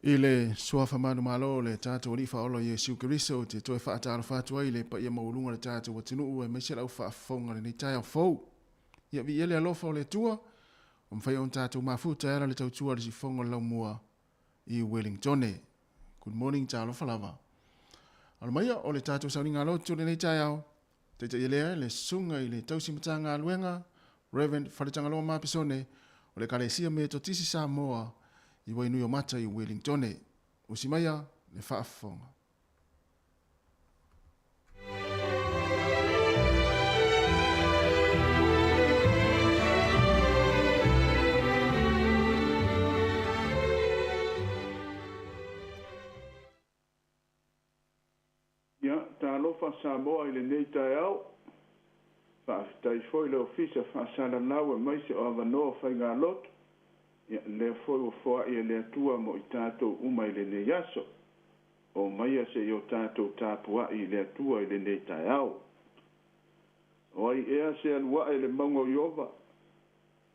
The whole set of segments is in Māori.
I le suafa manu malo le tātou ni whaolo Iesu Keriso te toe whaataro whātua i le pa ia maurunga le tātou wa tinu ua me sera au whaafonga le ni tai au fau. Ia vi ele alofa o le tua, o mwhai on tātou mafuta era le tautua le si fonga lau mua i Wellingtone. Good morning tā alofa lava. Alo maia o le tātou sauninga lotu le ni tai au, te te ilea le sunga i le tausimatanga aluenga, Reverend Whaletanga Loa Mapisone, o le kalesia me to tisi sa moa, i wainu o mata i Wellingtone. Usimaya le whaafonga. Ia, tā lofa Samoa i le nei tai au. Whaafitai foi le ofisa whaasala lau e maise o avanoa whai ngā lotu. Ia, le foi o foa i le atua mo i tātou uma i le nei aso. O maia se i o tātou tāpua i le atua i le nei tai au. O ai ea se alua e le maunga o Iova.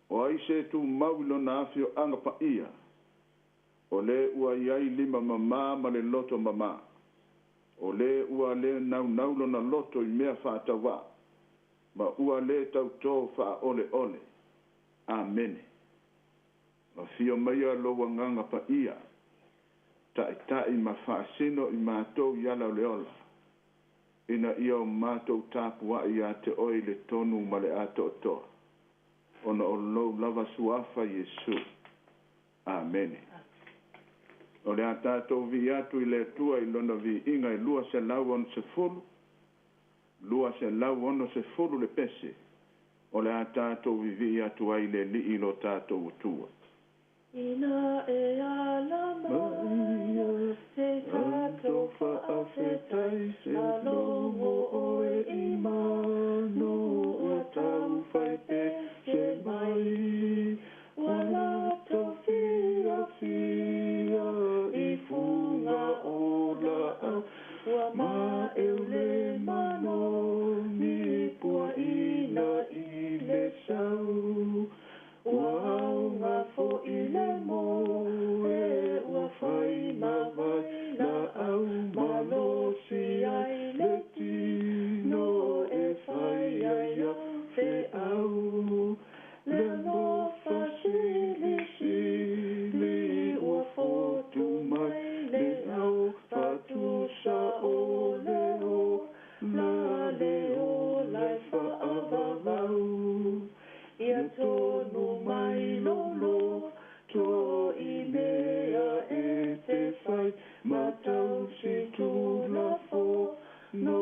O ai se tu maulo na afio anga pa ia. O le ua iai lima mama ma le loto mama. O le ua le naulo na loto i mea whaatawa. Ma ua le tau tō wha ole ole. Amene. Ma fio maia loa nganga pa ia. Tai ma whaasino i mātou iala o le ola. Ina ia o mātou tāpua i a te oi le tonu ma le ato o toa. Ona o lou lava suafa Yesu. Amene. O le a tātou vi atu i le tua i lona vi inga i lua se lau on se fulu. Lua se lau ono se fulu le pese. O le a tātou vi atu ai le li ilo tātou utua. Ina e ala maia, se tātou whaafetai, se longo oe imano, ua tau whai pe se mai. Wala to fia fia, i funga ola au, ua ma eule mano, ni pua ina i le sau. Ua ngā fo i le mo e ua whai mawai na au malosi ai le tino e whai ai a whe au. Le no whasili sili ua fotu mai le au patu sa o leo na leo lai whaavavau. Ia tonu mai lolo, to i mea e te whai, matau si tūna fo, no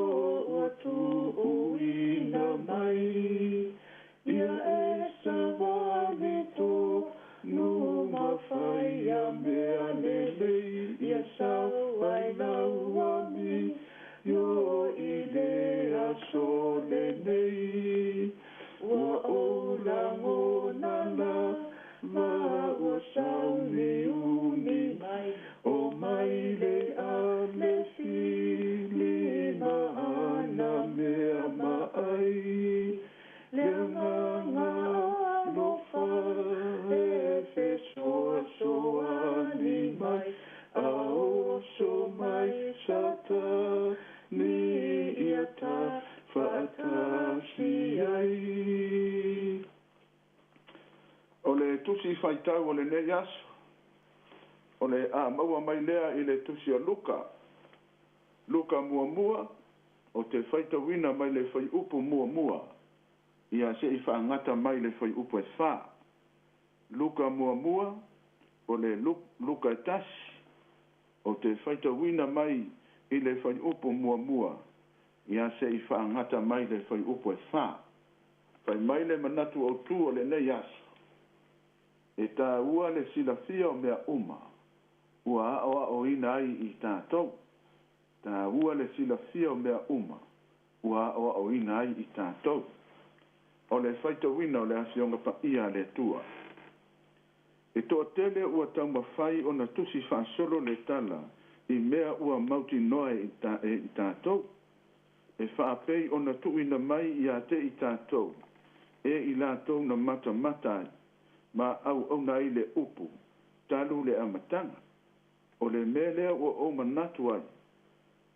atu uina mai. Ia e sa wale tō, no mawhai a mea lelei, ia sa wai lau ami, yo i lea so lelei. Ua ola ngona la, ma ua sauni uni mai, o mai le a le fili ma ana mea mai. Le nganga lofa e fe soa soa ni mai, a oso mai sata ni iata. O le tusi whaitau o le nei aso. O le a maua mai lea i le tusi a Luka. Luka mua mua. O te whaitawina mai le whai upu mua mua. Ia se i whaangata mai le whai upu e wha. Luka mua mua. O le Luka e tasi. O te whaitawina mai i le whai upu mua mua. Ia se i whaangata mai le whai upo e wha. Whai mai le manatu au tū o le nei aso. E tā ua le silafia o mea uma. Ua aoa o ina ai i tātou. Tā ua le silafia o mea uma. Ua aoa o ina ai i tātou. O le whaitawina o le asionga pa ia le tua. E toa tele ua tauma whai o na tusi whaasolo le tala i mea ua mauti noe i tātou. E whaapei o na tuina mai i a te i tātou. E i lātou na mata ai. Ma au na i le upu. Talu le amatanga. o le mele o manatu ai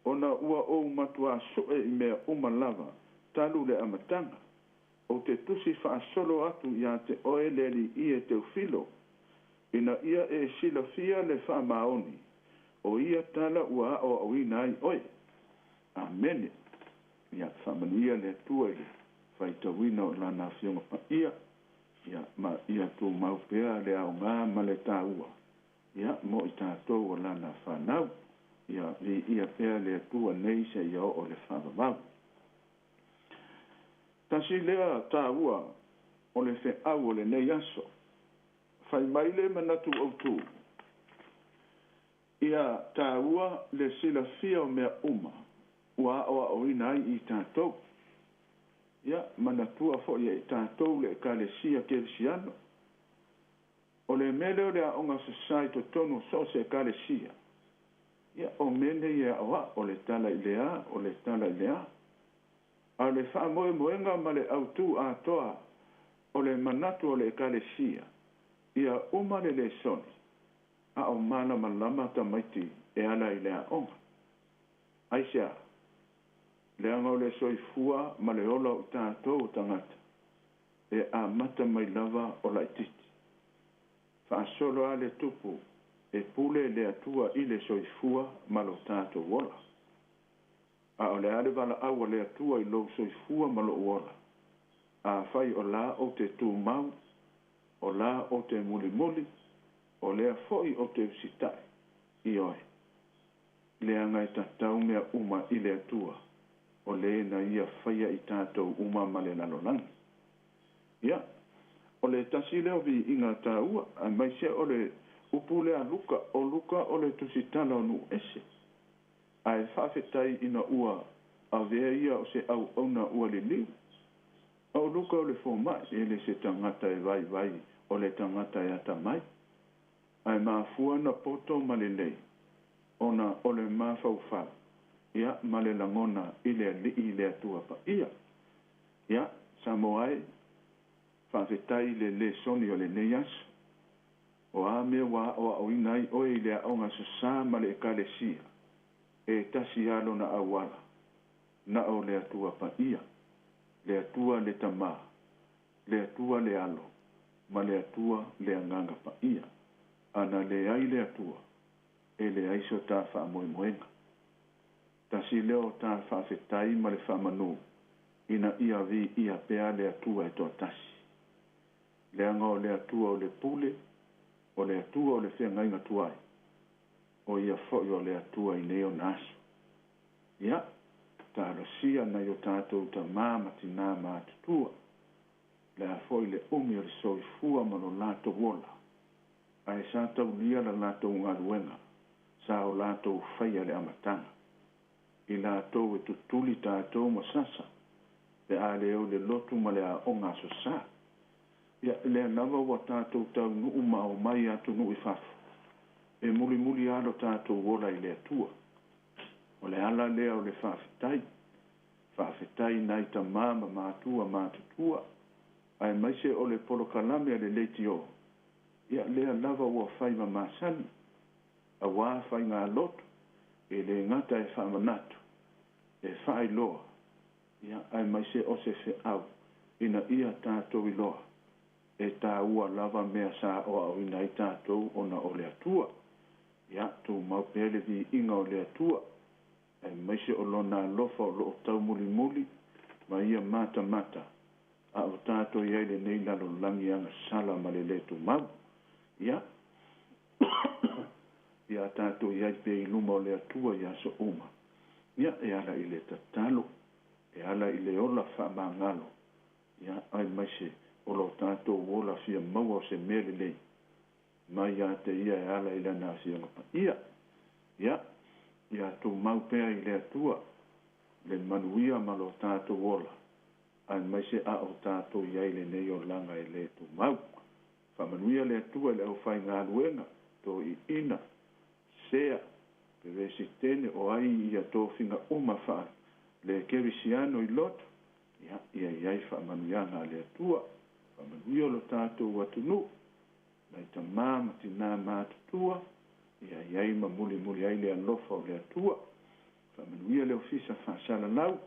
ona ua o matua soe I mea uma lava talu le amatanga o te tusi whaasolo atu ia te oe le li I te ufilo ina ia e silafia le whaamaoni o ia tala ua o awina ai oe amene ia whamania le tua I whaitawina o lana whionga pa ia ma ia tu maupea le au ngā ma le tāua ia mo I tātou o lana whanau ia pea le tua nei se ia o le whamamau tasi lea tāua o le wheau o le nei aso whai mai le manatu au tū ia tāua le sila fia o mea uma ua o ina ai I tātou ia manatua fo ia I tātou le kalesia kelsiano o le mele o le aonga sasai to tonu so se kalesia ia o mene ia o le tala I lea o le tala I lea a le wha moenga ma le autu a toa o le manatu o le kalesia ia umane le soni a o mana malama ta maiti e ala I lea onga aisea le anga o le soifua ma le ola o tātou o tangata e a mata mai lava o la ititi whaasolo a le tupu e pule le atua I le soifua ma lo tātou ola a o le ale wala awa le atua I lo soifua ma lo ola a whai o la o te tū mau o la o te muli muli o lea foi o te usitai I oe le anga I tatau mea uma I le atua o le na ia whaia I tātou uma ma le lalolangi ia o le tasi leo vi inga tāua a mai se o le upule a luka o le tusitala o nu ese a e whawhetai ina ua a vea ia o se au ona ua li liu o luka o le fōmai e le se tangata e vai o le tangata e ata mai a e maafua na poto ma le lei ona o le mafau ia ma le langona I le atua pa ia samoai whawhetai le soni o le neias o a mea wa o au inai o I le aonga sasa ma le kalesia e tasi alo na awala na o le atua pa le atua le tama le atua le alo ma le atua le anganga pa ana le ai le atua e le aiso ta wha moenga tasi leo ta whawhetai ma le whamanu ina ia vi ia pea le atua e toa tasi le anga o le atua o le pule o le atua o le whengainga tuai o ia foi o le atua I neo naso ia ta rosia na yo tātou ta māmati nā mātutua le a foi le umi o le soifua ma lo lato wola a e sa tau lia la lato ngaruenga sa o lato whaia le amatanga I lato e tutuli tātou masasa pe a leo le lotu ma le a onga so sa ia le lava wa tātou tau nuu ma o mai atu nuu I fafu e muli alo tātou wola I le atua o le ala lea o le whawhetai nai ta māma mātutua ai mai se o le polo kalame a le leiti o ia lea lava ua whai ma māsani a wā whai ngā lotu e le ngata e whamanatu e whai loa ia ai mai se o se au ina ia tātou I loa e tā ua lava mea sa o au ina I tātou ona o le atua ia tō mau pele vi inga o le atua e mai se o lona lofa o lo tau muli ma ia mata a o tātou iai le nei lalo langi anga sala ma le letu mau ia ia tātou iai pe I luma o le atua ia so uma ia e ala I le tatalo e ala I le ola whamangalo ia ai mai se o lo tātou wola fia maua o se mele lei mai ia te ia e ala I le nāsianga pa ia tō mau pea I le atua le manuia ma lo tātou wola ai mai se a o tātou iai le nei o langa I le tō mau whamanuia le atua le au whai ngā luenga tō I ina sea pe vesi tene o ai ia tō whinga uma wha le kerisiano I loto ia iai whamanuia ngā le atua whamanuia lo tātou watunu nai ta māmati nā mātutua iai ma muli ai le alofa o le atua faamanuia le ofisa fa'asalalau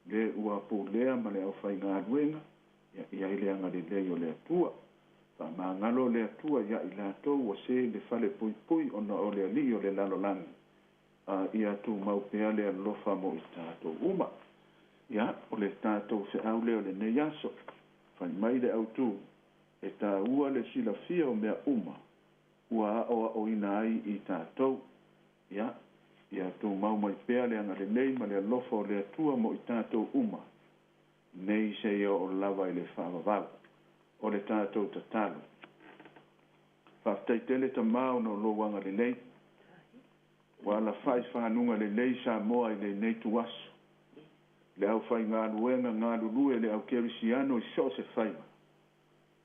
le ua pulea ma le ʻaufaigaluega iai le agalelei o le atua fa'amagalo o le atua ia'i latou ua se le fale puipui ona o le ali'i o le lalolagi ia tumau pea le alofa mo i tatou uma ia o le tatou fe'au lea o lenei aso fai mai le autū e tāua le silafia o mea uma ua a'oa'oina ai i tatou ia tumau mai pea le agalelei ma le alofa o le atua mo i tatou uma nei seia o lava i le fa'avavau o le tatou tatalo fa'afetaitele tamā ona o lou agalelei ua alafai fanuga lelei sa moa i lenei tuaso le ʻaufaigaluega galulue le ʻaukerisiano i so o se faiga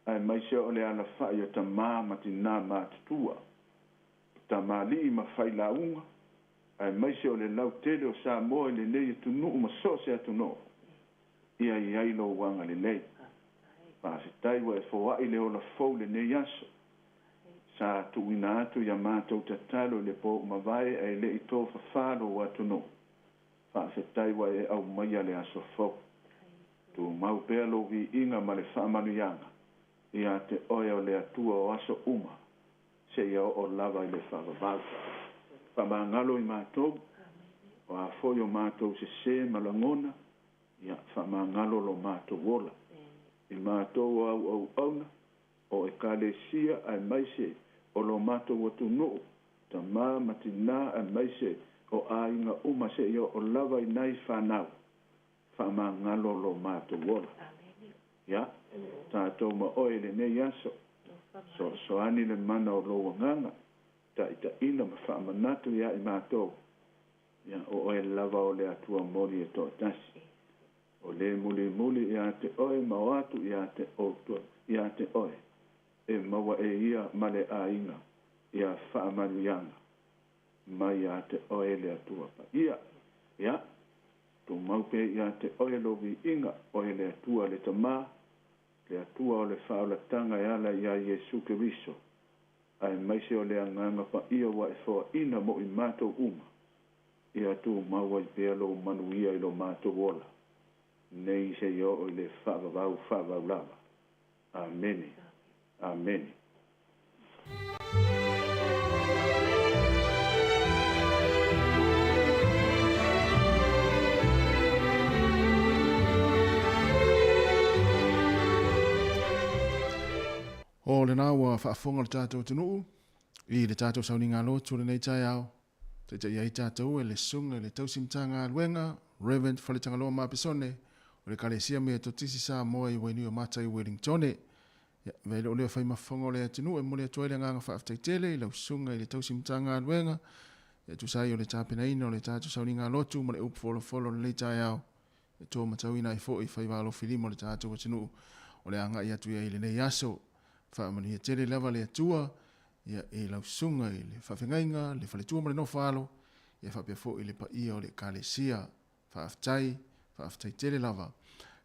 ae mai se o le alafa'i o tamā ma tinā matutua tamāli'i ma failauga ae mai se o le lautele o sa moa i lenei e tunu'u ma so o se atuno'o ia iai lou agalelei fa'afetai ua e foa'i le olafou lenei aso sa tu'uina atu ia matou tatalo i le po'umavae ae le'i tofafā lou atuno'u fa'afetai ua e aumaia le aso fou tumau pea lou vi'iga ma le fa'amanuiaga ia te oe o le atua o aso uma seia o'o lava i le fa'avavau fa'amagalo i matou o afoi o matou sesē ma lagona ia fa'amagalo lo matou ola i matou o au'au'auna o ekalesia ae mai se o lo matou atunu'u tamā ma tinā ae mai se o āiga uma se'i o'o lava i nai fanau fa'amagalo lo matou ola ia tatou ma oe lenei aso so'asoani le mana o lou agaga ta'ita'ina ma fa'amanatu ia i matou ia o oe lava o le atua moli e to'atasi o le mulimuli ia te oe ma o atu ia te outua ia te oe e maua e ia ma le āiga ia fa'amanuiaga mai ia te oe le atua pa'ia ia tumau pe ia te oe lo vi'iga oe le atua le tamā le atua o le fa'aolataga e ala iā Iesu Keriso ae mai se o le agaga pa'ia ua e foa'ina mo i matou uma ia tumau ai pea lou manuia i lo matou ola nei se i o'o i le fa'avavau lava amene amene O le nā ua whaafonga le tātou tunu'u, i le tātou sauninga lotu le nei tai au. Te te iai tātou e le sunga le tausimtanga luenga, Reverend Whaletangaloa Mapisone, o le kalesia mea to tisi sa moa i wainui o matai Wellingtone. Vele o leo whai mafonga o le atinu e mole atoe le nganga whaaftaitele i lau sunga i le tausimtanga luenga. E tu sai o le tāpena ina o le tātou sauninga lotu mo le upfolofolo le nei tai au. E tō matauina i fo i whai walo filimo le tātou atinu o le anga i atu i le nei aso. Whaamani e tere lava le atua, ia e lau sunga i le whawhengainga, le whaletua ma le no whalo, ia whapea fo i le pa ia o le kalesia, whaaftai tere lava.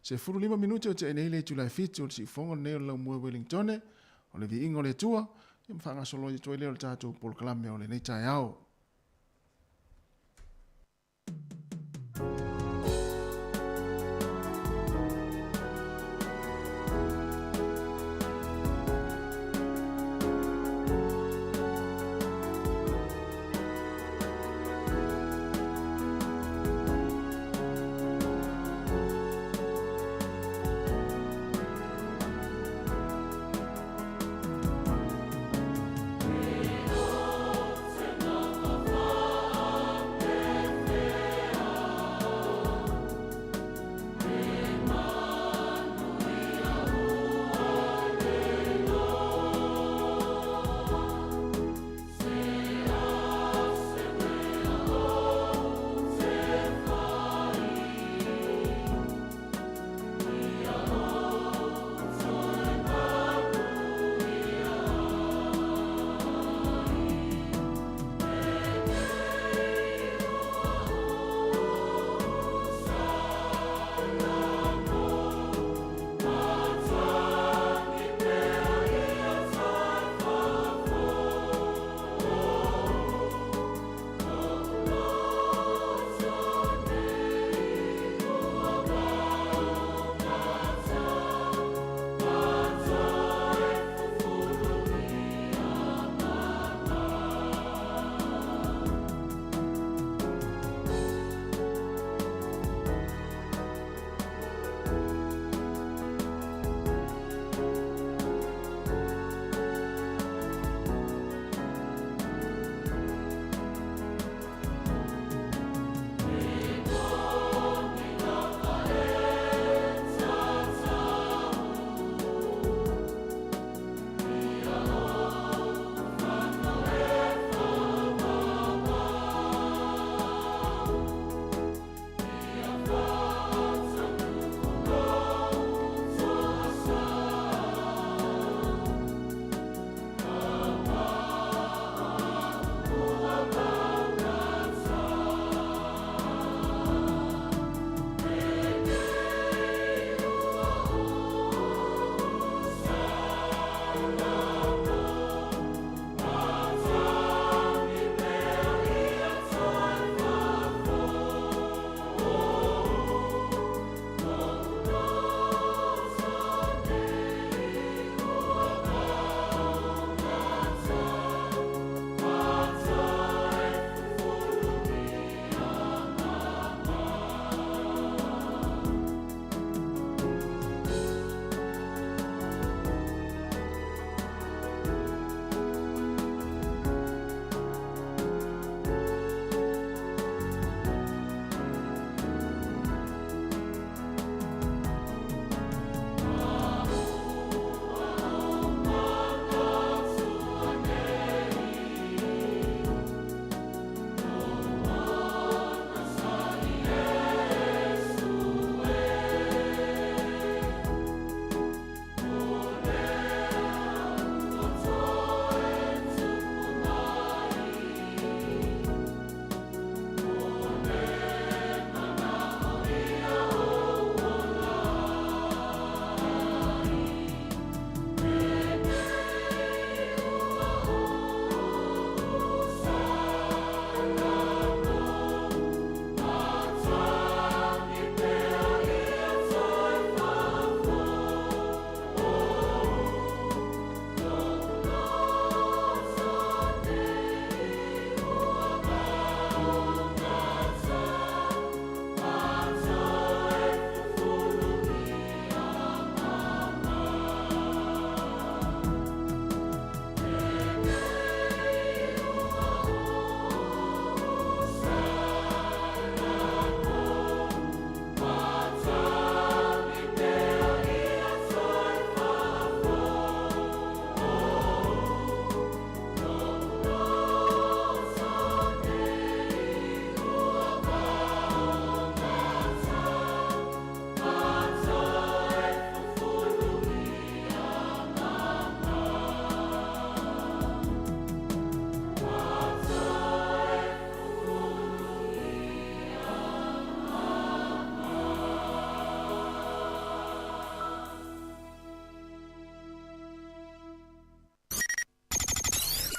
Se 45 minuti o te enei le tulai fitu o le si fonga neo lau mua Wellingtone, o le vi ingo le atua, ia mwhanga solo i toi leo le tātou Paul Kalame o le nei tai au. No.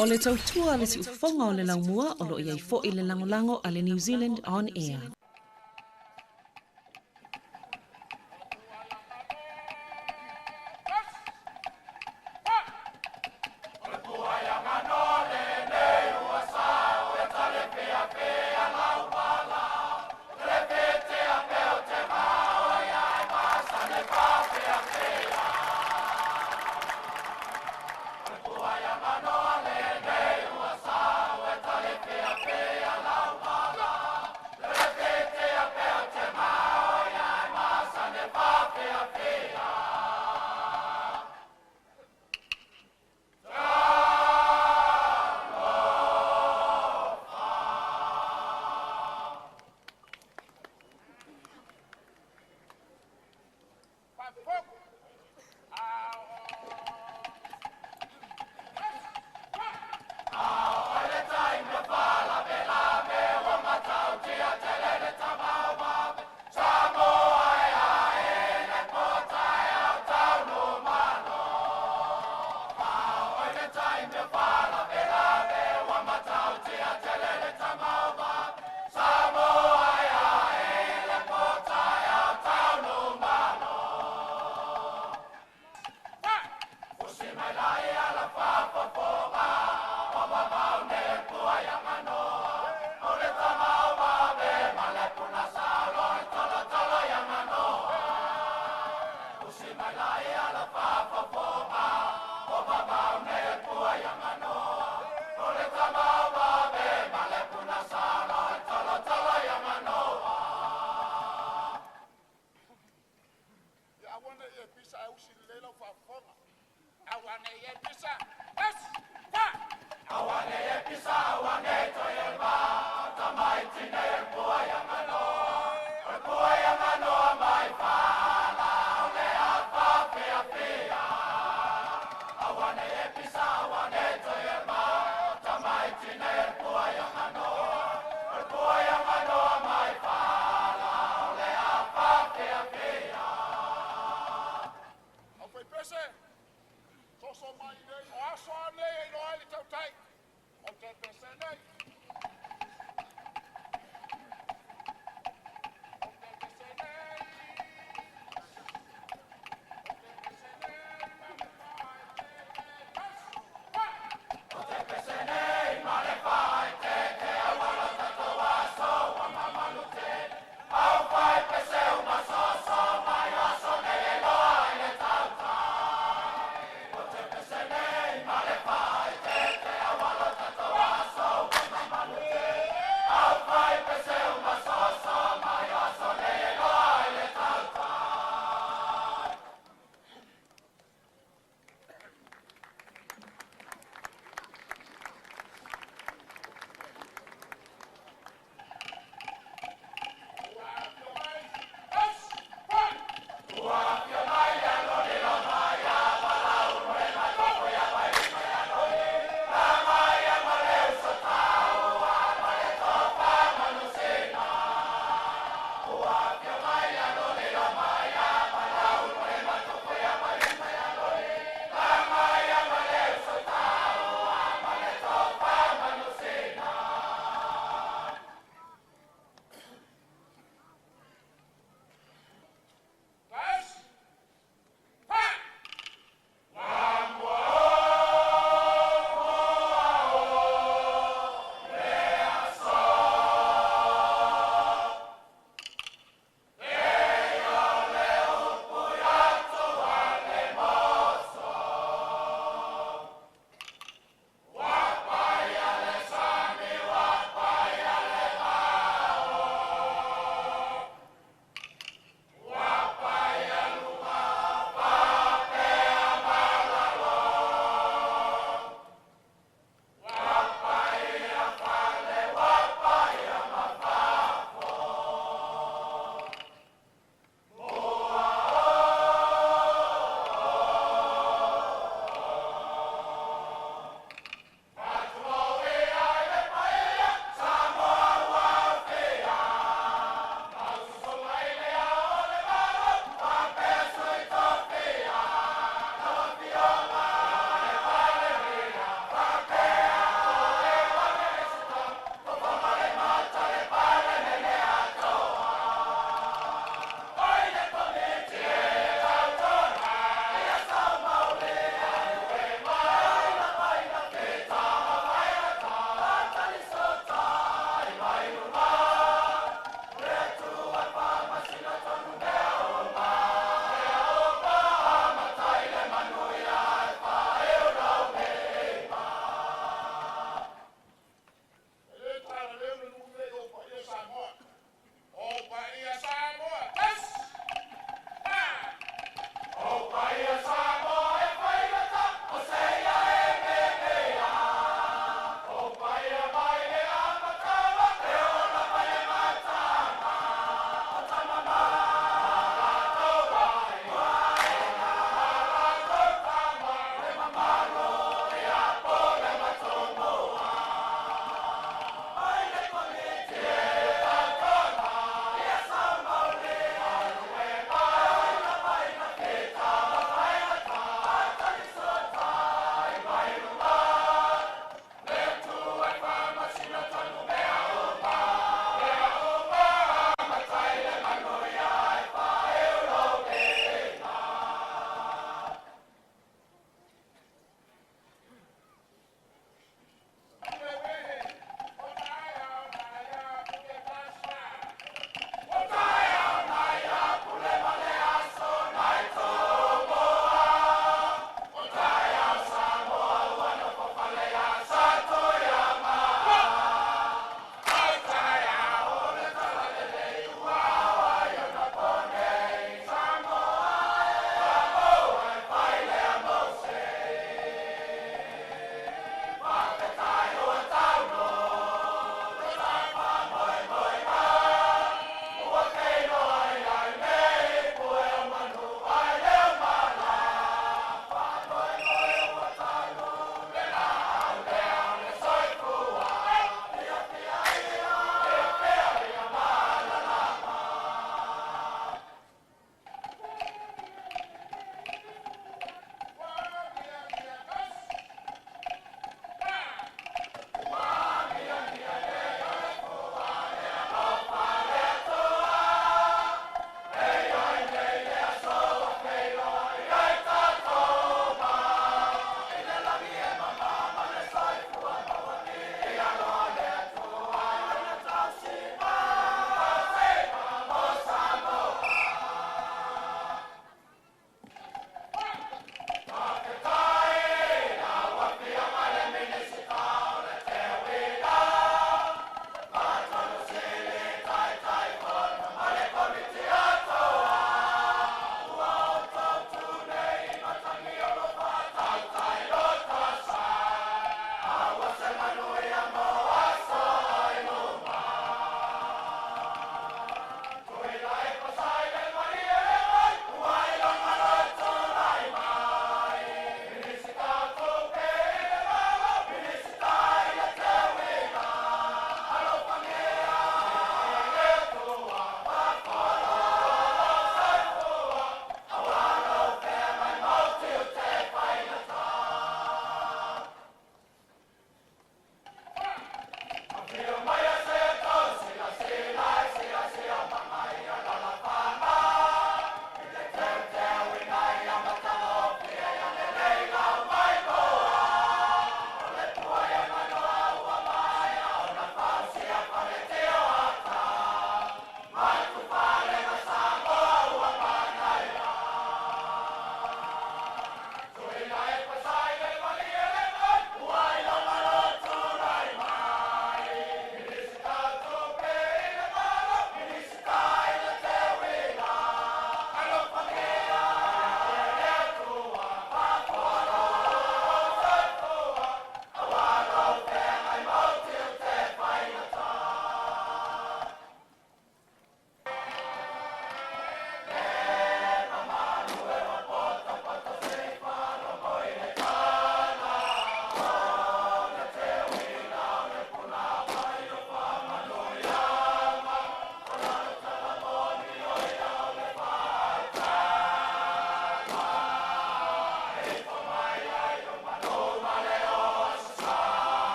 O le tautua le si ufonga o le laumua o lo iai fo i le langolango a le New Zealand On Air.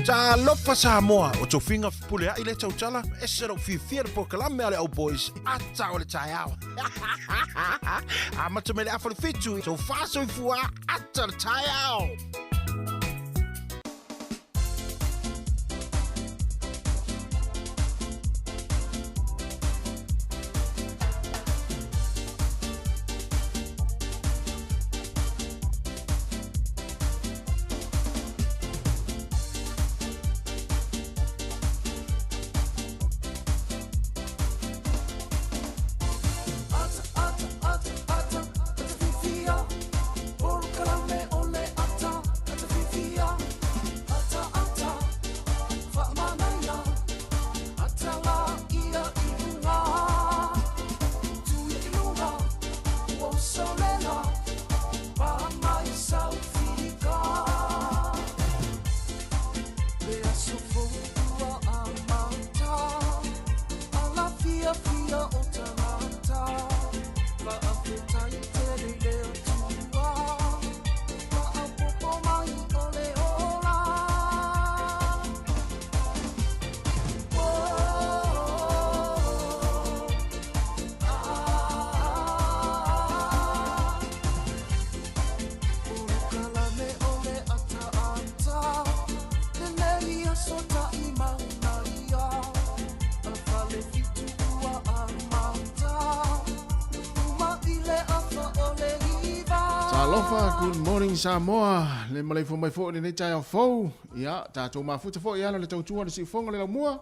Talofa Samoa o tofinga pule a ile tautala e sero fifia po kalame ale au boys ata ole taiao. Amatomele afro fitu so faso ifua ata taiao. Good morning Samoa, le malai fo mai fo ni tai au fo. Ia, tātou mafuta fo ia le tautua le sifonga le mua.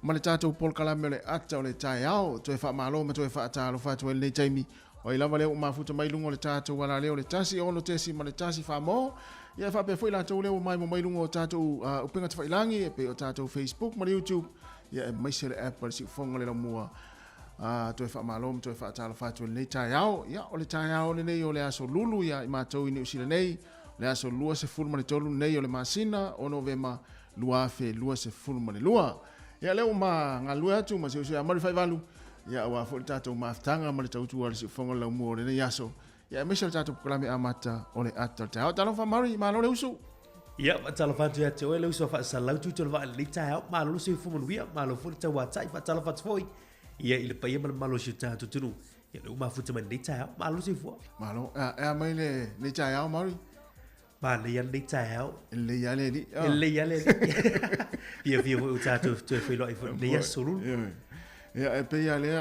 Ma le tātou pol kalame le ata o le tai au. Toe wha malo ma toe wha atalo wha toe le taimi. O i lava leo mafuta mai lungo le tātou wala leo le tasi ono tesi ma le tasi wha mo. Ia wha pe fo i lātou leo mai mo mai lungo o tātou upenga te whailangi e pe o tātou Facebook ma le YouTube. Ia e maise le app le sifonga le mua. Toe wha malom, toe wha atala whātua nei tai au. Ia, o le tai au le nei o le aso lulu, ia i mātou i New Zealand nei. Le aso lua se fulma le tolu nei o le masina, o novema lua fe lua se fulma le lua. Ia leo ma ngā lua atu, ma se usua amari whai walu. Ia ua fo le tātou maftanga, ma le tautua le si whonga lau mua o le nei aso. Ia e mesa le tātou pukalame amata o le ata tai au. Talo wha mari, ma lo le usu. Ia, talo whātu ia te oe le usu a whaasalau tu le wha le tai au. Ma lo se fumanuia, ma lo fo le tau atai, talo whatu foi. Ia i le paia malo si tātou tunu. Ia le umafuta mai nei tai au, malo si fua. Malo, e mai le tai au mari? Ma le ian nei tai au. Le ia le li. Le ia le li. Ia fia fua tātou tu e whilo i fua. Le ia suru. Ia e pe ia le,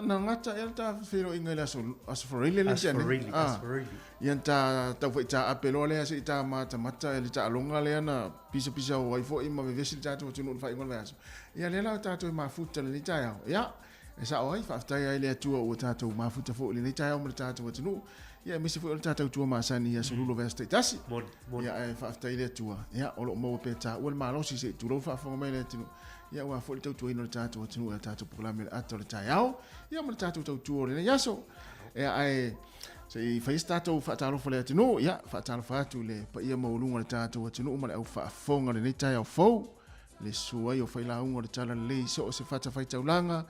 na ngata ia ta whilo inga le asforili le tiane. Asforili. Ia ta tau fai ta apelo le asi ta mata e le ta alonga le ana pisa o waifo ima vevesi le tātou tunu fai ingon le aso. Ia le lau tātou mafuta le tai au. Ia. E sa oi whaftai ai le atua o tātou mafuta fo le nei tai au ma le tātou atunu. Ia misi fo le tātou tua maasani ia sululo vea stei tasi. Ia e whaftai le atua. Ia olo mo pe ta ua le malosi se tu lo whafonga mai le atunu. Ia ua fo le tautua ino le tātou atunu e tātou pukulame le ato le tai au. Ia ma le tātou tautua le nei aso. Ia ai se i whais tātou whaatalofo le atunu. Ia whaatalofo atu le pa ia maulunga le tātou atunu ma le au whaafonga le nei tai au fau. Le suai o whailaunga le tala le so o se whatawhai taulanga.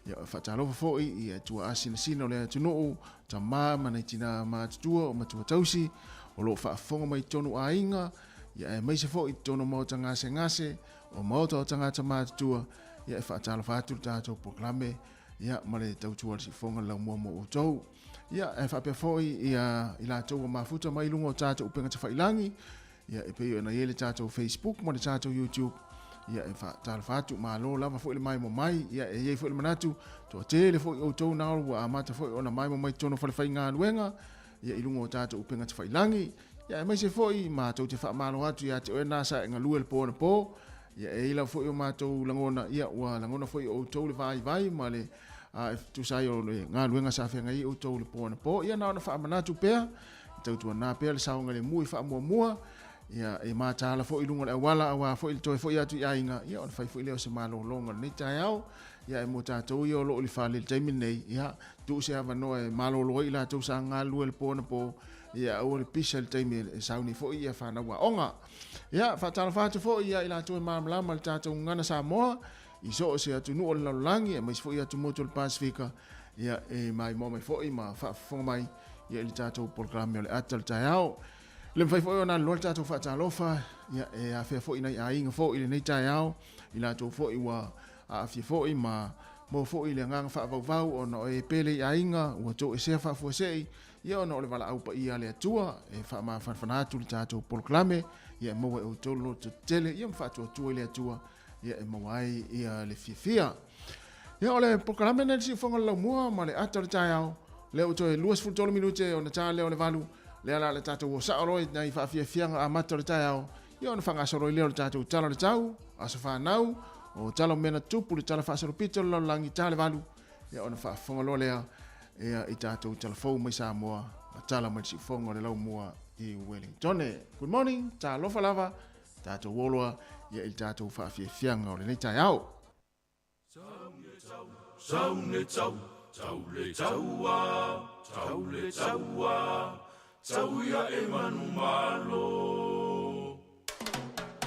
Ia whaatalofa fo'i i tua asina o le atunuu, ta māma nei tina mātutua o matua tausi, o lo whaafonga mai tonu a inga, ia e maise fo'i tono mau ta ngase, o mauta o tangata mātutua, ia e whaatalofa atu tātou proklame, ia ma le tautua si fonga lau mua mo o tau. Ia e whaapea fo'i i la tau o mafuta mai lungo o tātou upenga te whailangi, ia e peo na iele tātou Facebook, ma le tātou YouTube, ia e tala fatu ma lo lava fo le mai mo mai ia e ye fo le manatu to tele fo o to na o amata fo ona mai mo mai tono fo le fai nga luenga ia i lungo tata upenga te fai langi ia e mai se fo i ma to te fa malo atu ia te o na sa nga luel po na po ia e ila fo o ma to langona ia wa langona fo o to le vai ma le a tu sai o le nga luenga sa fe nga i o to le po na po ia na fa manatu pe tu na pe le sa nga le mui fa mua ia e mātala fo i lunga le wala awa fo i toe fo i atu i ainga ia on fai fo i leo se malo longa nei tai au ia e mo tātou i o lo li whale taimi nei ia tu se hawa no e malo lo i la tau sa ngā lua le pōna pō ia o le pisa le taimi e sauni fo i ia whanaua onga ia whatala whatu fo i la tau e māmalama le tātou ngana sa moa i so o se atu nu o le laulangi e mais fo i atu moto le Pasifika ia e mai mo mai fo i ma whafonga mai ia li tātou polkrame o le ata le tai au Le fai foi ona lo tatou fa talofa ia e a fe foi nei ainga foi le nei tai ao i la to foi wa a fi foi ma mo foi le ngang fa vau ono e pele ainga o to e se fa fo sei ia ono le vala au pa ia le tua e fa ma fa fana tu tatou proclame ia mo e o to lo to tele ia fa tu le tua ia e mo ai ia le fifia ia ole proclame nei si fonga lo mo ma le ata le tai ao le o to e luas fu tolo minute ona ta le valu le ala le tatou o saoroi nei fa fianga a mata le tai ao ia ona fanga soroi le tatou tala le tau aso fa nau o talo mena tupu le tala fa soro pito lo langi tale valu ia ona fa fonga lo lea ia i tatou telefou mai Samoa ma tala mai si fonga le lau mua i Wellington. Good morning, ta lofa lava tatou woloa ia i tatou fa fianga o le nei tai ao. Saune tau, tau le taua, tau le taua, tau ia e manu malo.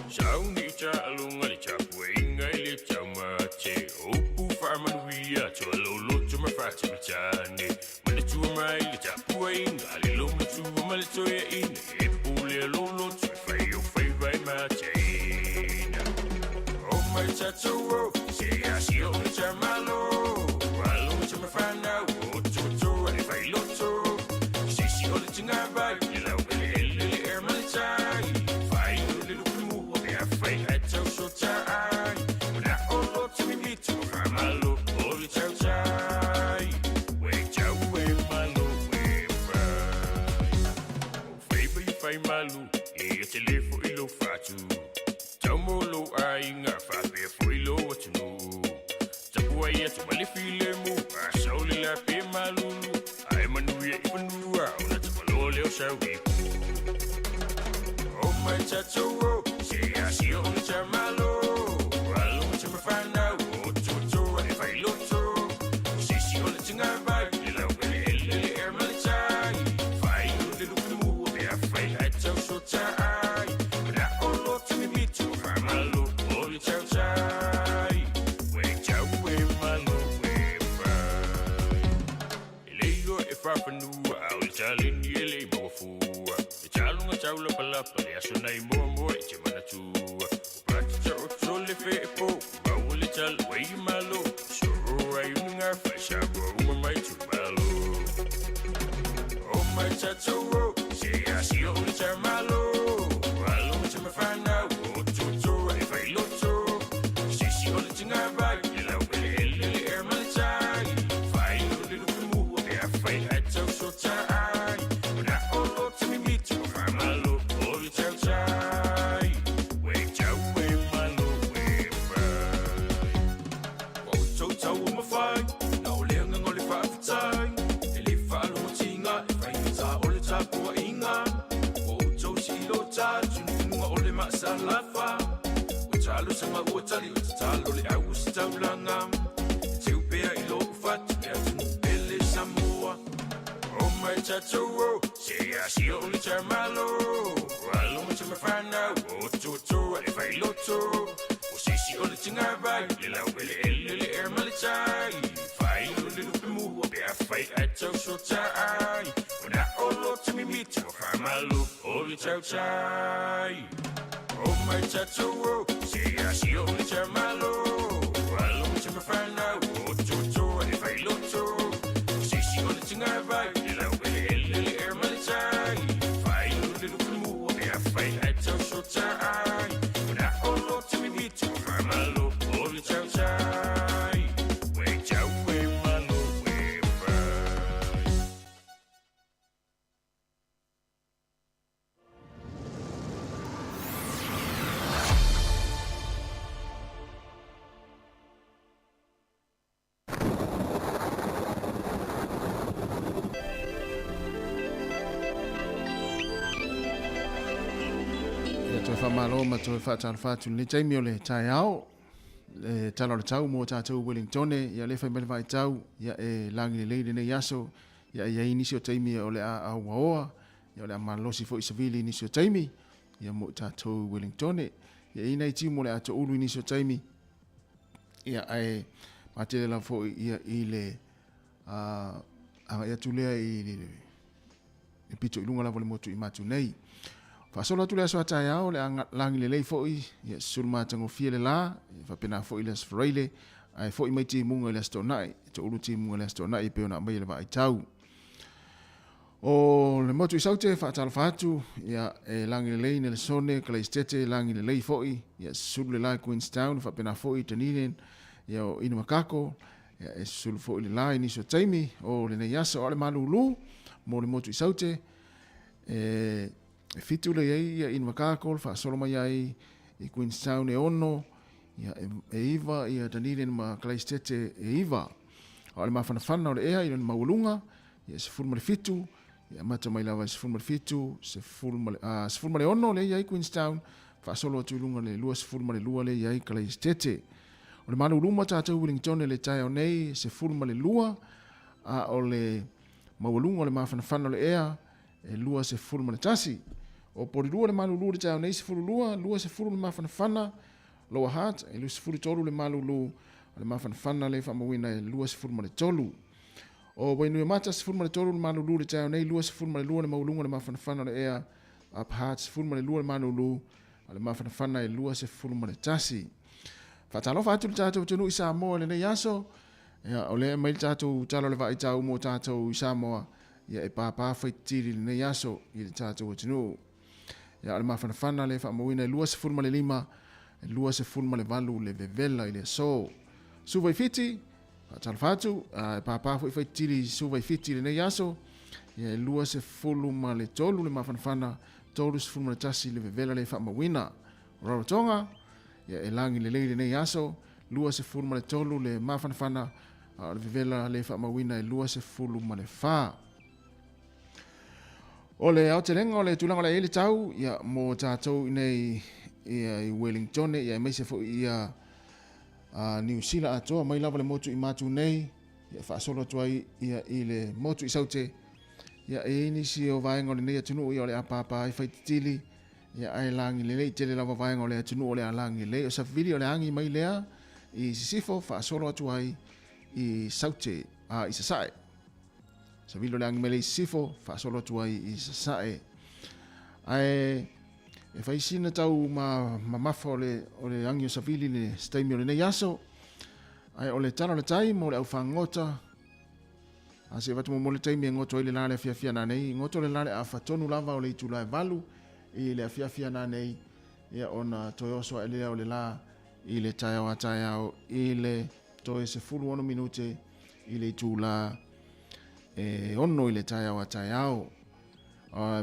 Sauni cha alunga le chapu inga le chama che opu farmanuia cho lolo cho ma fati chane. Male tu mai le chapu inga le lomu tu male to ia in e pule lolo cho fai vai ma che. Oh my chacho, se asio le chamalo. Malu, e telefo ilo fatu. Jamolo ainga fa pe fo ilo watunu. Tapua ia tu mali filemu, a sauli la pe malulu. Ai manuia ifanua, ona tapalo leo sawi. Oh my chacho, se asio on chamalo. Alo chama fana, o chocho ai fai locho. Se si on tinga vai, ila ele er malchai. Fai de lumu, be a fai atau so chai. Na olo timi mitu, malu, oli chau chai. We chau we malu we fai. Elego e farfanua, o chalin ele mo fua. E chalunga chau la palapa, le asonai mo e chimana tua. Practica o chole fe po, bauli chal we malu. Suru ai unga fa shabu mai tu malu. Oh my chacho, se asio uli chamalo. Alo chama fana, o chocho ai fai locho. Se si uli tinga vai, ila ele er malchai. Fai uli lumu, e a fai atau so chai. Na olo timi mitu, malo, oli chau chai. We chau we malo we fai. O chocho ma fai, na o lenga ngoli fa fitai. Ele fa lo tinga, e fai ta ole tapua inga. O chosi lo ta, tununga ole ma salafa. O chalo sanga o tali, o talo le au si taulanga. Te upea ilo ufatu, e atunu pele Samoa. Oh my chacho, se asio uli chamalo. Alo ma chama fana, o chocho, e fai locho. O sisi ole tinga vai, ila ele er malichai. Fai uli lupimu, be a fai atau so chai. O na olo timi mitu, malu, oli chau chai. Oh my chacho, se asio uli chamalo. Alo ma chama fana, o chocho, e fai locho. O sisi ole tinga vai, ila ele er malichai. Fai uli lupimu, be a fai atau so chai. O na olo timi mitu, malu, oli chau chai. We chau we malu we fai. Ia toi whamalo ma toi whātāru ni Jamie o le tai ao. Le talo le tau mo tātou Wellington ia le whaimele vai tau ia e langi le leile nei aso ia ia inisi o Jamie o le a waoa ia o le a malosi fo isavili inisi o Jamie ia mo tātou Wellington ia ina i timo le ato ulu inisi o Jamie ia ai matele la fo ia i le anga ia tulea i pito ilunga la vole motu i matu nei Whaasola tu le aso atai au le langi le lei foi, ia sulma tango fie le la, whapena foi le asfreile, ai foi mai ti munga le astonai, to ulu ti munga le astonai pe ona mai le vai tau. O le motu i saute whaatala whaatu, ia e langi le lei le sone, kala istete langi le lei foi, ia sulu le lai Queenstown, whapena foi Dunedin, ia o inu makako, ia e sulu foi le lai niso taimi, o le nei asa o le malulu, mo le motu i saute, e fitu le ia inu makako, whaasolo mai ai i Queenstown e ono, ia e iwa, ia Dunedin ma kala istete e iwa, o le mawhanawhana o le ea, i le maulunga, ia se fulma le fitu, ia mata mai lava se fulma le fitu, se fulma le ono le iai Queenstown, whaasolo atu ilunga le lua se fulma le lua le iai kala istete. O le maluluma tātou Wellington le tai o nei, se fulma le lua, a o le mawalunga o le mawhanawhana o le ea, e lua se fulma le tasi. O porirua le malulu le tai o nei se fululua, lua se fulma le mawhanawhana, Lower Hutt, e lua se fulu tolu le malulu, le mawhanawhana le whamawina e lua se fulma le tolu. O wainu e mata se fulma le tolu le malulu le tai o nei, lua se fulma le lua le mawalunga le mawhanawhana o le ea, Up Hutt se fulma le lua le malulu, le mawhanawhana e lua se fulma le tasi. Whatalofa atu le tātou tunu i Samoa le nei aso, o le mai le tātou talo le vai tau mo tātou i Samoa, ia e pāpā whaitiri le nei aso i le tātou tunu. Ia le mawhanawhana le whamawina e lua se fulma le lima, e lua se fulma le valu le vevela i le so. Suwai fiti, whatalofa atu, e pāpā whaitiri suwai fiti le nei aso, ia e lua se fulma le tolu le mawhanawhana, tolu se fulma le tasi le vevela le whamawina. Rarotonga, ia e langi le leile nei aso, lua se fulma le tolu le mawhanawhana, le vivela le whamawina e lua se fulma le wha. O le aotelenga o le tulanga le ele tau, ia mo tātou nei ia i Wellington, ia e meise fo ia New Zealand atoa, mai lava le motu i matu nei, ia whaasolo atua ia i le motu i saute, ia e inisi o vaenga o le nei atunu ia o le apapa i whaititili, ia ai langi le lei tele lava vaenga o le atunu o le alangi le o sa vili o le angi mai lea i sisifo whaasolo atu ai i saute i sasae. Sa vili o le angi mai le i sisifo whaasolo atu ai i sasae. Ai e whaisina tau ma mafa o le angi o sa vili le staimi o le nei aso. Ai o le tano le taim o le au whangota. A se watu mo le taimi e ngoto i le lale fia na nei. Ngoto le lale a whatonu lava o le itulai valu. I le afia na nei ia ona toi oso e lea o le la i le tai au i le toi se fulu ono minute i le tu la e ono i le tai au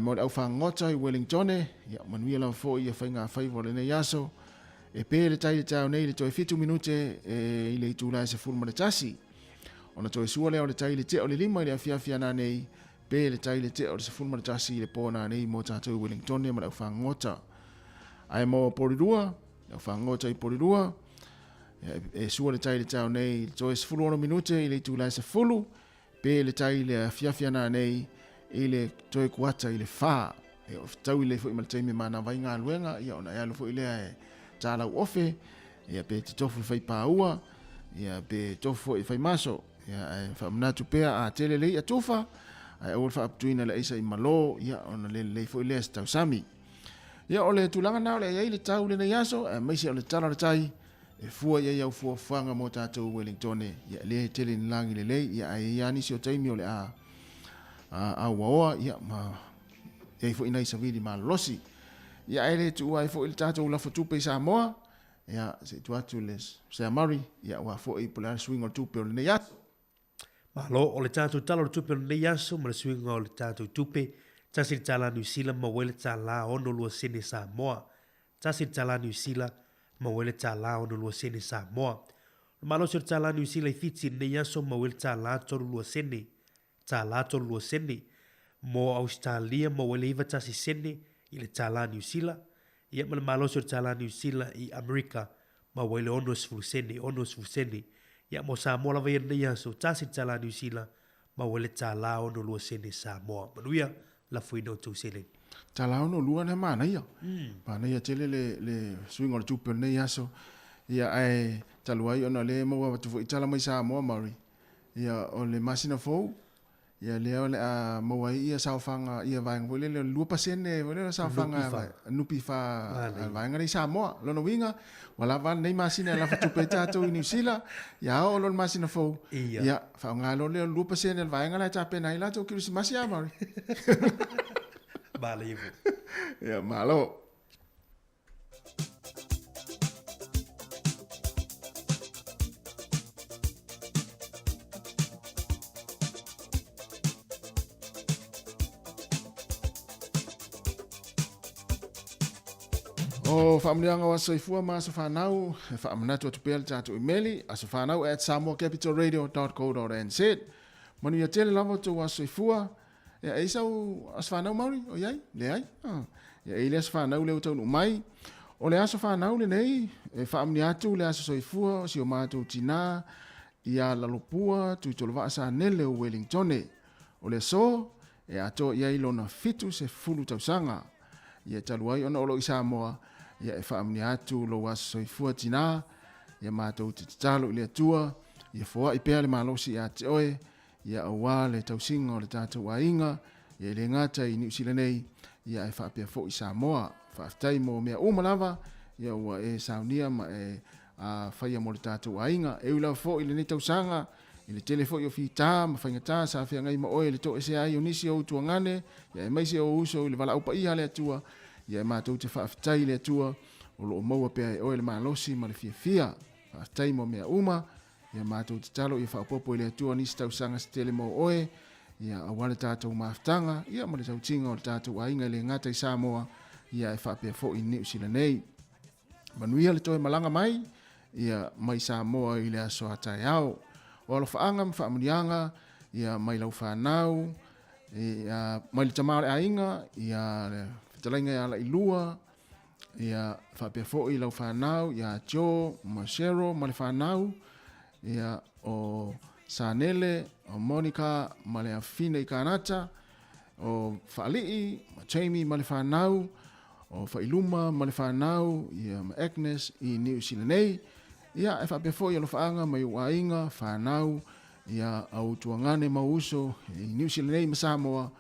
mo le au whangota i Wellington ia manuia lau fo i a whainga whaivo le nei aso e pe le tai au nei le toi fitu minute i le tu la se fulu ma le tasi ona toi sua lea o le tai le te o le lima i le afia na nei pe le tai le te o le sefulu ma le tasi le pōna nei mo tātou Wellington ma le whangota. Ai mo porirua, le whangota i porirua, e sua le tai le tau nei, to e sefulu ono minute i le tūlai sefulu, pe le tai le fiafiana nei, i le toi kuata i le wha, e o tau i le fo i maltaimi mana vai ngā luenga, ia ona e alu fo i lea e tālau ofe, ia pe te tofu fai pāua, ia pe tofu i fai maso, ia e whamanatu pea a tele lei a tufa, ai o fa aptuina le isa i malo ia ona le fo le sta sami ia o le tulanga na le ia le tau le nei aso e mai se o le tala le tai e fua ia fua fanga mo tātou Wellington ia le tele langi le lei ia ai ani si o taimi o le a waoa ia ma ia fo ina isa vidi ma losi ia ele tu ai fo il tātou la fotu pe Samoa ia se tu atu les se amari ia wa fo i polar swing o tu pe le nei aso. Malo o le tātou talo le tupe nei aso ma le suinga o le tātou tupe tasi le tala New Zealand ma wele tala ono lua sene Samoa tasi le tala New Zealand ma wele tala ono lua sene Samoa malo se le tala New Zealand i fiti nei aso ma wele tala tolu lua sene mo Australia ma wele iwa tasi sene i le tala New Zealand ia ma le malo se le tala New Zealand i Amerika ma wele ono sfu sene ia mo Samoa la vaya nei aso tasi tala New Zealand ma wele tala ono lua sene Samoa manuia la fuino tu sele tala ono lua na mana ia mana ia tele le swing o tupe nei aso ia ai taluai ona le mo wa tu itala mai Samoa mari ia o le masina fo ia leo le a mawai ia saufanga ia vainga vole le 2% vole saufanga nupi fa vainga ni Samoa lona winga wala van nei masina la fatu petato i New Zealand ia o lona masina fo ia fa ngalo le 2% vainga la tape na ila to Christmas ya mari Bale ibu. ia malo o whaamnianga wa soifua ma sa whanau, whaamanatu atu pēle tātu imeli, a sa whanau at samoacapitalradio.co.nz. Manu ia tele lava tu wa soifua, ia eisau as whanau mauri, o iai, le ai. Ia eile as whanau leo taunu mai, o le asa whanau le nei, whaamniatu le asa soifua, o si o mātou tina, ia lalopua, tu tolo waa sa nele o Wellingtone. O le so, e ato iai lona fitu se fulu tausanga. Ia taluai ona olo i Samoa, ia e whaamni atu lo waso soifua tina, ia mātou te talo i le atua, ia fua i pēle malosi i ate oe, ia awa le tausinga o le tātou ainga, ia le ngata i New Zealand nei, ia e whaapea fo i Samoa, whaaftai mo mea umalava, ia ua e saunia ma e whaia mo le tātou ainga, e ula fo i le nei tausanga, i le telefo i o fita, ma whainga tā, sa whia ngai ma oe le to e se ai o nisi o tuangane, ia e maise o uso i le wala upa iha le atua, ia e mātou te whaafitai le atua, o lo o maua pēa e oe le malosi ma le fia, whaafitai mo mea uma, ia mātou te talo i whaapopo i le atua nisi tausanga se tele mo oe, ia awale tātou maaftanga, ia ma le tautinga o le tātou ainga le ngata i Samoa, ia e whaapea fo i New Zealand nei. Manuia le toe malanga mai, ia mai Samoa i le aso hatai au, o alo whaanga mwhaamanianga, ia mai lau whanau, ia mai le tamare ainga, ia le whetalainga ia la ilua, ia whapea fo i lau whanau, ia Joe, Marcelo, ma le whanau, ia o Sanele, o Monica, ma le Afina i Kanata, o Whaalii, ma Jamie, ma le whanau, o Whailuma, ma le whanau, ia ma Agnes i New Zealand nei, ia e whapea fo i alo whaanga mai wainga, whanau, ia au tuangane mauso i New Zealand nei ma Samoa,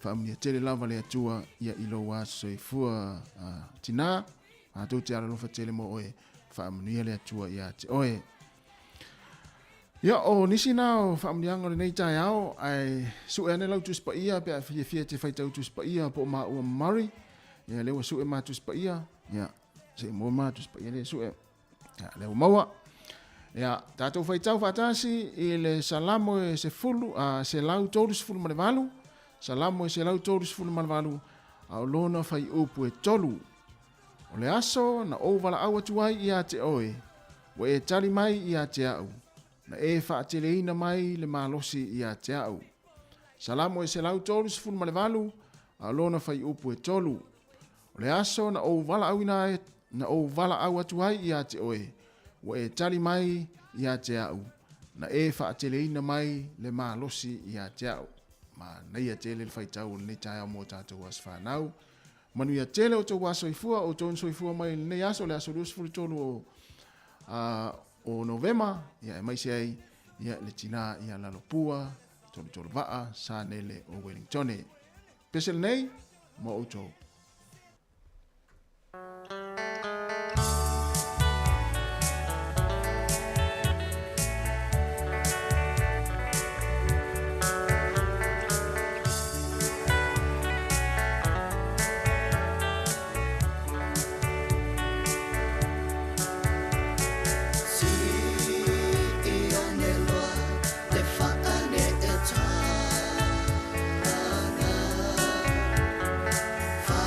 whaamnia tele lava le atua, ia ilo wa soifua tina, a tau te aralofa tele mo oe, whaamnia le atua ia te oe. Ia o nisi nao, whaamnianga le nei tai au, ai sue ane lau tuspa ia, pia fia te whaitau tuspa ia, po maa ua mari, ia lewa sue maa tuspa ia, ia se mo maa tuspa ia le sue, ia lewa maua. Ia tātou whaitau whatasi i le salamo e se fulu, se lau tōrus fulu male walu, salamo e se lau tōrus fulu male walu, au lona whai upu e tolu. O le aso na ouwala awa tuai i a te oe, wa e tali mai i a te au, na e whaateleina mai le malosi i a te au. Salamo e se lau tōrus fulu male walu, au lona whai upu e tolu. O le aso na ouwala awina na ouwala awa tuai i a te oe, wa e tali mai i a te au, na e whaateleina mai le malosi i a te au. Ma nei a tele le whaitau le tai au mō tātou as whanau. Manu ia tele o tō wa soifua, o tōn soifua mai nei aso le aso rus furu tolu o Novema, ia e maise ai, ia le tina ia lalopua, tolu waa, sa nele o Wellingtone. Pesel nei, mo o tō. Fa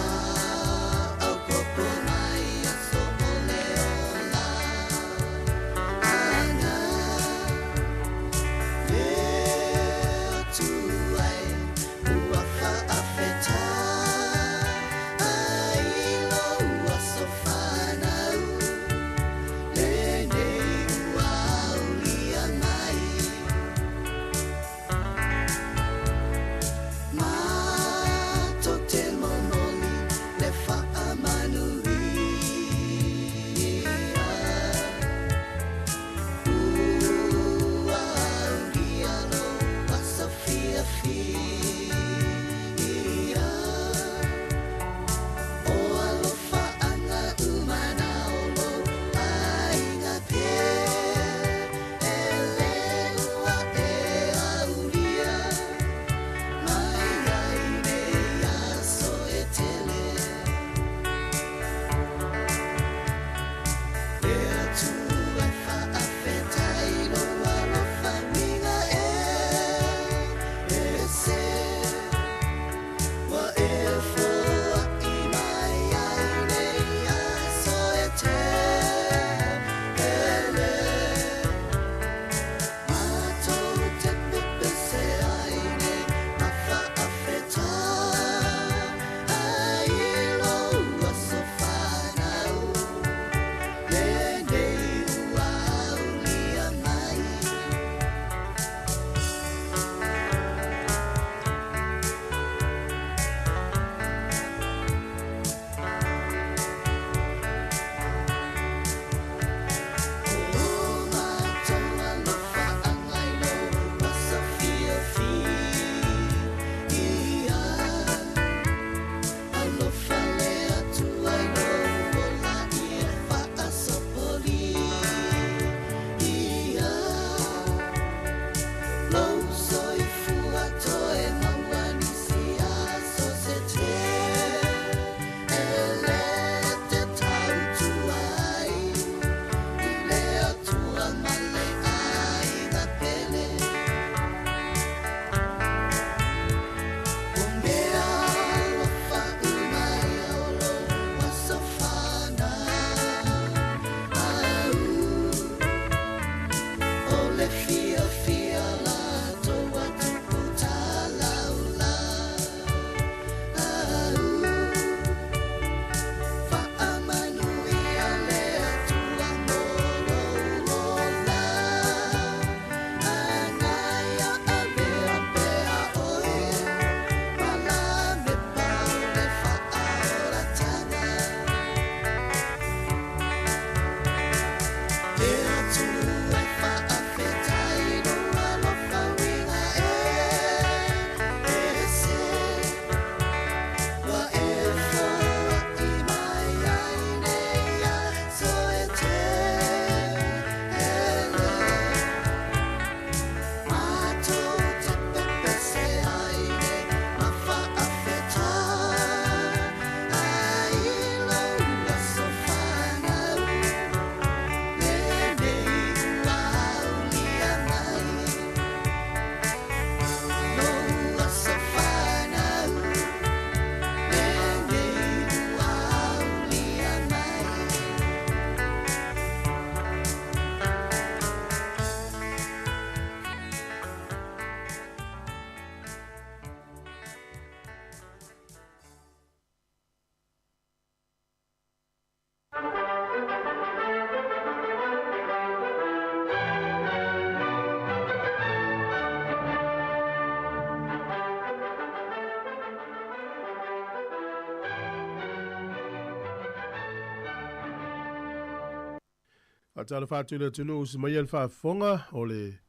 A tala whātu le tunu usi mai al whaafonga o le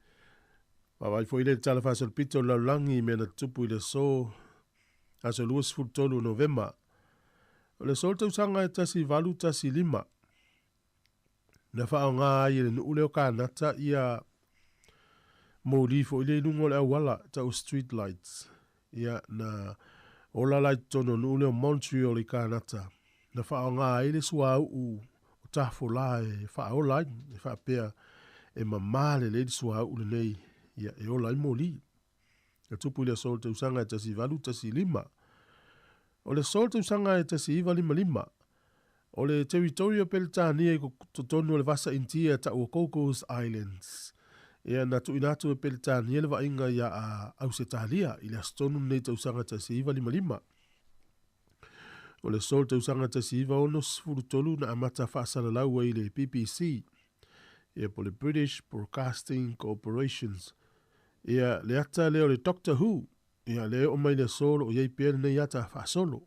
wawai fo ile tala whaasal pito laulangi me na tupu i le so aso luas futolu November. O le sol tausanga e tasi valu tasi lima. Na whao ngā ai le nuule o kānata ia mōli fo ile inungo le awala tau street lights. Ia na ola light tono nuule o Montreal i kānata. Na whao ngā ai le sua au tafo la e wha ola e wha pia e mamale le sua au le nei ia e ola i mōli. E tupu i le sol te usanga e tasi valu tasi lima. O le sol te usanga e tasi iwa lima lima. O le territorio Peletania i totonu o le vasa intia ta ua Cocos Islands. Ia na tu inatu e Peletania le vainga ia a Ausetalia i le astonu nei te usanga tasi iwa lima lima. O le sol te usanga tasi iwa ono sifuru tolu na amata whaasala laua i le PPC. Ia po le British Broadcasting Corporations. Ia le ata leo le Doctor Who. Ia leo o mai le sol o iei pēle nei ata whaasolo.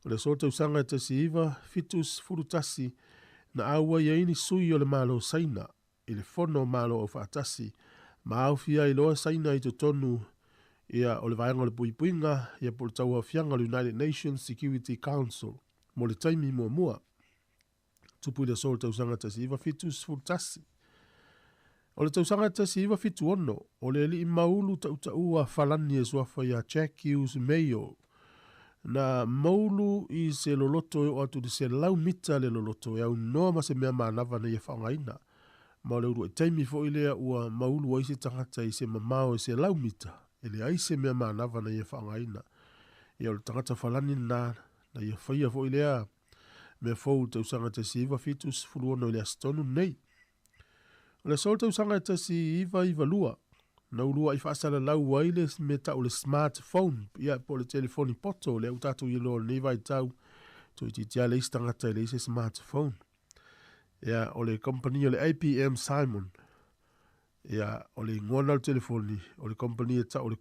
O le sol te usanga tasi iwa fitus furutasi na aua iaini sui o le malo saina. I le fono malo o whaatasi. Ma au fia i loa saina i to tonu. Ia o le vaenga o le puipuinga, ia po le taua fianga le United Nations Security Council, mo le taimi mua mua. Tupu i le sol tausanga tasi iwa fitus furtasi. O le tausanga tasi iwa fitu ono, o le li maulu tautaua falani e suafa ia Jack Hughes Mayo. Na maulu i se loloto o atu de se lau mita le loloto, e au noa ma se mea maanawa na ia whaongaina. Ma le uru e taimi fo i lea ua maulu wa i se tangata i se mamao i se lau mita. Ele aise mea maanawa na ia whaangaina. Ia o le tangata whalani na ia whaia fo ilea mea fau te usanga te si iwa fitus fuluono ilea stonu nei. O le sol te usanga te si iwa lua. Na ulua i whaasala lau wireless me tau le smartphone. Ia po le telefoni poto le utatu i lo niva i tau. To i titia le istangata i le ise smartphone. Ia o le company o le APM Simon. Ia o le ngona o telefoni, o le company e ta o le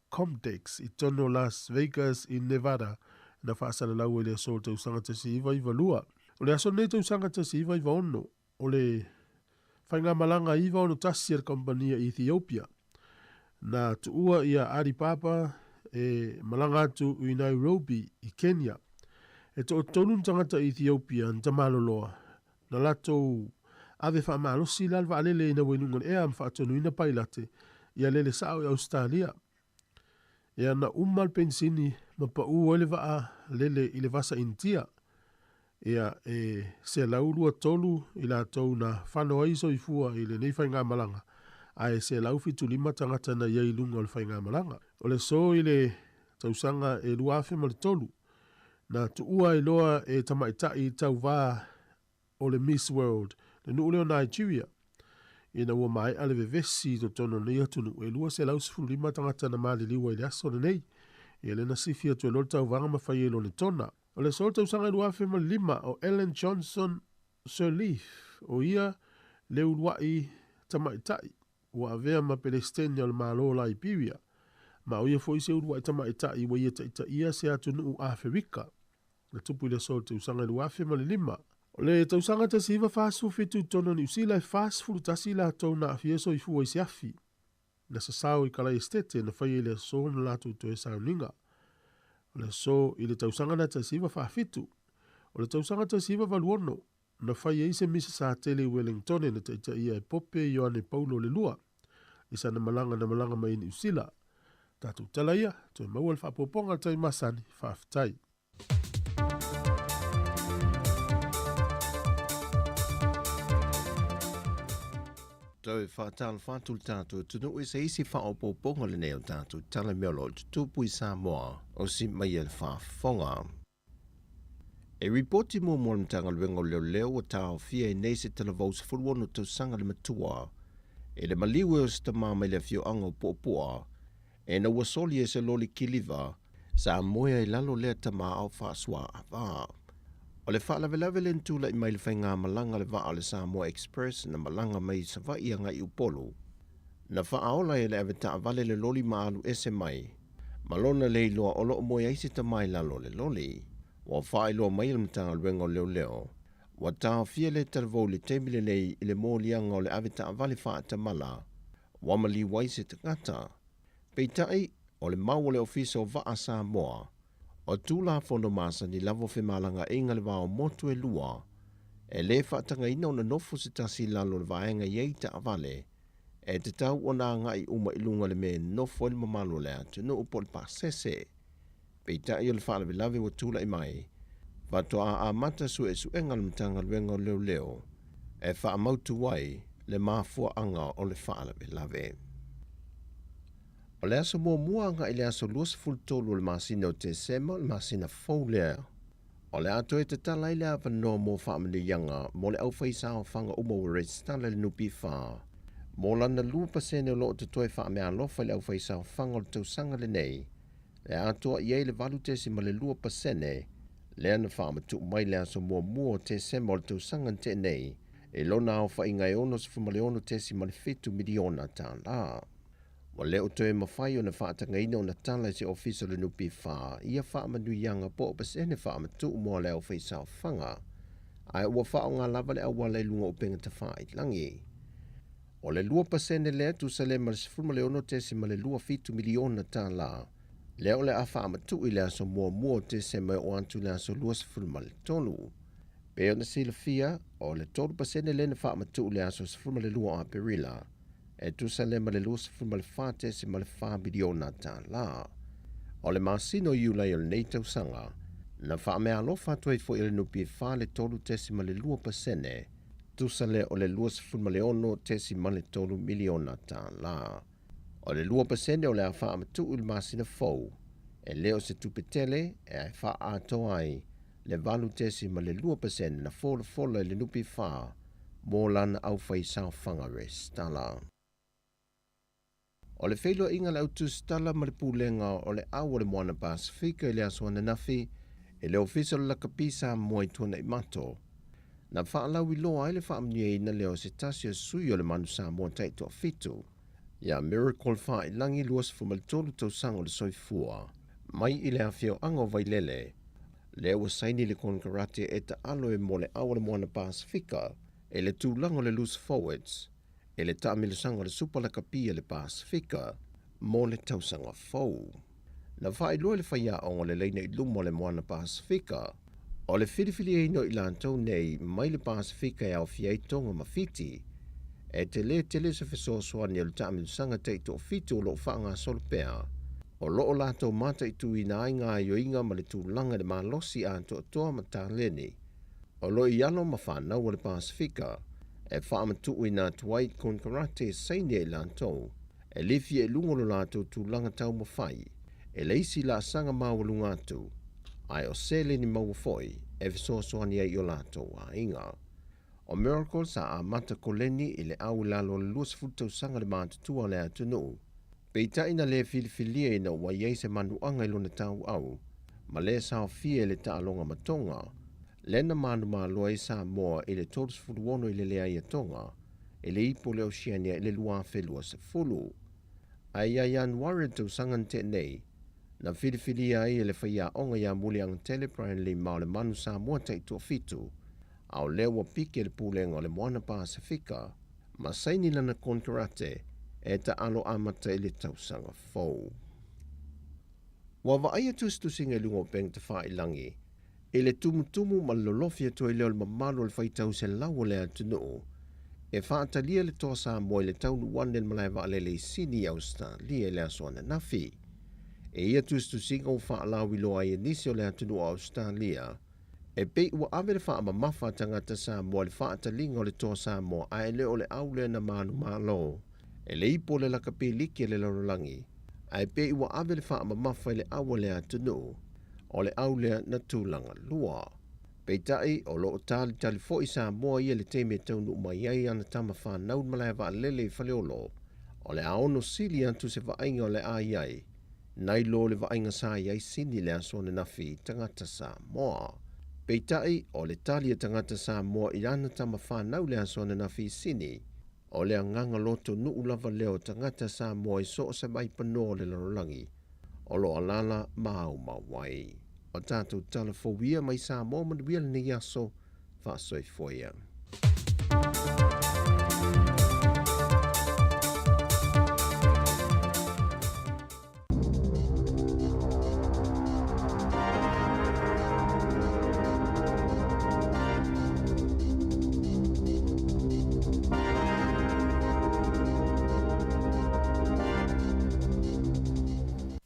Comdex i tono Las Vegas i Nevada na whaasala lau e le sol te usanga te si iwa lua. O le aso nei te usanga te si iwa ono, o le whainga malanga iwa ono tasi ar company e Ethiopia. Na tuua ia Aripapa e malanga atu i Nairobi i Kenya. E to tonu tangata Ethiopia nta maloloa. Na lato ave wha maalosi lalwa alele ina wenungan ea am whaatonu ina pailate ia lele sao i Australia. Ia na umal pensini ma pa ua ele waa lele i le vasa intia. Ia se laulua tolu i la tau na whanoa iso i fua i le nei whainga malanga. Ai se lau fitu lima tangata na iei lunga o le whainga malanga. O le so i le tausanga e luafe ma le tolu. Na tuua i loa e tamaitai tau waa o le Miss World. Le nuule o Nigeria. Ina ua mai ale vevesi to tono nei atunu. E lua se lau sifu lima tangata na maali liwa ili aso le nei. E le nasifia tu e lor tau vanga mawhai e lo le tona. O le sol tau sanga lua fema lima o Ellen Johnson Sirleaf. O ia le uluai tamaitai. Ua avea ma Palestina o le malo la Iberia. Ma o ia fo ise uluai tamaitai wa ia taita ia se atunu u Afrika. Le tupu i le sol tau sanga lua fema lima. O le tausanga ta siva fasu fitu tono ni usila e fas furu tasi la tau na afieso i fua i siafi. Na sasao i kala estete na fai le so na latu to e sauninga. O le so i le tausanga na ta siva fa fitu. O le tausanga ta siva valuono na fai e se misa sa tele Wellington na taita ia e pope Ioane Paulo le lua. Isa na malanga mai ni usila. Tatu talaia to e maual fa poponga tai masani fa aftai. Tau e whātala whātul tātou tunu e se isi whaopoponga le neo tātou tala meolo tupu i Samoa o si mai al whaafonga. E ripoti mo mtanga luengo leo o tāo fia e nei se tala vausa furuono tau sanga le matua e le maliwe o sta mama le fio anga o popoa e na wasoli e se loli kiliva sa moia i lalo lea tama au whaasua a o le whaalavelave le ntula i mai le whainga malanga le waa le Samoa Express na malanga mai sa vai anga i upolo. Na whaaola e le aveta avale le loli maalu ese mai. Malona le iloa olo o moia isi ta mai lalo le loli. Wa whaailoa mai le mtanga luengo leo leo. Wa tā fia le tarvou le teimile nei i le mōlianga o le aweta avale wha atamala, wa mali wai se tangata. Peitai o le mau o le ofisa o Vaa Samoa, o tūla fono masa ni lavo whemalanga inga le wao motu e lua, e le whaatanga ina o na nofu se tasi lalo le vaenga yeita avale, e te tau o nā ngai uma ilunga le me nofu le mamalo le atu no upo le pasese. Peitai o le whaalawe lawe wa tūla i mai, watoa a mata su e su enga le mtanga luenga leo leo, e wha mautu wai le mafua anga o le whaalawe lawe. O le aso mua nga i le aso luas fultolu le masina o te sema le masina faulea. O le ato e te tala i le awanoa mō whaamani yanga mo le au whaisao whanga umaware stala le nupi wha. Mō lana 2% o loo te toi whaame alofa i le au whaisao whanga o le tausanga le nei. Le atoa iei le valu tesi ma le 2% le ana whaamatu mai le aso mua o te sema o le tausanga te nei. E lona au whainga e ono sa whamale ono tesi ma le 5 miliona tā la. Wa leo toe mawhai o na whaatanga ina o na tala se ofisa le nupi wha, ia whaamanu yanga po pasene whaamatu mo leo whaisao whanga. Ai ua whao ngā lava le awa le lunga upenga ta wha langi. O le 2% lea tu sa le marisifuma le ono tesi ma le 2 miliona tā la. Leo le a whaamatu i le aso mua te se mai o antu le aso 2 le tolu. Peo na sila fia, o le 3% le na whaamatu le aso 10 le lua a perila. E tu sa le male lusa fu male fate si male fa biliona ta la. O le masino iulai o le neitau sanga, na wha mea alofa tuai fo ili nupi fa le tolu tesi male 2%, tu sa le o le lusa fu male ono tesi male tolu miliona ta la. O le 2% o le a wha amatu il masina fau, e leo se tupetele e a wha ato ai, le valu tesi male 2% na fola le nupi fa, mō lana au whai sao whanga res tala. O le whailo inga le autu stala maripulenga o le awa le moana Pasifika i le aswana nafi, e le ofisa la kapisa moai tuana i mato. Na whaalau i loa le whaamnia ina leo se tasio sui o le manu sa moa taito a fitu. Ia miracle wha i langi luas fumaltolu tau sango le soifua. Mai i le awhio ango vailele. Le ua saini le konkarate e ta alo e mo le awa le moana Pasifika, e le tūlango le loose forwards, e le taamilisanga le supa la kapia le Pasifika, mo le tausanga fau. Na whae lua le whaia onga le leina i lumo le moana Pasifika, o le whiriwhiri e ino i lantou nei mai le Pasifika e au fiai tonga mawhiti, e te le se whesoa soani le taamilisanga teito o fitu o loo whaanga solpea, o loo lato mata i tu ina ainga i oinga ma le tūlanga le malosi a toa ma tāleni, o lo i ano ma whanau le Pasifika, e whaamatu i nā tuai konkarate saine i lantou, e lifi e lungolo lato tūlanga tau mawhai, e leisi la sanga mawalunga atu, ai o sele ni mawafoi, e visosoani ai o lato wa inga. O miracle sa a mata koleni i le au lalo le luas futau sanga le mātutua le atunu, peita ina le filifilia ina wa iei se manuanga i lona tau au, ma le sao fie le taalonga matonga, lena manu maloa i sa moa i le totus furuono i le lea i atonga, i le ipo le oceania i le lua whelua se fulu. Ai a Januari tau sangan te nei, na filifilia ai le whaia onga ia muli ang teleprine li mao le manu sa moa taito o fitu, au lewa pike le pulenga o le moana Pasifika, ma saini lana konkarate e ta alo amata i le tausanga fau. Wa vaaya tustusinga i lungo peng te wha ilangi, e le tumutumu ma lolofia to i leo le mamalo le whaitau se lau le atunu, e whaatalia le toa sa moa i le taunu wane le malai vaalele i sini Australia le aswana nafi. E ia tustusinga o whaalau i loa i nisi o le atunu o Australia, e pei ua ave le wha mafa tangata sa moa le whaatalinga o le toa sa moa a e leo le au le na manu malo, e le ipo le lakapi like le larolangi, a e pei ua ave le wha mafa i le awa le atunu, o le au le na tūlanga lua. Peitai o loo tali fo i sa moa ia le teime taunu mai ai ana tama whanau malai vaalele i whaleolo, o le aono sili antu se vaainga o le ai, nai lo le vaainga sa iai sini le asone nafi tangata sa moa. Peitai o le tali tangata sa moa i ana tama whanau le asone nafi sini, o le anganga loto nuu lava leo tangata sa moa i so se mai pano le larolangi, o lo alala mau mawai. O tātou tala fōwia mai sa moa manuia le ni aso, whaasoifoia.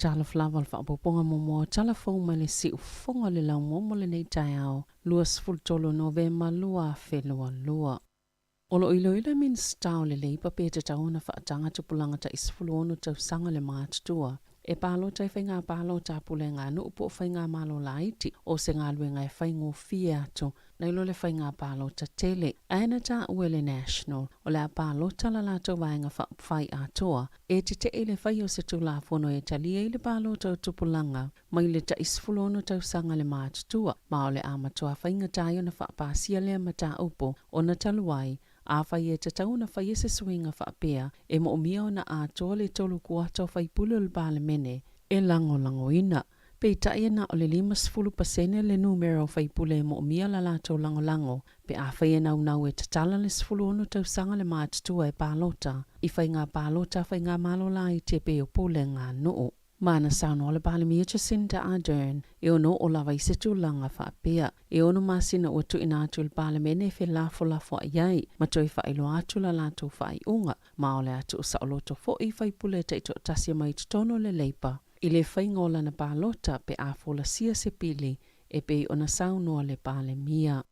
Tala flaval fa poponga mo tala fong male si ufonga le la mo le nei taiao luas fultolo November lua felua lua. Olo ilo min stau le leipa pe te tauna fa tanga tupulanga ta isfuluonu tau sanga le mga tua. E palo tai whainga palo ta pulenga no upo whainga malo laiti o se ngā luenga e whaingo fia atu na ilo le whainga palo ta tele. Aina ta uele national o le a palo tala lato wainga whai atoa e te ele whai o se tula fono e talia i le palo tau tupulanga mai le ta isfuluonu tau sanga le mga tua ma o le amatoa whainga tayo na whaapasia le mata upo o na taluai a whai e te tauna whai e se swinga whaapea e mo umia o na a tole tolu kuato whai pulu le bale mene e lango ina. Pe taia na o le 50% le numero whai pule e mo umia la lato lango pe a whai e nau e te tala le sfulu onu tau sanga le mātutua e pālota i whai ngā pālota whai ngā malo lai te pe o pule ngā noo. Mana sauno o le pale mia Jacinda Ardern e ono o lawa i se tūlanga whaapea. E ono masina o tu ina atu le pale mene whi lafo a iai ma toi whailo atu la lato whai unga ma o le atu o saoloto fo i whai pule te ito tasia mai tutono le leipa. I le whai ngola na pālota pe a fola sia se pili e pe ona sauno o le pale mia.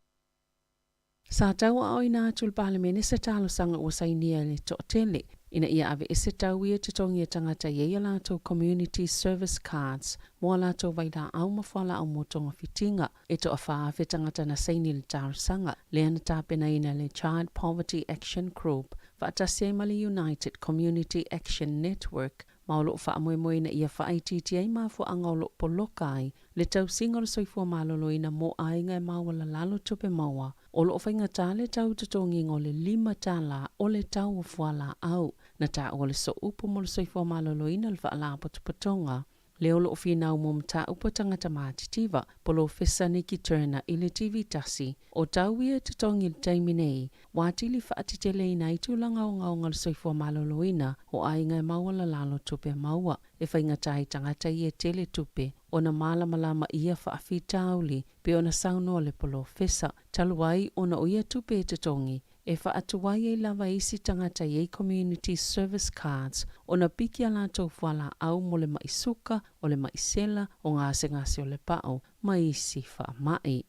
Sa tau a o ina atu le pale mene se talo sanga o sainia le to tele. Ina ia ave ese tau ia te tongi e tangata ia lato community service cards mua lato waida au mawhala au motonga fitinga e to awha ave tangata na saini le tausanga le ana tāpena ina le Child Poverty Action Group Whaatasia Mali United Community Action Network maolo wha moe na ia wha ITTA mafu angolo polokai le tau singa le soifua malolo ina mo ainga e mawala lalo tupe maua o lo whainga tā le tau tutongi ngō le 5 tāla o le tau o fuala au na tā o le so upo mo le soifua malolo ina le wha ala patupatonga. Leo lo fina mo mta upo tangata mātitiva polo fesa Nikki Turner i le TV tasi o tau ia tutongi le taiminei wāti li whaatitele ina i tūlanga o ngaunga le soifua malolo ina o ainga e mawala lalo tupe maua e whainga tai tangata ia tele tupe o na malama ia whaafitauli pe o na sauno le polo fesa taluai o na o ia tupe tutongi e whaatuwai e lava isi tangata ye community service cards o na piki ala tau whala au mo le maisuka o le maisela o ngase o le pao maisi wha mai.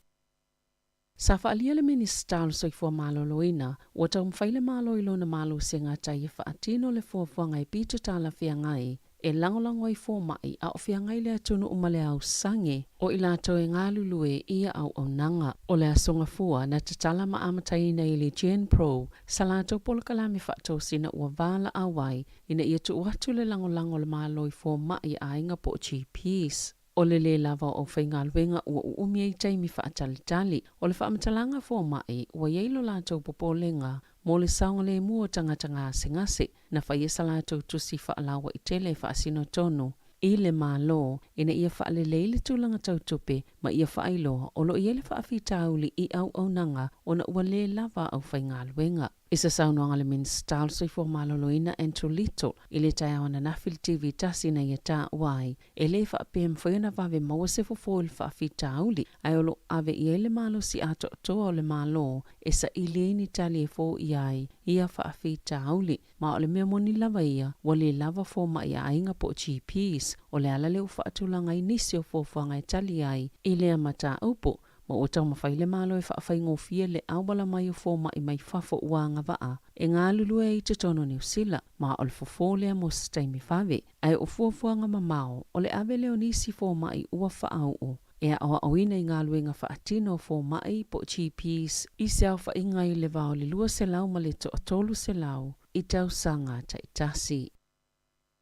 Sa whaalia le minista al soifua malolo ina, o tau mwhaile malo ilo na malo se ngata i whaatino le fuafuanga i pitu tala whiangai e langolango i fō mai a o whiangai le atunu umale au sange o ilato e ngā lulue ia au nanga o le asonga fua na tatala ma amataina i le Gen Pro sa lato polokalami whaatou sina ua wala awai ina ia tu watu le langolango le malo i fō mai a inga po GPs. O le lava o whainga luenga ua uumia i taimi whaatalitali o le whaamatalanga fō mai ua yeilo lato popolenga mo le saunga le mua tangata ngase na whaiesa lato tusi whaalawa i tele whaasino tonu. I le malo ina ia whaalelei le tūlanga tautupe ma ia whaailoa o lo ia le whaafitauli i au nanga o na ua le lava au whainga luenga. Isa saunoanga le minsta al soifua maloloina Andrew Little i le tai awana nafil TV tasi na ia tā wai e le whaapea mwhaiona vave maua se fofo le whaafitauli ai olo ave i le malo si ato toa o le malo e sa ili ni tali e fo i ai ia whaafitauli ma o le mea moni lava ia wa le lava fo ma ia ainga po GPs o le ala leo whaatulanga i nisi o fofuanga i tali ai i le amata upo ma o tau mawhaile malo e whaafai ngofia le awala mai o fōma i mai whafo uanga waa e ngā lulue i te tono New Zealand ma o le fofōlea mo staimi whawe ai o fuafuanga mamao o le ave leo nisi fōma i ua whaau o e a oina i ngā luenga whaatino fōma i po GPs i se au whainga i le vao le lua se lau ma le to atolu se lau i tau sanga taitasi.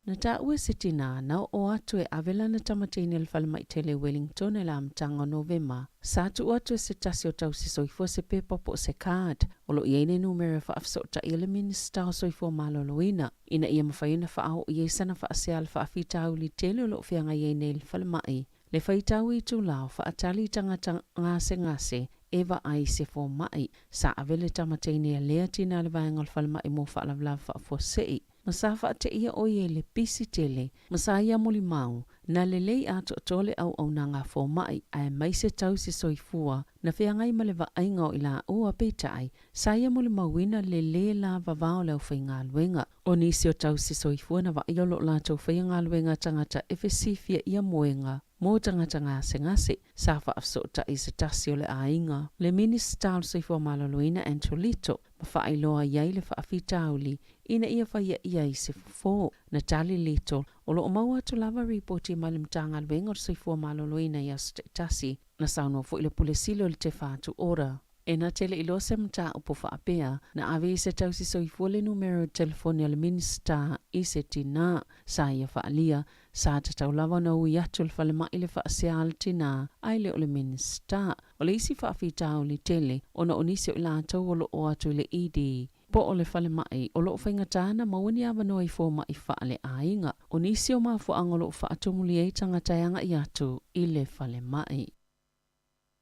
Na ta ua sitina na o atu e avela na tamateine le whalemai tele Wellington e la amtanga November. Sa tu atu e se tasi o tau si soifua se pepa po se card. O lo iene numere whaafsota i le minista o soifua maloloina. Ina ia mawhaina whaao i eisana whaasea le whaafitau li tele o lo whianga iene le whalemai. Le whaitau i tu lao whaatali tangata ngase Eva ai se fo mai sa avele tamateine lea tina le vaenga le falmai mo whaalavlav whaafosei. Masafa te ia oie le pisi tele, masa ia muli mau, na le lei ato tole au au nanga fo mai ai mai se tau se soifua, na whea ngai ma le vaenga o ila ua petai, sa ia muli mauina le le la vavao leo whai ngā luenga. O nisi o tau se soifua na vaiolo la tau whai ngā luenga tangata efesifia ia moenga, mō tangata ngase ngase, sa whaafsota i se tasi o le ainga. Le minista o soifua maloloina Antolito, ma whaailoa iai le whaafitauli, ina ia whaia ia i se fo na tali lito o lo maua tu lava ripoti malim tanga luenga o soifua maloloina i tasi na sauno fo ile pulesilo le te whaatu ora. E na tele ilo se mta upo whaapea na ave i se tausi soifua le numero telefoni al minista i se tina sa ia whaalia sa tatau lava na ui atu le whale mai le whaasea al tina ai le o le minista. O le isi whaafitau li tele o na onisi o ila atau o lo o atu le idi. Po o le whale mai, o loo whaingatana mawani awanoa i fōma i whaale ainga. O nisi o mafu angolo whaatumuli e tangataianga i atu i le whale mai.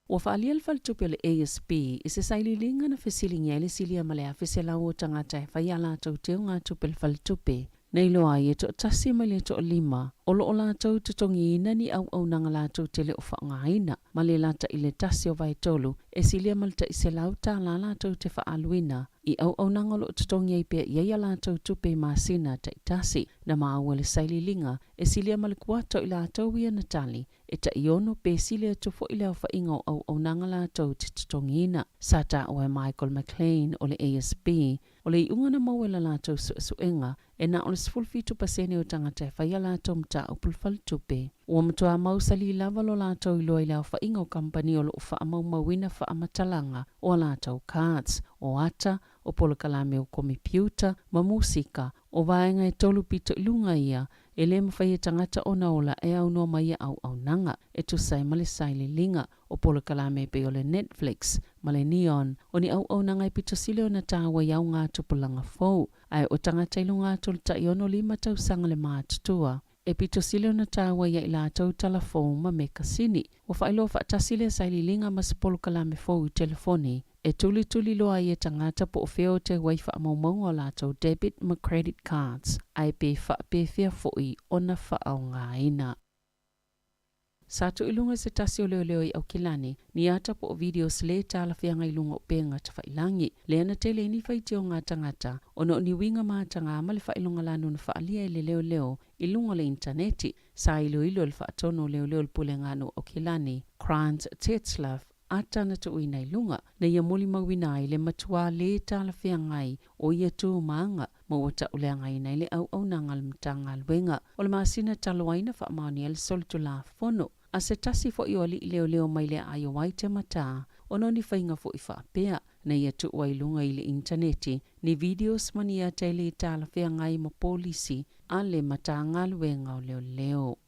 Wa whaalia le whale tupe o le ASP, i se saililinga na whesilingi e le silia malea whesela o tangatai whaiala tau teo ngā tupe le whale tupe. Nei loa i e to tasi mai le to lima, o loo lātou tutongi ina ni au nanga lātou tele o whaangaina, ma le lata i le tasi o vai tolu, e silia malta i se lauta la lātou te whaaluina, i au nanga lo tutongi e pia ia lātou tupe masina ta i tasi, na maaua le saililinga, e silia malikuato i lātou ia natali, e ta iono pe silia tufo i leo whainga o au nanga lātou te tutongi ina. Sata o e Michael McLean o le ASP, o le iungana mawela lātou suenga, e na o le 12% o tangata e whaia lātou mta o pulfal tupe. Ua mtua mausali lava lo lātou i loa i leo whainga o kampani o lo wha mawina wha amatalanga o lātou cards, o ata, o polokalame o kompiuta, ma musika, o vaenga e tolu pito ilunga ia, e le mawhai tangata o naola e au noa mai au nanga, e tu sai male saili linga, o polokalame pe o le Netflix, male Neon, o ni au nanga e pito sile o na tawa iau ngā tupulanga fau, ai o tangata ilunga tolu ta iono lima tau sanga le mātutua. E pito sile o na tawa ia ila tau talafou ma me kasini, o whailo whaatasile saili linga ma se polokalame fau i telefoni, e tuli loa i e tangata po o feo te waifa amaumau o lātou debit ma credit cards, ai pe whaapewhia foi o na whaau ngā ina. Sato ilunga se tasi o leo i au kilani, ni ata po o videos le tala whianga ilunga o penga ta whailangi, le ana tele ni whaitio ngā tangata, o no ni winga mātanga ama le whailunga lanu na whaalia i le leo, ilunga le interneti, sa ilo le whaatono leo le pule ngānu o kilani, Krantz Tetzlaff, ata na tu ina ilunga, na ia muli mawina i le matua le tala whiangai o ia tu maanga, ma wata ule ngai nei le au nangal mtanga luenga, o le maasina taloaina wha maani el soltu la fono, a se tasi fo i oli leo mai le ayo wai te mata, o no ni whainga fo i whaapea, na ia tu wailunga i le interneti, ni videos mani a te le tala whiangai ma polisi, a le matanga luenga o leo.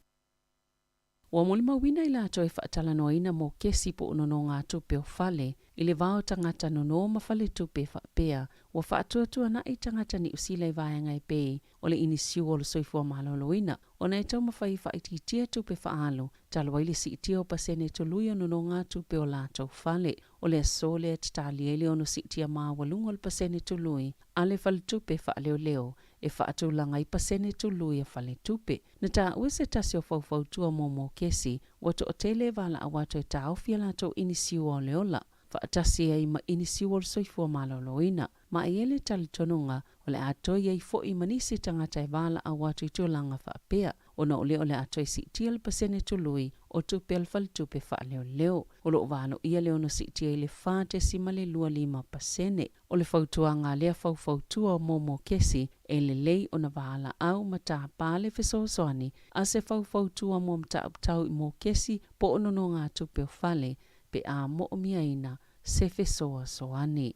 Wa mulima wina i lato e whaatala noina mo kesi po unono ngā tupe o whale, i le vāo tangata nono ma whale tupe whaapea, wa whaatuatua na i tangata ni usila i vāenga e pei, o le inisiu o le soifua maloloina, o na e tau mawhai whaiti tia tupe whaalo, talwa ili si itia o pasene tului o nono ngā tupe o lato whale, o le asole at tali ele ono si itia mawalunga o le pasene tului, a le whale tupe whaale o leo, e whaatulanga i pasene tului a whale tupe. Na tā ue se tasi o whauwhautua momo kesi, wato o tele wala a wato e tā ofia lato inisiu o leola, whaatasi ai ma inisiu o le soifua maloloina, ma e ele tali tonunga o le atoi ai fo i manisi tangata e wala a wato i tūlanga whaapea, o na ole o le atoi si itia le pasene tului, o tupe al whale tupe wha leo, o lo wano ia leo no si itia i le whate si male 2.5%, o le whautua ngā lea whautua o momo kesi, e le lei o na wala au mata pāle whesoasoani, a se whautua mo mta tau i mo kesi po ono ngā tupe o whale, pe a mo o miaina se whesoasoani.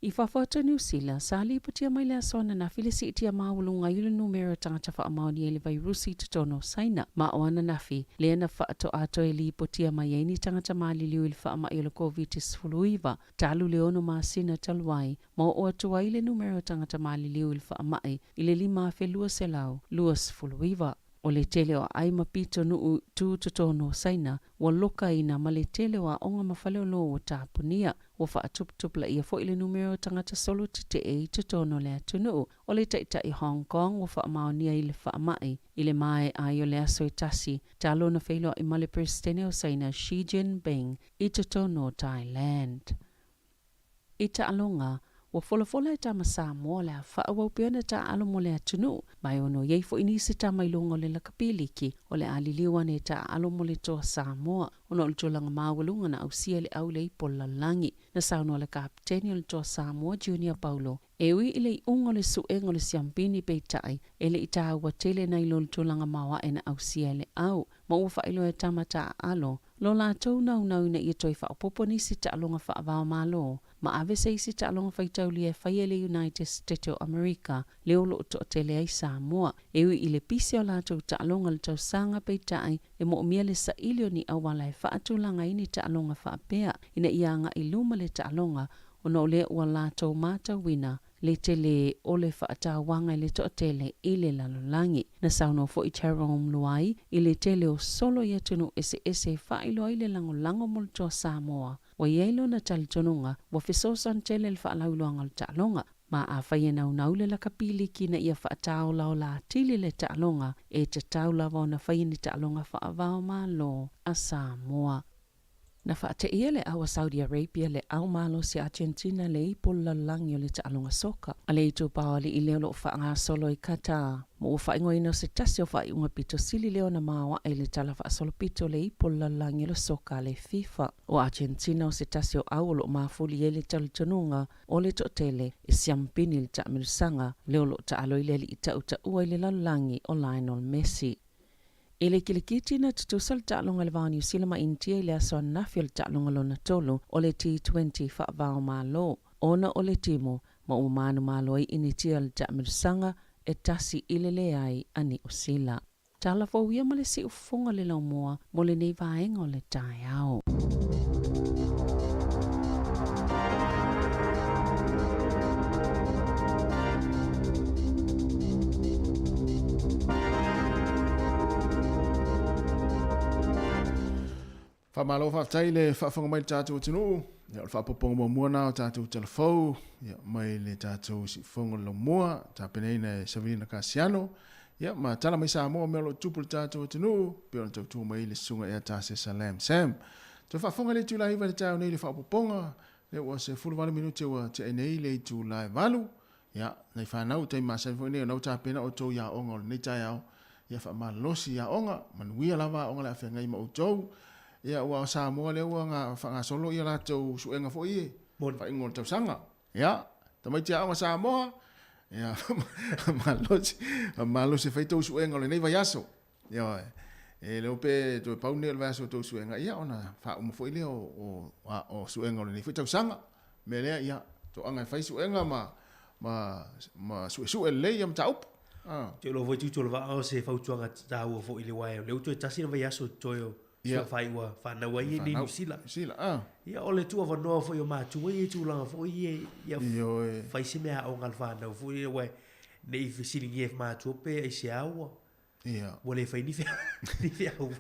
I whawhata New Zealand, sali ipatia mai lea sona na whilesi itia maulunga i le numero tangata whaamaoni e le vairusi tutono saina. Ma o ana nafi, lea na whaato ato e li ipatia mai eini tangata maali liu ili whaama i le COVID-19. Talu le ono maasina taluai, ma o atua i le numero tangata maali liu ili whaama i le 5 selau, luas fuluiva. O le tele o ai mapito nuu tu totono saina, wa loka ina ma le tele o onga mawhaleolo o tāpunia, wa wha atuputupla ia fo ile numero tangata solo te e totono le atunu. O le taita i Hong Kong, wa wha maonia i le wha mai, i le mai ai o le aso i tasi, talo na whailo i male presidente o saina Xi Jinping i totono Thailand. I alonga, wa fola e tama Samoa le wha awau peona ta alo mo le atunu, mai ono yei fo inisi tama ilunga le lakapiliki, o le aliliwa ne ta alo mo le toa Samoa, ono le tolanga mawalunga na ausia le au le ipola langi, na sauno le kapteni o le toa Samoa Junior Paulo, ewi ile i unga le suenga le siampini peitai, ele i ta awa tele na ilo le tolanga mawa e na ausia le au, ma ufa ilo e tama ta alo, lo la tau nau ina ia toi wha opopo nisi ta alonga wha avao malo, ma ave se isi ta alonga whaitaulia whaia le United States of America, leo lo to tele ai Samoa, ewi ile pisi o la tau ta alonga le tau sanga peitai, e mo umia le sa ilio ni awala e wha atulanga ini ta alonga wha apea, ina ianga iluma le ta alonga, ono le ua la tau mata wina, le tele o le whaatawanga le to tele i le lalolangi. Na sauno fo i Jerome Luai, i le tele o solo ia tunu ese whailo i le lango mo le toa Samoa. Wa yeilo na talitonunga, wa fisosan tele le whaalauloanga le ta'alonga, ma a whaia nau le lakapili ki na ia whaatao lao la tili le ta'alonga, e te tau lava na whaia ni ta'alonga whaavao ma lo a Samoa. Na whaate ia le awa Saudi Arabia le au malo si Argentina le ipola langi o le ta'alonga soka. A le itu pawali i leo lo wha solo i Qatar. Mo ua whaingo ino se tasi o whai unga pito sili leo na mawa e le tala wha solo pito le ipola langi lo soka le FIFA. O Argentina o se tasi o au lo mafuli e le talitonunga o le totele e siampini le ta'amilusanga leo lo ta'alo i le li ita uta ua i le lalangi o Lionel Messi. Ele kilikiti na tutusal ta'alonga le vao New Zealand ma intia ile aso nafi o le ta'alonga lo na tolo o le T20 wha vao malo. Ona o le timo ma umanu malo i initia le ta'amilusanga e tasi ilele ai ani usila. Tala fawia ma le si ufunga le laumoa mo le nei vaenga o le tai au. Whamalo whaftai le whawhanga mai tātou tinu, ia o whapoponga mo mua nao tātou telefou, ia mai le tātou si whonga lo mua, tāpenei na Savirina Kasiano, ia ma tala mai Samoa mea lo tupu le tātou tinu, pio na tautu mai le sunga ea tāse Salam Sam. Tō whawhanga le tūla iwa le tāu nei le whapoponga, le ua se 40 minuti ua te nei le tūla e walu, ia nei whanau tei masan fo nei o nau tāpena o tō ia onga o nei tai au, ia whamalosi ia onga, manuia lava onga le awhenga ima o tōu, ia ua o Samoa le ua ngā solo ia rātou suenga fo ie. Wha ingo tau sanga. Ia, tamai tia o Samoa. Ia, malosi whaitou suenga le nei vai aso. Ia, e leo pe to pau ne le aso tau suenga. Ia, ona wha umo fo ile o suenga le nei whaitau sanga. Me lea, ia, to anga whai suenga ma sue le ia mta up. Te lo voi tu lo va o se fautuanga tau fo ile wai. Leo tu tasi na vai aso toyo. Ia fai wa fana wa ye ni sila. Ia ole tu va no fo yo ma tu ye tu la fo ye ia fai se mea o ngal fana fo ye wa nei fisili ye ma tu pe e se awa. Ia. Wole fai ni fe au.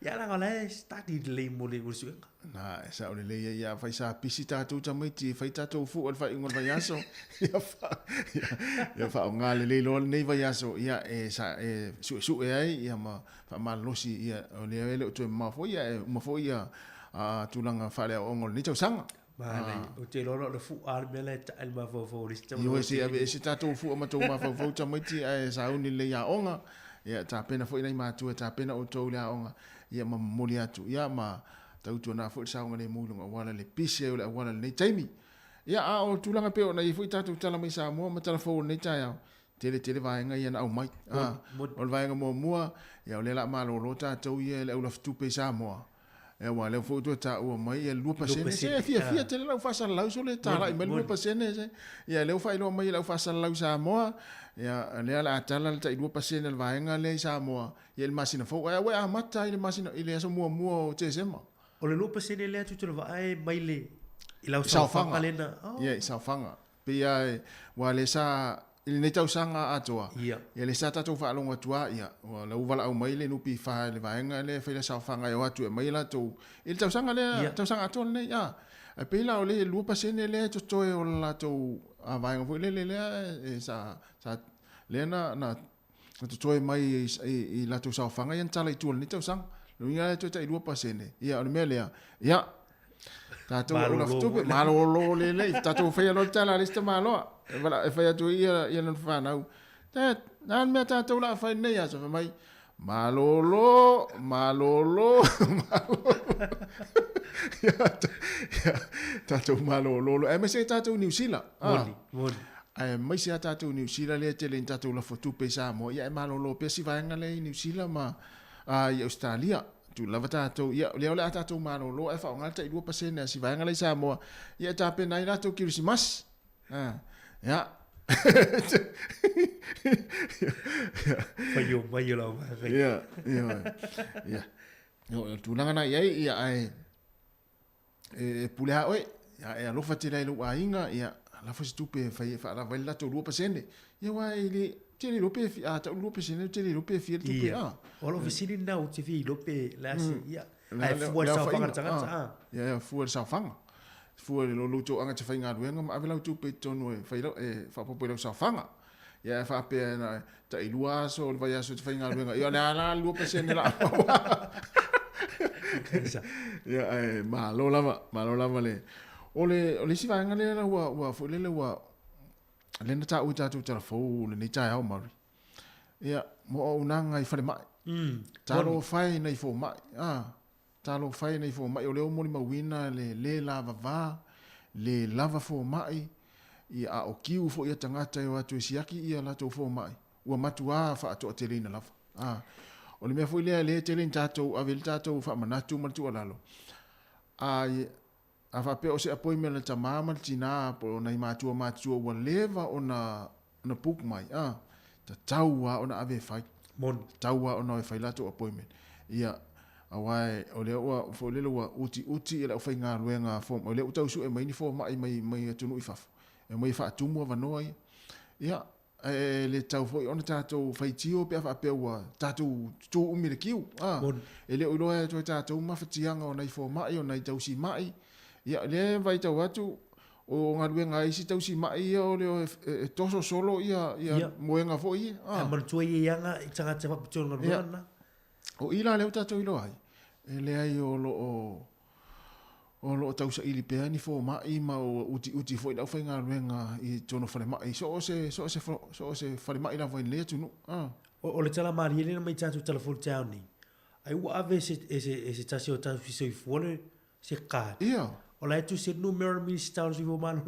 Ia la ngala stati le mo le mo su. Na sa ole le ia fai sa pisita tu tamiti fai tatu fu al fai ngol vai aso. Ia fa ngale le lo nei vai aso ia e sa e su e ai ia ma fa malosi ia ole le tu ma fo ia ma fo ia a tulanga fa le ngol ni tau sanga. Ba o te lo le fu al mele al ma fo lista. Io si ave si tatu fu ma tu ma fo tamiti e sa uni le ia onga. Ia ta pena fo ina ma tu ta pena o to le onga. Ia ma moli atu ia ma tautu na fo sa ngale mulunga wala le pise o le wala le taimi ia a o tulanga pe o na i fo tatu tala mai sa mo ma tala fo ne tai tele vai nga ia na au mai o vai nga mo mua ia o le la malo lo tatu ia le o la fu pe sa mo e wa le fo to ta o mai ia lu pasene se fia tele la fa sa la so le tala i me lu pasene se ia le fa ilo mai la fa sa la sa mo ia le ala tala le tai lu pasene le vai nga le sa mo ia le masina fo wa wa mata ile masina ile so mo te sema. O le lupa sene lea tu tula vae mai le i lau saufanga lena. Ia, i saufanga. Pia wa le sa ili nei tausanga atoa. Ia. Ia le sa tatou whaalonga tua ia. Wa lau wala au mai le nupi whae le vaenga le whaila sa whanga e watu e mai la tau. Ili tausanga le, tausanga atoa nei ia. E peila o le lua pasene le to toe o la tau a vaenga fo le sa le na to toe mai i la tau sa whanga ia tala i tua ni tausanga. Luinga le to tai lua pasene. Ia o le mea lea. Ia. Tatou ona futupe malolo le tatou fai lo tala lista malo wala e fai tu ia non fa nau nan me tatou la fai nei aso mai malolo tatou malolo e me se tatou New Zealand moni ai mai se tatou New Zealand le tele tatou la futupe sa mo ia malolo pe si vai ngale New Zealand ma ai Australia tu lava tatou ia le ole tatou malolo e fa ngalta i 2% si vai ngale sa mo ia tape nai la to Christmas ja Fayo la ja no tu langa na ia ai pule ha oi ia lo fatila i lo ainga ia la fa stupe fa la vai la to 2% ia wa ile tele lo pe a ta lo pe sene tele lo pe fi tu pe Olo visini na o te fi lo pe la si ia ai fu sa fanga tanga ia fu sa fanga fu lo lo to anga te fainga ruenga ma avela tu pe tonu e fa po pe sa fanga ia fa pe na ta ilua so vai aso te fainga ruenga ia na lo pe sene la ia ai malo lava le ole si vai ngale na wa fu le wa le na ta u ta tu telefon le ni ta au mari ia mo unanga i fale mai talo fai nei fo mai talo fai nei fo mai o le mo ni mawina le lava va le lava fo mai i a o kiu fo ia tangata i watu siaki ia la to fo mai ua matua fa to telina lava o le me fo le telin tato avel tato fa manatu matu alalo ai afa pe o se appointment le tamama tina po na matua wa leva ona na puk mai ta taua ona ave fai mon taua ona e fai lato appointment ia awai o le o fo le wa uti ela fai nga luenga fo o le utau su e mai ni fo mai tunu ifaf e mai fa tumu va noi ia le tau fo ona tato fai tio pe fa pe wa tato tu umire kiu ele o lo e tato ma fatianga ona fo mai ona tau si mai ia le vai tau atu o ngaluenga isi tau si mai o le toso solo ia moenga fo ia man tu ia nga tanga te fa tonu ngaluenga o ila le tato ilo ai le ai o lo tau sa ili pe ni fo mai ma o uti fo ila fai ngaluenga i tono fale mai so se fale mai la vai le tunu o le tala mari le mai tatu telefon tau ni ai wa ave se tasi o tau fi se fole se ka ia o la tu se numero mi stau si vo malo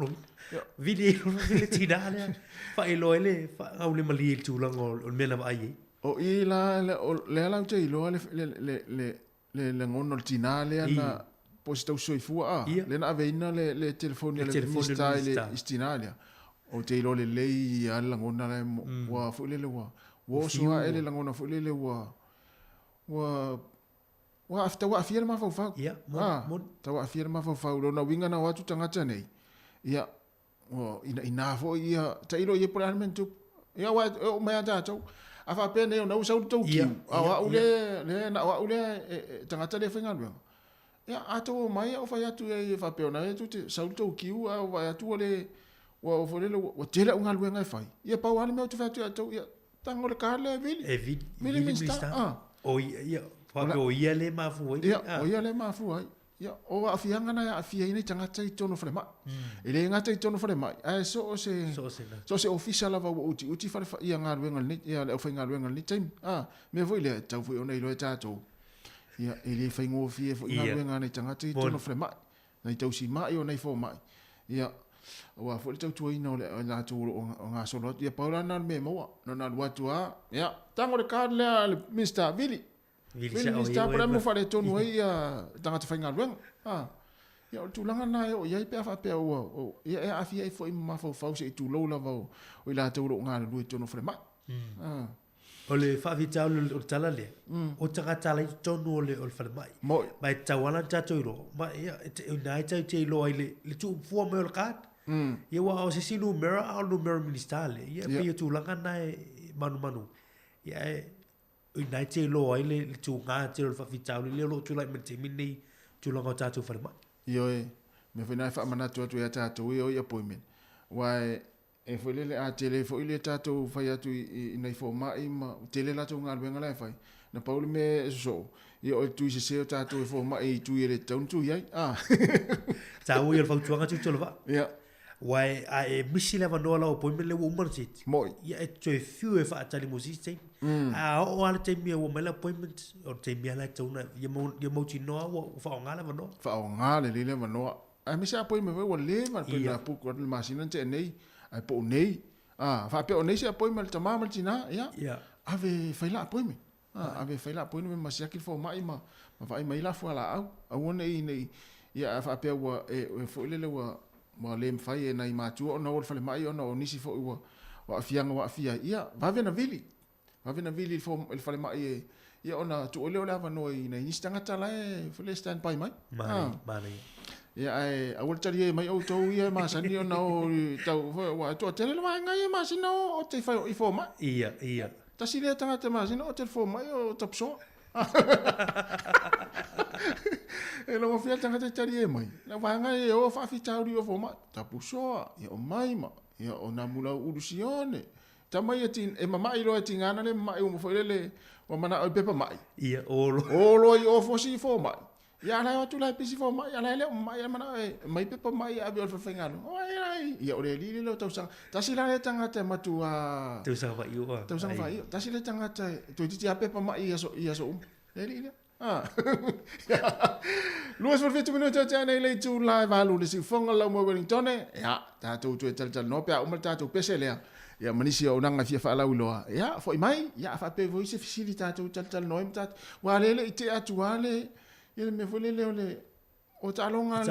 video tina le fa ilo ele fa au le mali tu lang o mena ai o ila le la te ilo le ngono tina le na posta soi fua le na aveina le telefoni le style istinalia o te ilo le lei ala ngona le wa fu le wa so ele la ngona fu le wa after wa afia ma fa ia mon tawa afia ma fa lo na winga na watu tangata nei ia o ina fo ia ta ilo ye parliament ia wa o mai ata to afa pene o na usa to ki wa ule na wa ule tangata le finga lo ia ato mai o fa ya tu e fa pe na tu te sa to ki wa ya tu le wa fo le o tele un alwe ngai fai ia pa wa me tu fa tu to ia tango le kale vili minsta o ia o ia le mafu ia le mafu ai ia o afia ngana ia afia ina tangata i tono frema ele ngata i tono frema ai so se official lava uti fa ia nga ruenga ni ia le fa nga ruenga ni time me voi le tau foi ona i lo tato ia ele fa ngo fie fo nga ruenga ni tangata i tono frema na tau si mai ona i fo mai ia wa fo le tau tu ina le la tu o nga so lo ia paula na me mo na watu ia tango le card le Mr. Billy Vili para mo fare tonu ia tanga te fainga luenga ia o tulanga na o ia pe afa pe o ia afia i foi ma fo se tu lo lava o ila te ro nga lu tonu frema o le fa vita o tala le o tanga tala i tonu o frema mai tawana tato ro ma ia nai te lo ile le tu fu mo le kat ia wa o se sinu mera au numero ministale ia pe tu langa na manu ia nai te lo ai le tu nga te lo fa fitau le lo tu lai mate mini tu langa tatu fa ma Io me foi nai fa mana tu ya tatu io ia appointment. Wai e foi le a tele foi le tatu fa ya tu nai fo mai ma tele la tu ngal benga lai fai. Na Paul me so io tu se tatu fo mai tu ile tau tu ia. Tau ia fa tu nga tu lo va. Ja. Wai a e misi le vanoa la appointment le woman sit. Moi. Ia e tu e fiu e fa atali mo sit. A o ala te mia wo mela appointment o te mia la tau na ia mo ti noa wo fa ngala vanoa. Fa ngala le vanoa. A mi sa appointment wo le ma pe na pu ko ma sinan te nei. Ai po nei. Fa pe o nei se appointment ta mama tina, ia. Ia. Ave fa la appointment. Ave fa la appointment ma sia ki fo mai ma fa mai la fo la au. A wona nei. Ia fa pe wo e fo le wo ma le mfai e nai mātua o na o fale mai o na o nisi fo ua wa afia ia va vena vili fo el fale mai e ia ona tu ole ava no i nei nisi tangata la e fale stand by mai Mane ia ai a wol tari e mai o to ia ma sani o na o tau wa to tele mai ngai ma sino o te fai i fo mai ia ta sile tangata ma sino o te fo mai o tapso e lo fia tanga te tari e mai na vanga e o fa fi tauri o foma tapu soa e o mai ma e o na mula urusione ta mai e tin e mama i lo e tingana le mai o mo foilele o mana o pepa mai ia olo i o fosi fo mai ya na o tu lai pisi fo mai ya na le mai mana e mai pepa mai a bi o fengano o ai ia o le li lo tau sang ta sila le tanga te matua tau sang va io tau sang va io ta sila tanga te tu ti a pepa mai ia so le li Luas for 20 minutos ja nei le tu live alu le si fonga la mo Wellington ya ta tu tal no pe o ta tu pese le ya manisi o nanga fia fa la ulo ya foi mai ya fa pe voi se facilita tu tal no imtat wa le te atuale ya me vole le o talonga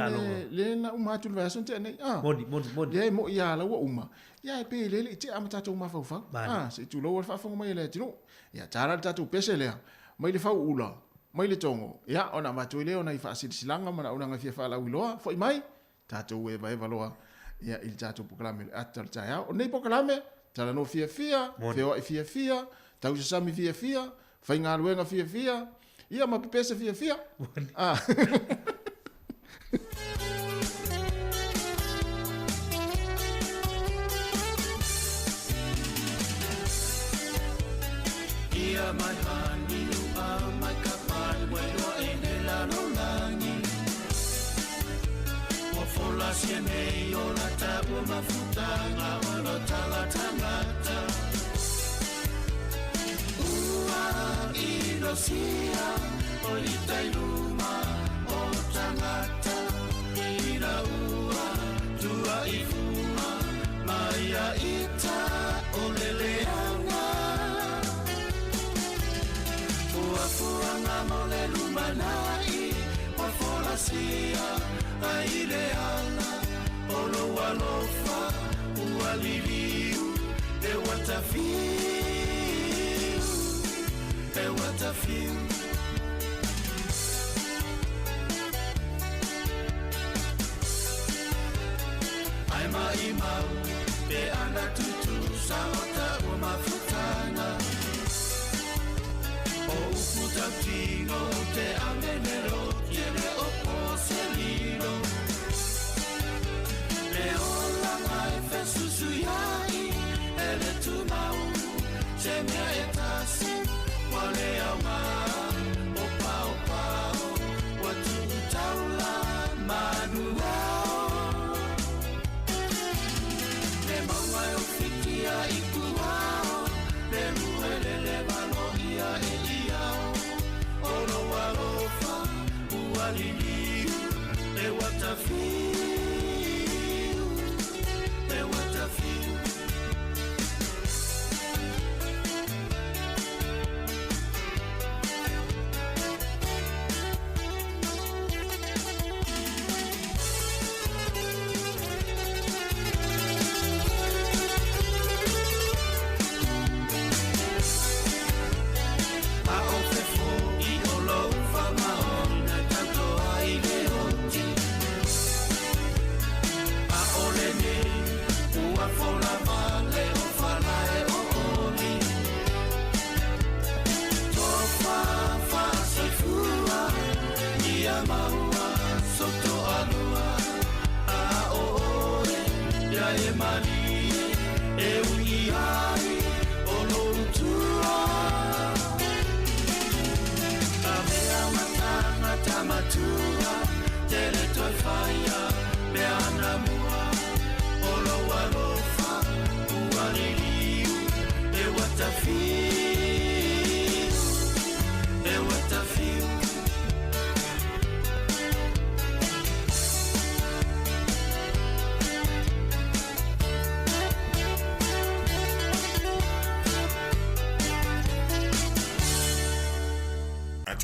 le na uma tu version te nei moni ya mo ya la uma ya pe le te amata tu ma fa se tu lo fa fonga mai le tino ya tara ta tu pese le mai le fa ula mai le tongo ia ona matuile ona I fasilanga mana ona nga fia la uloa foi mai tatou e vai valoa ia il tatou proclame atal taia o nei proclame tala no fia feo fia tau se sami fia fai ngā luenga fia ia ma pepesa fia ia mai hani mai Fola siene o la tabu mafutanga o la tangata Ua inosia o litailuma o tangata Ira ua tua ifuma Maya ita o leleanga Ua fuanga mo le lumanai o fola sia Aile ala, olo walofa, ualiliu, watafiu. Ai mai mau, pe ana tutu, saota o mafutana. O ukuta tino, te amenero, tiene o poselino. Susuyai, ele tu mau, se me etasi, wale auma, opa, watu taula, manuao. Le maua o fikia ikuao, le muele le valo ia e iao, olo walofa, ualiliu, le watafi.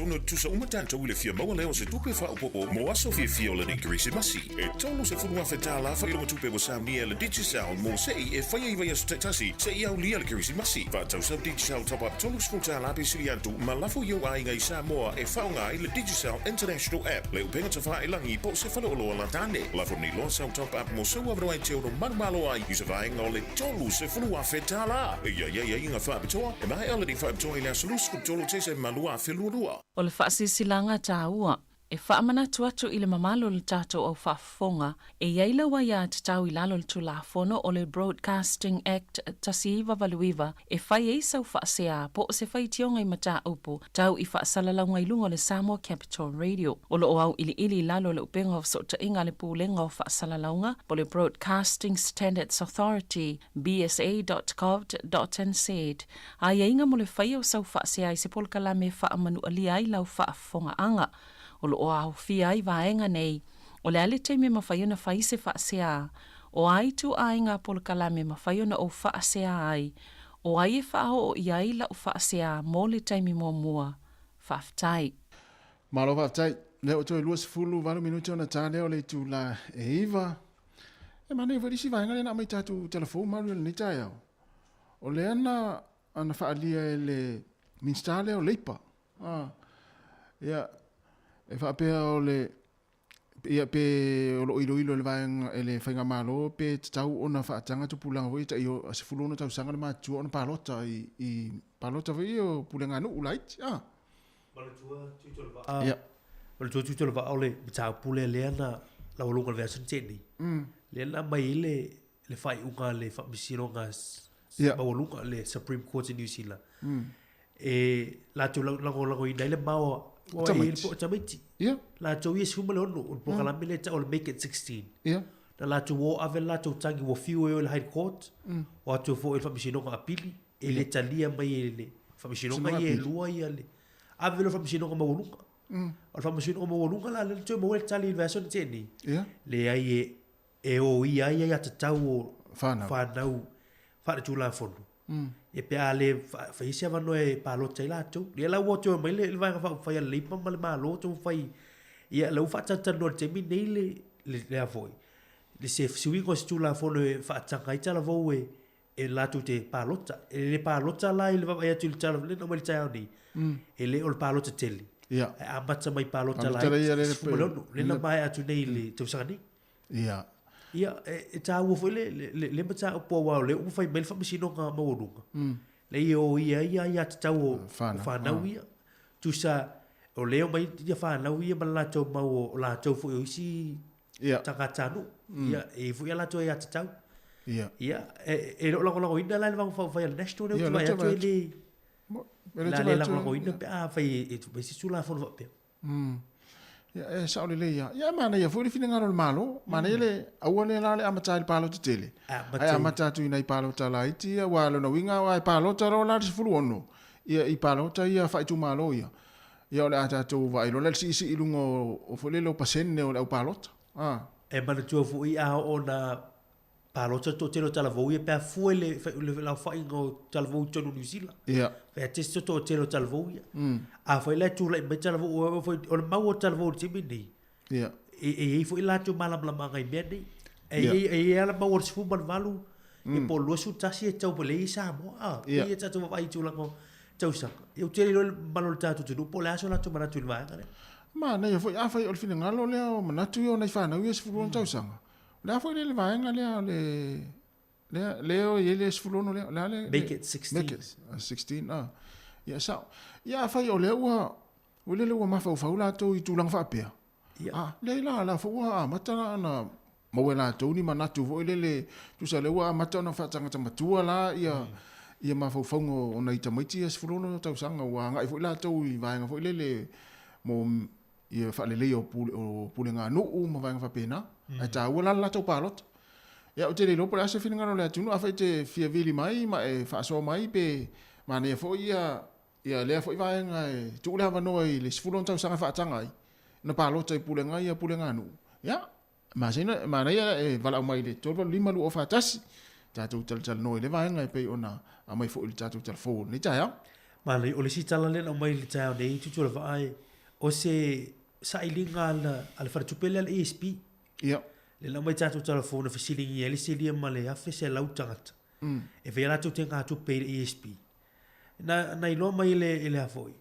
Tonu tu sa umatan tau le fia maua leo se tupe fa upo mo aso fia le ni Gracie Masi. E tonu se funua fetala fa ilonga tupe wa samnia le digital mo se e fa ia ia stetasi se ia ulia le Gracie Masi. Fa tau sa digital top up tonu sputala pe siliantu malafo yo ai ngai Samoa e fa ngai le digital international app. Le upenga te fa ilangi po se fa lo la tane. La for ni lo sa top up mo so wa ai te ono manmalo ai i se va ngole tonu se funua fetala. Ia inga fa betoa. E mai ala di fa betoa ila solus ku tolu te se malua felurua. O le whaasisilanga tāua, e whaamana tuatu i le mamalo le tātou au whaafonga, e iaila wa ia te tau i lalo le tulafono o le Broadcasting Act tasiiwa valuiwa, e whai eisa u whaasea po o se whai tionga i mata upu, tau i whaasalalango i lunga le Samoa Capital Radio. O le o au ili lalo le upenga o sota inga le pūlenga o whaasalalango, po le Broadcasting Standards Authority, bsa.gov.nz. A ia inga mo le whai o sau whaasea i se polkala me whaamanu alia i lau whaafonga anga. O lo o au fia ai vaenga nei, o le ale te me mawhaiona whaise whaasea, o ai tu ainga polkala me mawhaiona o whaasea ai, o ai e whao o iai la o whaasea mō le taimi mō mua, whaftai. Malo whaftai, leo toi luas fulu walu minuti ona tā leo le tu la e iwa. E mane e warisi vaenga le na mai tātu telefon maru le nitai au. O le ana whaalia e le minsta leo leipa. Ia, e whaapea o le ia pe o lo ilo le vaenga e le whainga malo pe tau ona whaatanga tu pulanga hoi ta i o se fulona tau sanga le mātua ona palota i palota hoi o pulanga nu ulait. Ia. Wale tua tutolo wa ole tau pule leana la walunga le version teni. Leana mai le whai unga le whaamisiro ngā mawalunga le Supreme Court in New Zealand. E la tu lango i naile maua Tamaiti. Yeah. La tau ia suma le ono, o po kalame le ta o le make it 16. Yeah. Na la tau o ave la tau tangi wo fiu e o le High Court, o atu fo e whamisinonga apili, e le talia mai e le whamisinonga i e lua i ale. Ave le whamisinonga mawalunga. O le whamisinonga mawalunga la le tau mawele tali i version teni. Yeah. Le ai e o i ai ata tau o whanau, whare tūla fono. E pe ale faisia vano e palo tai la tu le la wo tu mai le vai fa ia le pa mal malo tu fai ia le fa tata no te mi nei le avoi le se sui ko stu la fo le fa tanga ita la vo e la tu te palota e le palota la il va ia tu tala le no mai tai ni e le o palota teli ia a mata mai palota la le la mai atu nei le tu sani ia ia e ta wo foi le mata o po wa le u fai bel fa misino nga mo lunga le o ia ta wo fa na ia tu sa o le mai ia fa na ia bala to ma o la to fo o si ia ta ka tanu ia e fu ia la to ia ta ia e lo lo ina la va fa national ne vai to le la lo ina pe a fai e tu si sulla fo pe ia e sa ole le ia mana ia fu le fina ngaro malo mana ile awale la le amata il palo tele ai amata tu ina i palo tala iti wa lo no winga wa i palo taro la se fulu ono ia i palo ta ia fa tu malo ia ole ata tu va i lo le si ilungo o fo le lo pasenne o palo e mana tu fu i a ona palo to telo tala vo ia pe fu le la fa ingo tala vo to New Zealand ia pe testo to telo tala vo ia a foi le tu le tala vo o foi o mau tala vo ti mini ia e foi la tu malam la manga meni e ala mau o fu man valu e po lo su tasi e tau pole isa mo e tatu vai tu la ko tau sa eu te lo malol tatu tu po la so la tu mana tu va ma na ia foi a foi o fina ngalo le o mana tu yo na fa na yo se fu tau sa la foi le vaenga le o ele se fu no le make it 16 ia sa ia fai o le ua o le ua ma fa la to i tu lang fa pe le la fo mata na mawela toni manatu vo le tu sa le wa mata na fa tanga matua la ia mafaufongo ona ita maiti as fulono tausanga wa ngai fo la tau I vaenga fo le mo ia fa le o pulenga no ma vaenga fa pena ai ta wala la tau palot ia o te le lopo ase fininga no le tunu afa te fia vili mai ma e fa so mai pe ma ne fo ia le fo vaenga tu le va no I le fulono tausanga fa tanga ai na palot ai pulenga no ia ma sina ma ia e vala mai le tolo lima lu o fa tasi tatu tal no le vaenga pe ona a mai fo il tatu telefon ni taia ma le o le si tala le o mai le taia nei tu le vai o se sailinga al fa tupele al ESP ia le la mai tatu telefon o fisilingi ele se lia ma le afe se lau tangata e vera tu tenga tu pe ESP na ilo mai le afoi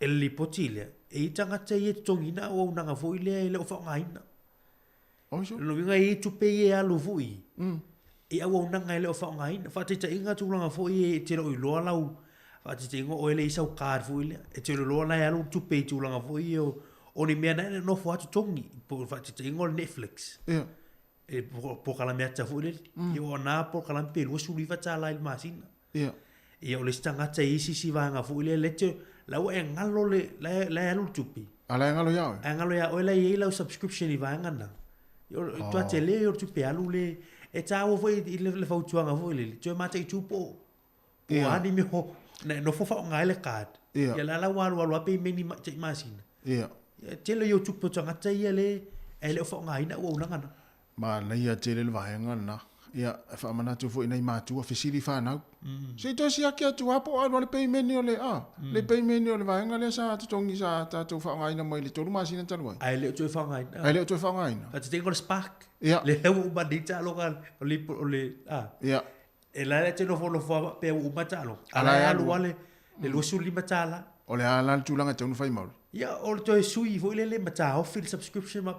ele li potile e tangata ye tongina o nanga foi le o fa ngaina o so lo vinga e tu pe ye alu foi e au nanga ele o fa ngaina fa te inga tu langa foi e te lo lo lau fa te inga o ele isa o card foi le e te lo la alu tu pe tu langa foi o ni mea na no fo atu tongi po fa te inga o Netflix ia e po kala mea ta foi le e o na po kala pe lo su liva ta la il masina ia e o le stanga ta isi si vanga foi le te lau e ngalo le alu tupi ala ngalo ya ngalo ya o le ye lau subscription I vanga na yo tu te le yo tupi alu le e tau foi le fautuanga foi le tu mate tu po ani me ho no fo fa ngai le card ya la wa pe meni masina ia te le yo tu po tanga te le ele fo ngai na o nanga na ma na ia te le vaenga na ia fa mana tu foi nei matu ofisili fa na se to sia kia tu apo al pe meni o le le pe meni o le vaenga le sa tu tongi sa ta tu fa ngai na mai le tolu masina tanu ai le tu fa ngai ai le tu fa ngai na te tengo le spark ia le u bandita local o le ia e la le te no fo pe u matalo ala ya lu ale le lu su li matala o le ala tu langa tonu fai mau ia o to sui fo le matao fil subscription ma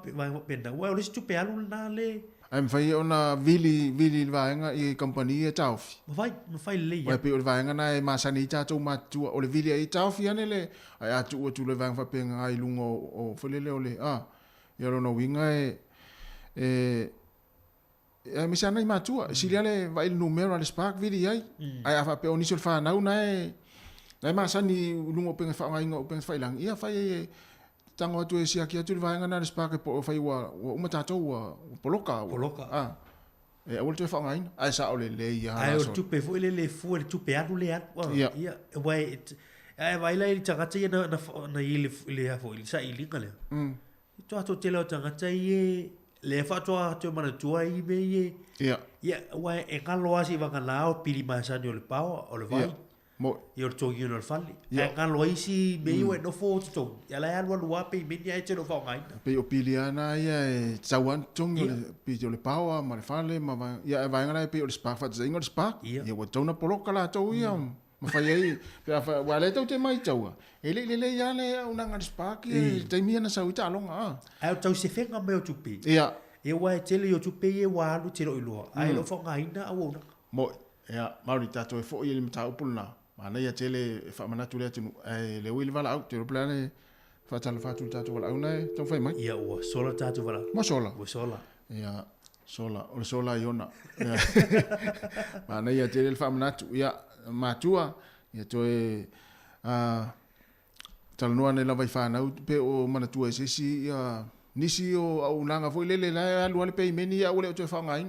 pe na wa o le tu pe alu na le ai fai ona vili vaenga I company e taufi ma fai le ia pe o vaenga na e masani ta tu matu o le vili e taufi ane le ai atu o tu le vaenga fa pe ngai lungo o folele o le ia no winga e mi sana I matua siliale vai il numero al spark vili ai afa pe oni sul fa na una e masani lungo pe fa ngai ngo pe fa ilang ia fai tango tu sia kia tu vaenga na spark po fai wa uma tato wa poloka e o tu fa ngai ai sa o le ia ai o tu pe fo le fu le tu pe alu le ia vai ai vai la I tanga te na le fo il sa ilinga le tu ato te lo tanga te le fa tu mana tu ai me ia vai e ngalo asi vanga lao pili masani o le pau o le vai mo io togi no falli e kan lo isi me io no fo to ya la alwa lua pe me ya te no fa ngai pe o piliana ia e tawan tung pe le pawa ma le fale ma ia vai ngala pe o spark fa zingo spark ia wa tona poloka la to ia ma fa ia pe fa wa le to te mai taua e le ya le una ngal spark e te mi na sa uta longa ai to se fenga me o tupi ia e wa te le o tupi e wa lu te lo ilo ai lo fa ngai na o mo ia maurita to fo ia le mata upulna mana ia tele fa mana tu le tunu e le wil vala au te plane fa tal fa tu tatu vala una to fai mai ia o sola tatu vala mo sola ia sola iona mana ia tele fa mana tu ia matua ia to e tal no ane la vai fa na pe o mana tu e si ia nisi o au nanga foi lele la alu ale pe meni ia ole to fa ngai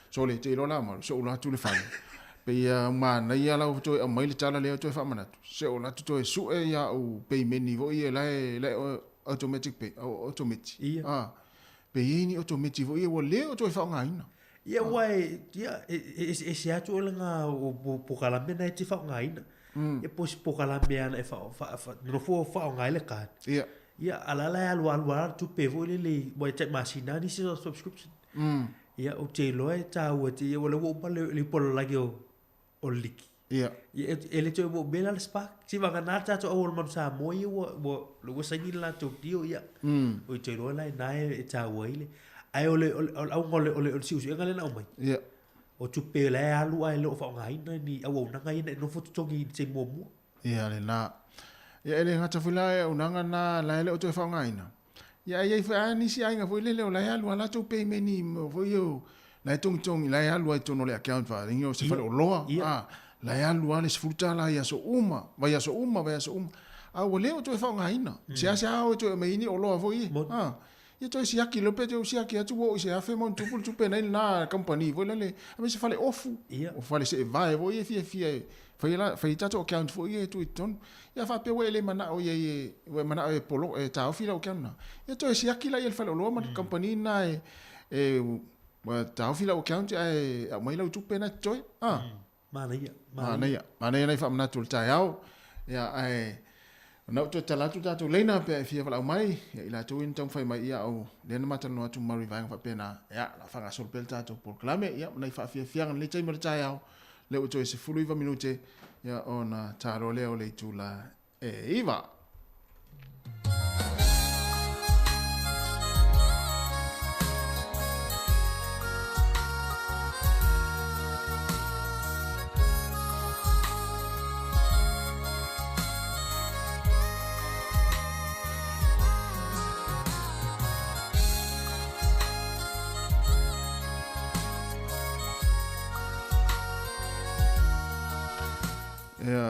sole te lo la ma so la tu le fa pe ia mana ia la to e mai le tala le to fa mana se ona to e su e ia o pe meni vo ia la automatic pe automatic pe ini automatic vo ia o le to fa ngai ia wai ia e se atu nga o po kala mena te fa ngai e po kala mena e fa no fo fa ngai le ka ia ala la alu tu pe vo le wai te masina ni se subscription ia o te loe ta o te o le wo pa le polo la o liki ia ele to bo bela le spark si va ganar ta to o man sa mo wo lo sa ni la to dio ia o te loe la na e ta o ile ai o le o si usi ngale na o mai ia o tu pe le alu ai lo fa ngai na ni o na ngai no fo to ngi se mo ia le na ia ele ngata fila e unanga na la ele o to fa ngai na ia fa ni si ainga foi lele o la alu ala tu pe meni mo foi yo la tong la alu ai tono le account fa ringo se fa o loa la alu ale se futa la ia so uma vai so uma a o leo to fa nga ina se asa o to me ni o loa foi ia to si aki lope to si aki atu o se afe mon tu pe na company foi lele a me se fa le ofu o fa le se vai voi fie fai tato account fo ye tu ton ya fa pe wele mana o ye we mana e polo e ta ofila o kana ya to si akila ye fa lo ma company na e wa ta ofila o account e mai lo tu pena choi mana ya fa mana tu ta yao ya ai na to tala tu tato leina pe fia fa mai ya ila tu in tong fai mai ya o le na mata no tu mari vang fa pena ya la fa sol pel tato por clame ya na fa fia le chai mer ta yao le o toi se fuluiva minute ya ona taro leo le tula iva.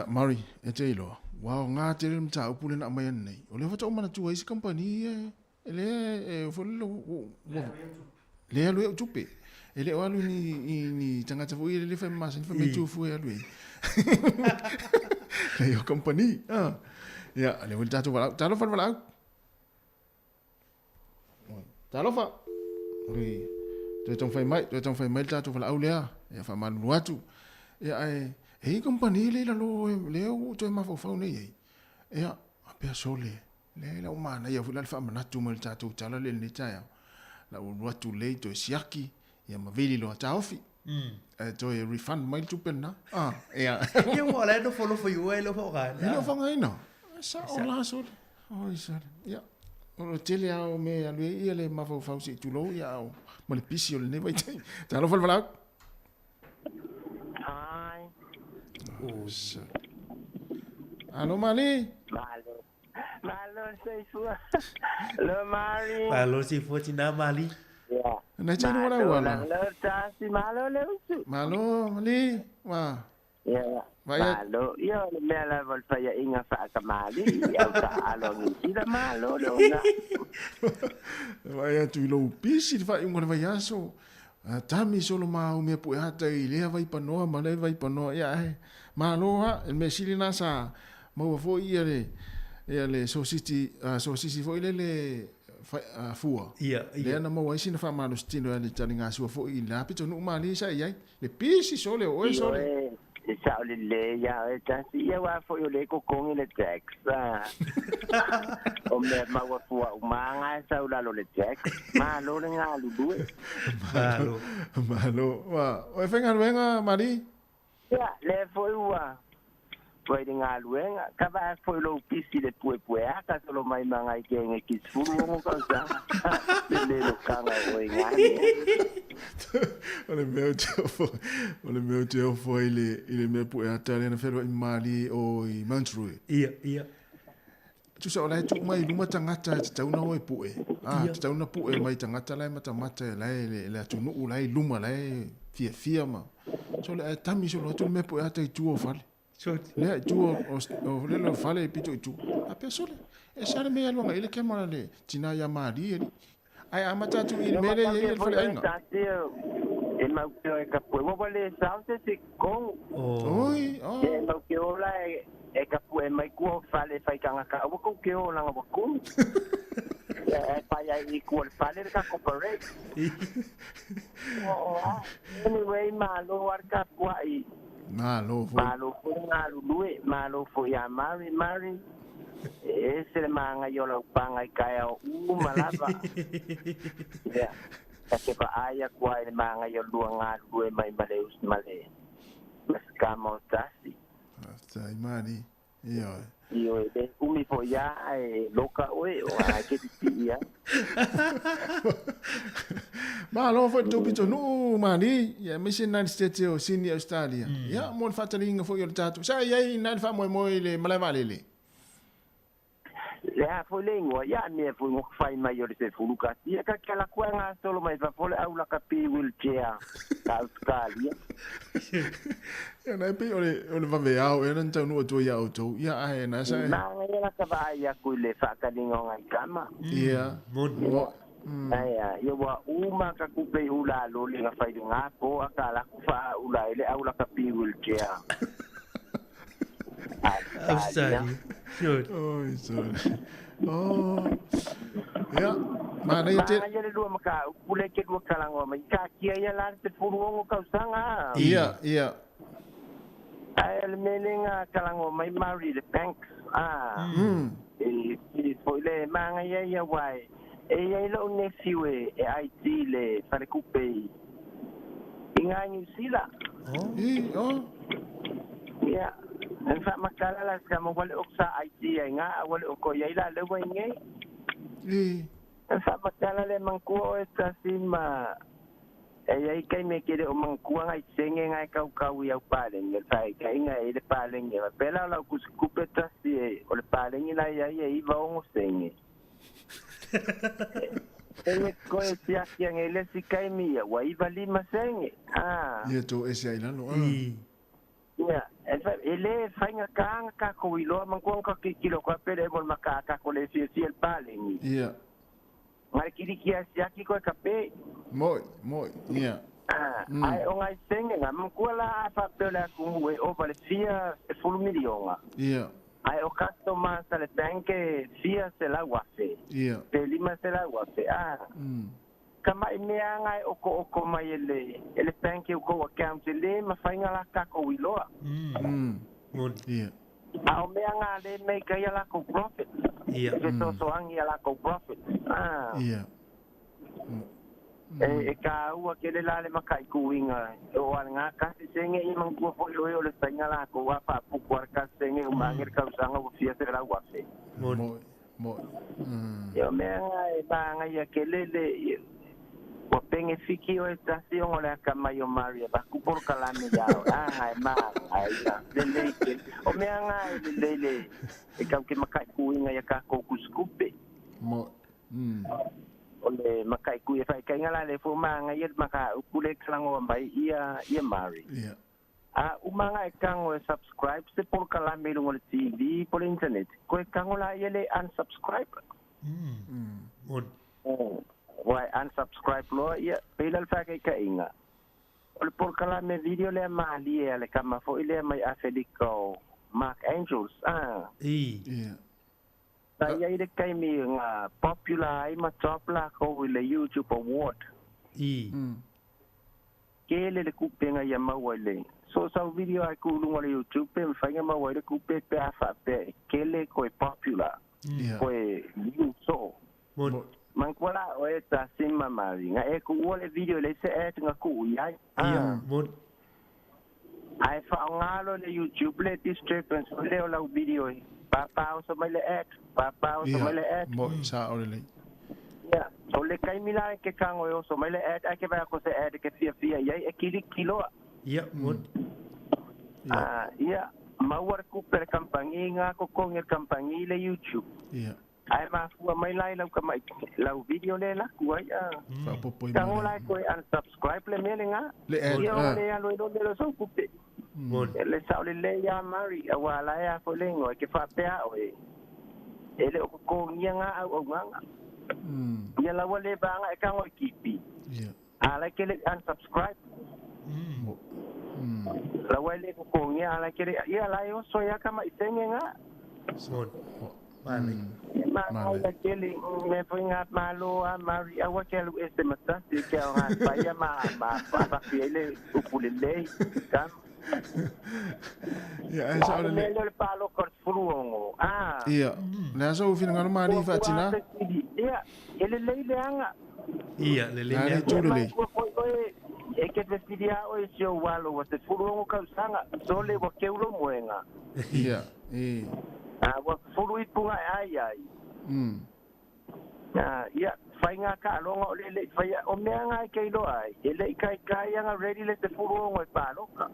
Mari, e te ilo. Wow, ngā te rem tā upule na mai nei. O le whata o mana tua isi company le whole le alu e utupe. E le o alu ni tangata fo i le whai masa ni whai tufu e alu e. Le o company. Ya, le whai tātu walau. Tālo wha walau. Tālo wha. Toi tong whai mai tātu walau lea. Ya wha manu atu. Ya ai. Hei company le la lo le o to ma fo nei e a pe sole le la umana ia fula fa mana tu mal tatu tala le ni taya la o watu le to siaki ia ma veli lo ta ofi to e refund mai tu penna e a ye mo le no follow for you e lo fo ga lo fa ngai no sa o la so o isa ia o tele a me a le ia le ma fo fa si tu lo ia o mo le pisi o le ne vai ta lo fa la Alo Mali. Malo sei sua. Lo Mali. Malo si fotina Mali. Ya. Na chani wala wala. Lo tasi malo le usu. Malo Mali. Wa. Ya. Malo. Yo me la volta ya inga fa ka Mali. Ya ka alo ni sila malo lo na. Vai tu lo pisi fa ingona vai aso. Tami solo ma o me pu hata I le vai panoa ma le vai panoa ya maloa el mesili na sa mo fo ile sositi fo ile fua le na mo wa sina fa ma no stilo le talinga su fo ile apito no mali sa ia le pisi sole o sole sa le ya ta si ya wa fo le ko con le tex o me ma wa fua o manga sa ula lo le tex ma lo le nga lu due malo wa o venga mari ya le fo wa foi nga luenga ka ba fo lo pisi le pue ka solo mai manga I ke ki furu mo ka sa le lo kanga o nga ole meu teo foi ile me pue ata le na fero I mali o I mantrui ia tu sa ola tu mai luma tangata te tauna o pue te tauna pue mai tangata lai mata le tu no lai luma lai fia ma so le tami so tu me pue ata tu o fale le tu o le lo fale pito tu a persone e sa me alwa ile ke mara le tina ya mari ai amata tu il mere ye fale ai e ma e ka pue mo vale sa se con oi e ma ke ola e ka pue mai ku fale fai kanga ka o ko ke ola nga ku e pa ya I ku fale ka cooperate anyway malo war ka kwai malo fo malo fo ya mari ese le manga yo lo panga kaya malaba ya ke pa aya kwa le manga yo luanga lue mai maleus male mas kamo tasi sai mani io de umi fo ya loka oe o ke ti ya malo fo tu pito no mani ya mission United States o senior Australia ya mon fatalinga fo yo tatu sai ai nan fa mo le malava le le a foi le ngua ya me foi ngo fai mai o se fulu ka ia ka kala ku nga solo mai fa pole au la ka pi wheelchair ka australia ya na pe ole va ve au e nan tau no to ya auto ya ai na sa na nga la ka ba ya ku le fa ka dingo ngai kama ia Mo. Aya, yo wa uma ka kupe ula lo le nga fai nga ko akala ku fa ula ile au la ka pi wheelchair Australia. Good. oh so oh ya ma na te ya le dua maka kule ke dua kalango mai ka kia ya la te furungo ka usanga ia ai le melinga kalango mai Mary the Banks e foi le manga ya wai e ya lo ne siwe e ai le fare kupe inga New Zealand ya en fa makala la ska mo wale oksa IT nga wale oko ya ila le wa ngai en fa makala le mangku esta sima e ya kai me kere o mangku ngai senge ngai kau ya pale ngai sai kai ngai le pale ngai pela la kupeta si o le pale ngai la ya i va o senge e ko e sia ki ngai le si kai mi wa i va lima senge ye to ese ila no ya ele fainga kanga ka ko ilo mangko ka kilo ka pere bol maka ka ko le si el pale ni ya ngai kiri kia sia ki ko ka pe moi ya ai o ngai senge nga mangko la fa pele ku we o vale sia e full milionga ya ai o customer sa le banke sia se la wase ya pe lima se la wase kama imea ngai oko mai ele banke ko account le ma fainga la ka ko iloa ia au mea ngā le mei ka ia la ko profit Ia. ke so angi ia la ko profit ia e ka ua ke le la le makai kuinga o al ngā kasi senge i mangkua po o le sainga la ko wa pa pukuar kasi senge umangir ka usanga o fia se la wase moi yo mea ngai ba ngai ia ke le o penge fiki o esta si o le kama yo Maria ba ku por kala me ya ai ma ai ya le o me anga le e ka ke makai ku inga ya ka ko kuskupe mo o le makai ku e fai ka ngala le fo ma nga ye maka ku le klango mai ia Mari ia umanga e kango e subscribe se por kala me lo TV por internet ko e kango la ye le unsubscribe why unsubscribe lo ya pelal fa ka inga o por kala me video le mali le kama fo ile mai afediko Mark Angels ia ya ile kai mi nga popular ai ma top la ko le YouTube award kele le kupenga ya mawale so video ai ku lu le YouTube pe fanya mawale ku pe afa pe kele ko popular ko so Mangkwala o eta simma mari nga e ku ole video le se et nga ku ya ai fa ngalo le YouTube le disturbance le o la video papa o so mele et mo sa ole le ya o le kai mila ke kango o so mele et ai ke ba ko se et ke fia ya e kilo ya mawar ku per kampangi nga ko konger kampangi le YouTube ai ma fu mai lai lau ka mai lau video le la ku ai tango lai ko unsubscribe le mele nga le le ya lo le so ku pe le sa le ya Mari awala ya ko le ngo ke fa pe a o ele ko nga au nga ya la wale ba nga ka ngo kipi ala ke le unsubscribe la wale ko nga ala ke ya la yo so ya kama itenge nga Vale. Mala kele me pingat malo a Mari awa kelu este mata si ke orang saya ma pa ele upulele kan ya sa ole le palo kor furuongo ia na so fina ngano mari fatina ia ele le anga Ia le e ke vestidia o sio walo wa te furuongo ka sanga so le wa keulo moenga ia wa furu ipunga ai ya fainga ka longo le faia o meanga ke lo ai ele kai nga ready le te furu ngo palo ka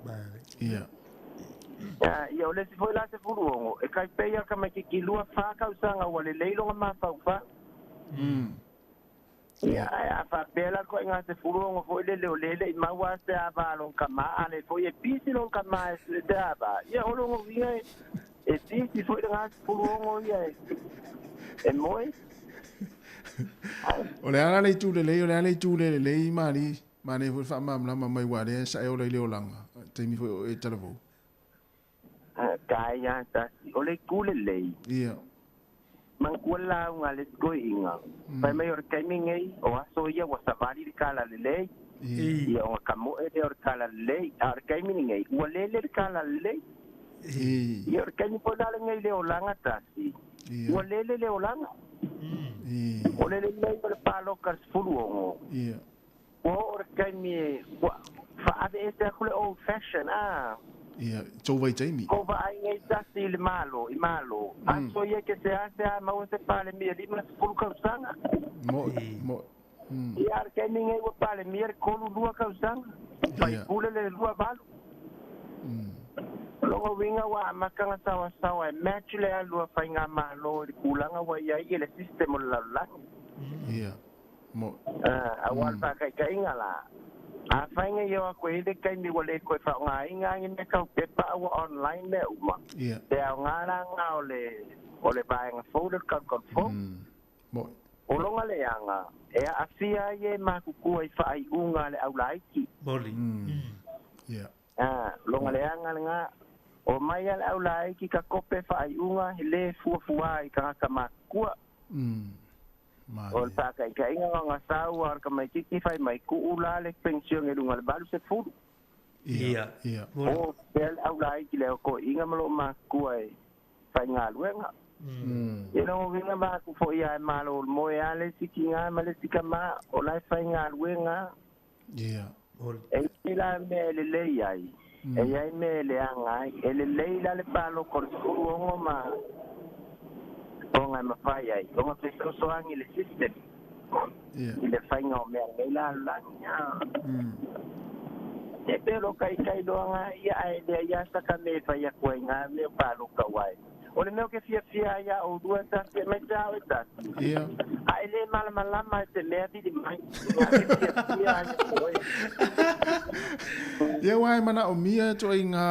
ia ia o le se foi la se furuongo e kai peia ka mai ki lua fa ka usanga wa le leilo ma fa fa ia a fa bela ko nga se furuongo foi le le ma wa se ava lon ka ma ale foi e pisi lon ka ma se te ava ia o longo vinga e pisi foi nga se furuongo ia e moi o le ala le tu le o le ala tu le mali mane foi fa ma mai wa le sa o le langa te mi foi e telefo kai ya ta o le kule le ia man kula nga le ko inga pa mai or kai mingai o aso ia wa sabari di kala le ia o kamo e de or kala le ar kai mingai o le kala le ia or kai ni po dala ngai le o langa ta o le o langa o le le palo ka fulu ia o or kai mi fa ade este kule old fashion ia so vai taimi ko vai ngai tasi le malo i malo aso ia ke se ase ma o se pale mi lima fulu ka sanga mo ia ke ninguém o pale mi ko lua ka sanga vai kule le lua valo logo winga wa makanga sawa match le lua fa nga malo i kulanga wa ia ile system la ia mo awal pa kai ngala a fainga yo ko ide kai mi wale ko fa nga inga nge ka pepa wa online le uma te ngala nga ole ba nga folder ka fo mo o longa le anga e afia ye ma ku ko fa ai unga le au laiki boli ia longa le anga nga o mai al au laiki ka kope fa ai unga le fu ai ka makua o ta kai kai nga sau ar ka mai ki fai mai ku ula le pension e lunga le balu se fu ia o pel au lai ki le ko inga malo ma ku ai fai nga luenga e no vinga ba ku fo ia malo mo ia le sikinga ma le sikama o lai fai nga luenga ia e la me le ai e ai me le anga e le la le palo ko fu o ma onga mafai ai onga se so angi le system ile fainga o mea ngeila lanya e pero kai do nga ia ai le ia sa ka me fa ia ko nga me palo ka wai o le meo ke fia ia o dua ta ke me ta o ta ia ai le malama te me di mai ia wai mana o mia to inga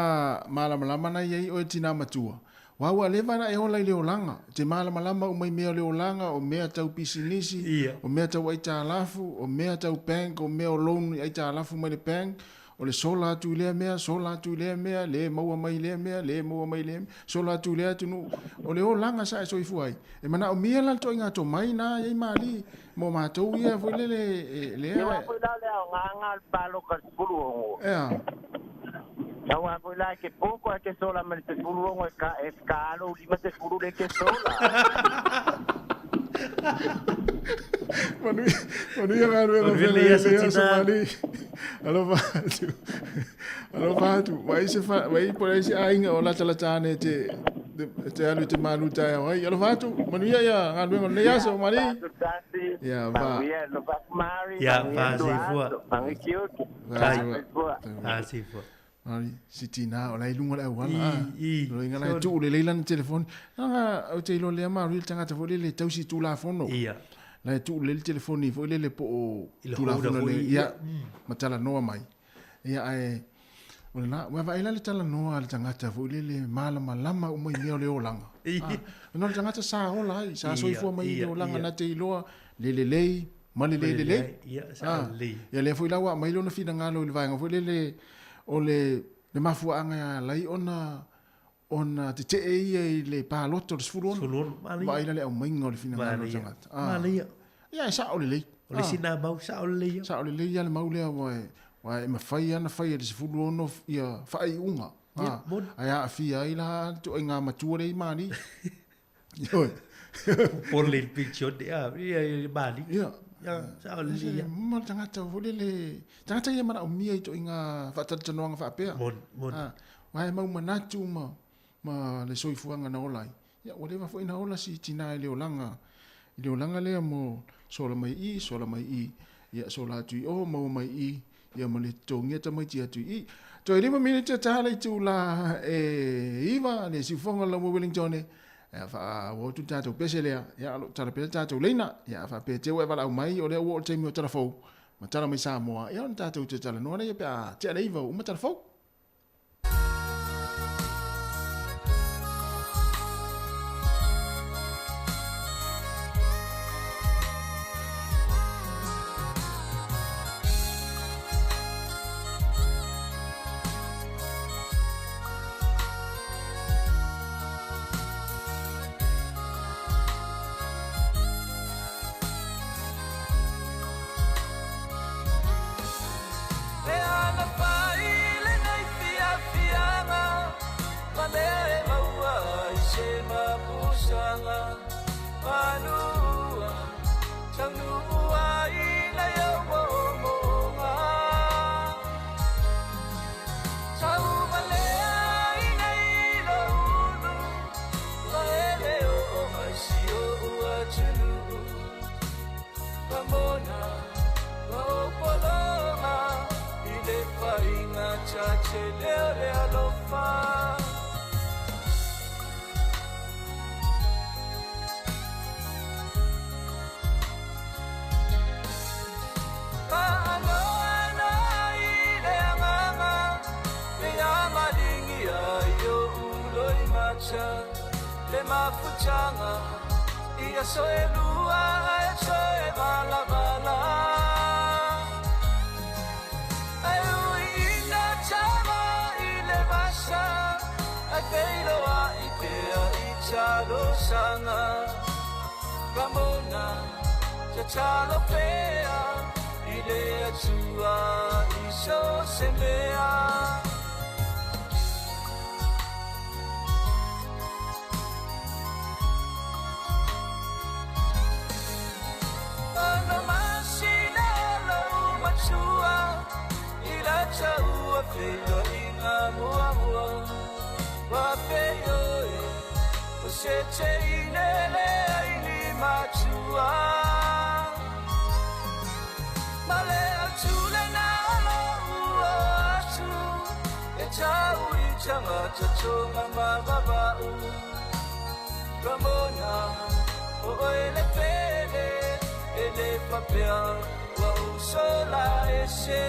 malama na ia o tina matua Wawa leva na e hola i leo langa. Te malama o mai mea leo langa, o mea tau pisinisi, o mea tau aita alafu, o mea tau bank, o mea o loan aita alafu mai le bank, o le sola atu lea mea, le maua mai lea mea, sola atu lea tunu, o le o langa sa e soifu ai. E mana o mea la to inga to mai na, ei maali, mo mātou ia foi le Ia foi la lea o nganga palo ka spuru ongo. Não há por lá que pouco é que sola mas te furu é caro lima te furu le que sola. Manu ia ngaro ia somali. Alo fatu. Vai por esse ainga o la tane te alu te malu tai ai. Alo fatu. Manu ia ngaro le ia somali. Ya va. Ya va si fua. Ang cute. Si fua. Ai sitina o lai lunga la wala lo inga lai tu le leila na telefone nga o te lo le ma ri tanga te fo le tau si tu la fono ia lai tu le telefone fo le po tu la fono le ia matala no mai ia ai o na wa vai la le tala no al tanga te fo le malama o mai me o le olanga no le tanga sa o lai sa so fo mai le olanga na te lo le ma le ia sa le ia le fo la wa mai lo na fina ngalo le vai nga fo le o le mafuanga lai ona te e le paloto le sfurun vai le o maingo le fina ngalo tangata malia ia sa o le o le sina mau sa o le ia le mau le wa e mafai ana fai le sfurun of ia fai unga ia afia ila to nga matua le mani yo por le picture ia bali ia sa o le ma tangata volele tangata ia mana o mia to inga fatata noanga fa pe mon vai mau manatu ma le soifuanga na olai ia whatever fo ina ola si tina le olanga le mo sola mai i ia sola tu o mau mai ia mo le tongia ta mai tia tu i to i 5 minute ta le tu la iva le si fonga la mo Wellington e fa wo tu ta to pese le ya lo ta pe ta to leina ya fa pe te we va la mai o le wo te mi o telefon ma ta mai sa mo ya on ta to te ta no ne pa te le iva o ma telefon le mafuchanga ia soe lua e soe bala bala ai ina chama i le basa ai peilo a i pea i chalo sanga Ramona cha chalo pea i le atua i so semea Ua feo inga mua mua Wa feo e O se te inele aini matua Male atu le na alo ua atu E tau i tanga tatonga mababau Ramona O ele pele Ele papea Wa usola e se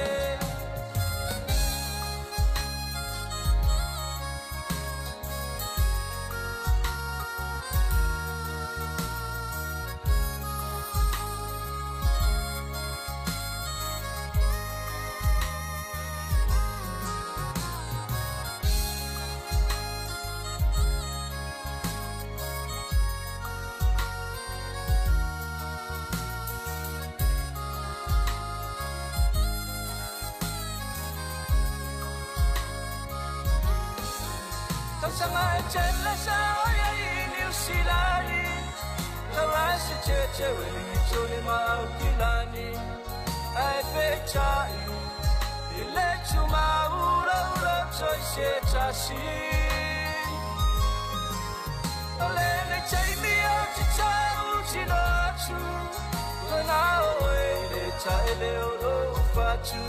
Sanga chela sa ya ni usilani Tawasi cheche we choni maukilani Ai pechai Ile chuma ura ura choi se chasi Ole ne chai mi au chicha uchi no achu Tona oe le chai le oro ufachu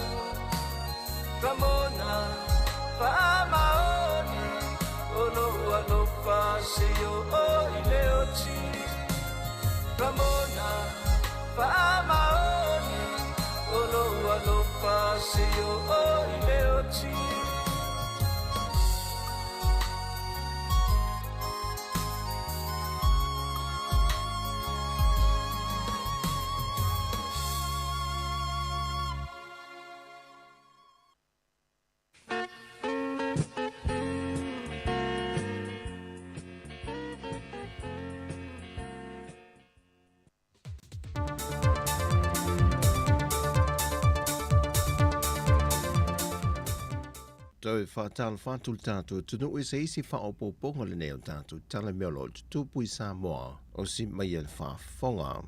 Ramona Pa'amaoni Olo alo paseo o ileoti Ramona Pa'amaoni Olo alo paseo o ileoti Tau whātala whātul tātou tunu e se isi whaopoponga le neo tātou tala meolo tupui Samoa o si mai el whaafonga.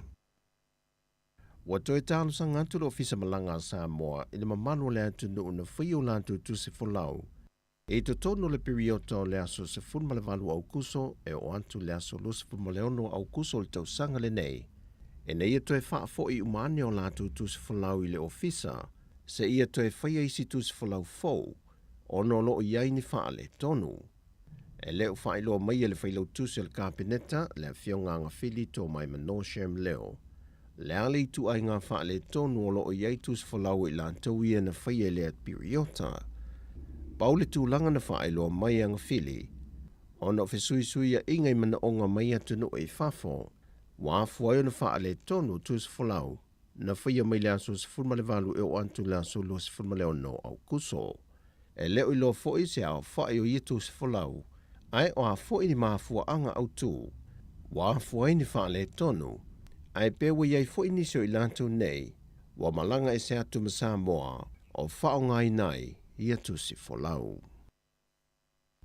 Wa toi tālu sa ngātu lo fisa malanga Samoa i le mamano le atunu una whio lātu tu se fulau. E to tono le perioto le aso se fun malevalu au kuso e o antu le aso lo se fun maleono au kuso le tau sanga le nei. E nei e toi whaafo i umane o lātu tu se fulau i le ofisa Se ia toe whaia isi tus whalau fau, ono lo iai ni whaale tonu. E leo whailoa mai le whailau tusi le kāpeneta, le whionga ngā whili tō mai Menoshem leo. Le ale i tu ai ngā whaale tonu o lo iai tus whalau i lantou ia na whaia le at piriota. Paule tūlanga na whailoa mai ang whili, ono whesui a ingai mana onga mai atunu e whafo, wa fuayo na whaale tonu tus whalau, na whaia mai le aso sifurma le valu e o antu le aso lo sifurma le ono au kuso. E leo i lo fo i se au whae o ietu sifurlau, ai o a fo i ni maafua anga au tu, wa fua i ni whaale tonu, ai pewa iai fo i nisio i lantu nei, wa malanga e se atu masa moa, o whao ngai nai, ietu sifurlau.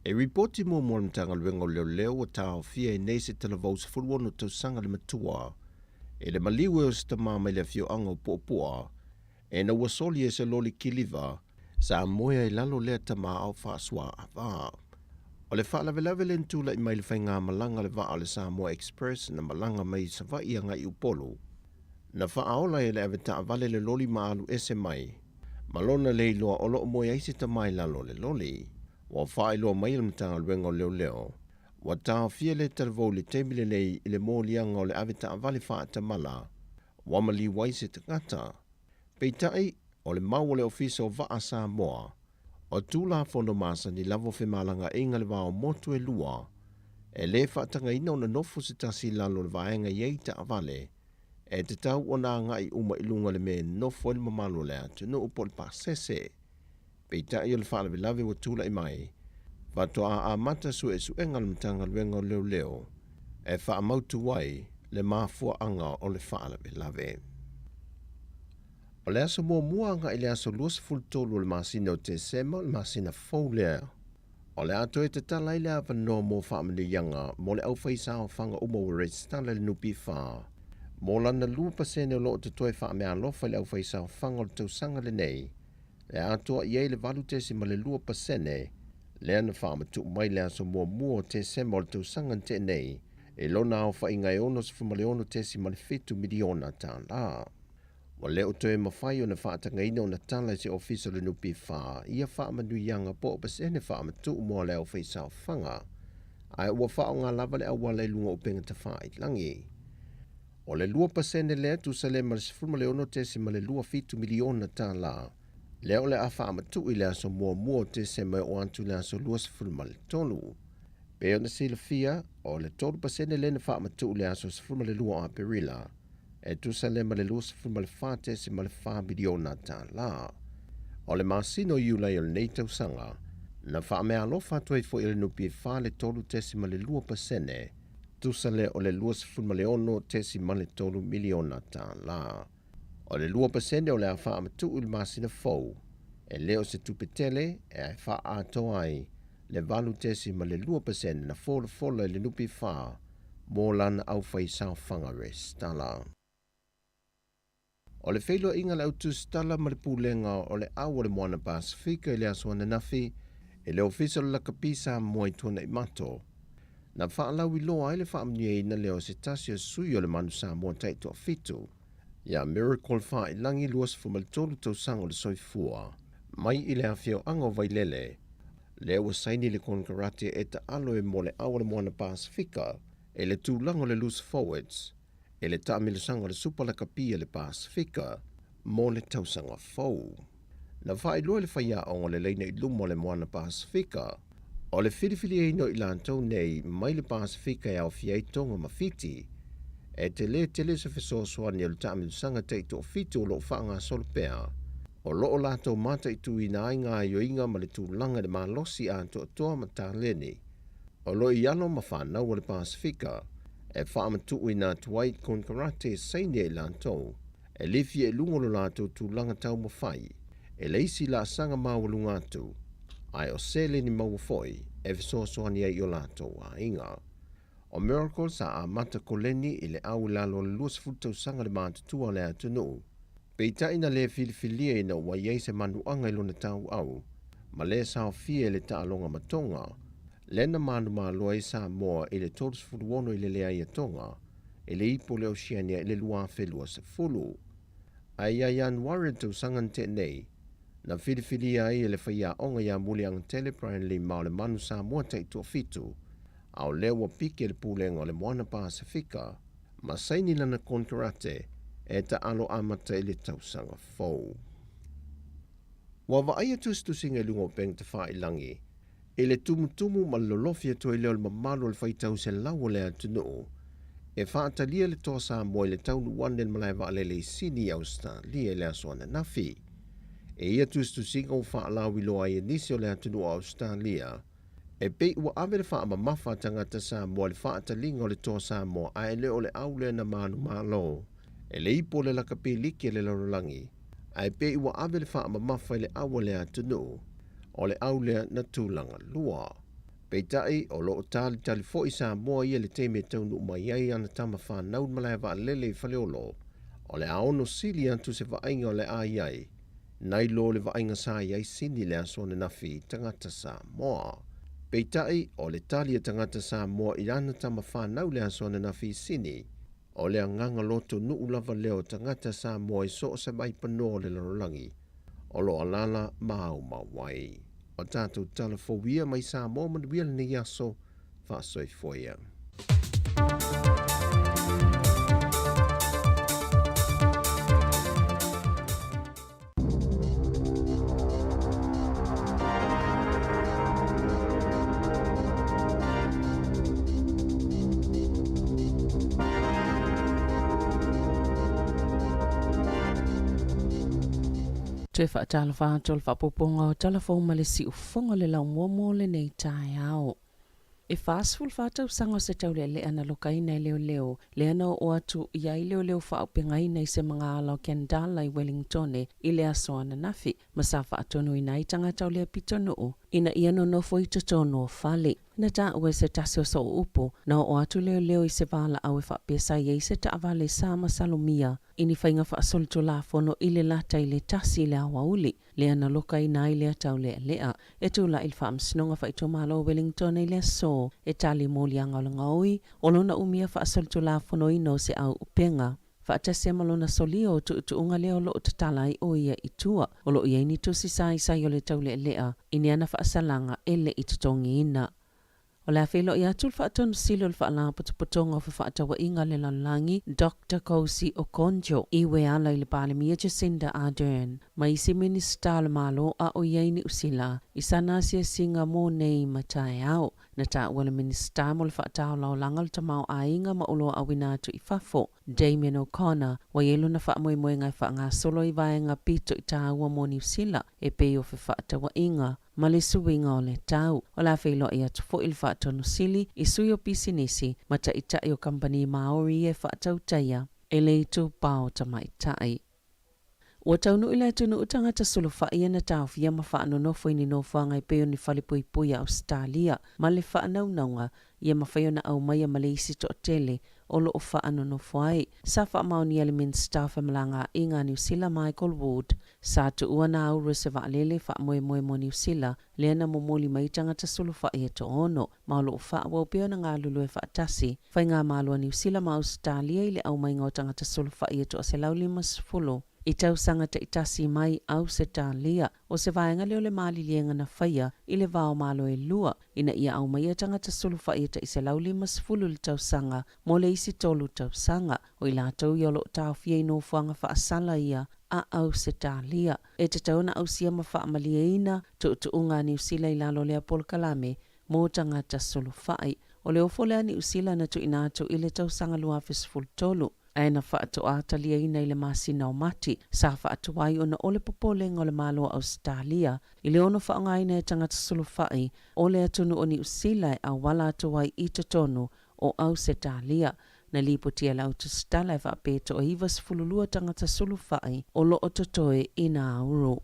E ripoti mo mtanga luenga leo o tau fia e nei se televous fulwono tau sanga le matua, e le maliwe o sta mama le fio anga o po'opoa, e na wasoli e se loli kiliva, sa moia i lalo lea tama au whaaswa ava. O le whaalawelawe le ntula i mai le whainga malanga le waa le Samoa Express na malanga mai sa vai anga i upolo. Na whaaola e le aveta avale le loli maalu ese mai, malona le iloa olo o moia isi tamai lalo le loli. Wa whaeloa mai le mtanga luenga leo. Wa tau fia le talvou le temile nei i le mōlianga o le aveta avale wha atamala. Wa mali waise te ngata. Peitai o le mau le ofisa o Vaa Samoa. O tūla fono masa ni lavo whemalanga inga le wao motu e lua. E le whaatanga ina o na nofu se tasi lalo le vaenga iei ta avale. E te tau o nā ngai uma ilunga le me nofu ele mamalo le atu no upo le pasese. Peitai o le whaala lawe wa tūla i mai. Watoa a mata su e su engal mtanga luenga leo. E wha mautu wai le mafua anga o le whaala lawe. O le aso mua anga i le aso luas fultolu le masina o te sema le masina fau lea. O le ato e te tala i le awa no mo whaamani yanga mo le au whaisa o whanga umo wa reistala le nupi wha. Mo lana lupa sene o loo te toe whaamea lofa le au whaisa o whanga o le tausanga le nei. Le ato i le valu tesi ma le lua pasene, le ana whaamatu mai le aso mua te sema o le tausanga te nei, e lona au wha ingai ono sa fumale ono tesi ma le 5 miliona ta la. Wa leo toe mawhai o na whaatanga ina o na tala se ofisa le nupi wha, ia whaamanu yanga po o pasene whaamatu mua le au whaisa o whanga, ai ua wha o ngā lava le awa le lunga upenga ta wha i langi. O le lua pasene le atu sa le ma le fumale ono tesi ma le lua 5 miliona ta la, leo le afa amatu i le aso mua te se mai o antu le aso luas fulmal tonu. Peo na sila fia, o le 3% le na fa amatu le aso fulmal lua a perila, e tu sa le ma le luas fulmal fate se ma le fa biliona ta la. O le masino iula i o le neitau sanga, na fa mea alofa tuai fo i le nupi e fa le tolu te se ma le lua pasene, tu sa le o le luas fulmal ono te se ma le tolu miliona ta la. O le lua pasende o le a wha amatu il masina fau, e leo se tupetele e a wha ato ai, le valu tesi ma le lua pasende na fola le nupi wha, mō lana au whai sao whanga res tala. O le whailo inga le autu stala ma le pūlenga o le awa le moana Pasifika i le aswana nafi, e le ofisa la kapisa moai tona i mato. Na wha alau i loa ai le wha amnie ina leo se tasio sui o le manu sa moa taito a fitu. Ia miracle wha i langi luas fumaltolu tau sango le soifua. Mai i le awhio ango vailele. Le ua saini le konkarate e ta alo e mo le awa le moana Pasifika, e le tūlango le loose forwards, e le taamilu sango le supala kapia le Pasifika, mo le tau sanga fau. Na wha i loa le whaia ongo le leina i lumo le moana Pasifika, o le whiriwhiri e ino i lantou nei mai le Pasifika e au fiai tonga mawhiti, e te le se fesoasoani o le taamilu sanga teito o fitu o loo whaanga solpea, o loo lato mata i tu ina ai ngā ioinga ma le tūlanga le malosi a to toa ma tāleni, o lo i ano ma whanau o le Pasifika, e whaamatu i nā tuai konkarate saini e lantou, e lifi e lungolo lato tūlanga tau ma whai, e leisi la sanga mawalunga atu, ai o sele ni mawafoi, e fesoasoani ai o lato a inga. O Miracle sa a mata koleni i le au lalo le luas futau sanga le mātutua le atunu. Peita ina le filifilia ina wa iei se manuanga ilo na tau au, ma le sao fie le taalonga matonga, le na manu maloa i sa moa i le totus furuono i le lea i atonga, i le ipo le Oceania i le lua whelua se fulu. Ai a Januari tau sangan te nei, Na whiriwhiri ai e le whaia onga ia muli ang teleprine li mao le manu Samoa tai tua fitu, au lewa pike le pūlenga o le Moana Pasifika, ma saini lana konkarate e ta alo amata i le tausanga fau. Wa vaia tustusinga lungo peng te whailangi, e le tumutumu ma lolofia to i leo le mamalo le whaitau se lawa le atunuu, e whaatalia le toa Samoa i le taunu wanden malai vaalele i sini Australia le aswana nafi. E ia tustusinga o whaalawi loa i nisi o le atunuu Australia, e pei ua ave le wha mamafa tangata Samoa le whaatalinga o le toa Samoa a e leo le aule na manu malo, e le ipo le lakapiliki le lorolangi, ai pe ua ave le wha mamafa i le awa le atunu, o le aulea na tūlanga lua. Pei tai o loo tali fo i Samoa ia le teime taunu mai ai ana tama whanau malai wa lele i whaleolo, o le aono sili antu se vainga o le ai, nai lo le vainga sa iai sini le asone nafi tangata Samoa. Pei tai o le talia tangata Samoa i ana tama whanau le asone nafi sini, o le anganga loto nuu lava leo tangata Samoa i so se mai panoa le lorolangi, o lo alala mau mawai. O tātou tala fowia mai Samoa manuia le nei aso, whaasoi foia. Te whaatala whātol whapoponga o telefon ma le si ufonga le lau momo le nei tai ao. E whaasful whātau sanga se tau le ana lokaina i leo le ana o atu ia i leo whaopengaina i se mga ala o Kendala i Wellingtone i le asoana nafi. Masa whaatonu i nai tanga tau lea pitonu ina iano no foi totono whale. Na ta ue se tasio so upo na o atu leo i se vala au e whapesa i se ta avale sa masalomia ini whainga whaasoluto la fono i le lata i le tasi le awauli le ana loka i nai lea tau lea. E tula il whaamsinonga whaito malo Wellington i le so e tali moli anga o le ngaui o lona umia whaasoluto la fono i no se au upenga. Whaatase malona solio o tuunga leo lo o tatalai o ia i tua o lo ia ini tusi sai o le tau lea ini ana whaasalanga ele i tutongi ina. O le awhelo i atul whaatonu silo le whaala potopotonga o whaatawa inga le lalangi Dr. Kosi Okonjo i we ala i le palemia Jacinda Ardern. Ma isi minista le malo a o iaini usila i sana sia singa mo nei matai au. Na ta ua le minista mo le whaatao lau langa le tamau a inga ma ulo a winatu i fafo. Damien O'Connor wa yelu na wha moe ngai wha ngā solo i vaenga pito i ta ua mo New Zealand e peo whaatawa inga. Ma le suinga o le tau. O la whailo i atu fo il whaatonu sili i sui o pisinisi ma ta itai o kampani Maori e whaatau taia e le itu pao tamaitai. Ua taunu ila tunu utangata sulu whaia na tau fia ma whaano nofo ini no whanga i peo ni whalipui Australia ma le whaanaunanga ia ma whaiona au maia ma le isi to tele o lo o whaano nofo ai. Sa wha maoni elemen staff e malanga inga New Zealand Michael Wood sa tu ua na auru se waalele wha moe mo New Zealand leana mo moli mai tangata sulu whaia to ono ma lo o wha wau peo na ngā lulu e whaatasi whai ngā malua New Zealand ma Australia ili au mai ngā tangata sulu whaia to se laulima sifulu. I tau sanga te itasi mai au se tālia o se vaenga leo le mali lienga na whaia i le vao malo e lua ina ia au mai tangata sulu whaia ta i se lauli masfulu le tau sanga mo le isi tolu tau sanga o i lātou i olo tau fia i no whanga whaasala ia a au se tālia. E te tauna au sia ma whaamalia ina tu unga New Zealand i lalo lea polkalame mo tangata sulu whai o le ofole New Zealand na tu inato i le tau sanga lua fesful tolu. Aina whaatu atalia ina i le masina o mati, sa whaatu wai ona ole popolenga o le malo Australia. I le ono whaangaina e tangata sulu whai, ole atunu o New Zealand a wala atu wai i tonu o Australia. Na lipotia lau tu stala e whapeto o hivas fululua tangata sulu whai, o lo o totoe ina auro.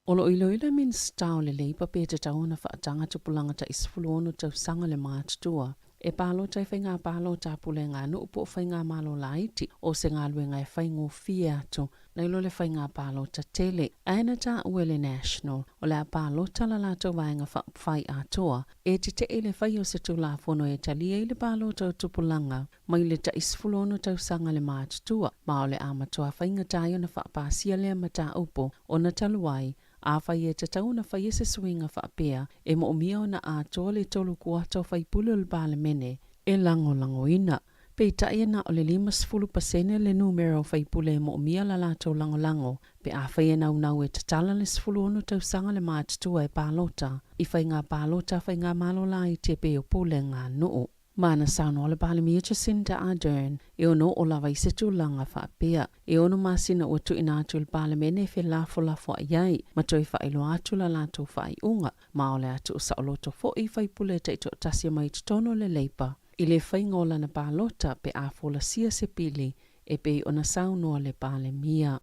Olo ilo min stau le leipa peta tauna whaatanga tupulanga ta isfulu onu tau sanga le mātutua. e palo tai whainga palo tāpule ngā no upo whainga malo laiti o se ngā luenga e whaingo fia atu nei lo le whainga palo ta tele. Aina tā uele national o le palo tala lato wainga whai atoa e te ele whai o se tula fono e tali e le palo tau tupulanga mai le ta isfulono tau sanga le mātutua ma o le amatoa whainga tayo na whapasia le mata upo o na taluai a whai e tatau na whai e se swinga whaapea e mo umia o na a toa le tolu kuato whai pulu le bale mene e lango ina. Pe taia na o le 50% le numero whai pule e mo umia la lato lango pe a whai e nau e tatala le sfulu ono tau sanga le mātutua e pālota i whai ngā pālota whai ngā malola i te pe o pule ngā noo. Mana sauno le pale mi Jacinda Ardern e ono o lava i se tūlanga whaapea e ono masina o tu ina atu le pale mene fe lafo aiai ma toi whaelo atu la lato whai unga ma ole atu o saoloto fo i whai pule te ito tasia mai tutono le leipa i le whai ngola na pālota pe a fola sia se pili e pe ona sauno le pale mia.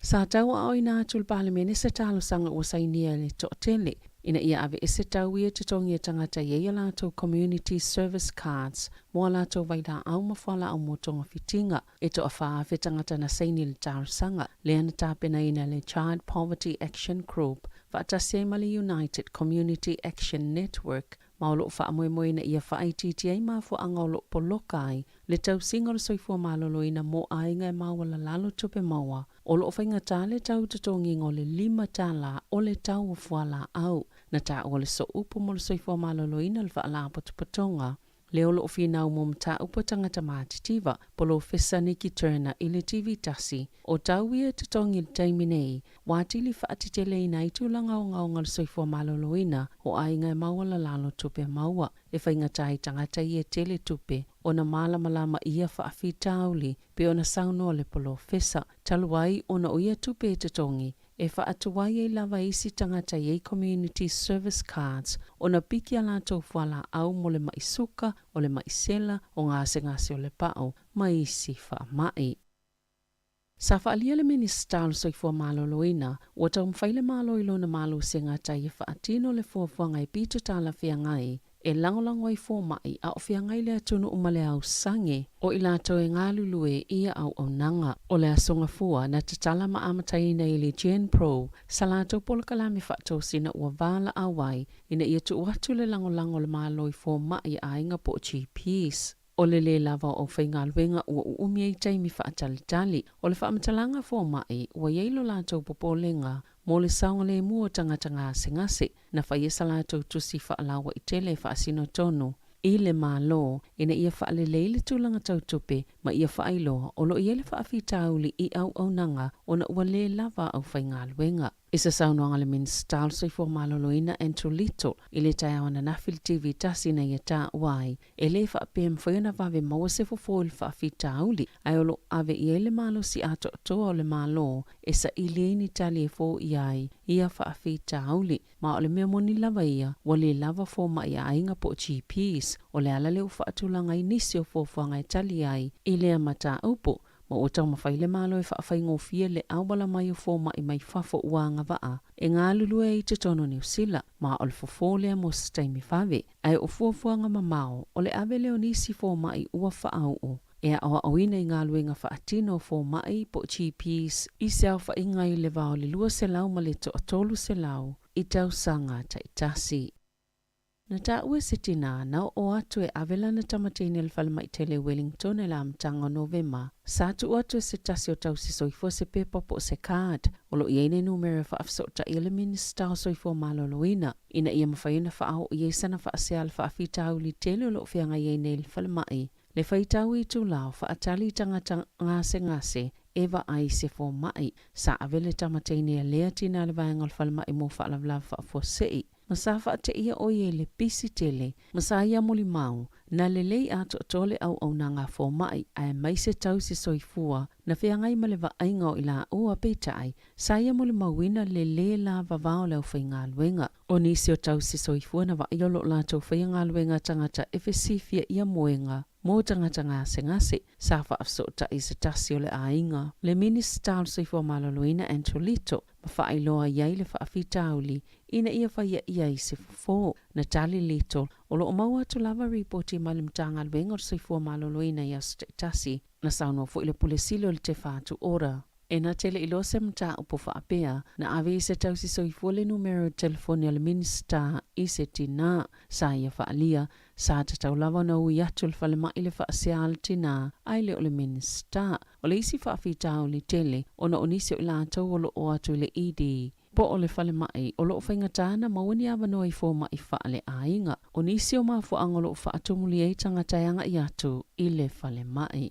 Sa tau a oina atu le pale mene se talo sanga o sainia le to tele ina ia ave ese tau ia te tongi e tangata ia lato community service cards mua lato vaida au mawhala au motonga fitinga e to a whaawe tangata na seini le tausanga le ana tāpena ina le Child Poverty Action Group whaatase mali United Community Action Network maolo whaamoemoe na ia whaaititia ma fo angolo polokai le tau singa le soifua malolo ina mo ainga e mawala lalo tupe maua o lo whainga tā le tau tatongi ngō le 5 tāla o le tau o fuala au na tā o le so upo mo le soifua malolo ina le whaala patupatonga leo lo finau mo mta upo tangata mātitiva polo Fesa Nikki Turner i le TV tasi o tau ia tatongi le taiminei wātili whaatitele ina i tūlanga o ngaunga le soifua malolo ina o ainga e mawala lalo tupe maua e whainga tai tangata i e tele tupe o na malama ia whaafitauli pe o na sauno le polo Fesa taluai o na uia tupe tatongi e whaatuwai e lava isi tangata i community service cards o na piki ala tau whala au mo le maisuka o le maisela o ngase o le pao mai isi whaamai. Sa whaalia le minister soifua malolo ina, o tau mwhaile malo ilo na malo se ngata i whaatino le fuafuanga i pito tala whiangai e langolango i fōmai a o whiangai le atunu umale au sange o i lato e ngālulue ia au nanga o le asonga fua na tatala ma amataina i le Gen Pro sa lato polokalame whaatou sina ua wala awai ina ia tu watu le langolango le malo i fōmai a inga po GPs. O le lava o whainga luenga ua uumia i taimi whaatalitali o le whaamatalanga fōmai ua yeilo lato popolenga mo le saunga le mua tangata ngase na whaiesa lato tusi whaalawa i tele whaasino tonu i le malo ina ia whaalelei le tūlanga tautupe ma ia whaailoa o lo ia le whaafitauli i au nanga o na ua le lava au whainga luenga. Isa saunoanga le minister soifua maloloina Andrew Little i le taiawana Nafil TV tasi na ia tā wai e le whaapem whaiona vave maua se fofo i whaafitauli ai olo ave i ele malo si ato toa o le malo e sa i leini tali e fo i ai ia whaafitauli ma o le mea moni lava ia wa le lava fo ma ia ainga po GPs o le ala leo whaatulanga inisi o fofuanga e tali ai i le amata upo ma o tau mawhaile malo e whaafai le awala mai o fōma i mai whafo uanga waa e ngā lulue i te tono New Zealand ma o le fofolea mo staimi whawe ai o fuafuanga mamao o le ave leo nisi fōma i ua whaau o e a oa oina i ngā luenga whaatino fōma i po GPs i se au whainga i le vao le lua se lau ma le to atolu se lau i tau sanga taitasi. Na tā ua sitina na o atu e avela na tamatini le whalama i tele Wellington e la amtanga Novema. Sa tu atu e se tasi o tau si soifua se pepa po se card. O lo iene numere whaafsota i le minister o soifua maloloina. Ina ia mawhaina whaao i eisana whaasea le whaafitau li tele o lo whianga iene le whalama i. Le whaitau i tu lao whaatali tangata ngase eva ai se fo mai. Sa avele tamatini e lea tina le vaenga le whalama i mo whaalavla whaafosei. Masafa te ia o ye le pisi tele, masaya muli mau, na lelei ato tole au nanga fo mai, ai mai se tau se soifua, na whiangai malewa ainga o ila ua petai, saya muli mauina lele la vavao leo whainga luenga. O nisi o tau se soifua na wa iolo lato whainga luenga tangata efesifia ia moenga, mo tangata ngase, safa afsota i se tasi o le ainga. Le minister soifua maloloina Andrew Little, mawhaailoa iai le whaafitauli, ina ia whaia ia i se fofo na tali Little O lo maua tu lava ripoti malim tanga lwenga o soifua maloloina ia tasi na sauno fo ile pulesilo le te whātu ora. E na tele ilo se mta upo whaapea na ave i se tausi soifua le numero telefoni al minista i se tina sa ia whaalia sa te tau lava na ui atu le whale mai le whaasea al tina ai le o le minista. O le isi whaafitau li tele o na onisi o ila tau o lo o atu le idi. Po o le whale mai, o lo o whaingatana mawani awa i fō mai whaale ainga. O nisi o mafu angolo o whaatumuli e tangataianga i atu i le whale mai.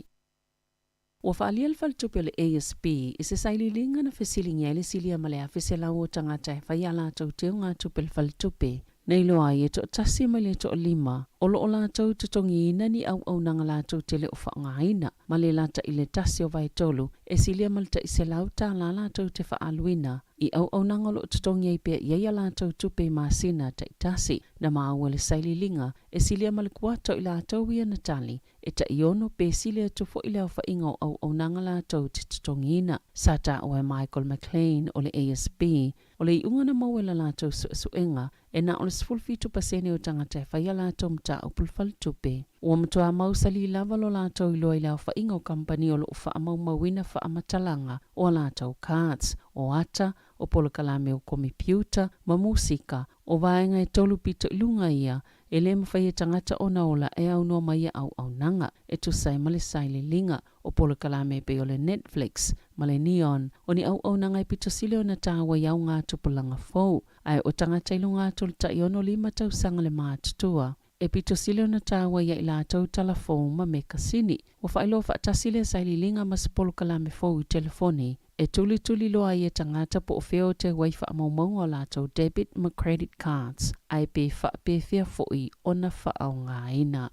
O whaalia le whale tupe o le ASP, i se saililinga na whesilinga ele silia malea whesela o tangatai whaiala tau teo ngā tupe le whale tupe. Nei loa i e to tasi mai le to lima, o lo o lātou tutongi ina ni au nanga lātou tele o whaangaina, ma le lata i le tasi o vai tolu, e silia malta i se lau tā la lātou te whaaluina, i au nanga lo tutongi ei pia ia lātou tupe māsina ta i tasi, na maaua le saililinga, e silia malikuato i lātou ia natali, e ta iono pe silia tufo i leo whainga o au nanga lātou te tutongi ina. Sata o e Michael McLean o le ASB, o le iungana mauela lātou suenga, e na o le 12% o tangata e whaia lātou mta o pulfal tupe. Ua mtua mausali lava lo lātou i loa i leo whainga o kampani o lo ufa mawina wha amatalanga o lātou cards, o ata, o polokalame o kompiuta, ma musika, o vaenga e tolu pito ilunga ia, e le mawhai e tangata o naola e au noa mai au nanga, e tu sai male saile linga, o polokalame pe o le Netflix, male Neon, o ni au nanga e pito sile o na tāwa iau ngā tupulanga fau, ai o tangata ilunga atul ta iono lima tau sanga le mātutua. E pito sile o na tāwa ia i lātou talafou ma me kasini, o whailo whaatasile saile linga mas polokalame fau i telefoni, e tuli loa i e tangata po o feo te waifa amaumau o lātou debit ma credit cards, ai pe whaapewhia foi o na whaau ngā ina.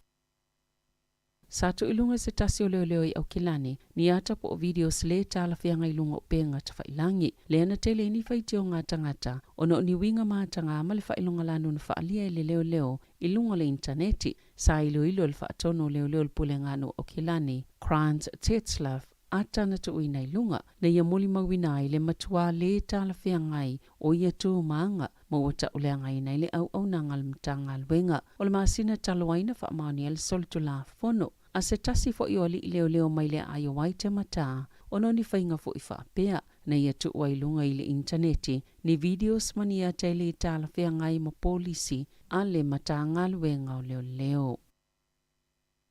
Sato ilunga se tasi o leo i au kilani, ni ata po o videos le tala whianga ilunga o penga ta whailangi, le ana tele ni whaiti o ngā tangata, o no ni winga mātanga ama le whailunga lanu na whaalia i le leo, ilunga le interneti, sa ilo le whaatono leo le pule ngānu o kilani, Kranz Tetzlaff, ata na tu ina ilunga, na ia muli mawina i le matua le tala whiangai o ia tū maanga, mawata o le angai nei le au nangal mtanga alwenga, o le maasina taloaina wha maani el solitu la fono, a se tasi fo i oli leo mai le ayo wai te mata, o no ni whainga fo i whaapea, na ia tu wailunga i le interneti, ni videos mania te le tala whiangai ma polisi, a le matanga alwenga o leo.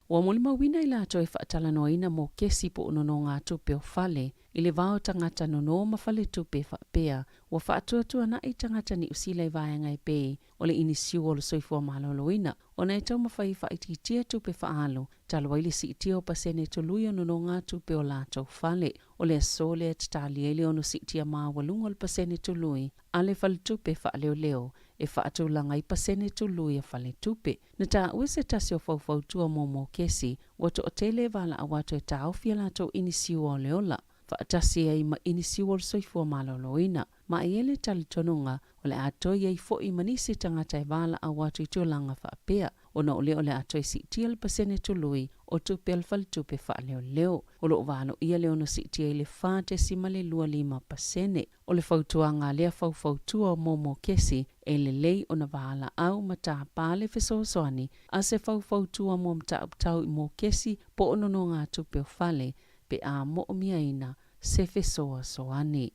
Wa mulima wina ila ato e whaatala noina mo kesi po unono ngā tupe o whale, i le vāo tangata nono ma whale tupe whaapea, wa whaatuatua na i tangata ni usila i vāenga i pē, o le inisiu o le soifua maloloina, o na e tau mawhai whaititia tupe whaalo, talo waili si itia o pasene tului o nono ngā tupe o lātou whale, o le asole at tali ele ono si itia māwalunga o le pasene tului, a le whale tupe whaaleo leo, e whaatulanga i pasene tului a whale tupe. Na tā ue se tasi o whautua mō kesi, wato o tele wala a wato e tā ofia lātou inisiu o leola, whaatasi e ma inisiu o le soifua maloloina, ma e ele tali tonunga, o le atoi e fo i manisi tangata e wala a wato i tūlanga whaapea, o na ole o le atoi si itia le pasene tului, o tupe al whale tupe whaaleo leo, o lo wano ia leo no si itia i le whate sima le 5%, o le whautuanga lea whautua mō kesi, e le lei o na wala au ma tā pāle whesoasoani, a se whautua mō mta uptau i mō kesi, po ono no ngā tupe o whale, pe a mo o miaina se whesoasoani.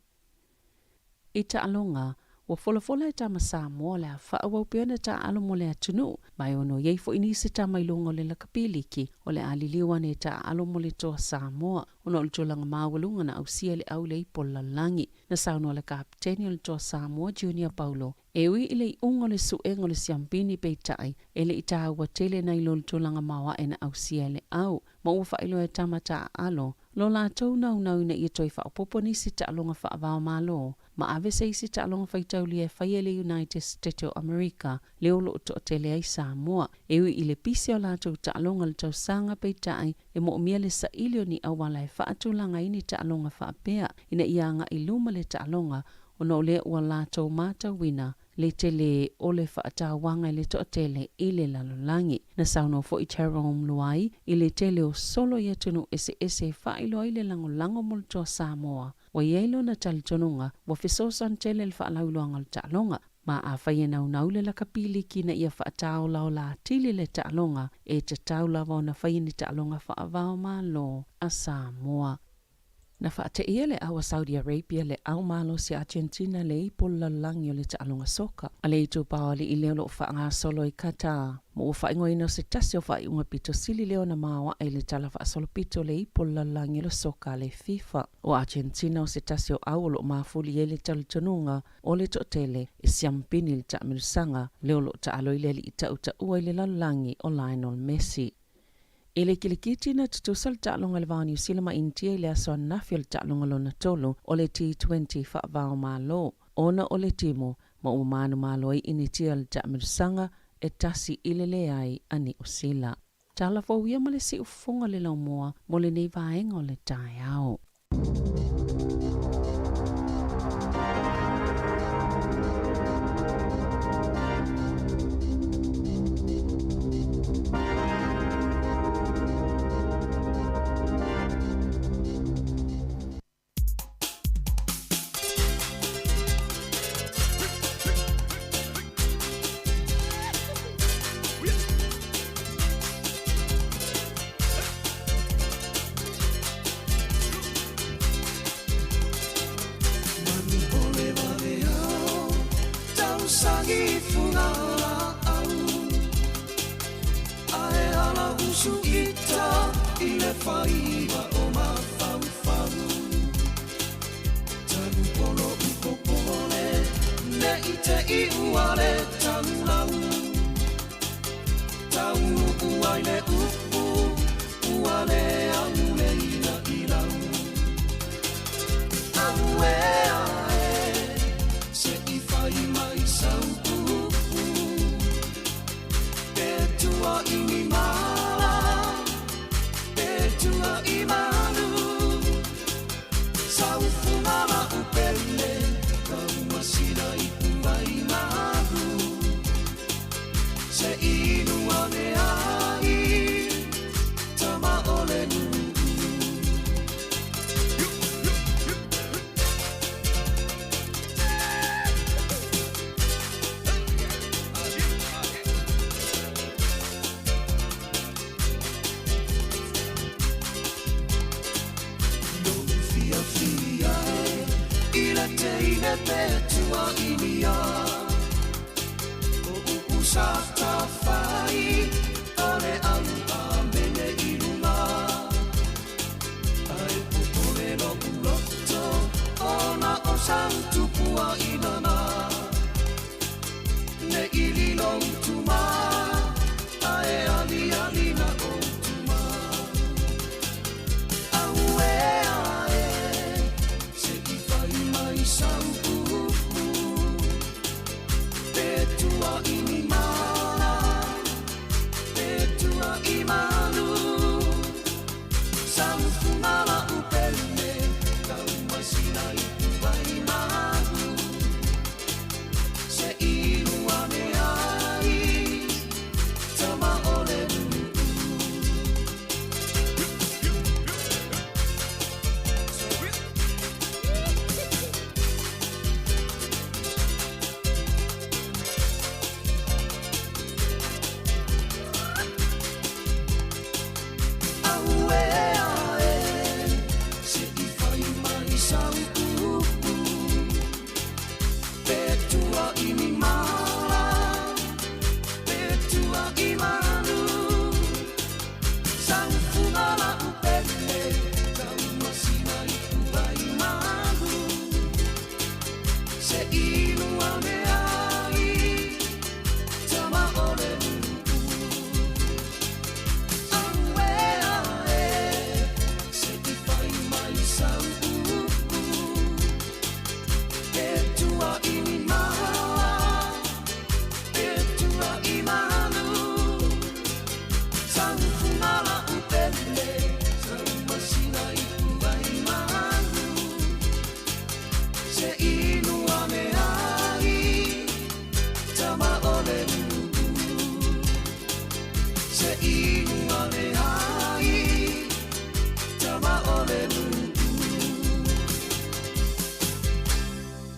I ta alonga, wa fola e tama sa mo le a whaawau peona ta alo mo le atunu, mai ono yei fo inisi ta mailunga le lakapiliki, o le aliliwane ta alo mo le toa sa moa, ono le tolanga mawalunga na au sia le au le ipola langi, na sauno le kapteni o le toa sa moa Junior Paulo, e ui ile i ungo le suengo le siampini peitai, ele i ta awa tele na ilo le tolanga mawa e na au sia le au, ma ua whailo e tama ta alo, lo la tau nau na i toi whaapopo nisi ta alonga whaavao malo, ma ave se isi ta alonga whaitauli e whaia le United States of America, leo lo to tele ai Samoa, e ui ile pisi o la tau ta alonga le tau sanga peitai, e mo mia le sa ilio ni awala e whaatulanga ini ta alonga whaapea, ina ianga iluma le ta alonga, o no le ua la tau mata wina, le tele o le whaatawanga le to tele i le lalolangi. Na sauno fo i Jerome Luai, i le tele o solo ia tunu ese whailo i le lango mo le toa Samoa. Wa yeilo na talitonunga, wa fisosan tele le whaalauloanga le ta'alonga. Ma a whaia nau le laka pili ki na ia whaatau lau la tili le taalonga e te tau lava o na whaia ni taalonga whaavao malo a Samoa. Na whaate ia le awa Saudi Arabia le au malo si Argentina le ipola langi o le taalonga soka. A le itu pao li i leo lo whaanga solo i Qatar. Mo ua whaingo ino se tasi o whainga pito sili leo na mawa e le tala wha solo pito le ipola langi lo soka le FIFA. O Argentina o se tasi o au lo mafuli e le talitonunga o le totele e siampini le taamilusanga leo lo taalo i le li ita uta ua i le lalangi o Lionel Messi. Ele kilikiti na tutusal ta'alonga le vāni usila ma intia le aso nafi le ta'alonga lo na tolo o le T20 whaavao malo. Ona o le timo ma umanu malo i initia le ta'amilusanga e tasi ilele ai ani usila. Tala fawia ma le si ufunga le laumoa mo le nei vaenga o le tai au.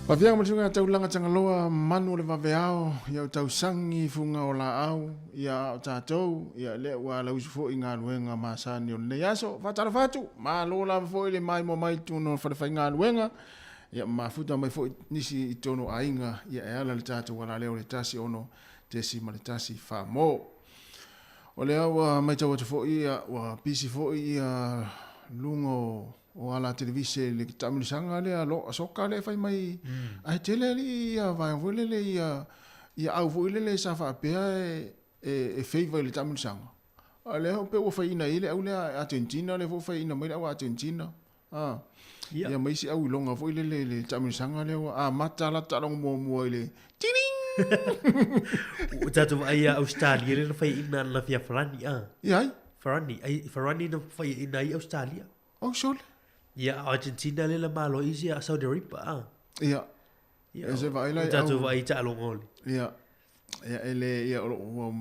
Wawhianga matunga taulanga tangaloa manu le waweao ia tausangi funga o la au ia o tātou ia le ua lausu fo i ngā luenga masani o nei aso whatara whatu ma lola fo i le mai mo mai tuno whare ngā luenga ia mafuta mai fo nisi i tono ainga ia e ala le tātou wala leo le tasi ono tesi ma le tasi wha mo o le au mai tau atu fo i ua pisi fo i lungo o ala televise le tamilisanga le alo soka le fai mai ai tele li ia vai vole le ia au vole le sa fa pe e favor le tamilisanga ale ho pe o fai na ile au le Argentina le vo fai na mai au Argentina ia mai si au longa vo le tamilisanga le mata la talong mo ile tiring o tatu ai Australia le fai ina na fia Farani ia Farani no fai ina Australia oh sol ia Argentina le la malo isi a Saudi Arabia ia se vai la tatu vai ta longol ia ele ia o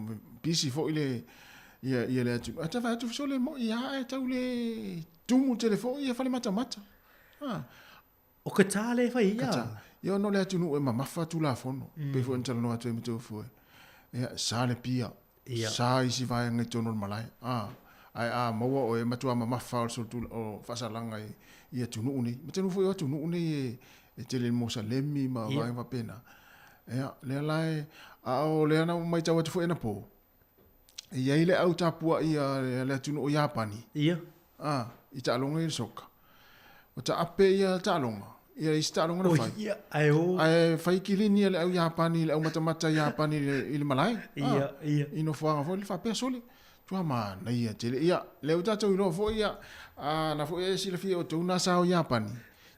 bisi fo ile ia le atu ata vai tu sole mo ia ta ule tumu telefone ia fale mata o ka tale fai ia no le atu no e mamafa tu la fono pe fo ntalo no atu me fo ia sale pia sa isi vai ngai tono malai ai maua o e matua mamafa o so tu o fasalanga ia tunu uni matenu fo ia tunu uni e tele Mosalemi ma vai va pena ia le lai o le ana mai tau fo ena po ia ile au tapua ia le tunu o Japani ia i ta longa i soka o ta ape ia ta longa ia i sta longa no fai ia ai fai kilini le au Japani le au mata Japani le malai ia ino fo le fa pe soli tua ma na ia tele ia le uta to no fo ia na fo e sila fi o to na sa o Japani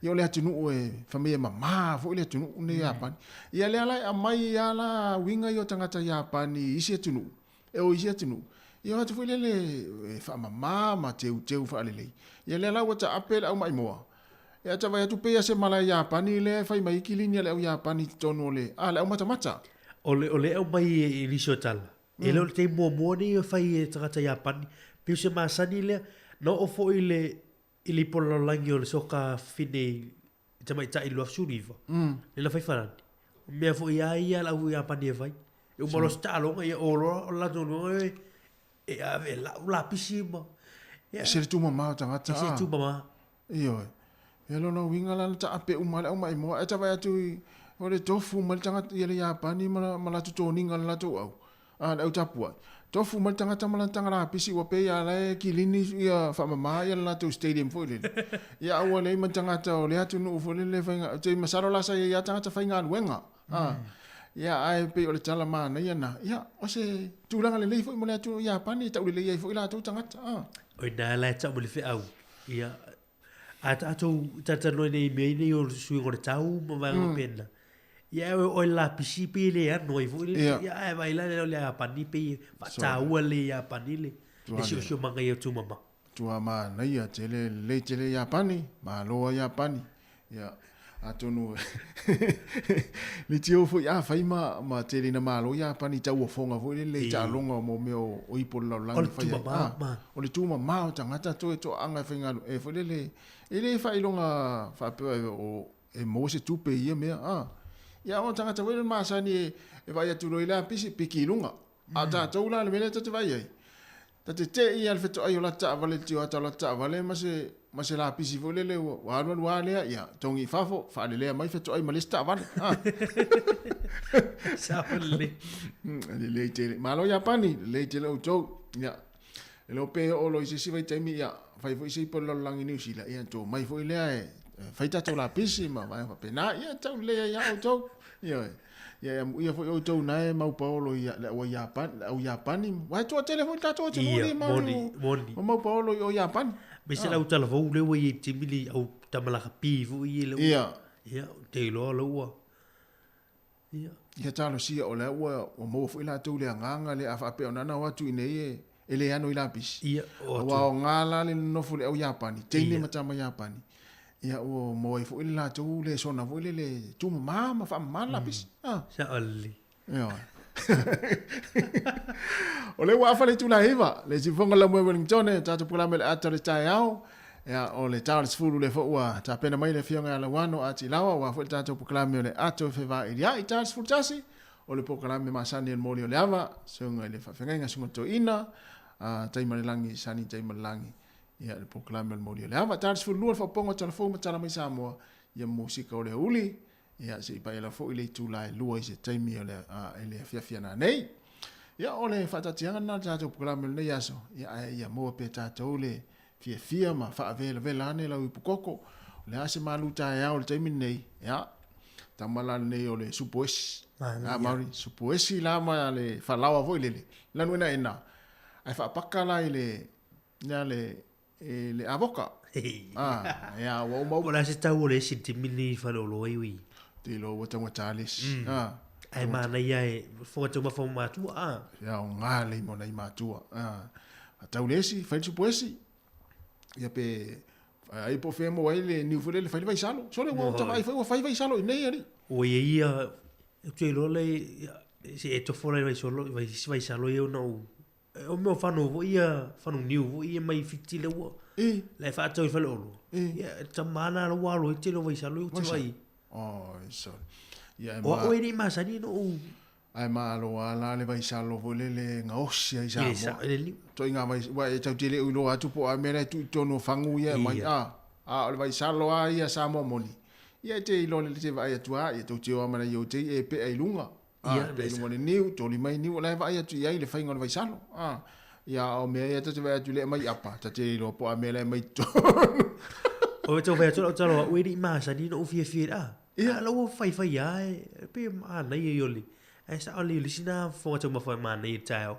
ia le atunu e familia mama fo le atunu ne Japani ia le ala mai ia la winga yo tangata Japani isi atunu e o isi atunu ia to fo le fa mama ma teu fa le ia le ala wata apel au mai moa ia ta vai tu pe se mala Japani le fai mai kilini le au Japani tono le ala au mata ole au mai i lisotal ele o te mua ni fai e tangata Japani piu se masani le no o fo ili polo langi o le soka fine tamai ta ilu afsuriva le la fai farani mea fo ia la u Japani e fai e o molo stalo ia o la no e ave la pisima se tu mama tangata se tu mama io e lo no winga la ta ape umala mai mo e ta vai tu o le tofu mal tangata ia le Japani mala tu toninga la tu au au tapua tofu mal tangata malantanga pisi wa pe ya la kilini ia fa mama ia la tu stadium fo le ia wa le man tangata o le atu no fo le fa te masaro la sa ia tangata fa nga wenga ia ai pe o le tala mana ia na ia o se tu langa le fo mo le atu ia pani ta le ia fo ila tu tangata o na la ta mo le fe au ia ata tata no nei me nei o sui o tau mo va pena ia o la pisipi le no i foi ia vai la le Japani pe ta u le Japani le si o manga ia tu mama ma na ia tele le Japani ma lo Japani ia atonu le tio fo ia fai ma tele na ma lo Japani ta u fonga foi le ta longa mo me o ipo la lang fai o le tu mama o tangata to anga finga e foi le ele fai longa fa pe o e mo se tu pe ia me ia o tangata wele masani e vai atu roila pisi pikilunga ata toula le mele tatu vai ai te ia le feto ai la ta vale tio ata la ta vale ma se la pisi vole le wa le ia tongi fafo fa le mai feto ai malista vale sa le le tele malo Japani le tele o to ia lo pe o lo isi vai temi ia fai foi sei por lo langi New Zealand ia to mai foi le fai ta la pisi ma vai pe na ia tau le ia o to ia foi o to na mau Paulo ia o Japani vai to telefone ta to moni mau Paulo o Japani me se la utala vo le we timili au tamala pi vo le ia te lo ia talo sia o le o mo foi la to le nganga le afa pe ona na watu ine ele ano ila pis ia o ngala le no fu le o Japani tele mata ma Japani ia o mo fu ila to le sona vo le tu mama fa mala pis sa ali ia o le wa fa le tu la eva le si fonga la mo Wellington ta tu pula me ata le tai au Ya o le Charles Fulu le fo'ua ta pena mai le fionga la wano ati lawa wa fo tato proklame le ato fe va ia I Charles Fulu tasi o le proklame masani el moli o le ava sunga le fa fenga sunga to ina tai malangi sani tai malangi ia le proklame el moli o le ava Charles Fulu fa pongo telefon tala mai Samoa ia musika o le uli ia se pa ela fo ile tu lai lua se tai mi o le ele fia na nei ia o le fa tatianga na tato proklame le yaso ia mo pe tato le fia ma fa vela ne la upukoko le ase maluta ya o le taimi nei ya tamala nei o le supoesi mari supoesi la ma le falawa vo le la nuena ena ai fa pakala ile ya le avoka ya wo mo Ola se tau le sintimini fa lo wi te lo wata watalis ai mana ia fo to ma fo ma tu ya ngale mo nei matua tau lesi fa supoesi ia pe ai po femo ai le niu fole le fai vai salo so le wo ta ai fai vai salo nei ari o ia tu lo le se e to fole vai solo vai salo io no o meu fano vo ia fano niu vo ia mai fiti le wo le fa to fa lo ia tamana lo wa lo te lo vai salo tu vai so ia o e ni masani no ai malo ala le vai salo vole le ngaosi ai sa to inga mai wa e tau tele ulo atu po a mera tu tono fangu ia mai le vai salo ai sa mo moni ia te ilo le te vai atu ia to te o mana yo te e pe ai lunga ia le lunga ni niu to li mai niu la vai atu ia le fainga le vai salo ia o me ia te vai atu le mai apa te ilo po a mera mai to o to vai atu lo we di masa ni no fia ia lo fai ai pe ma nei yoli ai sa oli lisina fo to ma fo ma nei tao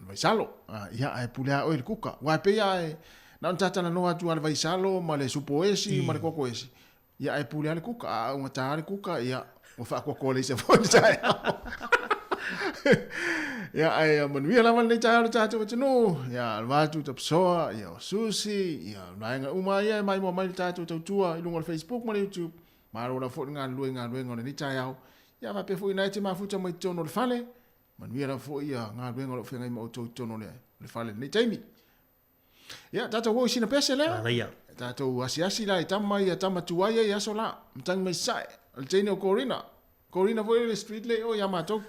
vai salo ia ai pulea o il kuka wa pe ai na tata na no atu al vai salo ma le supoesi ma le kokoesi ia ai pulea le kuka o ta le kuka ia o fa ko le se fo tsa ia ai manuia la man le tsa tata no ia va tu top so ia susi ia nga uma ia mai mo mai tata tua i lungo Facebook ma YouTube ma ro na fo nga luenga ni tsa ia ia va pe fo ina te ma futa mai tono le fale manuia la fo ia nga luenga lo fenga mo tono le fale ni taimi ia tata wo sina pese le ia tata asiasi la tama ia tama tuaia ia sola mtang mai sai al tene Corina vo le street le o Yamato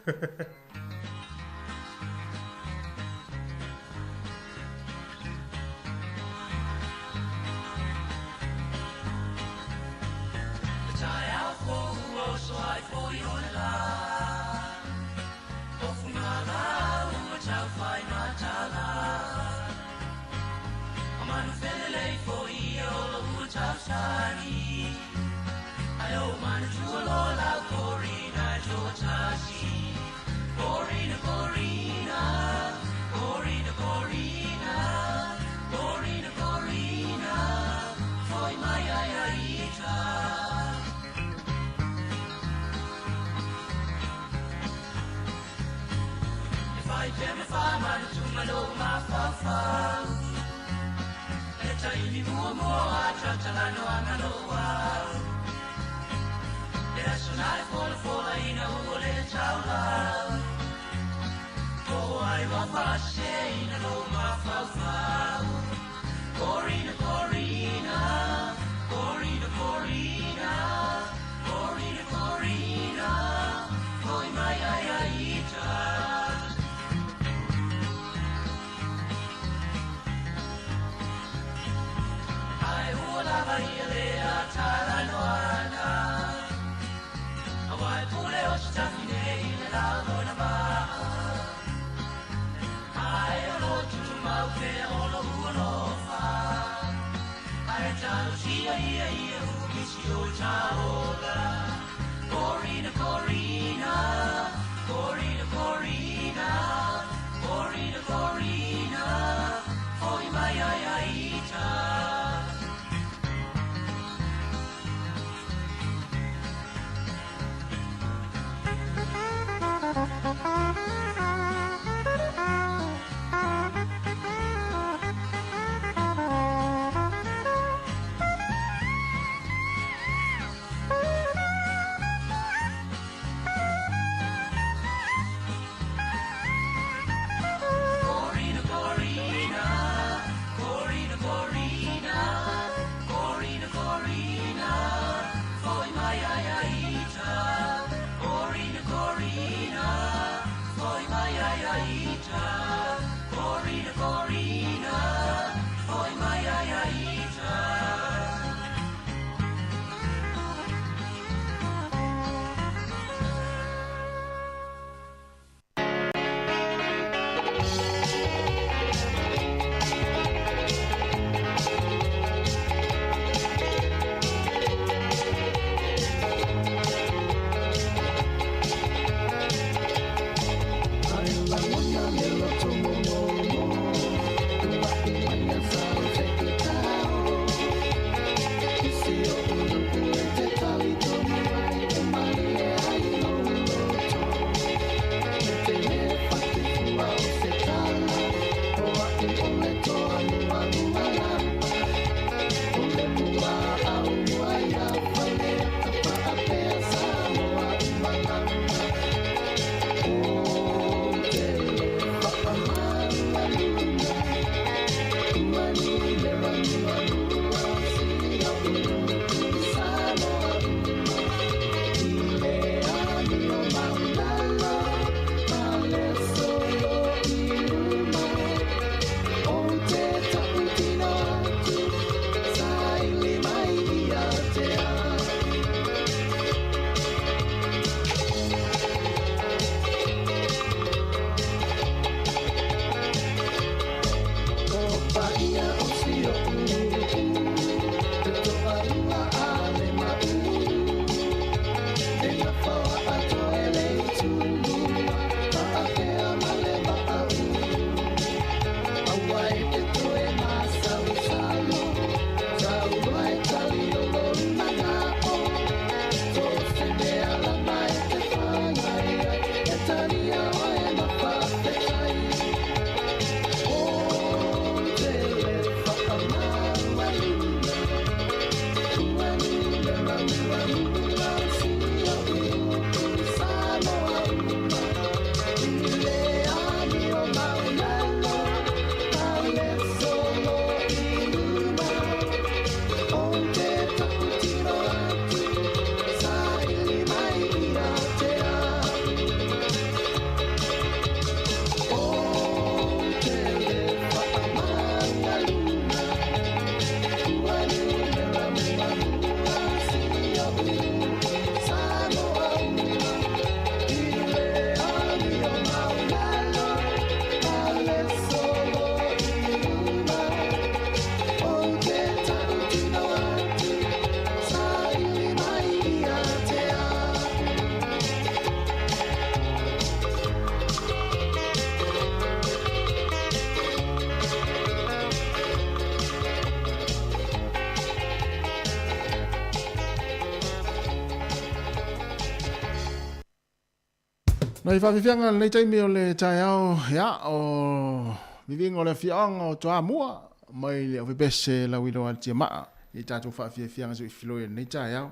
Nei whawhiwhianga nei taimi o le tai au ia o vivinga o le whianga o toa mua mai le o vipese la wilo al tia maa i tātou whawhiwhianga so i whiloi nei tai au.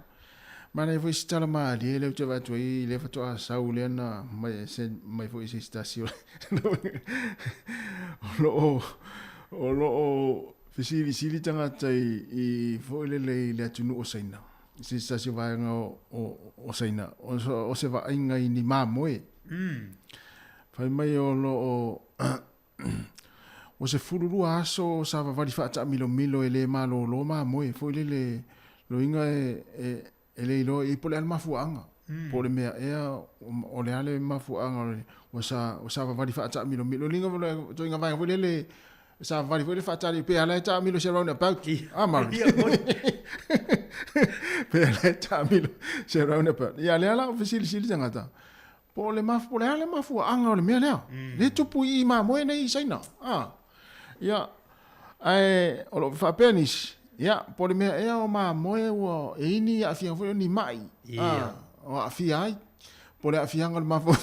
Mana i fwoi sitala maa li le uta watu i le whatoa sau le ana mai fwoi se stasio. O lo fisili tangata i fwoi le atunu o saina. Se stasio vaenga o saina. O se vaenga i ni maa moe. Fai mai o lo o se fururua aso sa vavali whaata milo e le malo lo maa moe. Fwoi le lo inga e le ilo i pole al mafuanga. Pole mea ea o le ale mafuanga o sa vavali whaata milo. Linga to inga vai fwoi le sa vavali fwoi le whaata li pe ala e ta milo se round about. Amari. Pe ala e ta milo se round about. Ia le ala o fisili tangata. Pole ale mafuanga o le mea lea. Le tupu i maa moe nei saina. Ia o lo whapenis. Ia, pole mea ea o maa moe ua e ini a fia fwoi ni mai. O a fia ai. Pole a fianga le mafuanga.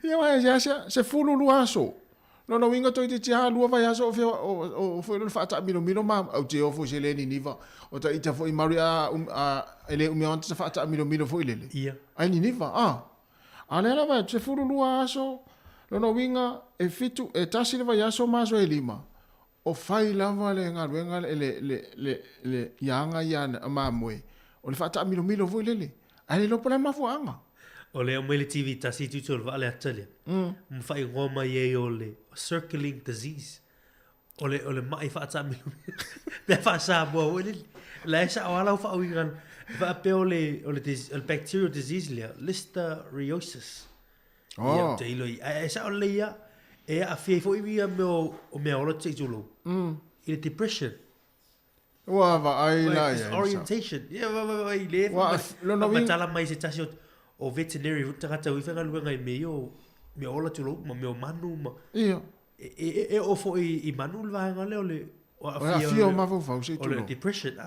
Ia mai se fulu lua aso. No winga toi te tia lua vai aso o fwoi le whaata milo maa au te ofo se le ni niva. O ta ita fwoi mauri a ele umeonta sa whaata milo fwoi lele. Ia. Ai ni niva, A lea vai, se fulu lua aso. No winga e fitu e tasi le vai aso maso e lima. O fai lava le ngaruenga le ianga iana maa moe. O le whaata milo fwoi lele. Ai le lopo le mafuanga. O le o le TV tasi tutu o le vale atalia. Mwhai ngoma ye o le circling disease. O le mai whaata milo. Pea whaasa mua o le. La esa o ala o wha uingan. Wha pe o le bacterial disease lea. Listeriosis. Ia te ilo i. Esa o le ia. E a fia fo ia o mea ora te tulu. I le depression. Wa va ai la ia. Orientation. Ia va i le. Ma tala mai se tasi o veterinary tangata ui whenga luenga i me ola tulu, ma me o manu. Ia. E o fo i manu lwaenga leo le. O a fia o mawau se tulu. O le depression,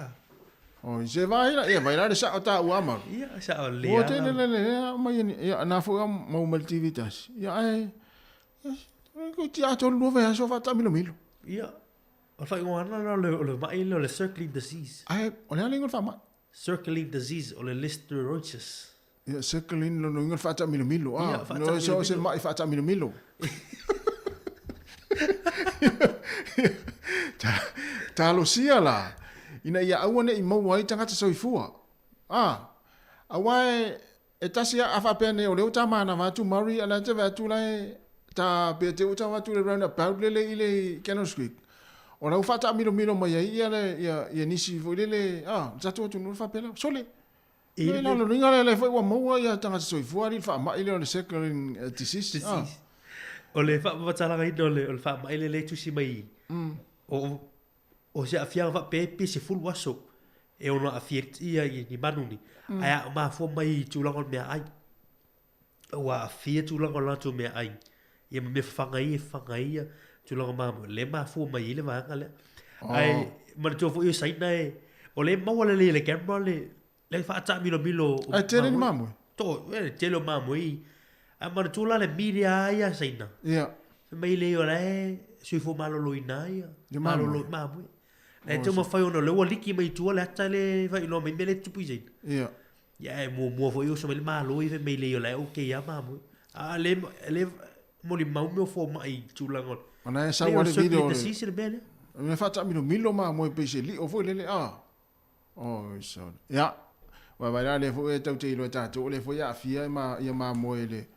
O i se vai la, ia vai la sa o ta uama. Ia, sa o le. O te le, mai ia na fo mau multivitas. Ia ai. Ko ti ato lu ve so fa ta milo. Ia. O fa ngwana le mai le circling disease. Ai, o le lingo fa ma. Circling disease o le listeriosis. Ia circling no ingo fa ta milo. No so se mai fa ta milo. Ta lo sia la. Ina ia awane i mau ai tangata soifua. Awai e tasia afa pene o le uta mana vatu mari ala te vatu lai ta pe te uta vatu le round about le ile Cannon Creek. O la ufata milo mai ia le nisi fo le tatu tu no fa pela. Sole. E la lo ringa le foi wa mau ia tangata soifua ri fa mai le circling disease. O le fa vatala ngai no le fa mai le tu si mai. O se afia va pepe se full waso. E ono afiet ia ni manuni. Aya ma fo mai tu lango me ai. Wa afia tu lango la tu me ai. Ia me fangai tu lango ma le ma fo mai le va ngale. Ai ma tu fo sai nai. O le ma wala le camera le fa ta milo. Ai te ni mamu. To te lo mamu i. A ma tu la le media ia sai na. Ia. Mai le o le sui fo malo loina ia. Malo lo mamu. E te mo fai ono le liki mai tua le ata le vai no me mele tupu i. Ia. Ia mo fo yo so me malo i ve me le le o ke ya mamu. A le mo li mau me fo mai tu langon. Ona sa wa le video. Si se bene. Me fa ta milo mo pe se li o fo le Oh so. Ia. Wa vai le fo e tau te ilo ta to le fo ya fia ma mo ele.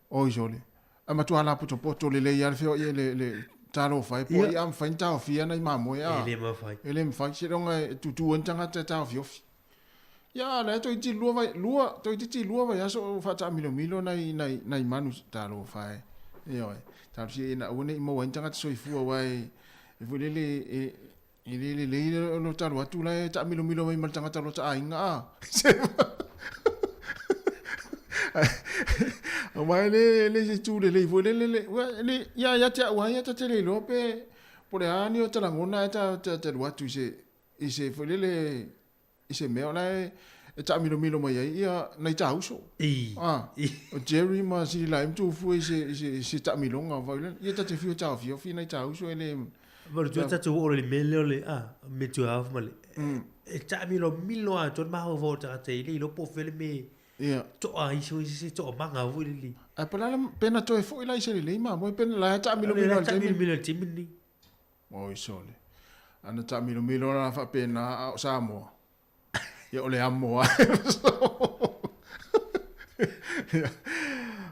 O jole. Ama tu ala poto le ya fo le talo fai po i am fain tau fia na mamo ya ele me fai se ronga tu entanga te tau fio ya la to ti lua to ti lua vai aso fa ta milo na manu talo fai yo ta si na one mo entanga so i fu wai e fu le no talo atu la ta milo mai mal tanga talo ta inga o mai le se tu le fu le ya ta wa ya ta te lo pe por ani o tala ngona ta wa tu se ise fu le ise me ona e ta milo mai ia nei ta uso o Jerry ma si la tu fu se ta milo nga vai ia ta te fiu ta fiu fi nei ta uso ele Vale, tu ta tu ole mele ole me tu have male e ta milo a tu ma ho vota te ile lo po fele me to ai si to manga vo ile a pena to e fo ile se le ma mo pena la ta milo timini o isole ana ta milo na fa pena o Samoa ia ole amo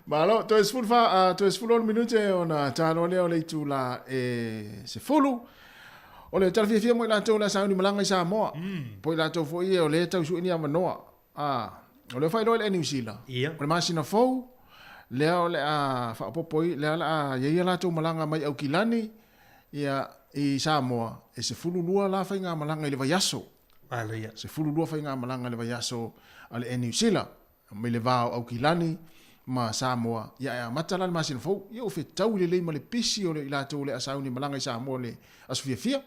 Malo, to es full minute ona tano le ole tu la se fulu. Ole tal fia mo la to la sa ni malanga sa mo. Po la to fo ie ole tau su ni amanoa. Ole fai lo le New Zealand. Ole masina fo le ole fa popoi le ala ye la to malanga mai au kilani ia I Samoa e se fulu lua la fai nga malanga le vayaso. Ala ia. Se fulu lua fai nga malanga le vayaso ale New Zealand. Mai le vao au kilani ma Samoa ia matala masin fo ia o fe tau le ma le pisi o le ila to le asau ni malanga I Samoa le asfia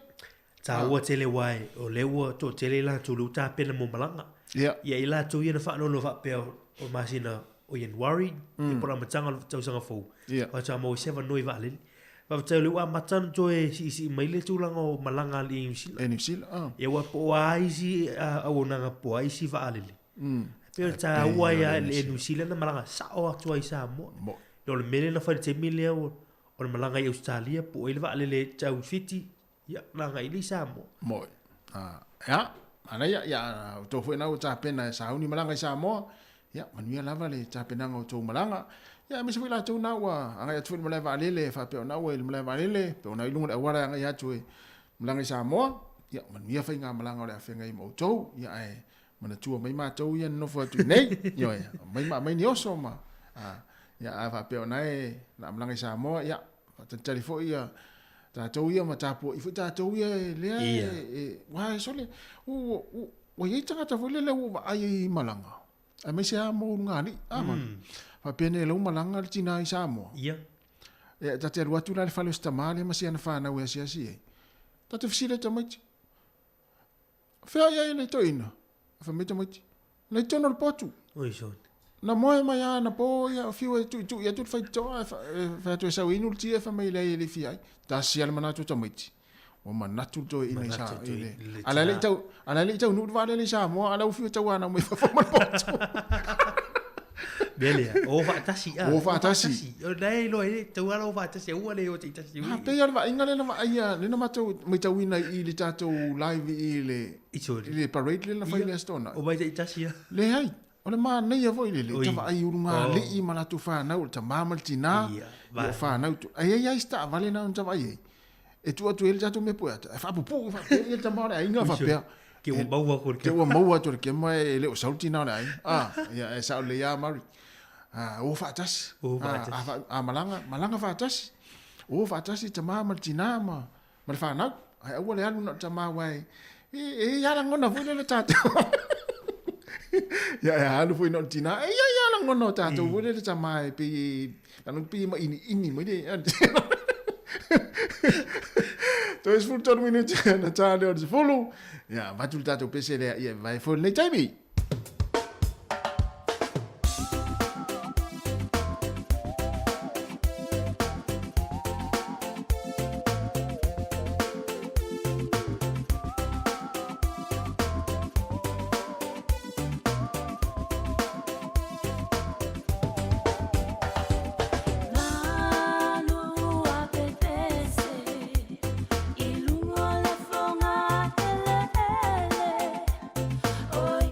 ta wa tele wai o le wa to tele la to luta pena mo malanga ia ila to ia na fa no fa pe o masina o yen worry I pora matanga tau sanga fo o ta mo 7 noi va le va tau le wa matan to e si mai le tu langa o malanga li New Zealand ia wa po ai si a ona po ai si va le Pero ta wai le New Zealand na malanga sa o atu ai Samoa. Yo le mele na fai te mile o le malanga I Australia po ele va le tau fiti ya langa I Samoa. Mo. Ya, ana ya to foi na o ta pena sa uni malanga I Samoa. Ya, manuia lava le ta pena o to malanga. Ya mi se la to na wa anga ya tu malai va le fa pe na wa le malai va le pe na ilunga da wara anga ya tu malanga I Samoa. Ya, manuia fai nga malanga le afenga I mo to ya ai mana tua mai mātou ia no fa tu nei yo ya mai ni oso ma ya ava pe onai na mlanga I Samoa ya ta telefo ia ta tau ia ma tapo I fu ta tau ia le wa sole o ye tanga ta vole le wa ai malanga a me se amo ngani ama fa pene lo malanga tina I Samoa ia ta te ruatu la fa lo stamale ma se ana fa na we si ta te fisile ta mai fa ia le toina fa meta mai le tono le potu oi so na moe mai ana po ia fiu tu ia tu fa to fa to sa inu ti fa mai le fi ai ta si al mana tu tamiti o manatu to ina sa ile ala le tau nu va le sa mo ala fiu tau ana mo fa ma potu Bele, o fa tasi o fa tasi o dai lo e tau ala o fa tasi o le o tasi ha pe ia va ingale na ia le na mato mai tau ina I le tato live ile parade le na fa ile stona o vai tasi le hai o le ma nei vo ile le tava ai urunga le I mana tu fa na o ta mama tina o fa na tu ai sta vale na tava ai e tu ele tato me poeta fa pu fa ele ta mara ai nga fa pe que o mau ko que o mau ator que mai le o sauti na ai ya sa le ya mari o fatas malanga fatas o fatas I tama martina ma fa na ai o le anu na tama wai ya la ngona fu le tato ya anu fu no tina ya la ngona tato fu le tama pe anu pe ma ini mai de to es full ton minute na tale o de follow ya va tu tato pe se le vai fu le time Oi,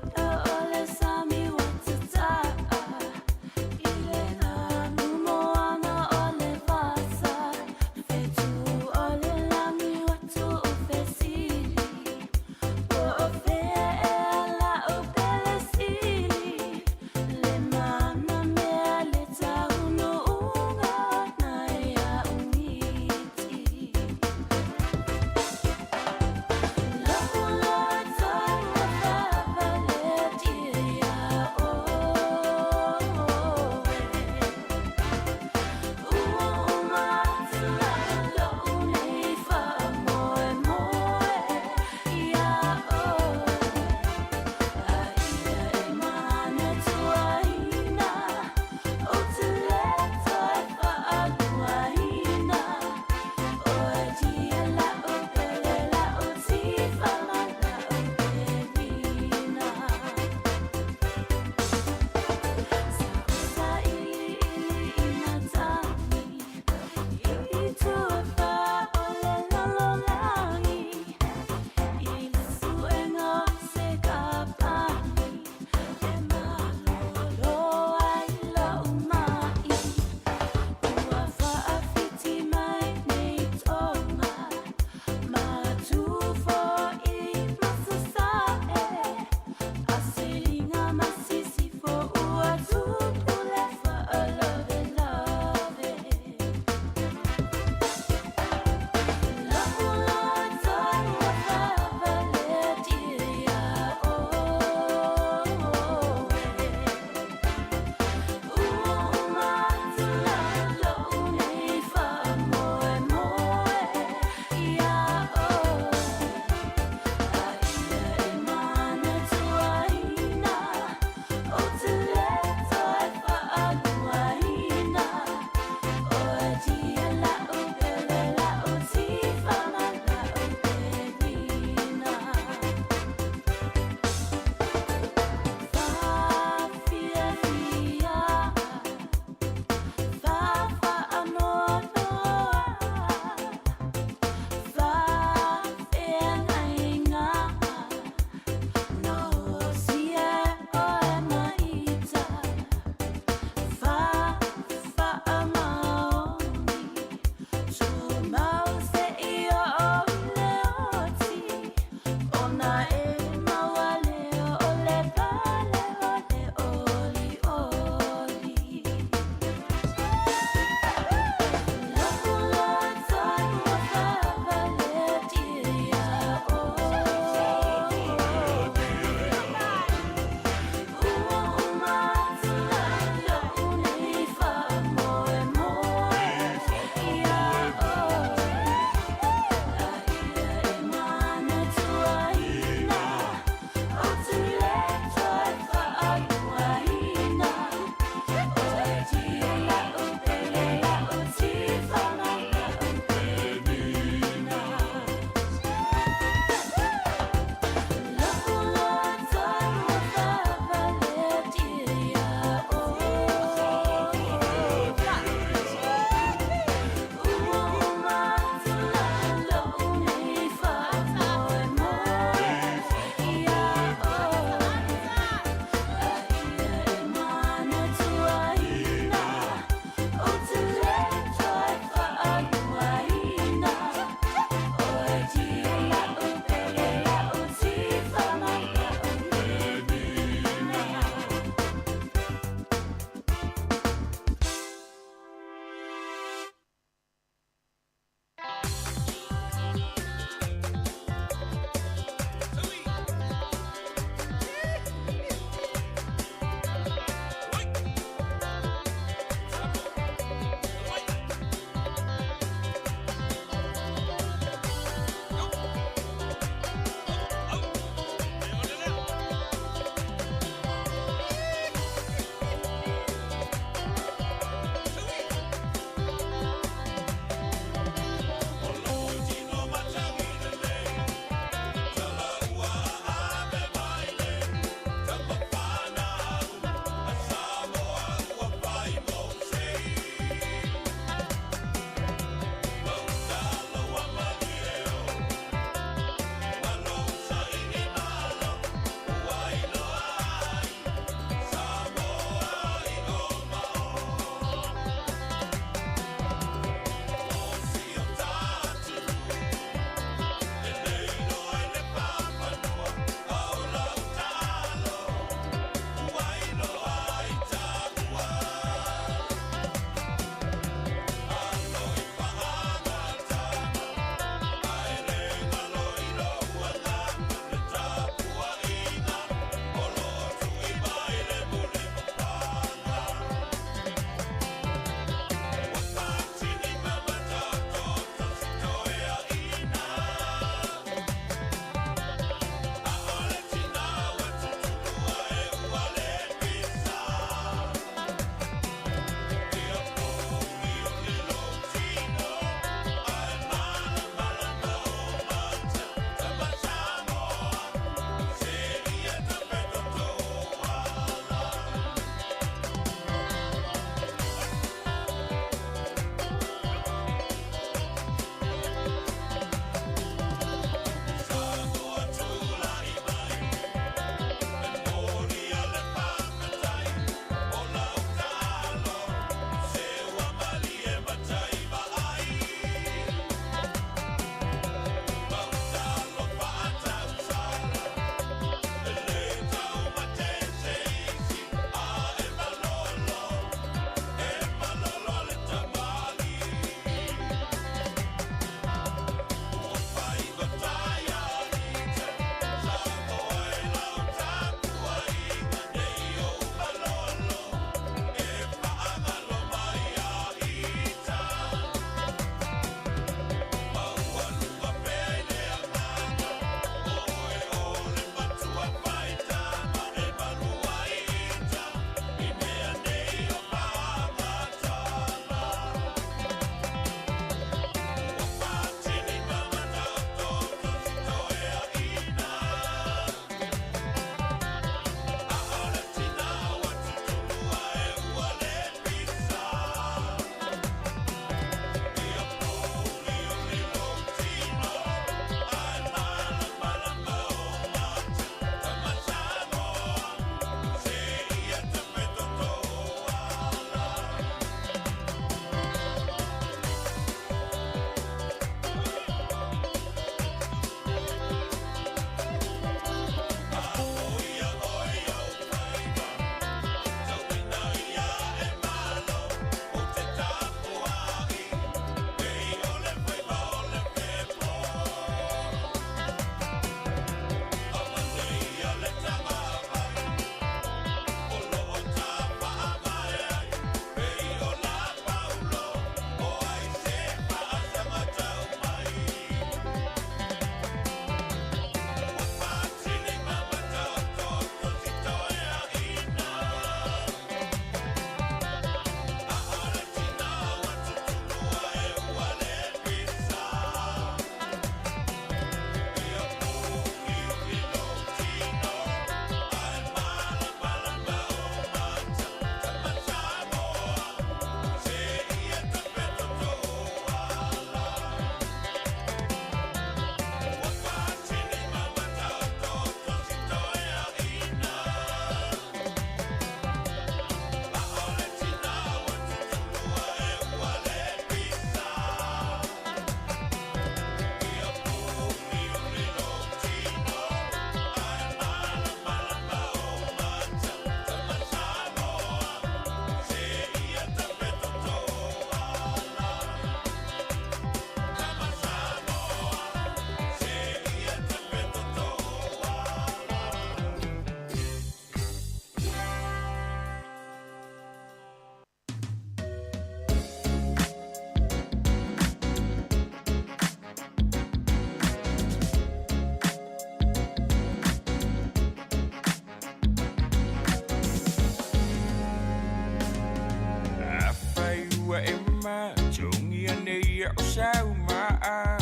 o sau maa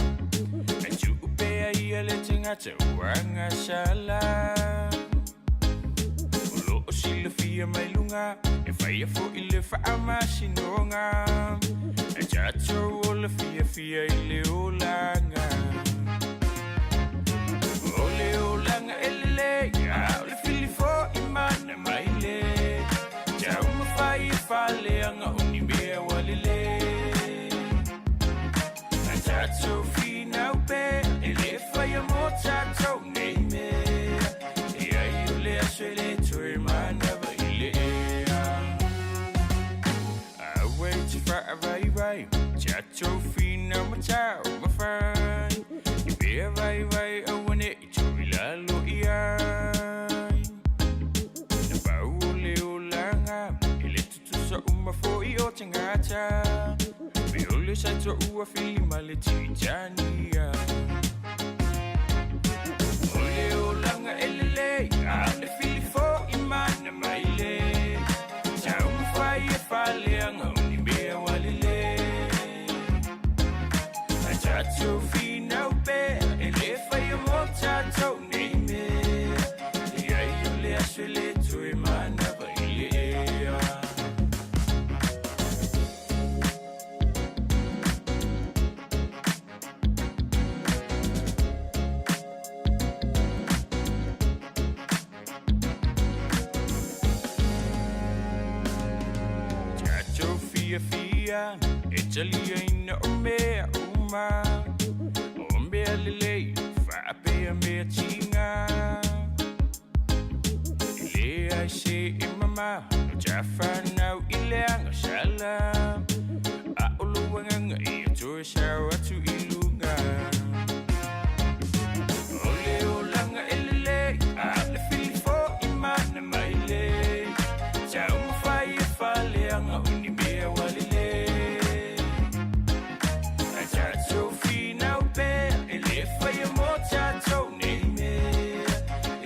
e tu pe ia le tinga te wanga sala o lo o sila fia mai lunga e fai fo i le fa amasinonga e chacho o le fia i le olanga o le olanga ele ya le fili fo i mana mai le jau ma fai fale anga uni mea walile a chacho fina upe e le fai mo chacho nei me e ai o le asele tue mana vai le I wait for a vai chacho fina ma chao ma fai e be vai a one e chui la lo ia na pau le olanga ele tutu sa uma foi o tingacha me ole sa to ua fili male tijania ole olanga ele a le fili fo imana maile sa uma fai e fale anga uni be walile a chacho fina upe ele fai mo chacho nei me e ai ole asele tu imana baile chacho fia e chalia ina o mea uma o mea lele fa pe mea chinga ile ai se e mama ja fa now ile anga shala a oluwanga e to shawa tu ilunga ole olanga ele a le fili fo imana maile ja uma fai fale anga uni mea walile a chacho fina upe ele fai mo chacho nei me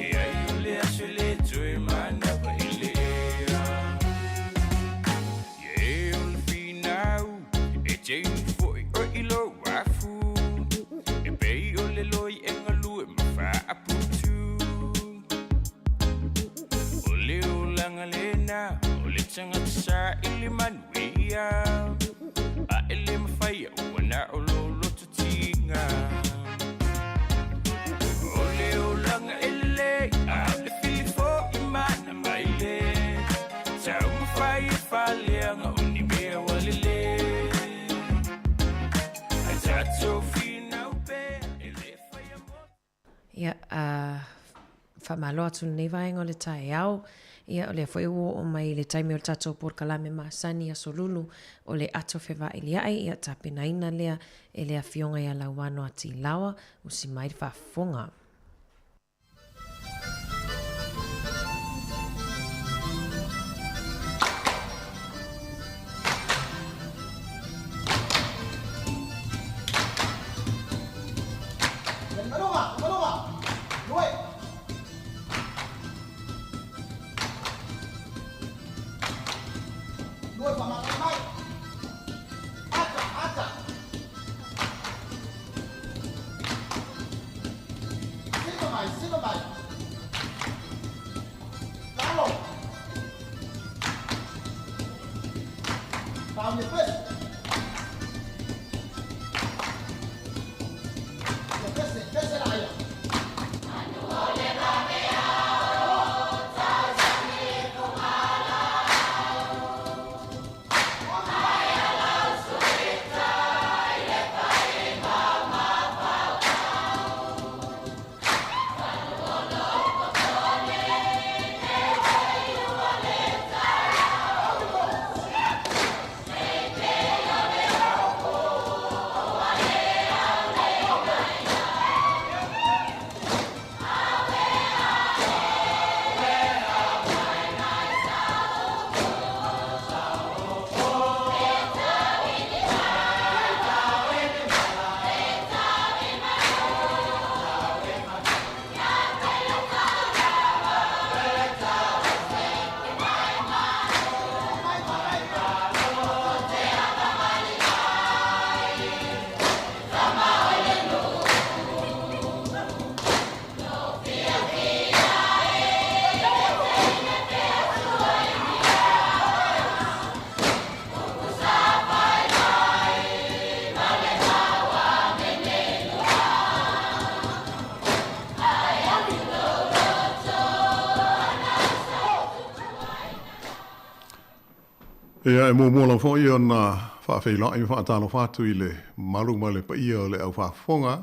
e ai ole asele tu imana baile ye ole fina e chain foi o ilo wafu e pei ole loi engalu e mafa aputu ole olanga lena ole changa sa ili manuia a ele mafai wana ololo tutinga ole olanga ele a le fili fo imana maile sa mafai fale anga uni mea walile a chacho fina upe ele fai mo Ia, whamalo atu nei vaenga o le tae au. Ia o le foi o mai le taimi o le tatou por kalame masani a solulu o le ato fewa ili ai ia tapinaina lea e lea fionga ia lauano ati lawa usi mai whafonga. Hey! Ia e mua la fo ia na whaafeila i whaatalo whātu i le maruma le pa ia o le au whaafonga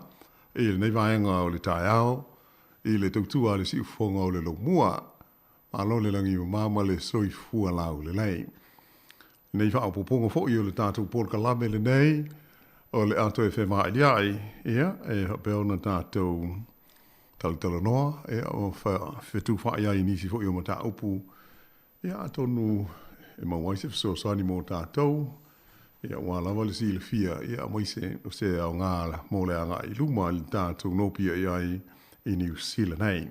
i le neivaenga o le tae ao i le tautua le si ufonga o le lo mua alo le langi mama le soi fua lau le lei. Nei whaapoponga fo i o le tātou Paul Kalame le nei o le ato e whema i ai ia e hapeo na tātou talutala noa e o whetu whaia i nisi fo i o mata upu ia atonu e mawai se sani mo tātou ia wā lava le si le fia ia mai se o se au ngā mo le anga i luma le tātou nopia i ai i New Zealand nei.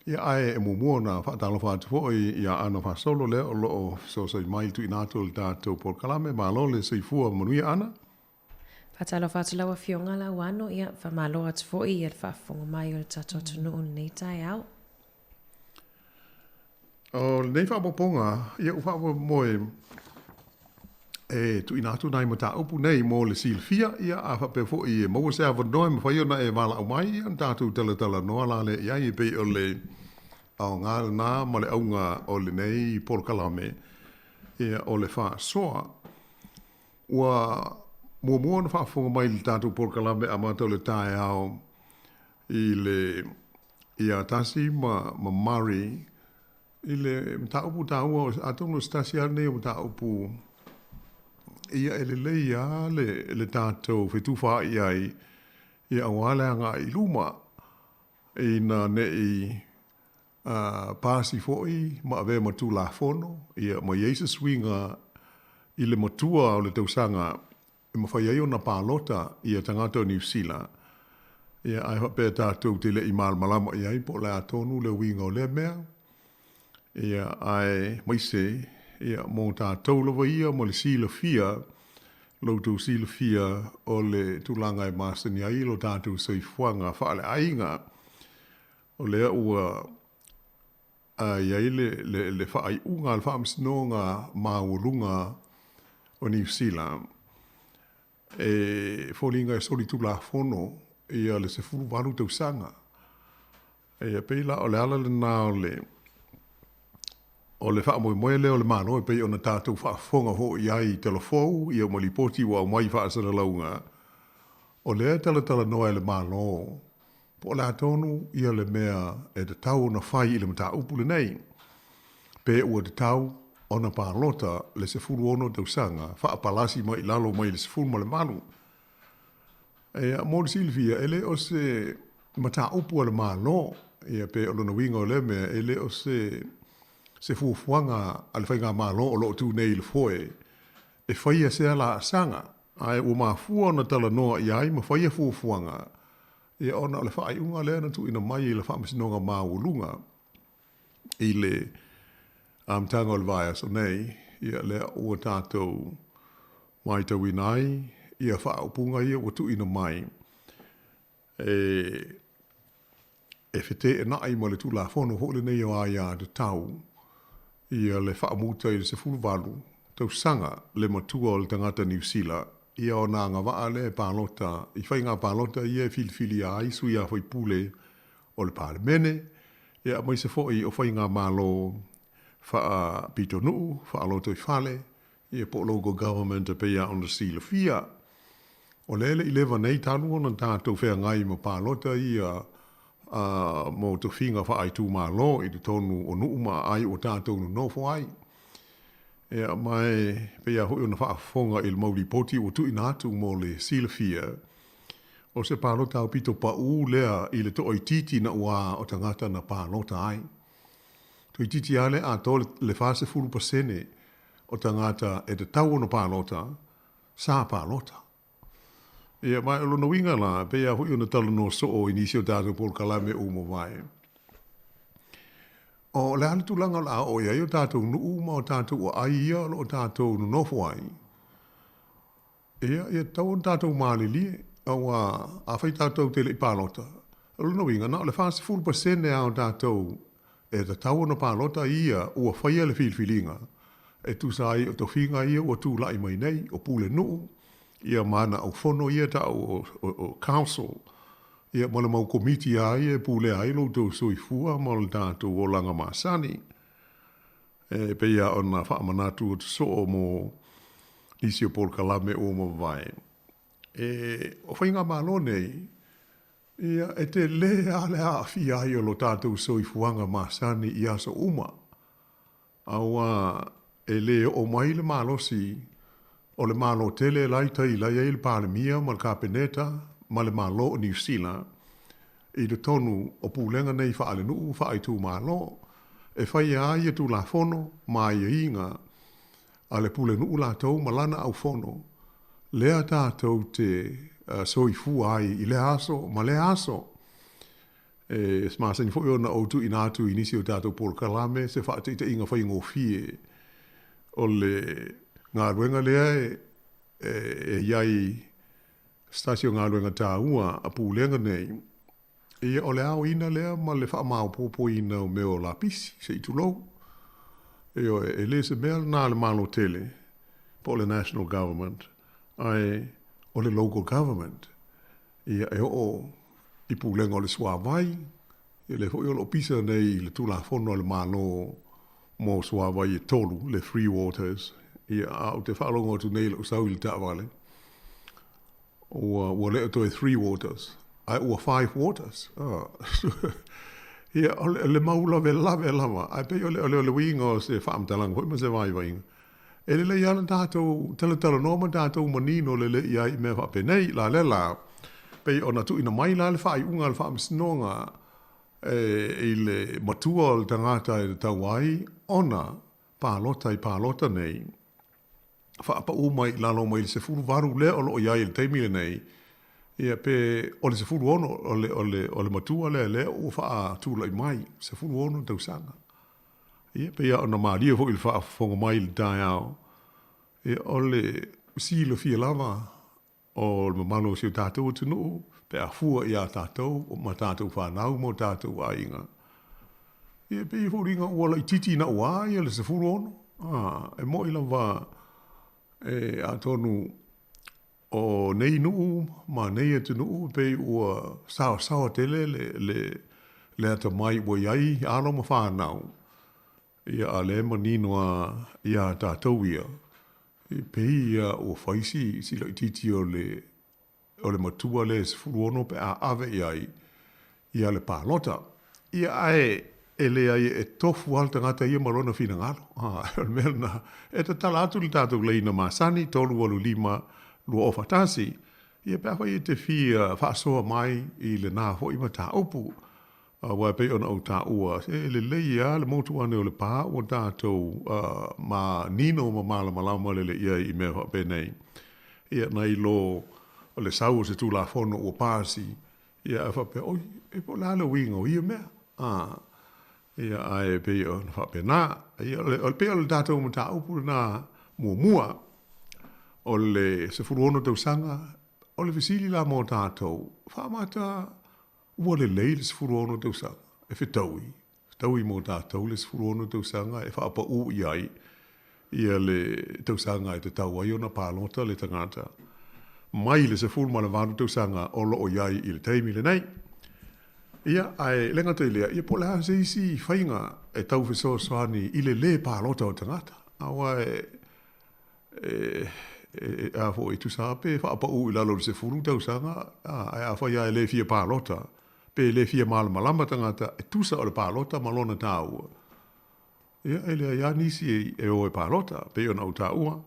Ia ai e mua na whaatalo whaatu fo ia ana whaasolo le o loo so i mai tu i nātou le tātou Paul Kalame ma lo le seifua manuia ana. Whaatalo whaatu lawa fionga la wano ia whamalo atu fo i e whaafonga mai o le tātou tunu o nei tai au. O nei whaapoponga ia uwhaapo moe e tu inatu nai mata upu nei mo le silfia ia a whape fo i e maua se awa noe ma whaiona e wala au mai ia tātou tala noa la le ia i pei o le au ngā nā ma le aunga o le nei Paul Kalame ia o le wha soa ua mua na whaafonga mai le tātou Paul Kalame a mātou le tae au i le ia tasi ma Mari i le mta upu tāua a tono stasi ane o mta upu ia ele leia le tātou whetuwha i ai ia awale anga i luma i nā ne i pāsi foi ma ave matu la fono ia ma Jesus winga i le matua o le tausanga i ma whaiaio na pālota ia tangata o New Zealand ia ai hape tātou te le i malmalama i ai po le atonu le winga o le mea ia ai maise ia mō tātou lawa ia mo le sila fia loutou sila fia o le tūlanga e māsani ai lo tātou soifuanga whaale ainga o lea ua iai le whaai unga le whaamsinonga māurunga o New Zealand e wholinga e sori tūla whono ia le se furu waru tausanga ia peila o le ala le nao le o le wha moe leo le mano e pei o na tātou whaafonga ho i ai telefou i o malipoti wa mai whaasara launga. O lea tala noa le mano po le atonu i le mea e te tau na whai i le mata upule nei. Pe ua te tau o na pālota le se furu ono tausanga whaapalasi mai lalo mai le se furu ma le manu. E a mōri Silvia ele o se mata upu le mano i a pe o lona winga o le mea ele o se fuafuanga ale whainga malo o loo tū nei le foe, e whaia se ala sanga, ai o maa fua na tala noa i ai, ma whaia fuafuanga, e ona le whaai unga lea na tu ina mai i le whaamasinonga maa ulunga, i le tanga o le vaia so nei, i lea ua tātou mai tau inai, i a wha upunga i o tu ina mai, e whete e nai ma le tu la whono ho le nei o aia de tau, ia le whaamuta i le se fuluwalu, tau sanga le matua o le tangata New Zealand, ia o nā ngā waa le pālota, i whai ngā pālota ia e filifili a isu ia whai pule o le pāle mene, ia mai se fōi o whai ngā mālo wha pito nuu, wha aloto i whale, ia po logo government a peia on the seal of fear. O lele i lewa nei tanu ona tātou whea ngai ma pālota ia mo to finga fa ai tu ma lo i te tonu o nuuma ai o tātou no fo ai. E mai pe ia hoi ona whaafonga il mauri poti o tu inatu mo le silafia. O se pālota o pito pa u lea i le to oi titi na ua o tangata na pālota ai. Tu i titi ale a to le fase fulu pasene o tangata e te tau na pālota sa pālota. Ia mai alo na winga la, pe ia hui ona tala no so o inisio tātou Paul Kalame umo mai. O le hana tūlanga la o ia, o tātou nu uma o tātou o ai ia, o tātou nu nofo ai. Ia tau on tātou mālili, au a whai tātou tele i pālota. Alo na winga, na o le whāsi fulu pasene a o tātou e ta tau na pālota ia, ua whaia le filfilinga. E tu sai o to whinga ia, ua tū lai mai nei, o pule nuu. Ia mana au fono ia ta o council ia mole mau komiti ai e pule ai lo to soi fua mal tātou o langa masani Pea ona whaamanatu o te so mo nisi o Paul Kalame o mo vai. O whainga malo nei, ia e te le a fi ai o lo tātou so i fuanga masani i aso uma. Aua e le o mai le malosi, o le malo tele lai tai lai e le palemia ma le kapeneta, ma le malo o New Zealand, i le tonu o pulenga nei whaale nuu whaai tū malo, e whai ai e tū la fono, ma i inga, a le pule nuu la tau malana au fono, lea tātou te soi fu ai i le aso, ma le aso. Smasa ni fwoi ona outu inatu inisi o tātou Paul Kalame, se whaate i te inga whai ngofie, o le ngā ruenga lea e iai stasio ngā ruenga tā ua a pūlenga nei, ia o le ao ina lea ma le wha mao pōpō ina o meo la pisi, se i tulou. E le se mea nā le malo tele, po le national government, ai o le local government, ia e o i pūlenga o le suawai, e le hoi o lo pisa nei le tula fono le malo mo suawai e tolu, le free waters, ia au te whalonga o tu nei le usau i le tāwale. Ua le to e 3 waters, ai ua 5 waters. Ia le maula ve lava, ai pe o le winga o se whaamtalang, hoi ma se vai wainga. E le iana tātou, tala noma tātou manino le iai me whapenei, la le la, pe o na tu ina mai la le whai unga le whaamsinonga, i le matua o le tangata e le tauai, ona pālota nei, whaapa umai lalo mai le se furu varu le o lo iai le teimile nei, ia pe o le se furu ono o le matua le o wha tūlai mai, se furu ono tausanga. Ia pe ia ona maalia ho i le wha fonga mai le tai au, ia o le silo fia lava o le mamalo si o tātou tunu, pe a fua ia tātou, o ma tātou whanau mo tātou a inga. Ia pe i huringa ua lai titi na ua, ia le se furu ono, e mo i lava a tonu o nei nuu, ma nei atu nuu, pe ua sawa tele le ata mai ua iai, alo ma whanau. Ia a le maninoa ia tātou ia. Pe ia o whaisi, si lai titi o le matua le se furu ono pe a ave iai, ia le pālota. Ia e le ai e tofu alta ngata ia marona fina ngalo. Melna, e ta tala atu li tātou leina masani, tolu walu lima, lua o fatasi. Ia pe hoi e te fia whaasoa mai i le nā hoi ma tā upu. Wa pe ona o tā ua. E le leia, le motu ane o le pā, o tātou ma nino ma mala malama le ia i mea pe nei. Ia nei lo le sau se tū la fono o pāsi. Ia e whape, oi, e po lale winga o ia mea. Ia ai pe o whape nā. Ia o pe o le tātou ma tā upu nā mua. O le se furuono tau sanga, o le visili la mo tātou. Whamata ua le leile se furuono tau sanga. E whetaui. Taui mo tātou le se furuono tau sanga. E whaapa u iai. Ia le tau sanga e te tau ai o na pālota le tangata. Mai le se furu ma le vānu tau sanga o lo o iai i le teimi le nei. Ia ai lenga te lea. Ia po le hase isi whainga e tau whiso soani i le pālota o tangata. Awa a fo i tu sape fa pa u la lo se furu tau sanga a fa ya le fia pālota pe le fia mal malama tangata e tu sa o le pālota malona tau ia ele ya nisi e o pālota pe ona o tau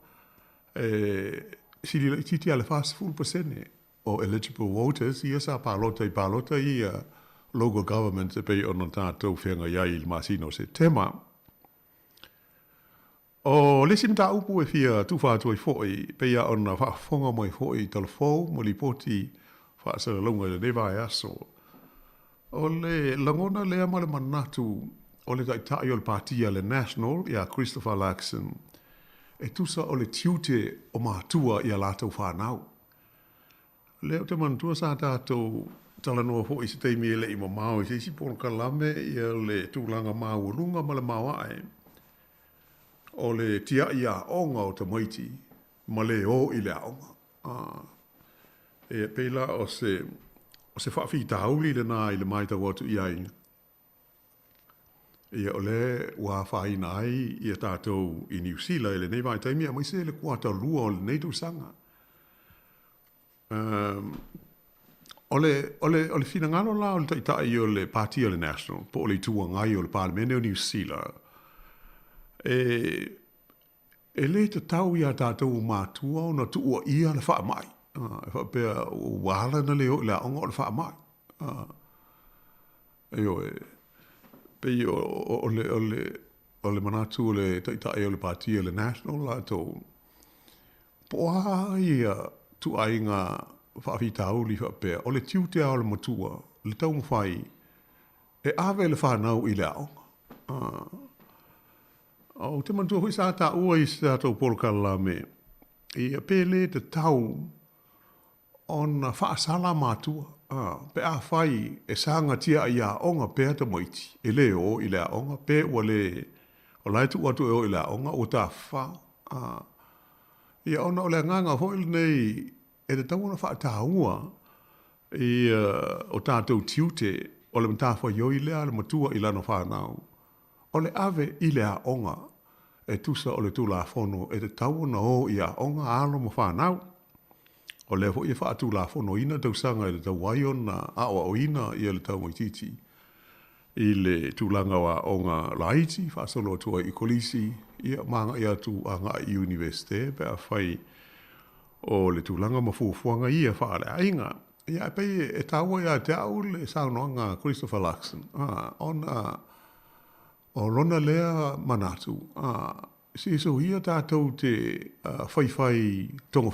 si le titi ale fast full percent o eligible voters ia sa pālota i local government pe ona tau fenga ya il masino se tema. O le sim ta upu e fia tu whātua i fōi, pe ia ona whafonga mai fōi talafou, mo li poti whaasara lunga le newa e aso. O le langona lea ma le manatu, o le taitai o le partia le National, ia Christopher Luxon, e tusa o le tiute o mātua ia lātou whānau. Leo te mantua sa tātou talanoa fōi se teimi e le ima māu, i se isi Paul Kalame, ia le tūlanga māu lunga ma le māwae. O le tia ia onga o te maiti, ma le o i le aonga. E peila o se whawhi tauli le nā i le maita watu i ai. Ia ole ua whaina ai ia tātou I New Zealand le nei vai taimia mai se le kuata lua o le nei tu sanga. Ole fina ngalo la o le taitai o le Party o le National, po ole tua ngai o le Parliament o New Zealand. E le te tau ia tātou mātua o na tuua ia le wha mai. E wha pēr wala na leo le aonga o le wha mai. Pei o le manatu o le taitai o le Party o le National la tō. Poa ia tu ainga whaafitau li whapea. O le tiutea o le matua, le tau mwhai, e awe le whanau I le aonga. O te mantua hui sa ta ua I sa tau porokala me. I a pele te tau on whaasala matua. Pe a whai e sanga tia I a onga pēr te moiti. E le o I le aonga, pe ua le o lai tu atu e o I le aonga, o ta wha. Ia ona o le nganga hoi nei e te tau ona wha ta ua I o tātou tiute o le mtawha yoi lea le matua I lano whanau. O le ave I le aonga e tusa o le tula fono e te tau ona o I aonga alo mo whanau. O le ho I wha tula fono ina tau sanga e te tau waiona a o ina I le tau maititi. I le tūlanga wa aonga laiti, wha solo atua I kolisi, ia manga ia tu anga I universite, pe a whai o le tūlanga mafuafuanga ia wha ale ainga. Ia e pei e taua ia te au le saunoanga Christopher Luxon. O rona lea manatu. Si so ia tātou te whai tongo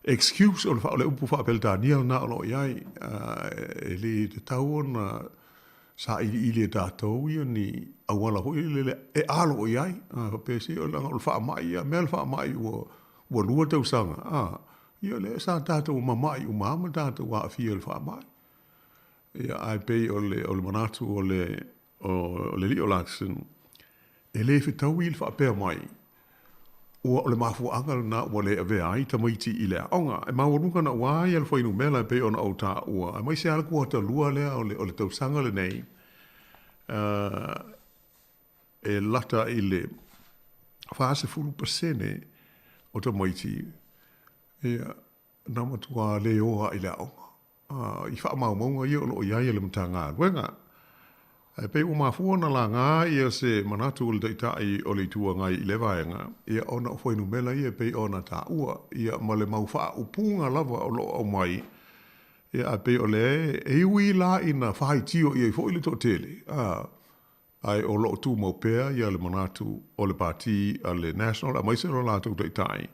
excuse o le upu wha apel Daniel na ono iai. E le te tau ona sa I le tātou ia ni awala hoi le e alo iai. Pesi o langa o le wha mai ia, mea le wha mai ua lua tau sanga. Ia le sa tātou mamai umama tātou wa awhia le wha mai. Ia ai pei o le manatu o le Leo Luxon. E le whitau I le wha pēr mai. Ua o le mafu angal na ua le ave ai tamaiti I le aonga. E mawarunga na wai al whainu mela pei ona au tā ua. E mai se ala kua ta lua lea o le tau sanga le nei. E lata I le whaase 10% o tamaiti. Ia namatua le oa I le aonga. I wha maunga ia o iai le mtanga ruenga. E pei o mafua na la ngā ia se manatu o le taitai o le tua ngai I le vaenga. Ia ona o whainu mela ia pei ona tā ua. Ia ma le mau wha upunga lava o lo au mai. Ia pei o le e ui la ina whai tio ia I fo ili to tele. Ai o lo tu mau pēr ia le manatu o le Party a le National a maise lo la tau taitai.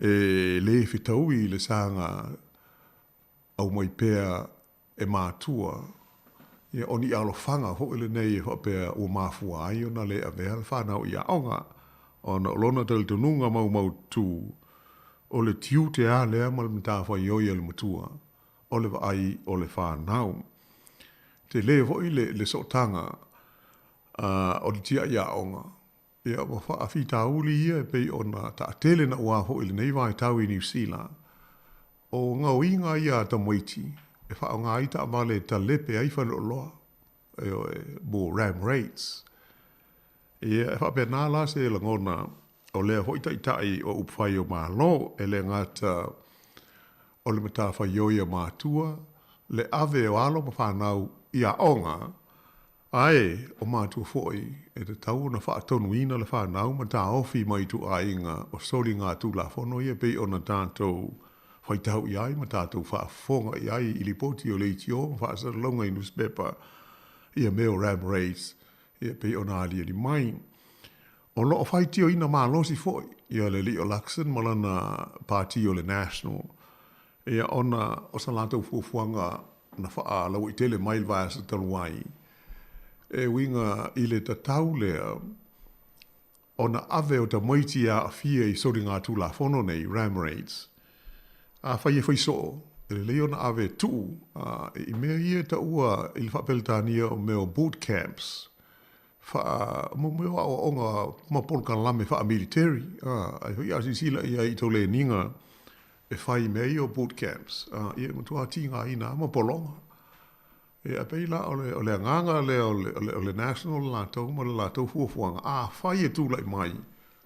E le fitau I le sanga au mai pēr e mātua. Ia oni alo fanga ho ele nei ho pe o mafua ai ona le avea whanau ia aonga. Ona lona tel tununga mau tu o le tiu te a lea mal mtafa yoi le matua. O le ai o le whanau. Te le ho le sotanga o le tia ia aonga. Ia wa whaafi tauli ia pe ona ta tele na ua ho ele nei vai tau I New Zealand. O ngau inga ia ta moiti. E wha ngā ita amale ta lepe ai whanu loa. Mo ram rates. E wha pe nā la se la ngona o lea hoi taitai o upwhai o mā lo. E le ngata o le mata whaioia mātua. Le ave o alo ma whanau I a onga. Ai o mātua foi. E te tau na wha tonu ina le whanau ma tā ofi mai tu a inga o soli ngā tū la whono ia pei o na tātou whai tau iai, ma tātou whaafonga iai I li poti o leitio, whaasa longa I newspaper, ia meo ram race, ia pei o nā lia li mai. O lo o whai tio ina mā losi foi, ia le Leo Luxon, malana Party o le National, ia ona o sa lātou fuafuanga na wha lau I tele mail vāsa taluai. E winga I le tatau lea, ona ave o ta moiti a fia I sori ngā tū la whono nei, ram rates. A whai e whai so, e leo na ave tu, I mea ia ta ua I le whapeltania o meo boot camps. Mo meo a onga mapolka lame wha military. Ai hui asi sila ia I tole ninga e whai mea I o boot camps. Ia matua tinga ina mapolonga. E a pei la o le nganga o le national la tau ma la tau fuafuanga. A whai e tūlai mai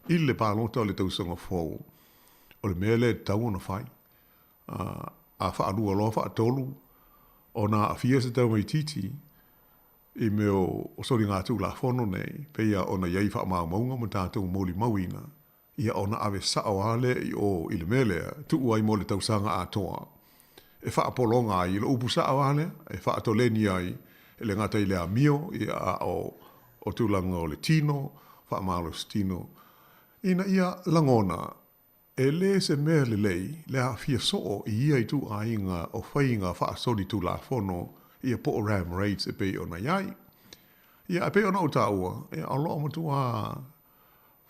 i le pālota o le tausanga fōu. O le mea le tau na whai. A whaarua loa whaatolu o nā a fia se tau mai titi i meo o sori ngā tū la whono nei peia o na iei wha maa maunga ma tātou mōli mauina ia o na awe sao ale i o i le mea lea tu uai mo le tausanga a toa. E wha apolonga ai i le upu sao ale, e wha atoleni ai e le ngata i le amio i a o tūlanga o le tino, wha malo stino. Ina ia langona e le se mea le lei, le a fia soo i ia i tu a inga o whainga wha asori tu la whono ia po o ram rates e pei o na iai. Ia e pei o na utaua, e alo o matu a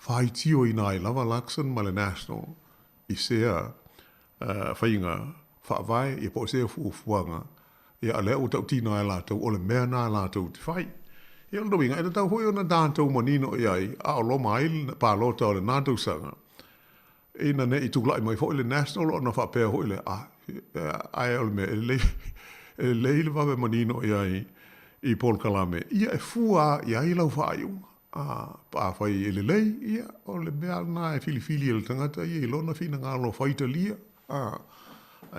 whai tio i nai lava lakson ma le national i sea whainga whaavai, ia po sea fuufuanga, ia a lea o tau tina e lātou, o le mea nā lātou te whai. Ia alo inga, e tau hoi o na dātou manino iai, a o lo mai pālota o le nātou sanga. Ina ne i tūlai mai fo le national o na whapea hoi le ai o le mea e le wawe manino i Paul Kalame. Ia e fua i ai lau whaiu. Pa whai e le lei, ia o le mea na e fili e le tangata, ia i lona fina ngā lo whaita lia.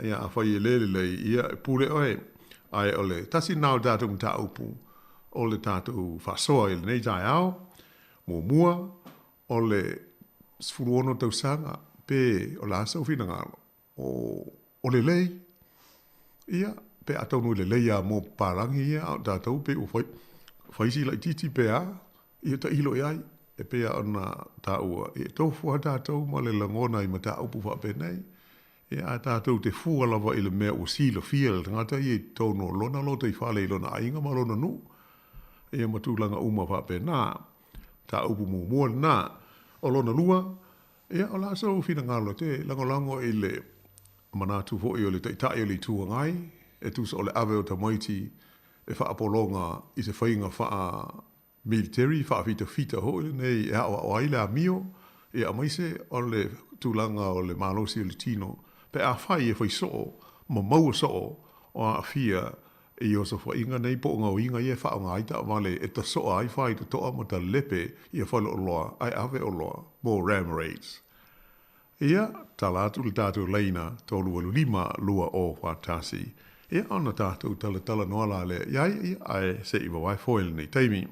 Ia a whai e le lei, ia e pure oe. Ai o le tasi nao tātou mta upu, o le tātou whasoa i le nei tai au, mua, o le sfuruono tau sanga, pe o la asau fina ngalo. O le lei, ia, pe atau nui le lei a mo parangi ia, au tātou pe u whaisi lai titi pe a, ia ta ilo iai, e pe a ona tāua, e tofu a tātou ma le langona i ma tā upu wha pe nei, ia a tātou te fua lava i le mea o silo fia, le tangata i e tono lona lo te i whale i lona ainga ma lona nu, ia matulanga uma wha pe nā, tā upu mua nā, o lona lua, ia o la asau fina ngalo te langolango i le manatu fo i o le taitai o le tuangai, e tusa o le ave o tamaiti e wha apolonga i se whainga wha military, wha fita ho i nei e awa o aile a mio, e a maise o le tūlanga o le malosi o le tino, pe a whai e whai soo, ma maua soo, o a fia e o sa whainga nei po ngā inga i e wha o ngā aita wale e ta soa ai whai te toa ma ta lepe i a whale o loa, ai ave o loa, mo ram raids. Ia, talatu le tātou leina, tolu alu lima lua o whatasi. Ia, ana tātou tala noa la le, iai, ai se iwa wai foil ni teimi.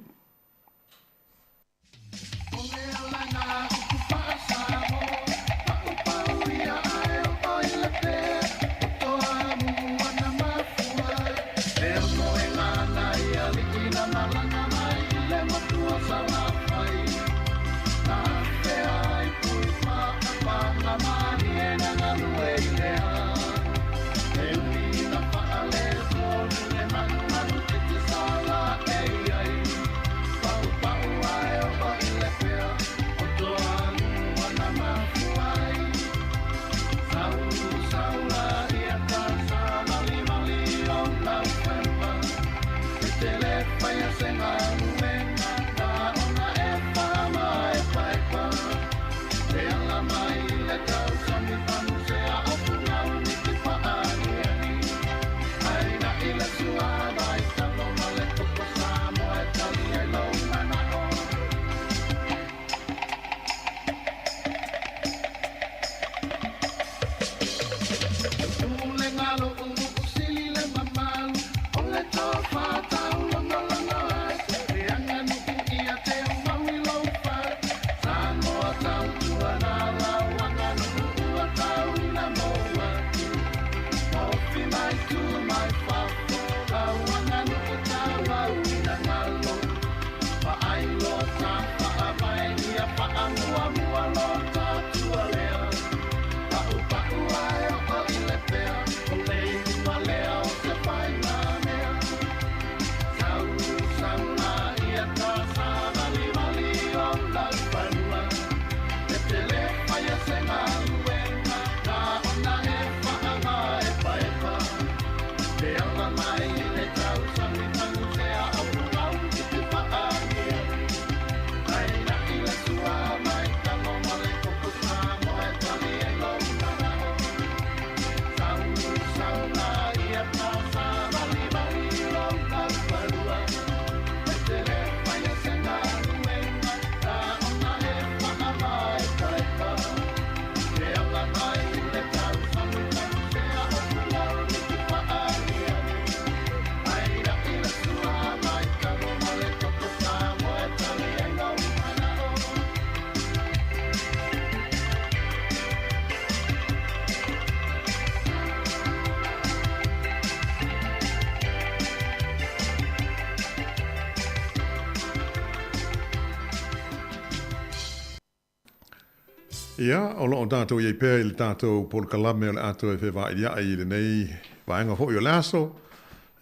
Ia, o loo tātou iei pēr i le tātou polkalame o le ato e whewha i ia i le nei vaenga ho i o le aso.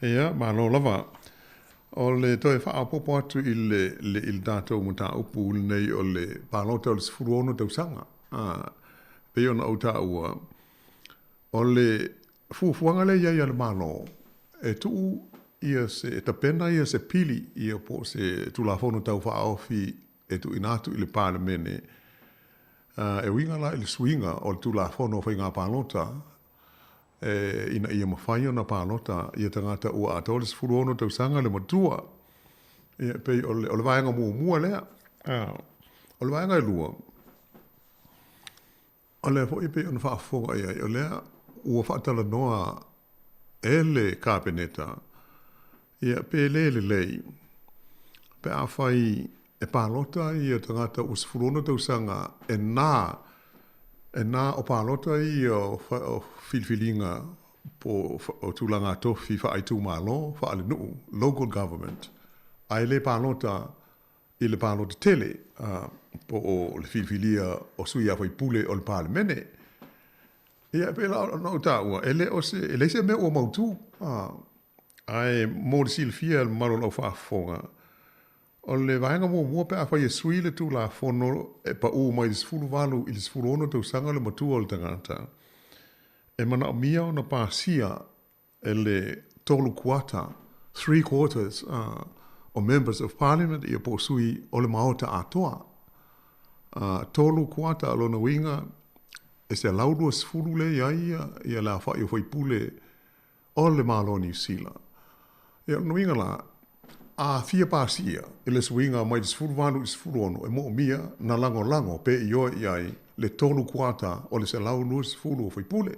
Ia, ma lo lava. O le toi wha apopo atu i le tātou mo tā upu nei o le pālota o le sifuruono tau sanga. Peo na au tā ua. O le fuafuanga le ia le malo. E tuu ia se tapena ia se pili ia po se tulafono tau wha aofi e tu inatu i le pālemene. E winga la i le swinga o le tulafono whai ngā pālota. Ina ia mawhai o na pālota ia tangata ua ato le sifuruono tau sanga le matua. Ia pei o le vaenga mua lea. O le vaenga e lua. O le fo i pei o na whaafonga ia o lea ua whaatala noa e le kāpeneta. Ia pe le lei. Pe a whai e pālota ia tangata ua sifuruono tau sanga e nā o pālota i o whilwhilinga o tūlanga tofi wha ai tū mālo, wha ale nuu, local government. Ai le pālota i le pālota tele po o le whilwhilia o sui a whai pule o le pālemene. Ia pe la o tā ua, e le se me o mautu. Ai mō le silfia le maro lau whaafonga. O le vaenga mua pe a whai e sui le tū la whono e pa u mai le sifuru walu i le sifuru ono tau sanga le matua o le tangata. E mana o mia o na pāsia e le tolu kuata, 3/4 o members of parliament i a po sui o le maota atoa. Tolu kuata alo na winga e se laudua sifuru le ia la whai o whai pule o le malo New Zealand. Ia na winga la a fia pasia ele swinga mai des furvanu is furono e mo mia na lango pe io ai le tolu kuata o le selau lus fulu foi pule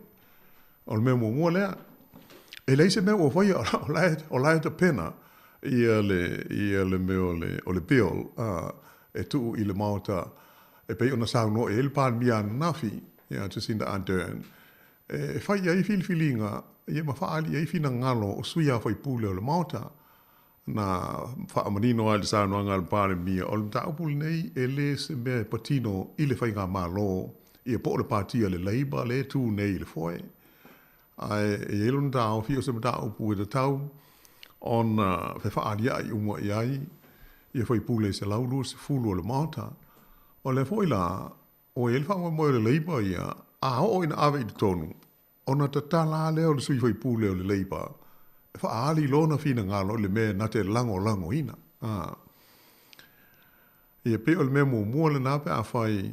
o le mo le e le se me o foi o la te pena ia le me o le bill e tu i le mauta e pe ona sa no el pan mia nafi ia te sinda andern e fai ai filinga ia ma fa ali ai fina ngalo o suia foi pule o le mauta na whaamanino ai le sa noanga le pāre mia. O le taupul nei e le se mea patino i le whainga mālo i e po le pātia le Labour le tū nei le foe. Ai e elon tau fi o se mta upu e te tau on whaaria i umwa i ai i e whai pule se laulu se fulu o le mata. O le foe la o e le whainga moe le Labour ia a o ina awe i te tonu. O na tatala leo le sui whai pule o le Labour. Whaali lona fina ngalo le mea na te lango ina. Ia pe o le mea mua le nape a whai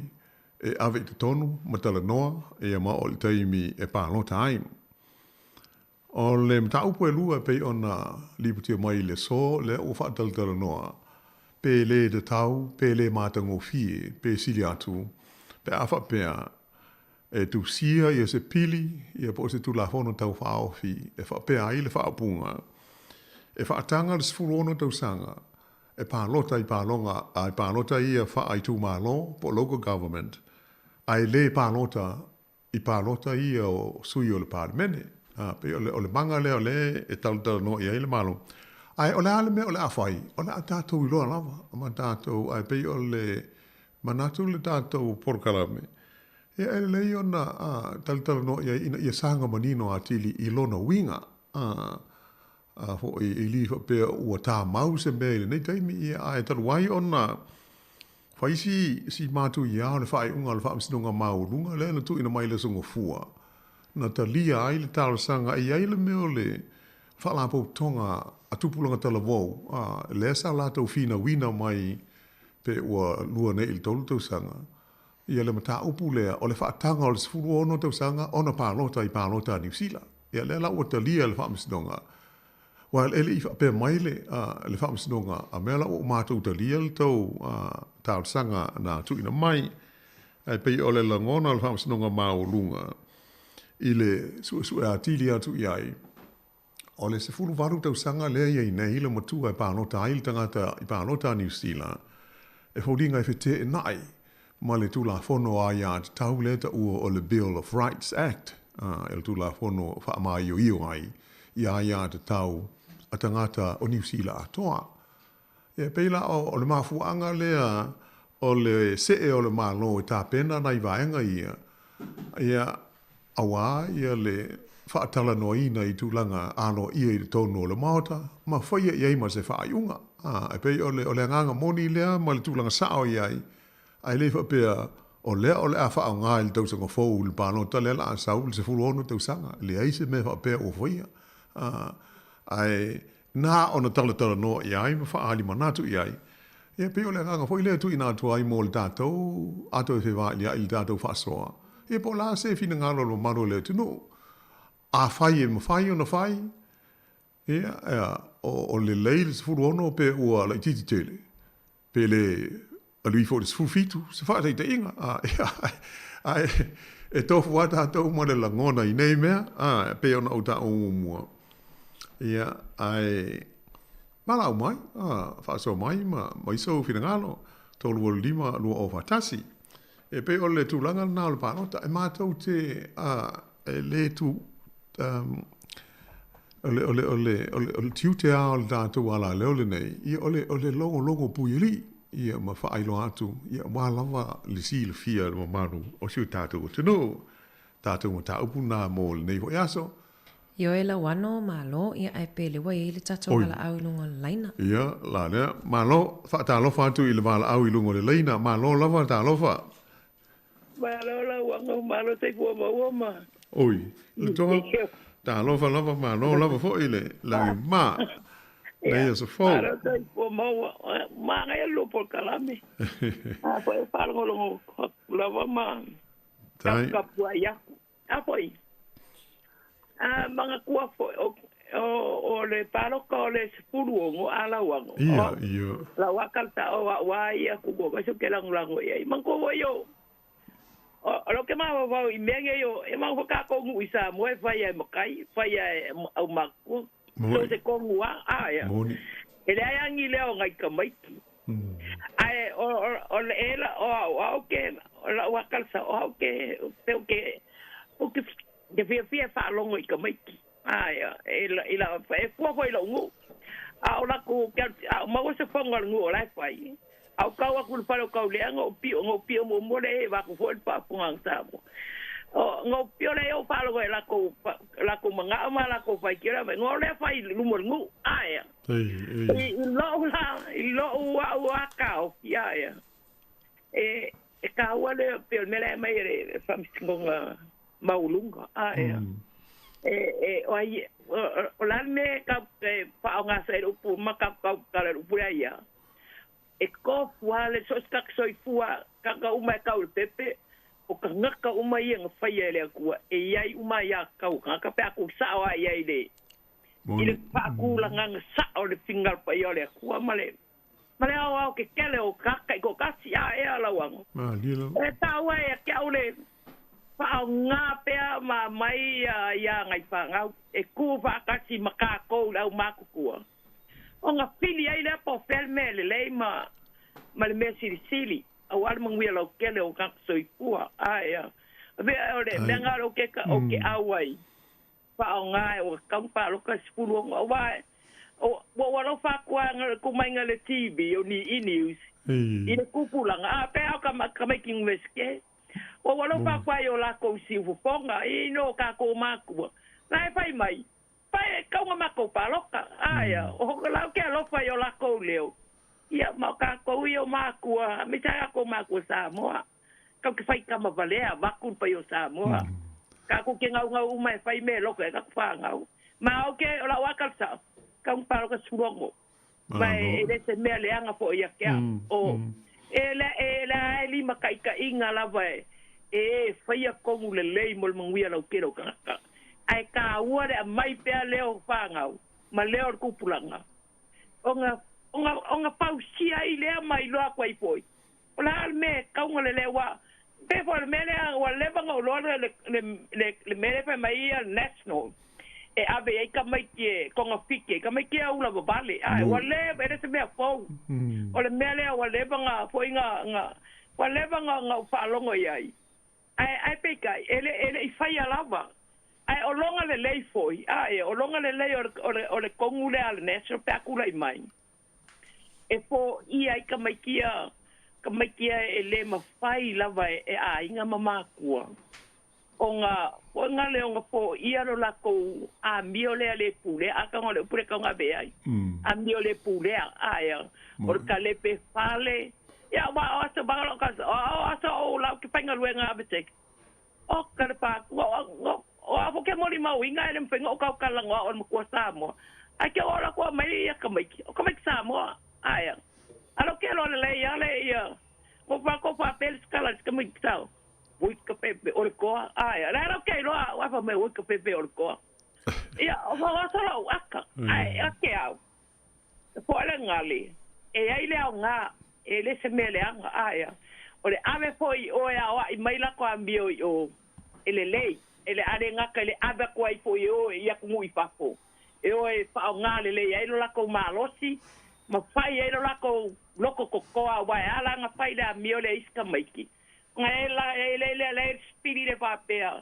e awe te tonu, matala noa, e a mao le taimi e pālota ai. O le mtaupu e lua pe o na liputia mai le so, le o whaataltala noa. Pe le de tau, pe le mātango fie, pe sili atu, pe a whapea e tu sia ia se pili ia po se tu la fono tau whaofi e whapea ai le whaapunga e whaatanga le sifurono tau sanga e pālota i pālonga ai pālota ia wha ai tu mālo po local government ai le pālota i pālota ia o sui o le pālemene pe o le manga leo le e tautala no ia i le malo ai o le ale me o le awhai o le a tātou i loa lava ama tātou ai pe o le manatu le tātou porkalame ia e lei ona taltala no ia sanga manino atili i lona winga ho i li pe ua tā mau se mele nei taimi ia ai taruai ona faisi si matu ia o le whai unga le whaamsinunga maurunga le na tu ina mai le sunga fua na talia ai le tāra sanga i ai le meo le whalapo tonga atupulanga tala wau le sa lātou fina wina mai pe ua lua nei il tolu tau sanga ia le mata upu lea o le whaatanga o le sifuru ono tau sanga ona pālota i pālota New Zealand. Ia le la ua talia le whaamisinonga. Wa ele i whapea mai le whaamisinonga a mea la ua mātou talia le tau tāu sanga na tuina mai ai pei o le langona le whaamisinonga maolunga i le sue atili atu i ai. O le sifuru varu tau sanga lea iei nei le matua i pālota ai le tangata i pālota New Zealand. E whauringa i white e nai ma le tula fono a ia te tau le ta ua o le Bill of Rights Act. E le tula fono wha io ai i a ia te tau a tangata o New Zealand atoa. E peila o le mafuanga lea o le se o le malo ta pena na ivaenga ia awa ia le whaatala noina i tūlanga ano ia i tono le maota ma whaia iai ma se whaaiunga e pei o le anganga moni lea ma le tūlanga sao iai ai le whapea o le a whaonga i tausanga fōu le pāno ta le la asau le se fulu ono tausanga le aise me whapea o whaia ai nā ona tala no iai ma whaali manatu iai ia pei o le anganga whoi lea tu ina atua ai mo le tātou ato e whewa ilia i le tātou whaasoa ia po la se fina ngalo lo maro le tunu a fai e mawhai o na fai ia o le leile se fulu ono pe ua la titi tele pe le alui fo le sfu fitu se fa te inga ai e tofu wata tau mo le langona i nei mea pe ona o ta o mua ia ai mala mai fa so mai ma mai so fina ngalo tolu lima lu o fatasi e pe o le tulanga na le panota e matou te e le tu ole tiute a le tātou ala leole nei ia ole logo puili ia ma whaailo atu ia wālawa le si le fia le mamaru o siu tātou o tino tātou ma tāupu nā mō le nei ho iaso Io e la wano malo ia ai pele wa ile tātou ala au ilunga le laina ia la lea malo whaatalofa atu i le wala au ilunga le laina malo lava tālofa malo la wanga malo te kua mawama oi le toa tālofa lava malo lava fo ile langi mā nei as a fo malo te kua mawa maa ngai lo por kalame po e whalongolongo lava maa kapua iaku apoi mga kua fo o le paroka o le sepulu o ala wango ia la wakalta o wa ia ku go so ke lango ia mango wo yo o lo ke ma wa i menge yo e ma ka ko ngu isa mo e fai e makai fai e au maku so se ko ngu ia ele ai ngi le o ngai ka mai ai o le ela o ke la wakalsa o ke o ke de fia fa longo i ka mai ia ila e po foi lo ngu a ola ku a ma se fonga ngu ola fai au ka wa ku pa lo ka le ngo pio mo le va ku foi pa pungang sa mo o ngo pio le o pa lo la ku manga ma la ku fai kira ngo le fai lu mo ngu ia i lo wa ka o ia e ka wa le pio me le mai re fa ngonga maulunga ia o la me ka pa nga se upu maka ka le upu ia e ko fuale so ska so fua ka uma ka u pepe o ka ngaka uma ia nga fai ele ku e ai uma ia ka ka pe aku sa wa ia ile ile pa ku la nga sa o le fingal pa ia le ku male o ke kele o ka ko ka si ia la wang e ta wa ia ka ule pa nga pea ma mai ia ngai pa nga e ku va ka si maka ko la maku ku o nga fili ai le po felme le ma le mesi sili a wal mangwi lo kele o ka so ipua ia ve ole menga lo ke ka o ke awai pa nga o ka pa lo ka spulu o wa o lo fa ku mai nga le tv o ni news ile kupula nga pe o ka making weske o walo pa kwa yo la ko si fu ponga i no ka ko maku lai fai mai pai ka nga mako paloka aya o ko la ke lo fa yo la ko leo ia ma ka ko yo maku mi ta ko maku sa mo ka ke fai ka ma valea ba ku pa yo sa mo ka ko ke nga mai fai me lo ke ka fa nga ma o ke la wa ka sa ka un palo ka surongo mai ele se me le anga fo ia ke o ela lima kai ka inga la vai fai a kongu le lei mo le manguia lau kero kaka. Ai ka ua rea mai pea leo whangau, ma leo kupulanga. Onga pausia i lea mai loa kwai poi. O la alme kaunga le lewa, pefo le mele wa levanga o loa le mele pe mai a national. E ave ei ka mai kie konga fike, ka mai kie ula babale. Ai, wa leva, ere se mea fau. O le mele wa levanga, foi nga, wa levanga nga whalongo iai. Ai peka ele I fai alava ai o longa le lei foi ai o longa le lei o le kongule al national pakula I mai e po I ai ka mai kia ka mai kia e le mawhai lava e a inga mamakua. O ngā leo ngā po ia ro lako a mio lea le pule, a ka ngole upure ka ngā beai. A mio le pule a aia. O ka le pe whale. Ia wa o asa bangalo ka o asa o lau ki painga rue ngā abetek. O ka le pāku. O a ke mori mau inga e le mwhenga o kau kalangoa o makua Samoa. Ai ke ora kua mai ia ka maiki. O ka maiki Samoa. Aia. Alo ke lo le ia le ia. Ko pa pelis kala ka maiki tau. Wika pepe o le koa. Aia. Rera kei roa. Wafa me wika pepe o le koa. Ia. O wha sala u aka. Ai. Ake au. Po ele ngali. E ai le au ngā. E le se mele anga. Aia. O le ave foi o e awa i maila ko ambio i o. Ele lei. Ele are ngaka ele ave ko ai foi o e ia kungu i papo. E o e pa o ngā le lei. Ai lo lako malosi. Ma fai ai lo lako loko kokoa. Wai ala nga fai le amio le iska maiki. Ngai le spiri le papea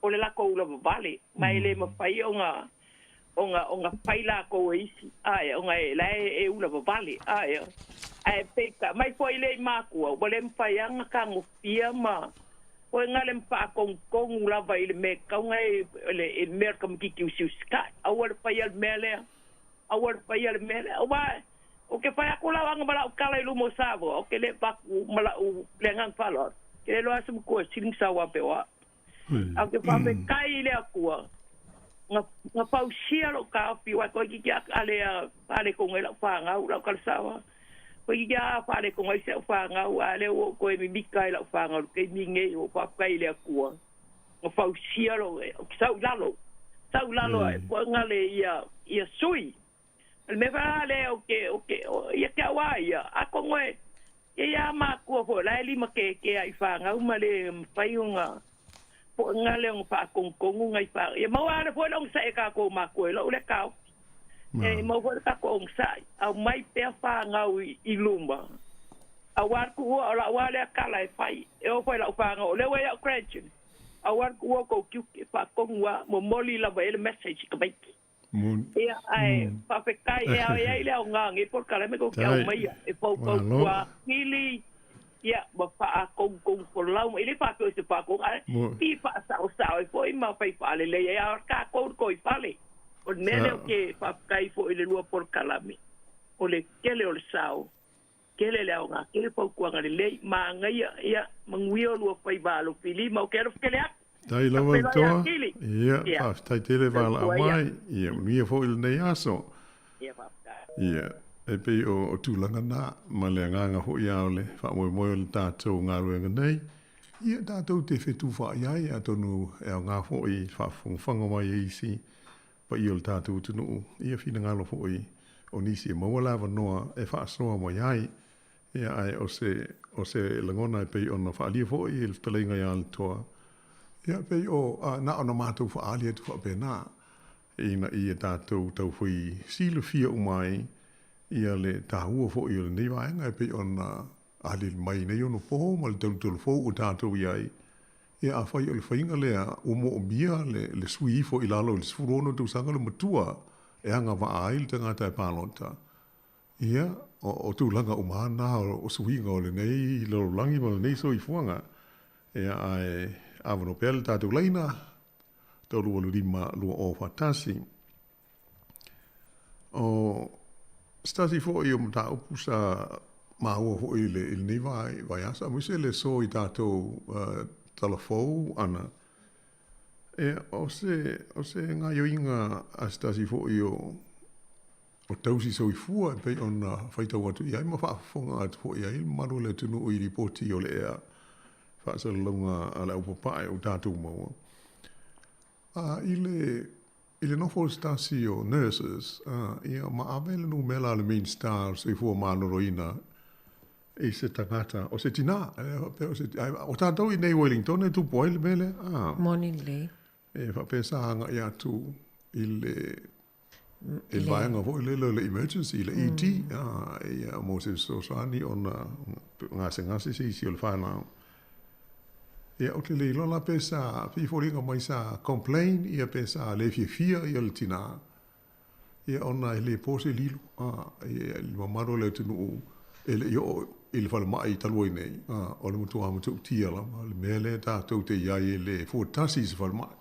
o le lako ula vale mai le mafai o nga faila ko isi ai o ngai le ula vale ai ai peka mai foi le makua o le mfai anga ka ngofia ma o ngale mfa kong ula vai le me ka ngai le merka mkiki usiuska awar fai al mele o vai o ke fai akula wanga mala ukala ilu mo savo o ke le paku mala u lengang falor ke le loa sum ko siling sawa pewa au ke fa pe kai le akua nga pausia lo ka pi wa ko ki ale ko ngela fa nga u la kal sawa ko ki ya fa le ko ngai se fa nga u ale o ko mi mikai la fa nga ke mi nge o fa kai le akua nga pausia lo ki sau lalo po nga le ia sui me vale ia ke awaia a kongoe ia ma ko fo la lima ke ai fa nga uma le faiunga po nga le un fa con ngai fa ia mo ara fo long sa ka ko ma ko lo le ka e mo fo ka ko un sa au mai pe fa nga i lumba a war ku la wale ka la fai e o fo la fa nga le we ya question a war ku ko ki fa ko wa mo moli la le message ka bai ia ai papekai ia ile ngangi por kala me ko kia mai e po wa ili ia ba fa kong por lau ile pa ko se pa ko ai pi pa sa e foi ma fa fa le ia ka ko i pale o nele ke papekai fo ile lua por kala me o le kele o le sao kele le nga kele po ko ngale le ma ngai ia mangwio lua fa ba lo pili ma ke kele Dai lawa toa. Ia, tai tele wala amai. Ia, unia fo il nei aso. Ia, e pe o tūlanga nā, ma le nganga ho ia ole, wha moe le tātou ngā ruenga nei. Ia, tātou te whetu wha iai, a tonu e au ngā fo i wha whanga mai e isi, pa i o le tātou tunu. Ia, whina ngalo fo i, o nisi e mawalawa noa, e wha asoa mai iai. Ia, ai, o se langona e pe ona wha alia fo i, il talenga ia le toa. Ia pei o na ona mātou wha alia tu wha pēnā. Ina i e tātou tau hui sila fia umai ia le tāhua fo i o le neiwaenga e pei ona ali mai nei ono poho ma le tautolo fo o tātou iai. Ia a whai o le whainga lea o mo o mia le sui fo i lalo le sfurono tau sanga le matua e anga wa ai le tangata e pālonta. Ia o tūlanga o mana o suhinga o le nei lalo langi ma le nei so i fuanga. Ia ai avano pel tātou leina, tau lua lurima lua o whatasi. O stasi fo i o mta upusa maua fo i le ni vai asa, muise le so i tātou talafou ana. E o se ngā yoinga a stasi fo i o tausi so i fua, pe on whaitau atu iai, ma whaafonga atu fo iai, maru le tunu o i ripoti o le ea. Whaasa lunga ala upapae o tātou maua. Ile nofo stasi o nurses, ia maawele no mela le main stars e fua mānoroina e se tangata, o se tina, o tātou i nei Wellington e tupo ele mele. Moni le. E whapesa hanga i atu i vaenga fo le emergency, le ED, ia mo se sosani o ngase si o le whanau. Ia o te leilo la pesa fiforinga mai sa complain ia pesa le fia ia le tina. Ia ona le pose lilu ia le mamaro le tunu ele yo il fa mai taloi nei o le mutu amu tia la le mele ta to te ia ele fo tasi se fa mai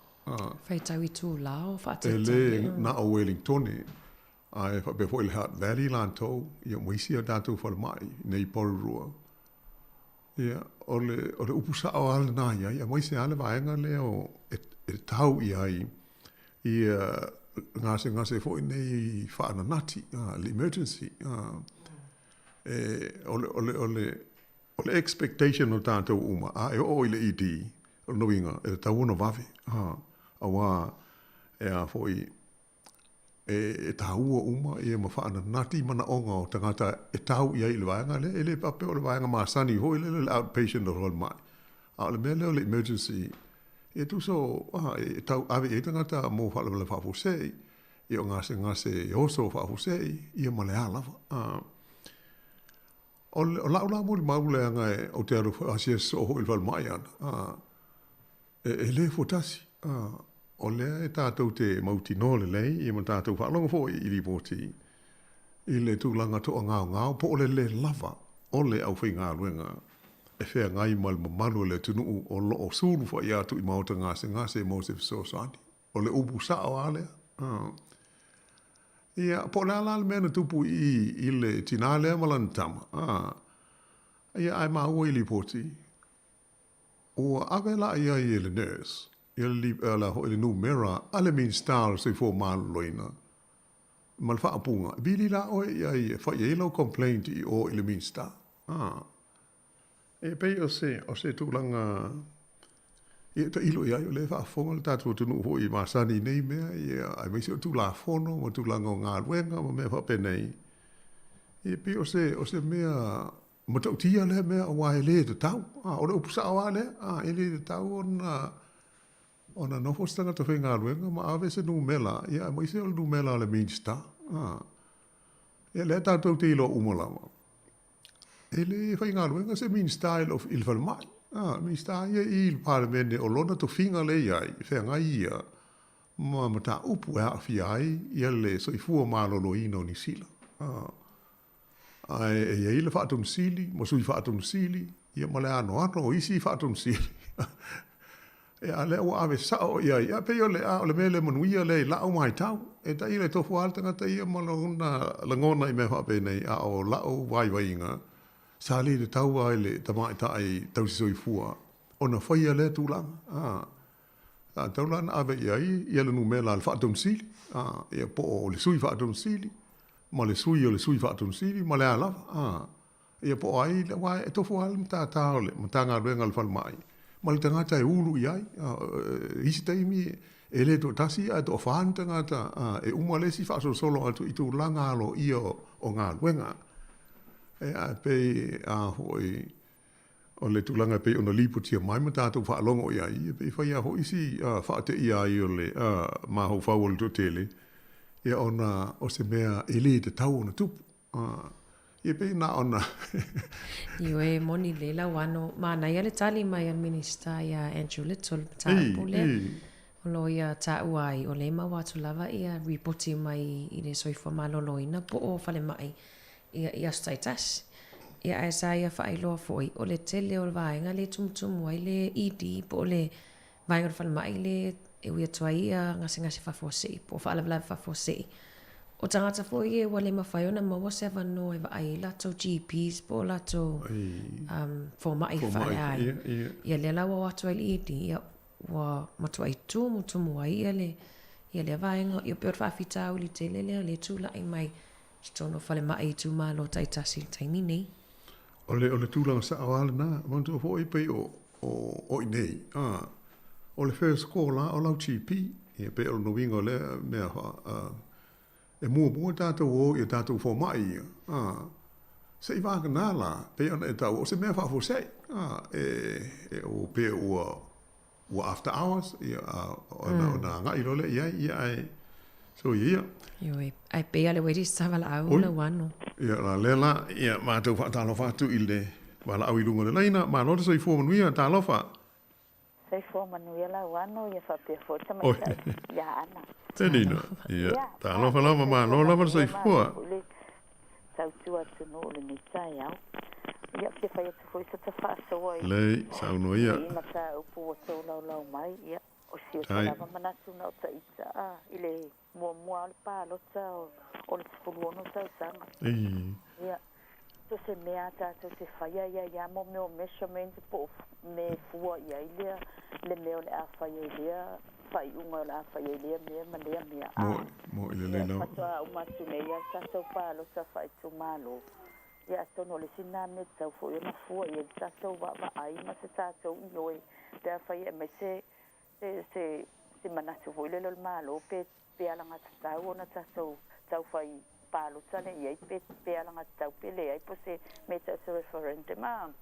fai tawi tu lao fa te ele na o Wellington ai fa be fo il Hutt Valley lanto ia moisia ta to fa mai nei porua ia ole upusa o al na ia moisia ale vaenga le o e tau ia ngase fo nei fa na nati l'emergency ole expectation o tanto uma e o ile idi no vinga e tau no vavi awa e foi e tau uma e ma fa na nati mana onga o tangata e tau ia ile vanga le ele pape o le vanga ma sani ho ile outpatient o mai ale mele o emergency e tu so e tau ave e tangata mo fa le fa fose e o ngase o so fa fose e ma le ala o la mo maule anga o te aru asia so ho il mai ana e le fotasi o le tatou te mauti no le lei e mo tatou fa longo fo i li poti i le tu langa to nga po le lava o le au finga luenga e fea ngai mal manu le tunu o lo o sulu fa ia tu i mauta ngase mo se so sani o le ubu sa o ale ia po la mena tupu i le tinale malantama ia ai ma o ili poti o avela ia i le nurse ili la ho ili numera ale min star se fo man loina mal fa apunga bili la o ia fa ia lo complaint i o ili min star e pe o se tu langa e to ilo ia le fa fonga ta tu no ho i masani nei me ia ai me tu la fono mo tu langa nga wenga mo me fa pe nei e pe o se me mo to tia le me wa le to tau o le upusa wa le ele tau ona no fostanga to finga wenga ma ave se no mela ia mo se no mela le minsta e le ta to ti lo umola ele finga wenga se min style of il mai mi sta ia il parlamento o lona to finga le ai fe nga ia ma mata upu a fiai ia le so i fu malo lo ino ni sila ai ia ile fa tum sili mo sui fa tum sili ia mo le ano isi fa tum sili e ale o ave sa o ia pe yo le le mele mo ia le la o mai tau e ta ile to fu alta ngata ia mo la ngona i me fa pe nei a o la o vai nga sali de tau ai le tama ta ai tau soi fua ona foi le tu lang tau lan ave ia le numela al fa tum sili ia po le sui fa tum sili ma le sui fa tum sili ma le ala ia po ai le wa to fu al ta le mtanga renga al fal mai ma le tanga tai ulu ia istai mi ele to tasi a to fa tanga ta e uma le si fa solo atu i tu langa lo io o nga wenga e a pe a hoi o le tulanga pe ona lipo tia mai mata to fa longo ia i pe fa ia hoi si fa te ia i o le ma ho fa wol to tele e ona o se mea ele te tau ona tupu e pe na ona io e moni le la wano ma na ia le tali mai al minista ia Andrew Little pule o lo ia ta uai o le ma watu lava ia reporti mai i le soifo maloloina po o fale mai ia staitas ia Isaiah fa ilo foi o le tele o vaenga le tumtum ai le idi po le vaenga fa mai le e ia toia ngase fa fosi po fa la fa fosi o tangata foi e wale mafai ona ma se va no e vai la to GPs po la to for mai fa ai ia le la wa to le idi ia wa ma to ai tu mutumu ai ia le vaenga ia per fa fita o le tele le tu la mai tono fale mai tu malo tai tasi taimi nei ole tu sa awala na wanto foi pe o nei ole first call o la GP e pe o no wingo le me e mo tato o e tato fo mai se va ganala pe on e o se me fa fo sei e o pe o after hours ona nga ilo le ia so ia ai pe ale wedi stava la au la wano ia la lela ia ma tu fa talo fa tu ile wala au ilunga le laina ma no so i fo manuia talo fa sei fo manuia la wano ia fa pe fo tama ya ana tenino ia talo fa la ma no la so i fo tautua tunu o le ni tai au. Ia ke whai atu fo isa ta whaasoa i. Lei, sao no ia. I mata upu o tau lau mai, ia. O si o te lava manatu na o ta ita. I le mua o le pālota o le tupuluono tau sanga. Ia. To se mea tātou te whaia ia mo meo measurement po me fua ia ilia. Le meo le a whaia ilia. Whai unga le a whaia ilia mea. Mo ile le nau. Patua umatu nei ia tātou pālota whai tu malo. Ia tono le sina me tau fo ia mafua ia tātou wa ai ma se tātou i oe. Te a whai e mai se manatu fo ile le malo pe alanga tātou ona tātou tau whai palo tane ia pe alanga tau pele ai po se me tātou referendum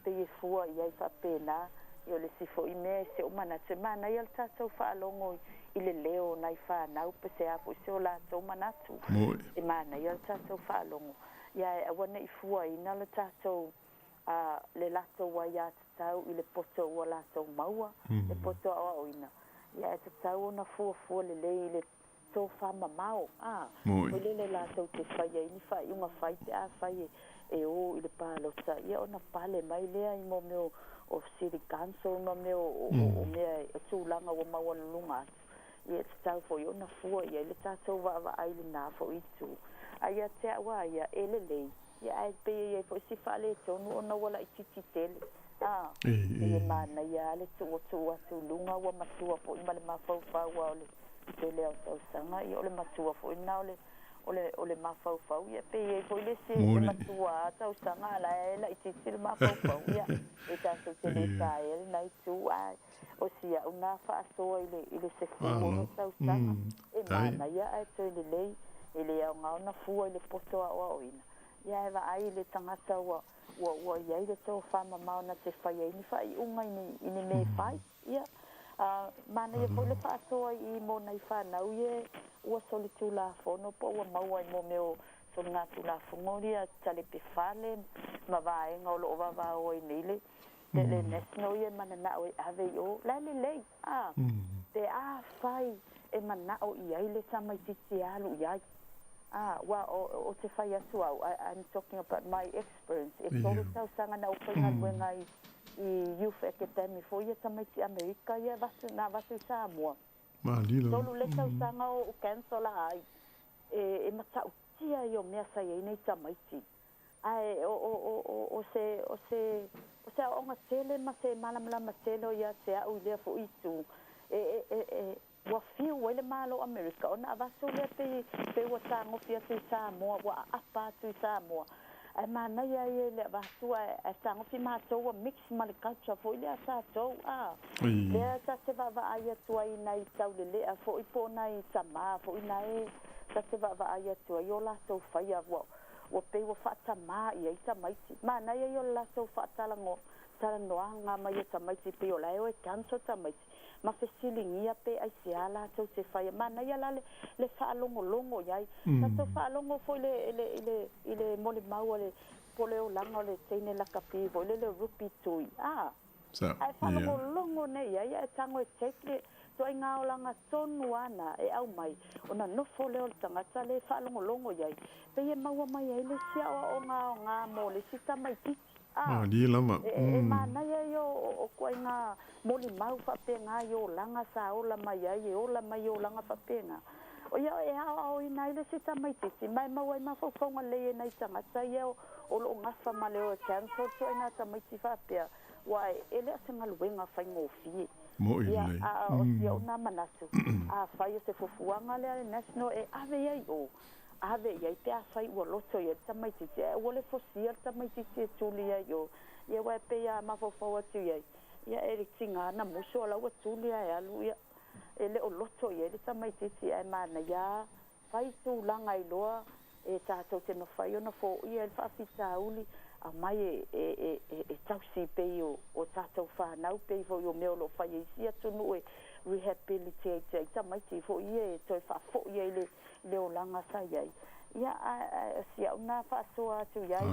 pe fua ia i whapena i o le sifo i mea se o manatu mana ia le tātou whaalongo i le leo nai whanau pe se apu se o lātou manatu e mana ia le tātou whaalongo ia e awana i fua ina le tātou le lato wa ia tau i le poto ua lato maua le poto awa oina ia e tau na fua le tō whamamao o le lato te whaia ini whai unga whai te a whai e o i le pālota ia o na pale mai lea i mo meo o City Council no meo o mea o tūlanga o maua lunga ia te tau fo i o na fua ia le tātou wa ai le nā fo i tū ia te awa ia ele lei ia e pe ia fo si whale tonu o na wala i titi tele ia mana ia le tū lunga wa matua fo i male mawhau o le tele au tau sanga i o le matua fo i na o le mawhau ia pe ia fo i le se le matua tau sanga la i titi le mawhau ia e tātou tele ka ele na i tū o sia una whaasoa i le se fuo tau sanga e mana ia e tō le lei ele au ngau na fua ile poto a oina ia eva ai le tangata wa ia ile tō whama mau na te whaia ini whai unga ini me whai ia mana ia po le whaasoa i mo nei whanau ie ua soli tū la whono po ua maua i mo meo soli ngā tū la whongoria tale pe whale ma vaenga o lo ova o i nile le national ia mana na o i ave i o le lei te a whai e mana o i ai le tamaititi alu i ai o te whai atu au, I'm talking about my experience. E tōru tau sanga na upainga luenga i Youth Academy fo ia tamaiti Amerika ia vasu Samoa. Tōru le tau sanga o cancel ai. E matau tia i o mea sai nei tamaiti. O se aonga tele ma se malamala tele o ia se au lea fo itu. Wa fiu wele malo Amerika ona avaso le pe wa tango fia tu Samoa wa apa tu Samoa ai mana ia le vasu ai tango fi ma to wa mix mal culture fo ile sa to le sa se va ai tu ai nai tau le fo ipo nai sama fo nai sa se va ai tu yo la to fa ia wa pe wa fa tama ia ta mai mana ia yo la to fa talango tala noanga mai ta mai pe o la e canso ta mai ma fe silingia pe ai se ala tau se fai mana ia le whaalongo iai tato whaalongo fo ile mole mau le poleo langa le teine la kapi fo le rupi tui ai whaalongo ne iai e tango e tekle to ai ngao langa tonu ana e au mai ona no fo leo tangata le whaalongo iai pe e maua mai ai le sia o ngā mo le sita mai titi di lama. Mana ia yo o koe ngā moli mau whapenga yo langa sa ola mai ai ola mai yo langa whapenga. O ia e hao ina ile se tamai titi. Mai mau ai mawhauwhaunga leye nei tangata ia o lo ngafa ma leo e cancel so ina tamai ti whapea. Wai ele a se ngaluenga whai ngōwhie. Mo i lei. O sia o nā manatu. Whai o se fufuanga lea national e ave ai o. Ave ia te a whai ua loto ia tamai titi. E wale fosia tamai titi e tūli ai o. Ia wai pe ia mawhauwhau atu iai. Ia e tinga na muso ala ua tūli ai alu ia. E leo loto ia le tamai titi ai mana ia. Whai tūlanga i loa. E tātou te no whai ona fo ia e whaafita uli. A mai e tausi pe o tātou whanau pe fo i o meo lo whai e sia tunu e rehabilitate ai tamai titi fo ia e toi whaafo ia i leo langa sa iai. Ia sia una whaasoa atu iai.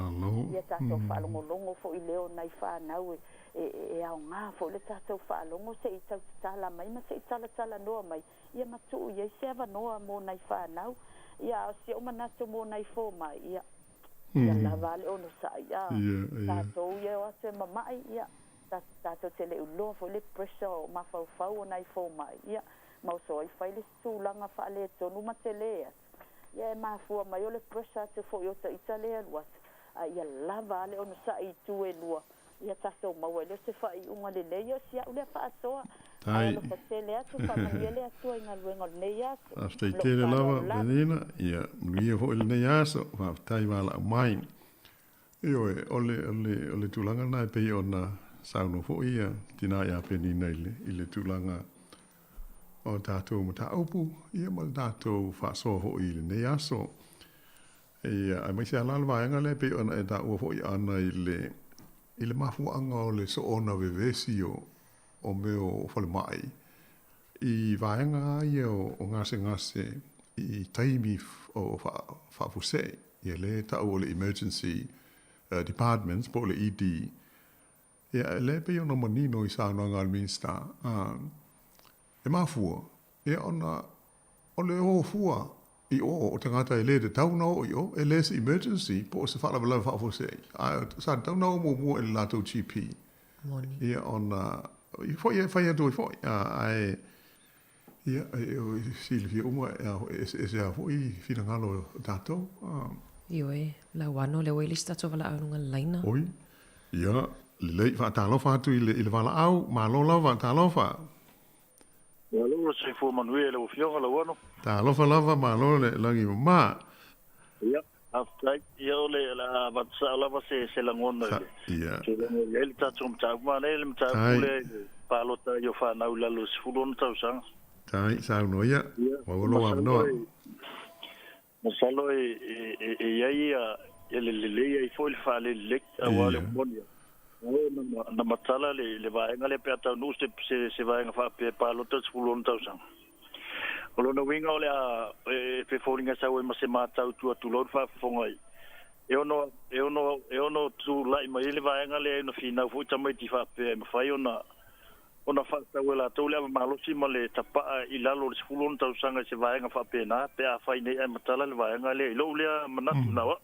Ia tātou whaalongolongo fo i leo nai whanau e au ngā fo le tātou whaalongo se i tau tala mai ma se i tala noa mai. Ia matu iai se awa noa mo nai whanau. ia o si o manatu mo nai fo mai ia ia la vale o no sa ia tatou ia o se mamai ia tatou te le ulo fo le pressure o mafau nai fo mai ia mau so i fai le sulanga fa le tonu matele ia mafua mai o le pressure te fo yo ta itale alwa ia la vale o no sa i tu e lua ia tatou mau le se fai unga le le ia sia ule fa soa Tai. Lo fatele atu fa maniele atu inga luenga le ia. Asta i tele lava venina ia mia ho il nei aso va tai wala mai. Io e ole tulanga nai pe ona sauno fo ia tina ia pe ni nei ile tulanga o tatou mata upu ia mal tatou fa so ho ile nei aso. Ia ai mai se ala va nga le pe ona e ta o fo ia ana ile mafu anga ole so ona vevesio o meo fale mai. I vaenga ia o ngase i taimi o whapuse. Ia le tau o le emergency departments po le ED. Ia le pe ona manino i sa noanga al minsta. E mafua. Ia ona o le o fua i o tangata e le de tau nao i o e le se emergency po se whala wala whapuse. Sa tau nao mo e lato GP. Ia ona i foi fai do foi ai ia Silvia uma é a foi fina ngalo dato Ioi la wano le lista to vala au ngal laina oi ia le fa ta lo fa tu ile vala au ma lo la va ta lo fa ya lo se fo manuel o fio la wano ta lo fa lava ma lo le langi ma ia after yo le la vatsa la va se la ngona ia el ta trum ta ma le mta le palota yo fa na ula los fulon ta sang tai sa no ia wa lo wa no mo salo ia le ia foi fa le lek a wa le monia na matala le va ngale pe ta no se va nga fa pe palota fulon ta sang Olo na winga ole a pe folinga sa we mase mata tu lo fa fongai. E ono tu lai mai le vai ngale no fina fu tamai ti fa pe me fai ona fa ta wela to le malo si male tapa i lalo le fulon ta sanga se vai nga fa pe na pe a fai nei ai matala le vai ngale lo le mana na wa.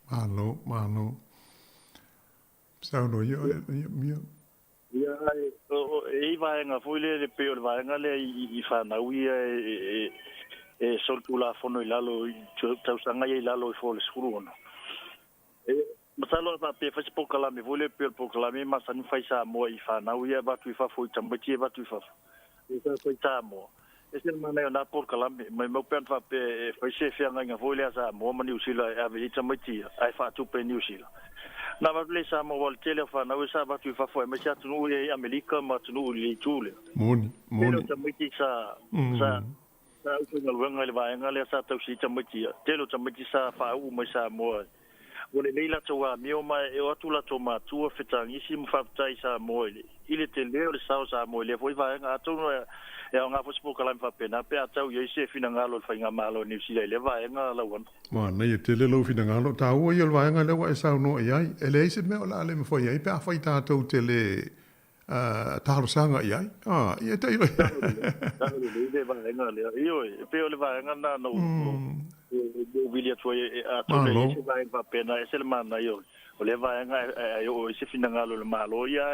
Malo. Sa no yo mio. Ya e vai nga fu le pe o vai ngale i fa na wi e soltula fono ilalo tausanga ilalo fo le skuruna masalo pa pe fa spokala me vole pe pokala me masani faisa mo i fa na uia ba tu fa foi tambati ba tu fa esa foi tamo ese mana na pokala me mo pe fa pe fa se fe nga vole sa mo mani usila a ve tambati ai fa tu pe ni usila na va le sa mo vol telefone na usa ba tu fa foi me sa tu no e america ma tu no le tule moni tambati sa sa usunga wenga le vai ngale sa tau si tamati telo tamati sa fa u mai sa mo ole leila toa mio mai e atu la toma tu fetangi si mo fa tai sa mo ile te leo le sa mo le foi vai nga tu no e nga fo spo kala fa pena pe atau ye se fina ngalo fa nga malo ni si le vai nga la won ma na ye te le lo fina ngalo ta o ye vai nga le wa sa no ai ele se me ola le me foi ai pe a foi ta tu te le talo sanga ai ia te ilo le va nga le io pe le va nga na no vilia tu a tu le se va pena ese le mana io o le va nga io se fina ngalo le malo ia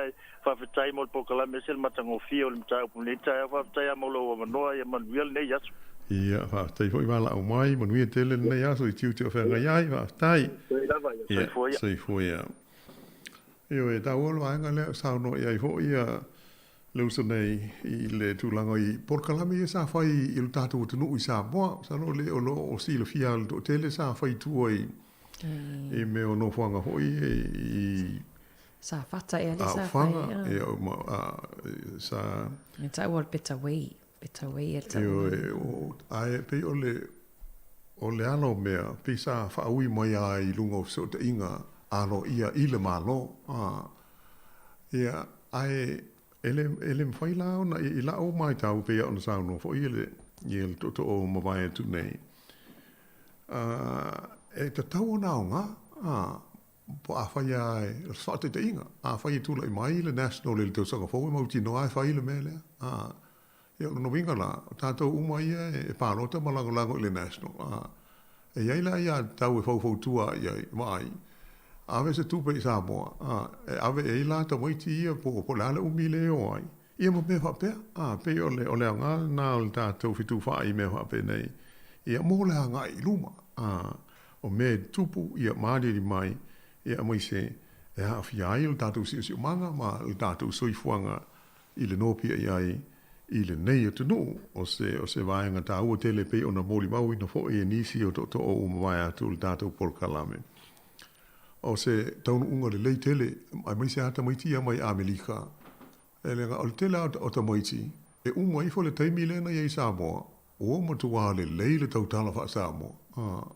fa fetai mo po kala mesel matango fio le mta po le ta fa fetai mo lo no ia man vil ne yas ia fa tai foi vala o mai mo ni te le ne ya so tiu te fa nga ia fa tai ia foi Io e da olo anga le sa no ia ho ia le uso nei I le tulanga I porkalami sa fai il tatu tunu I sa mo sa no le o si le fia do tele sa fai tu ai e me o no fanga ho I sa fata e le sa fanga e sa me ta wor better way e ta io ai pe o le ano mea pe sa fa ui mai ai lungo so te inga alo ia ile malo ia ai ele foi lá na ila o mai tau pe on sa no foi ele to o mo vai tu nei e te tau na nga po a fai ai so te inga a fai tu le mai le national le to so fo mo ti no ai fai le mele io no vinga la tanto o mai e pa no te malango lango le national E iai la ia tau e fau tua iai mai. Ave se tupe i Samoa. Ave e la ta maiti ia po la umile o ai. Ia mo me whapea. Pe o le anga na o le tātou fitu whai me whape nei. Ia mo le anga i luma. O me tupu ia maari mai. Ia mo i se e hawhi ai o le tātou si manga ma le tātou soifuanga i le nopia iai i le nei o tunu o se vaenga tā ua tele pe o na moli mau i na fo e nisi o to o umawai atu le tātou polkalame. O se taunu unga le lei tele, ai mai se hata maiti ia mai Amerika. E le o le tele o ta maiti, e umai fo le taimi lena iai Samoa, o matua le lei le tautala wha Samoa.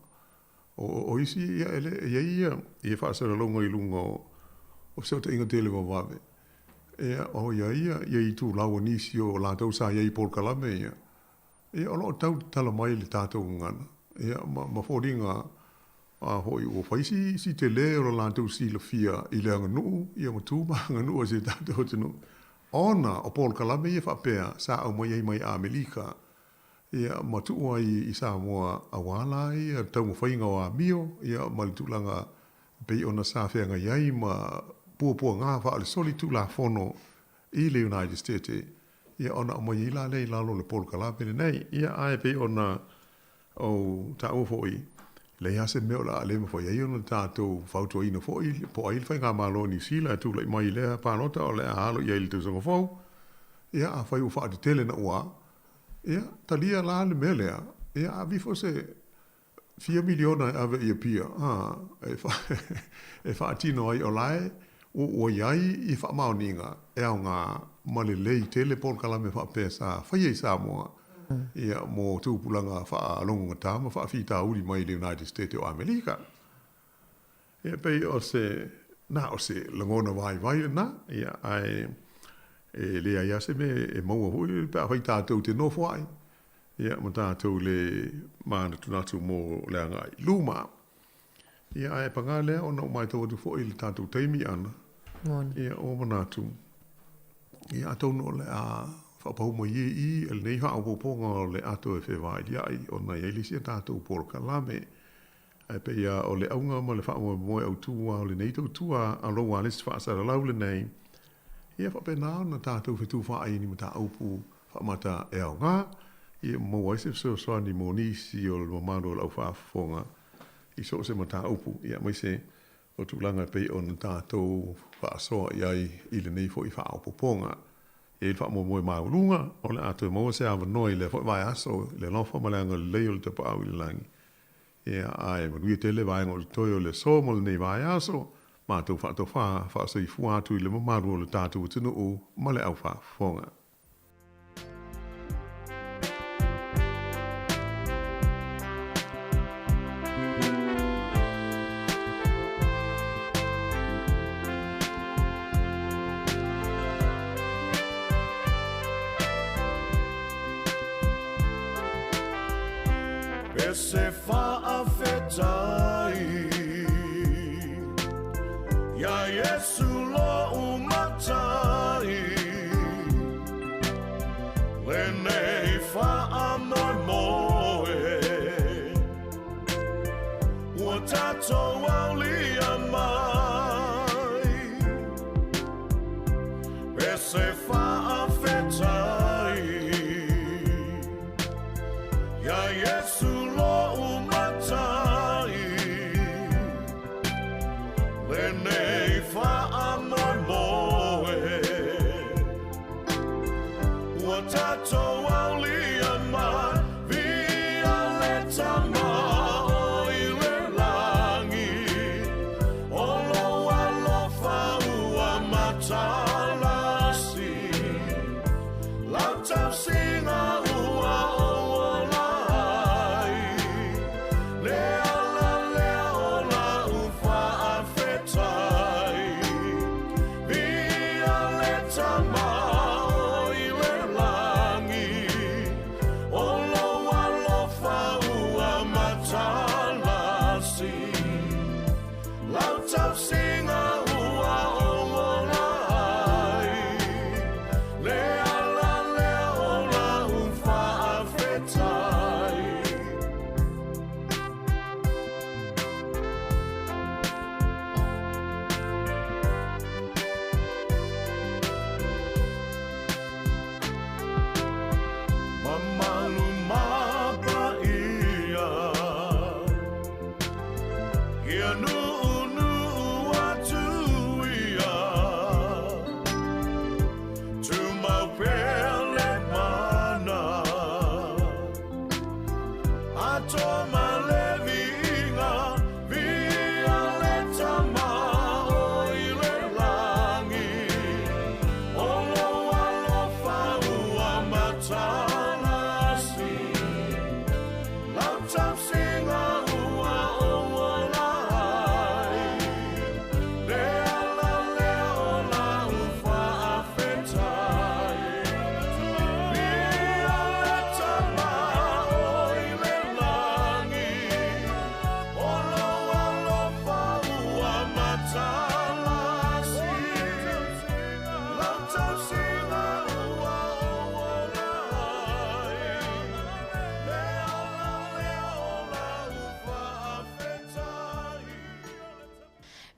O isi ia ele, ia i e whaasara longa i lunga o se o te inga tele wawave. O ia i tū lawa nisi o la tau sa iai polkalame ia. O lo tau tala mai le tātou ngana. Ia ma fōringa hoi o whaisi si te le o la tau si la fia i le anga nuu, ia ma tūma anga nuu a se tātou tanu. Ona o polkalame ia whapea sa au mai mai Amerika. Ia ma tua i Samoa awala ia tau mwhainga o a mio, ia ma le tūlanga pei ona sa whianga iai ma pua ngā wha le soli tu la fono i le United States. Ia ona o mai ila le lalo le polkalame nei. Ia ai pe ona o ta ufoi. Le hase meo la le mo foi ai ona tātou whautua ina foi. Po ai le whainga malo ni sila tu le mai lea pānota o le halo i le tūsanga fau. Ia a whai uwha ati tele na ua. Ia talia la le melea. Ia a vifo se 4 miliona ave ia pia. E wha atino ai o lai. O iai i wha maoninga e au ngā male lei tele polkalame wha pēsa whai ei Samoa. Ia mō tūpulanga wha longa tāma wha whita uri mai le United States o Amerika. Ia pei o se langona vai na. Ia ai e lea ia se me e maua hui pe a whai tātou te nofo ai. Ia ma tātou le mana tunatu mō le anga i luma. Ia ai panga lea o nau mai tau atu fo i le tātou teimi ana. Ia o manatu. Ia atau no le a whapau mo i el nei hao poponga o le ato e whewai liai o na ielisi a tātou polkalame. Ai pe ia o le aunga ma le whao moe au tua o le nei tau tua a loa alis whaasara lau le nei. Ia whape nao na tātou whetu whaai ni mata aupu whamata e au ngā. Ia mo waisef so soa ni mo nisi o le mamano lau whaafonga. I so se mata aupu. Ia mai se o tūlanga pei o na tātou whaasoa iai i le nei fo i whaaupu ponga. E il whaamo moe maurunga o le ato e maua se awa noi le fo i vai aso le lofa malanga le leo le te pao i le langi. Ia ai manuia tele vai ngō le toi o le so mo le nei vai aso ma tau whaato whaasa i fuatu i le mamaru o le tātou tino o ma le au whaafonga. Se whaawhetai Ia Yesu lo umatai Le nei whaamoe moe Ua tātou au lia mai E se whaawhetai Ia Yesu Lea la lea o la uwha a whetai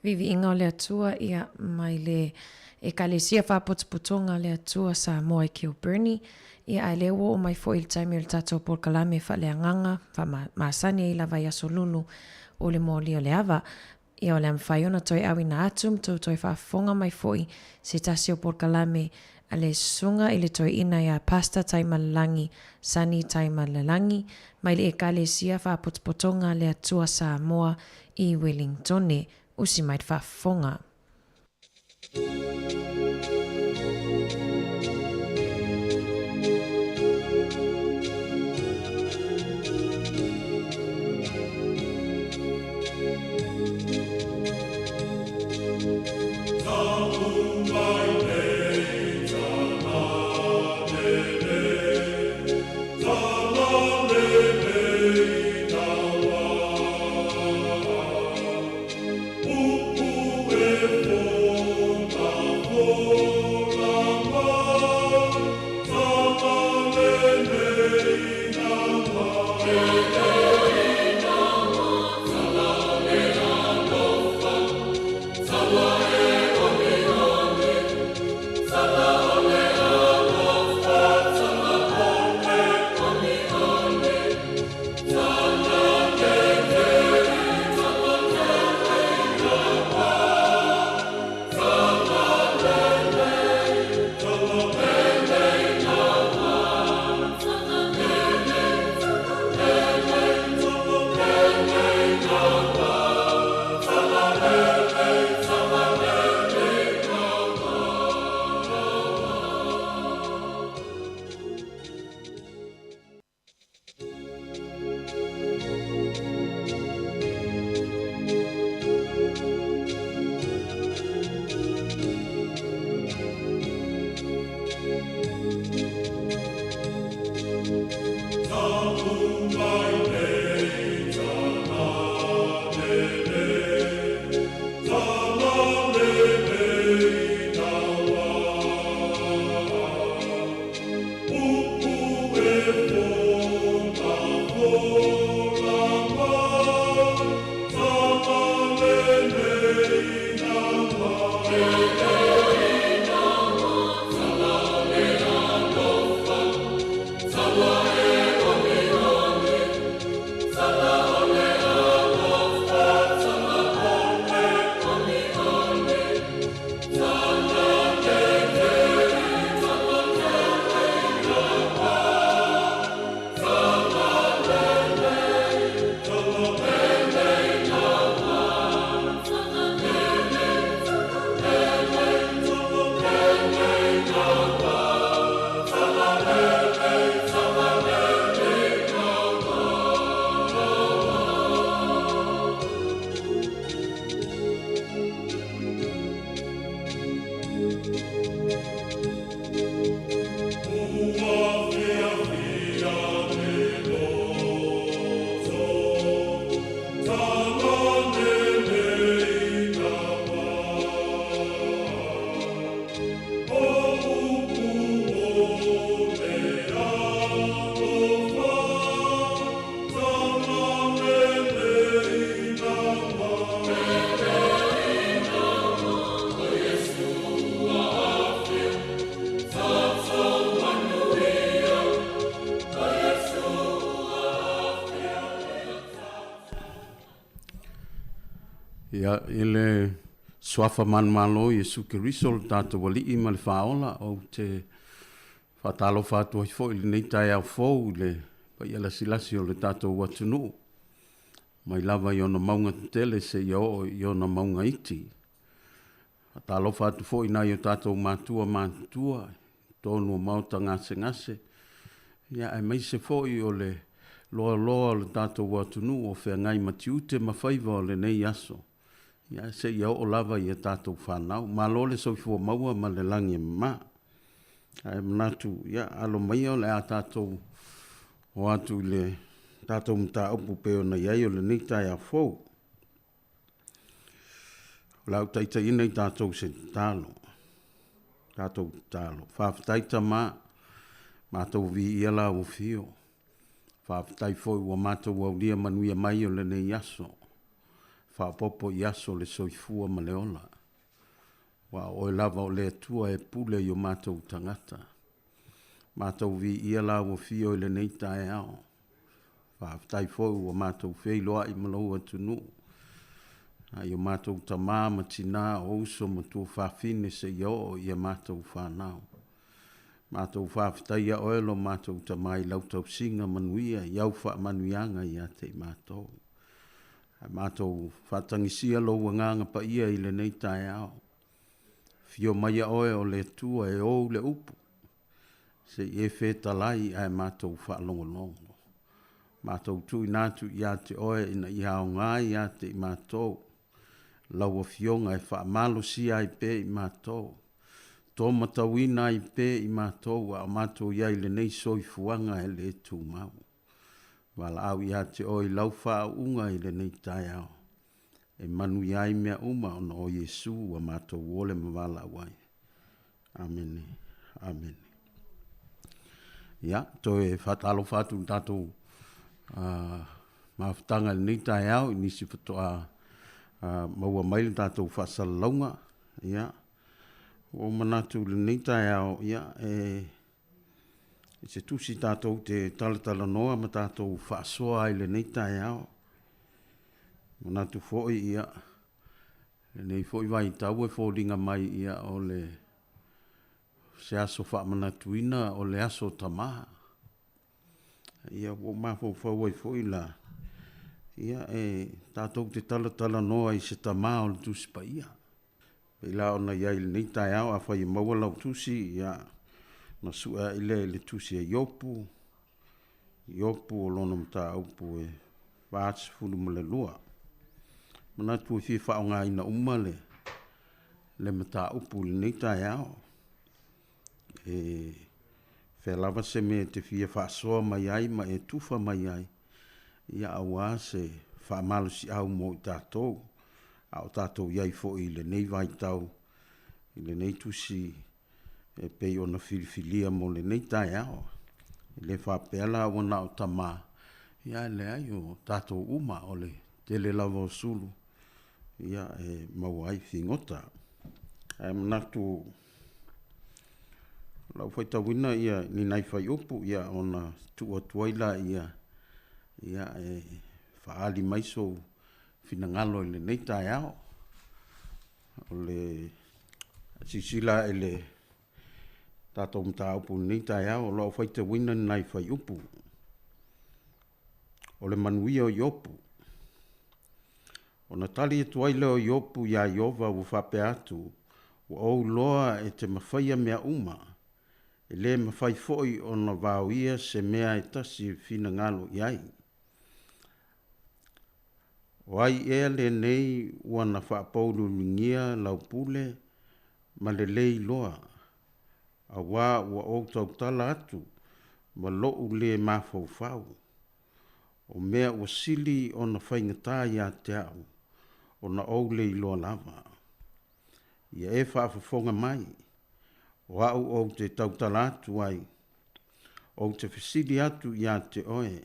vivi inga o le atua ia mai le e kalesia whapotopotonga le atua sa moa i Kilburnie. Ia ai lewo o mai fo il taimi o le tatou porkalame fa le anganga, fa maasani i lava ia solulu o le moli o le ava. Ia o le amwhaiona toi awina atum, toi whaafonga mai foi se tasi o porkalame a le sunga i le toi ina ia pasta tai malalangi, sani tai malalangi, mai le e kalesia whapotopotonga le atua sa moa i Wellingtone, usi mai whaafonga. Ia ele swafa man malo Yesu Keriso le tātou wali I ma le whaola o te whatalo whātua I fo I le nei tai au fōu le pa ia la silasi o le tātou watunu mai lava I ona maunga tele se I ona maunga iti whatalo whātu fo I nai o tātou mātua tōnu o mauta ngase ia ai mai se fo I o le loa le tātou watunu o whea ngai matiute ma whaiva o le nei aso ia se ia o lava ia tātou whanau. Ma lole so fua maua ma le langi ma. Ai manatu ia alo mai o le a tātou o atu le tātou mta upu peo na iai o le nitai a fau. Lau taita ina I tātou se tālo. Tātou tālo. Whawhataita ma mātou vi ia la o fio. Whawhatai foi ua mātou au lia manuia mai o le nei aso. whaapopo i aso le soifua ma le ola. Wa o lava o le atua e pule i o mātou tangata. Mātou vi ia la o fio i le nei tae ao. Whaaftai fōu o mātou wheiloa i malau atunu. I o mātou tamā ma tina o uso ma tō whaafine se iao i a mātou whanau. Mātou whaaftai a oelo mātou tamā i lautau singa manuia i au wha manuianga i a te mātou. Mātou whatangisia lo wanganga pa ia i le nei tae ao. Fio mai a oe o le tua e ou le upu. Se e whetalai ai mātou whaalongolongo. Mātou tui nātu i a te oe ina i hao ngai i a te i mātou. Laua fionga e whaamalo si ai pe i mātou. Tō matawina i pe i mātou a mātou iai le nei soi fuanga e le tū mau. Wala au i a te oe lau whaunga i le nei tai au. E manu iai mea uma ona o Yesu wa mātou wole mawala wai. Amen. Amen. Ya, to e whatalo whatu tātou mawhtanga ni tai au, nisi whatoa maua maile tātou whasalaunga, ya. O manatu le ni tai au, ya, se tusi tātou te talatala noa ma tātou whaasoa ai le ni tai au. Manatu fōi, ya, le nei fōi vai tau e fōringa mai, ya, o le se aso whaamanatuina o le aso tamaha. Ia o mafo fawai foi la. Ia tātou te talatala noa i se tamā o le tusi pa ia. Pei la ona ia i le nei tai au a whai maua lau tusi ia na sua i le tusi e iopu. Iopu o lona mta aupu e vāts fulu ma le lua. Mana tu fi whaonga ina umale le mta aupu le nei tai au. Lava se me te fia whaasoa mai ai ma e tufa mai ai. Ia awa se whaamalu si au mo i tātou. Au tātou iai fo i le nei vai tau. I le nei tusi e pei ona filifilia mo le nei tai ao. I le whaapela wana o tamā. Ia le ai o tātou uma o le tele lava o sulu. Ia e mau ai fingota. Manatu lau fai tawina ia ni nai fai upu ia ona tua tuaila ia whaali maiso finangalo i le nei tai ao. O le sisila e le tātou mta upu nei tai ao lau fai tawina ni nai fai upu. O le manuia o iopu. O na tali e tuaila o iopu ia iova u whape atu o au loa e te mawhaia mea uma. E le mawhai foi o na vauia se mea e tasi fina ngalo iai. O ai ea le nei wana whaapaulu lingia lau pule ma le lei loa. A wā ua o tautala atu ma loo le mafau fau. O mea ua sili o na whaingatā ia te au o na au le loa lava. Ia e whaafafonga mai. O au o te tautala atu ai, o te whisiri atu i a te oe,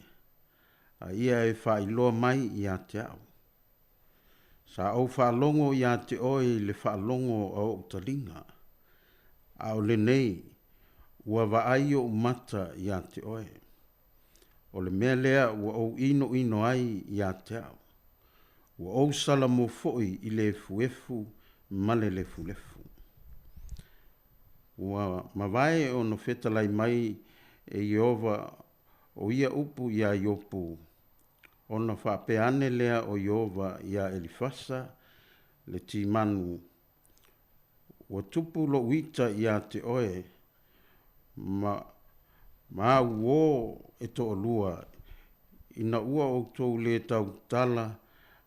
a ia e whailoa mai i a te au. Sa au whalongo i a te oe i le whalongo o talinga, a o le nei, ua vaai o mata i a te oe. O le mea lea ua o ino ai i a te au. Ua o salamo foi i le fuefu male le fulefu. Ua mawai o no whetalai mai e Iova o ia upu ia iopu. O na whapeane lea o Iova ia Elifasa le ti manu. Ua tupu lo wita ia te oe ma uo e to o lua. Ina ua o tau le tau tala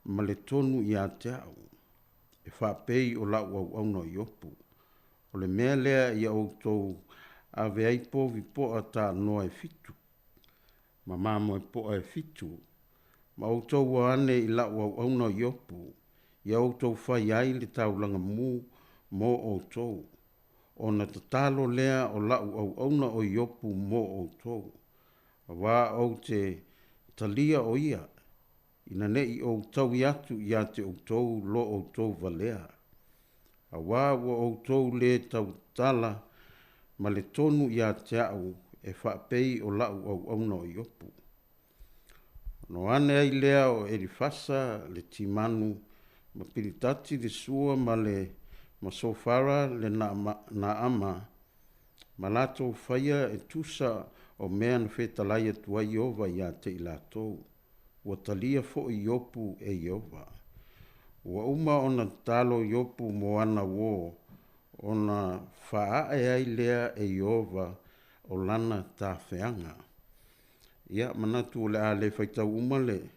ma le tonu ia te au. E whapei o lau au no Iopu. O le mea lea ia o tau a veai po vi po a ta noa e fitu. Ma mamo e po e fitu. Ma o tau wa ane i la au no Iopu. Ia o tau whai ai le tau langa mu mo o tau. O na tatalo lea o la au na o Iopu mo o tau. Wa o te talia o ia. ina nei o tau i atu i te o tau lo o tau valea. A wā o tau le tau tala ma le tonu i te au e whapei o lau au auno i opu. No ane ai lea o Elifasa le timanu ma pilitati le sua ma le ma sofara le na ama ma lato whaia e tusa o mea na whetalai atua Iova i te i latou. Ua talia fo i opu e Iova. Ua uma ona talo i opu mo ana wo ona faa e ai lea e Iova o lana ta feanga. Ia manatu o le a le whaitau uma le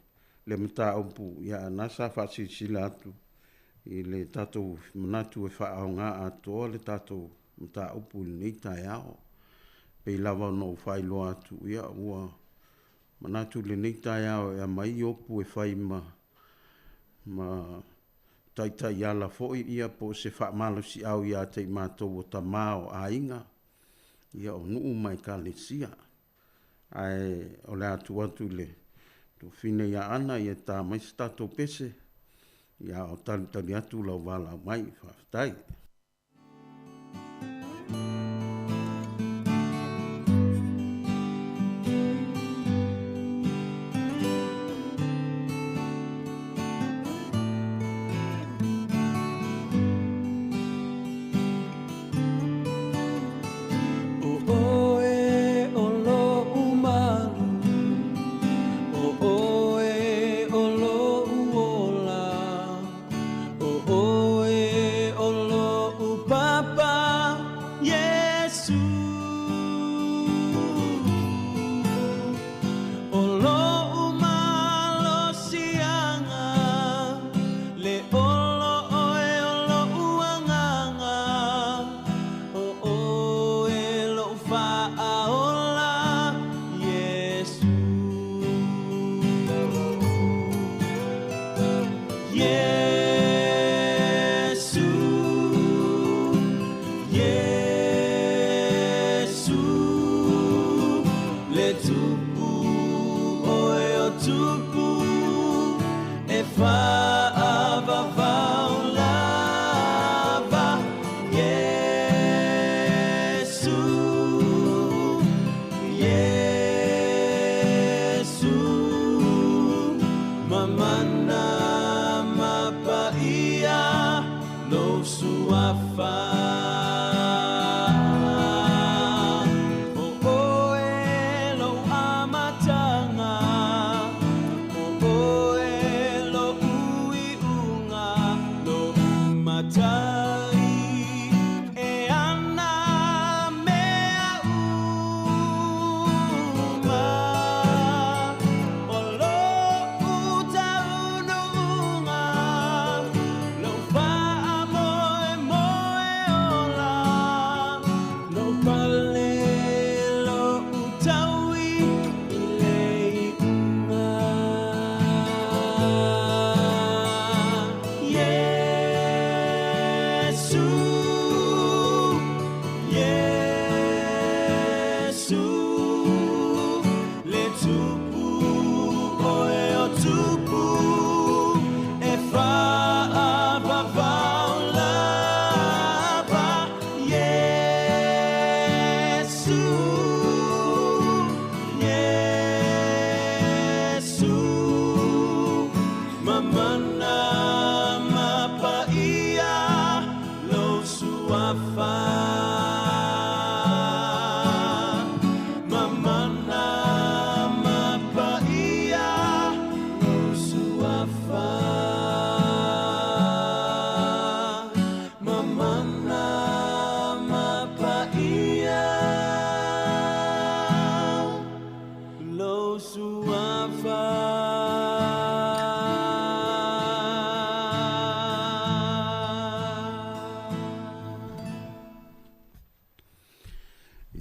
mata opu ia nasa whasi sila atu i le tatou manatu e wha au ngā atoa le tatou mata opu le nei tai ao. Pei lava no whailoa atu ia ua manatu le nei tai ao e mai opu e whai ma taitai ala foi ia po se wha malo si au ia te mātou o ta mao a inga. Ia o nuu mai ka le sia. Ai o le atu le tu fine ia ana ia ta mai stato pese. Ia o tali atu lau wala mai whaftai.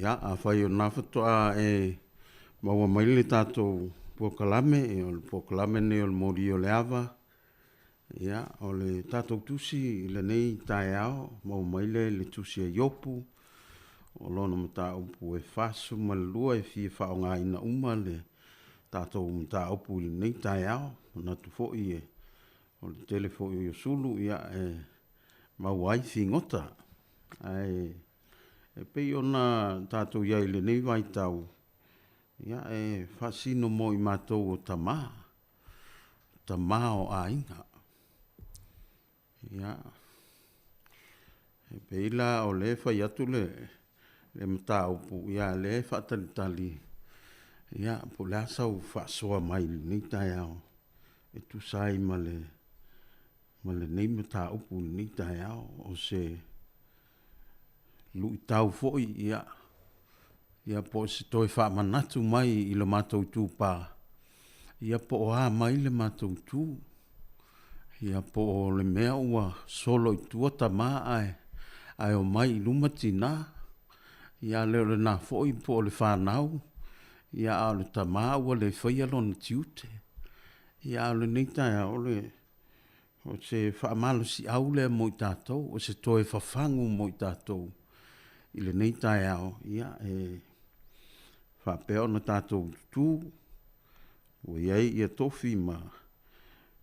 A whai o nāwhatoa e maua maile tātou pokalame e o le pokalame ne o le mori o le awa. Ia, o le tātou tusi i le nei tae ao, maua maile le tusi e iopu. O lona mata upu e whasu ma le lua e fie whao ngā ina uma le tātou mta opu i nei tai ao, na tu fo i e, o le telefo i o sulu ia e mauai fingota. Ai, e pei ona tātou ia i le nei vai tau, ia e whasino mo i mātou o tamā, tamā o ainga. Ia, e pei la o le whai atu le mta opu, ia le whatalitali, ia, po le asau whaasoa mai ni tai au. E tu sai ma le nei mata upu ni tai au. O se lui tau foi, ia. Ia po se toi wha manatu mai i le matou tūpā. Ia po o a mai le matou tū. Ia po o le mea ua solo i tuata maa ai. Ai o mai i lumatina. Ia leo le nā foi po o le whanau. Ia au le tamā ua le whaialona tiute. Ia au le neitai au le o se whaamalo si au le mo i tātou. O se toe whawhangu mo i tātou. I le neitai au. Ia e whapea na tātou tū. O iei ia tofi ma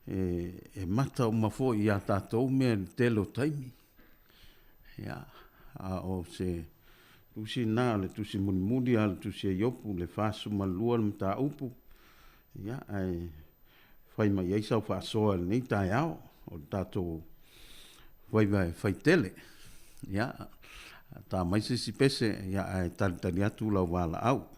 e mata o mafo i a tātou mea le telo taimi. Ia a o se tusi nā le tusi muni le tusi e iopu le whasu malua le mta upu. Ia ai whai mai eisau whaasoa le nei tai au o tātou whai tele. Ia tā mai sisi pese ia ai talitani atu lau wala au.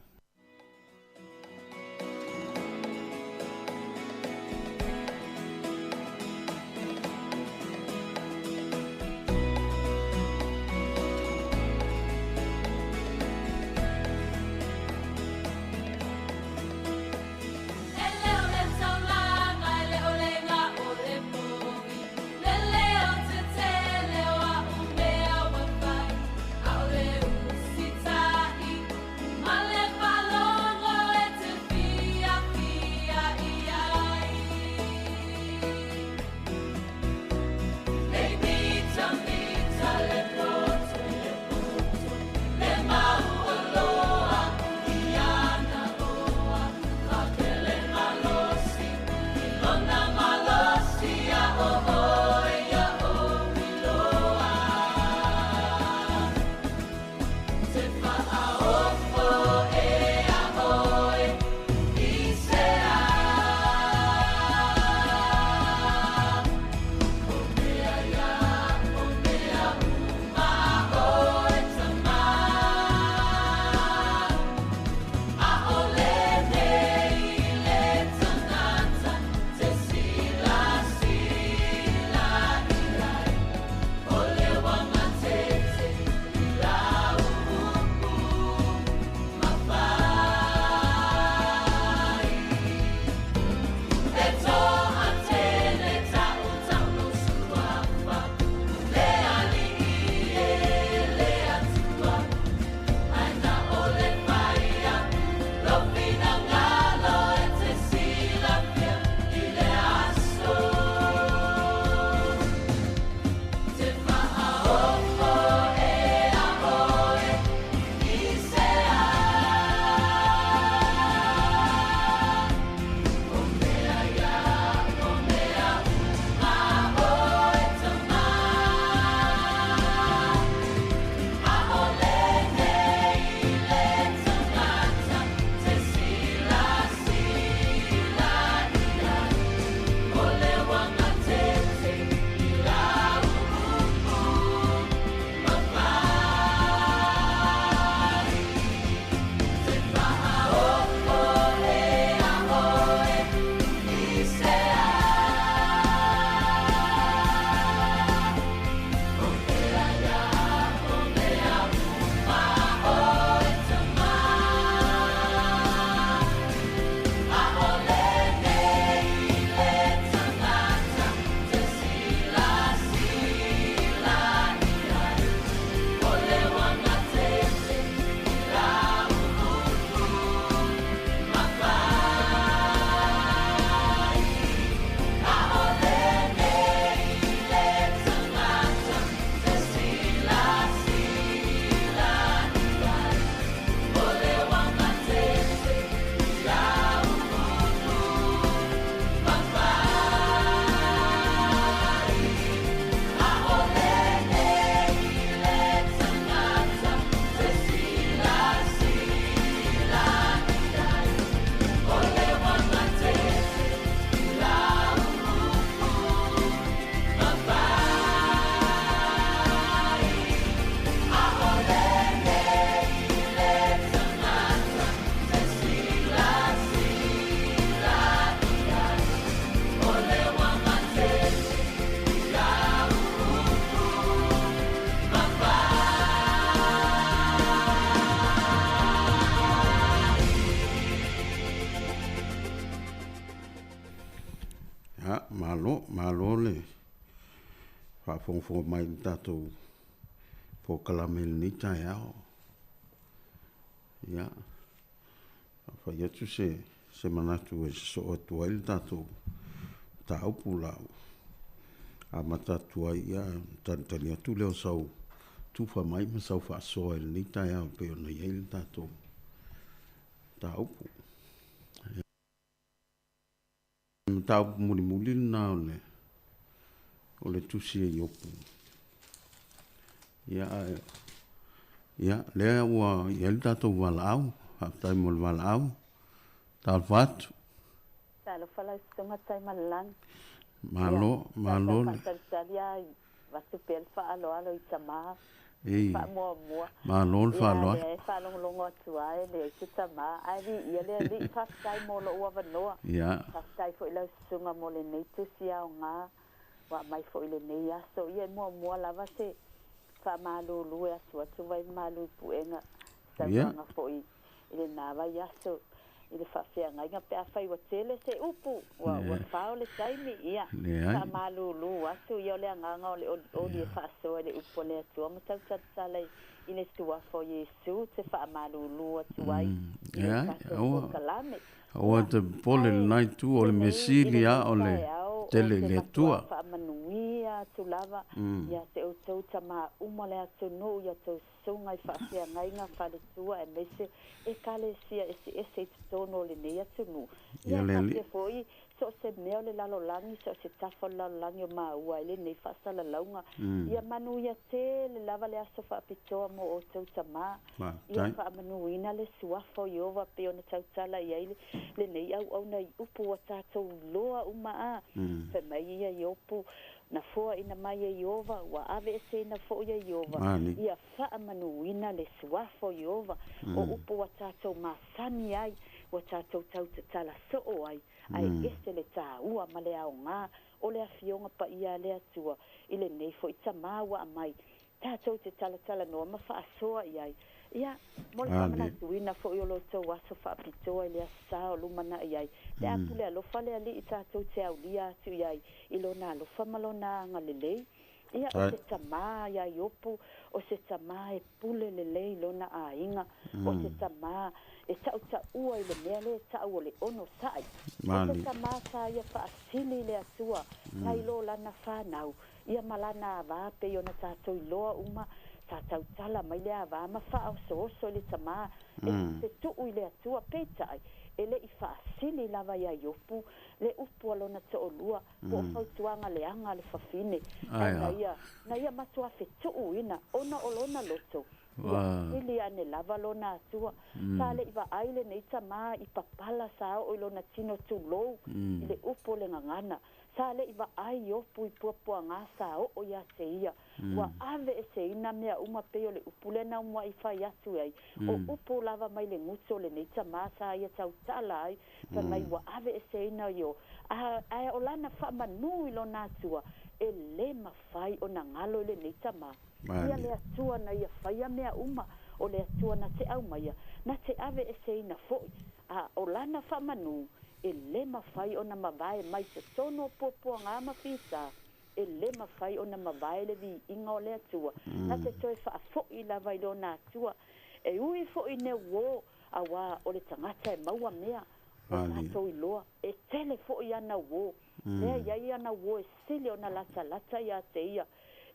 Male whangwhanga mai ni tātou po kalame ni tai ao. Ia. Whai atu se manatu e so atu ai tātou tā upu lau. A matatu ai ia tani atu leo sau tufa mai ma sau whaasoa e ni tai ao peo na iei tātou tā upu. Tā upu muli na o le tusi e iopu. Ia, lea ua ia li tātou wala au, haptai mo le wala au, tāl whatu. Tālo whala stonga tai malang. Malo. Tātaria watu pel whaalo alo i tamaa. Ei, malo le whaalo ai. Ia, whalongo atu ai, le i tamaa. Ai, ia le li whaftai mo lo ua wanoa. Ia. Whaftai fo ila sunga mo le nei tusi au ngā. Wa mai fo ile nei aso. Ia mua lava se whamalulu e asu atu vai malu puenga. Tawanga fo i ile nā vai aso. Ile whawhia ngai pia whai wa tele se upu. Wa whao le taimi ia. Whamalulu asu. Ia le anganga o le whaasoa le upo le atu. Ama tau tatala ile tua fo Yesu te whamalulu atu ai. Ia, oa te pole le nai tu o le mesilia o le tele le tua. Whaamanuia tu lava. Ia te o tau tama umale atu no. Ia tau sunga i whaafia ngai ngā whale tua e mese e kale sia e se tono le nei atu no. Ia whaafia foi so se meo le lalo langi so se tafo lalo langi o maa ua ele nei whaasala launga. Ia manu ia te le lava le aso whaapitoa mo o tau tama. Ia whaamanuina le suafo i ova peo na tau tala ia le nei au na i upu a tātou loa umaa. Fe mai ia i opu na foa ina mai e Iova, wa ave e se na foa ia Iova. Ia wha manuina le suafo Iova, o upo wa tātou masani ai, wa tātou tau te tala soo ai, ai ese le tā ua ma le ao ngā, o le awhionga pa ia le atua, ile nei fo i tamā wa mai, tātou te tala noa ma wha asoa iai. Ia, mole whamana tuina fo i olo tau aso wha apitoa i le asao lumana iai. Le apule alofa le ali i tātou te au lia atu iai, ilo na alofa malona ngalelei. Ia, o se tamā iai opu, o se tamā e pule lelei lona a inga, o se tamā e tau ta ua i le mea le tau o le ono sai. O se tamā sa ia wha asili le atua, ngai lo lana whanau, ia malana a vāpe i ona tātou i loa uma, tātou tala mai le awa ma wha oso le tamā e te tuu i le atua peitai e le i wha asili lava ia iopu le upu alona te olua po whautuanga le anga le whawhine na ia matua fe tuu ina ona olona loto ili ane lava lona atua sa le iwa aile nei tamā i papala sa o ilona tino tu lou i le upu le ngangana sa le iwa ai opu i puapua ngā sa o ia se ia wa ave e se ina mea uma peo le upu le na umwa i whai atu ai o upu lava mai le nguto le neita masa ia tau tala ai pa mai wa ave e se ina yo a o lana wha manu i lo nātua e le mawhai o na ngalo le neita ma ia le atua na ia whai a mea uma o le atua na te au maia na te ave e se ina foi a o lana wha manu e le mawhai o na mawae mai te tono popua ngā mawhisa e le mawhai o na mawae le vi inga o le atua na te toi wha fo i lava i lo na atua e ui fo i ne wo a wā o le tangata e maua mea o nato i loa e tele fo i ana wo lea iai ana wo e sili o na lata ia te ia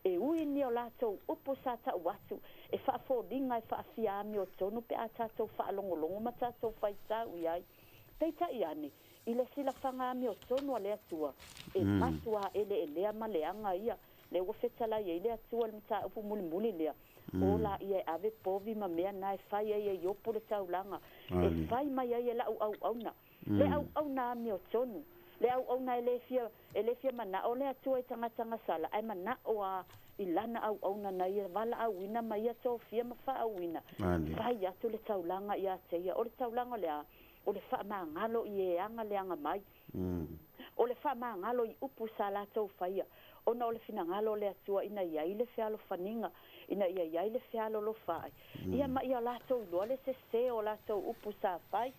e ui ni o lato upo sa ta watu e wha fo ringa e wha fia ami o tonu pe a tato wha longolongo ma tato whai tau iai peita i ane i le sila whanga mi o tonu a le atua e matua ele lea ma leanga ia le ua whetala ia i le atua le mta upu muli lea o la ia e ave povi ma mea na e whai ia i opo le taulanga e whai mai ia la au auna le au na mi o tonu le au na e le fia mana o le atua i tanga sala ai mana o a i lana au na na ia wala au ina ma ia to fia ma wha au ina whai atu le taulanga ia te ia o le taulanga lea o le wha maangalo i e anga le anga mai. O le wha maangalo i upu sa la tau whaia. Ona o le whina ngalo le atua ina iai le whialo whaninga. Ina iai le whialo lo whai. Ia ma ia la tau loa le se o la tau upu sa whai.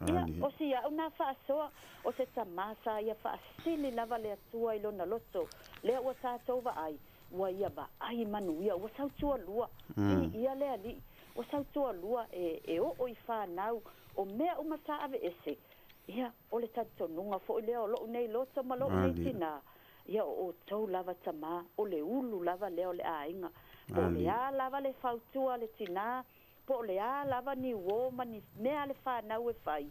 Ia o si ia una wha soa o se tamasa ia wha sili lava le atua i lona loto. Lea ua sa tau wa ai. ua ia va'ai manuia ua sautualua ia lea li'i ua sautualua e o'o i fanau o mea uma sa ave ese ia o le tatonuga fo'i lea o lo'u nei loto ma lo'u nei tinā ia o outou lava tamā o le ulu lava lea o le āiga po o le ā lava le fautua le tinā po o le ā lava ni uō ma ni mea le fanau e fai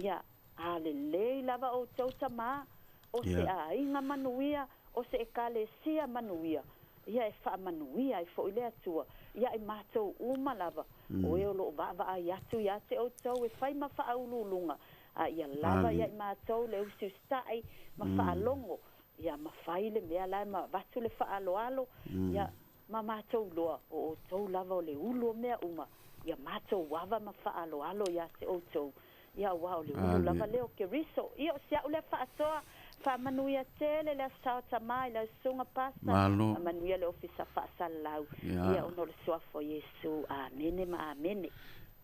ia a lelei lava outou tamā o se āiga manuia o se ekalesia manuia ia e fa'amanuia e fo'i le atua ia e matou uma lava o e o lo'o va'ava'ai atu iā te outou e fai ma fa'aululuga a ia lava ia i matou le usiusita'i ma fa'alogo ia mafai le mea lae ma vatu le fa'aloalo ia ma matou loa o outou lava o le ulu o mea uma ia matou ava ma fa'aloalo iā te outou ia ua o le ulu lava leo Keriso ia o se a'u le fa'asoa fa'amanuia tele le asao tamā i le suga pasa amanuia le ofisa fa'asalalau ia ona o le soafo Iesu amene ma amene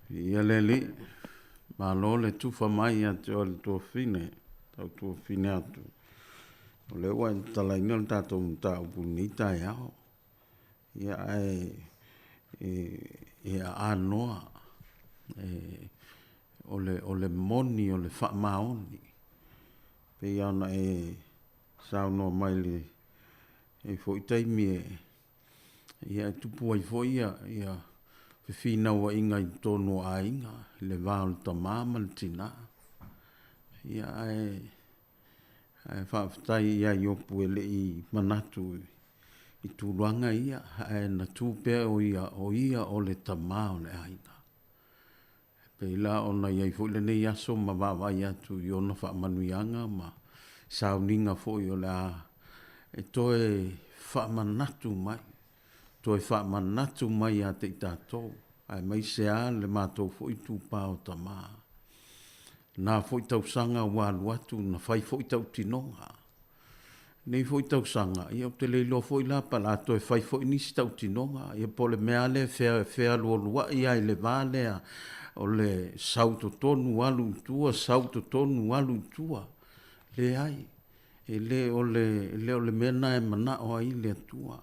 ia leli malo le tufa mai ate o le tuafine tau tuafine atu o le ua talaina o le tatou mataupu taeao ia e anoa o le moni o le fa'amaoni pe ia ona e saunoa mai le fo'i taimi ia tupu ai fo'i ia fifina ua inga i tonu ainga le vāo le tamā ma le tina ia whaafitai ia i opu e le i manatu i tūruanga ia na tūpea o ia o le tamā o le ainga pe ila ona ia i fo'i le nei aso ma vāwai atu i ona whaamanuianga ma sauninga fo'i o le a e toe whaamanatu mai toi whaamanatu mai a te tātou. Ai mai se a le mātou fo i tūpā o tamā. Nā fo i tau sanga wālu atu, na whai fo i tau tinonga. Nei fo i tau sanga, ia o te leilo fo i la pala to e whai fo i nisi tau tinonga. Ia po le mea le whea lua lua ia i le vālea o le sauto tonu alu tua, sauto tonu alu tua. Le ai, e le o le mena e mana o ai le tua.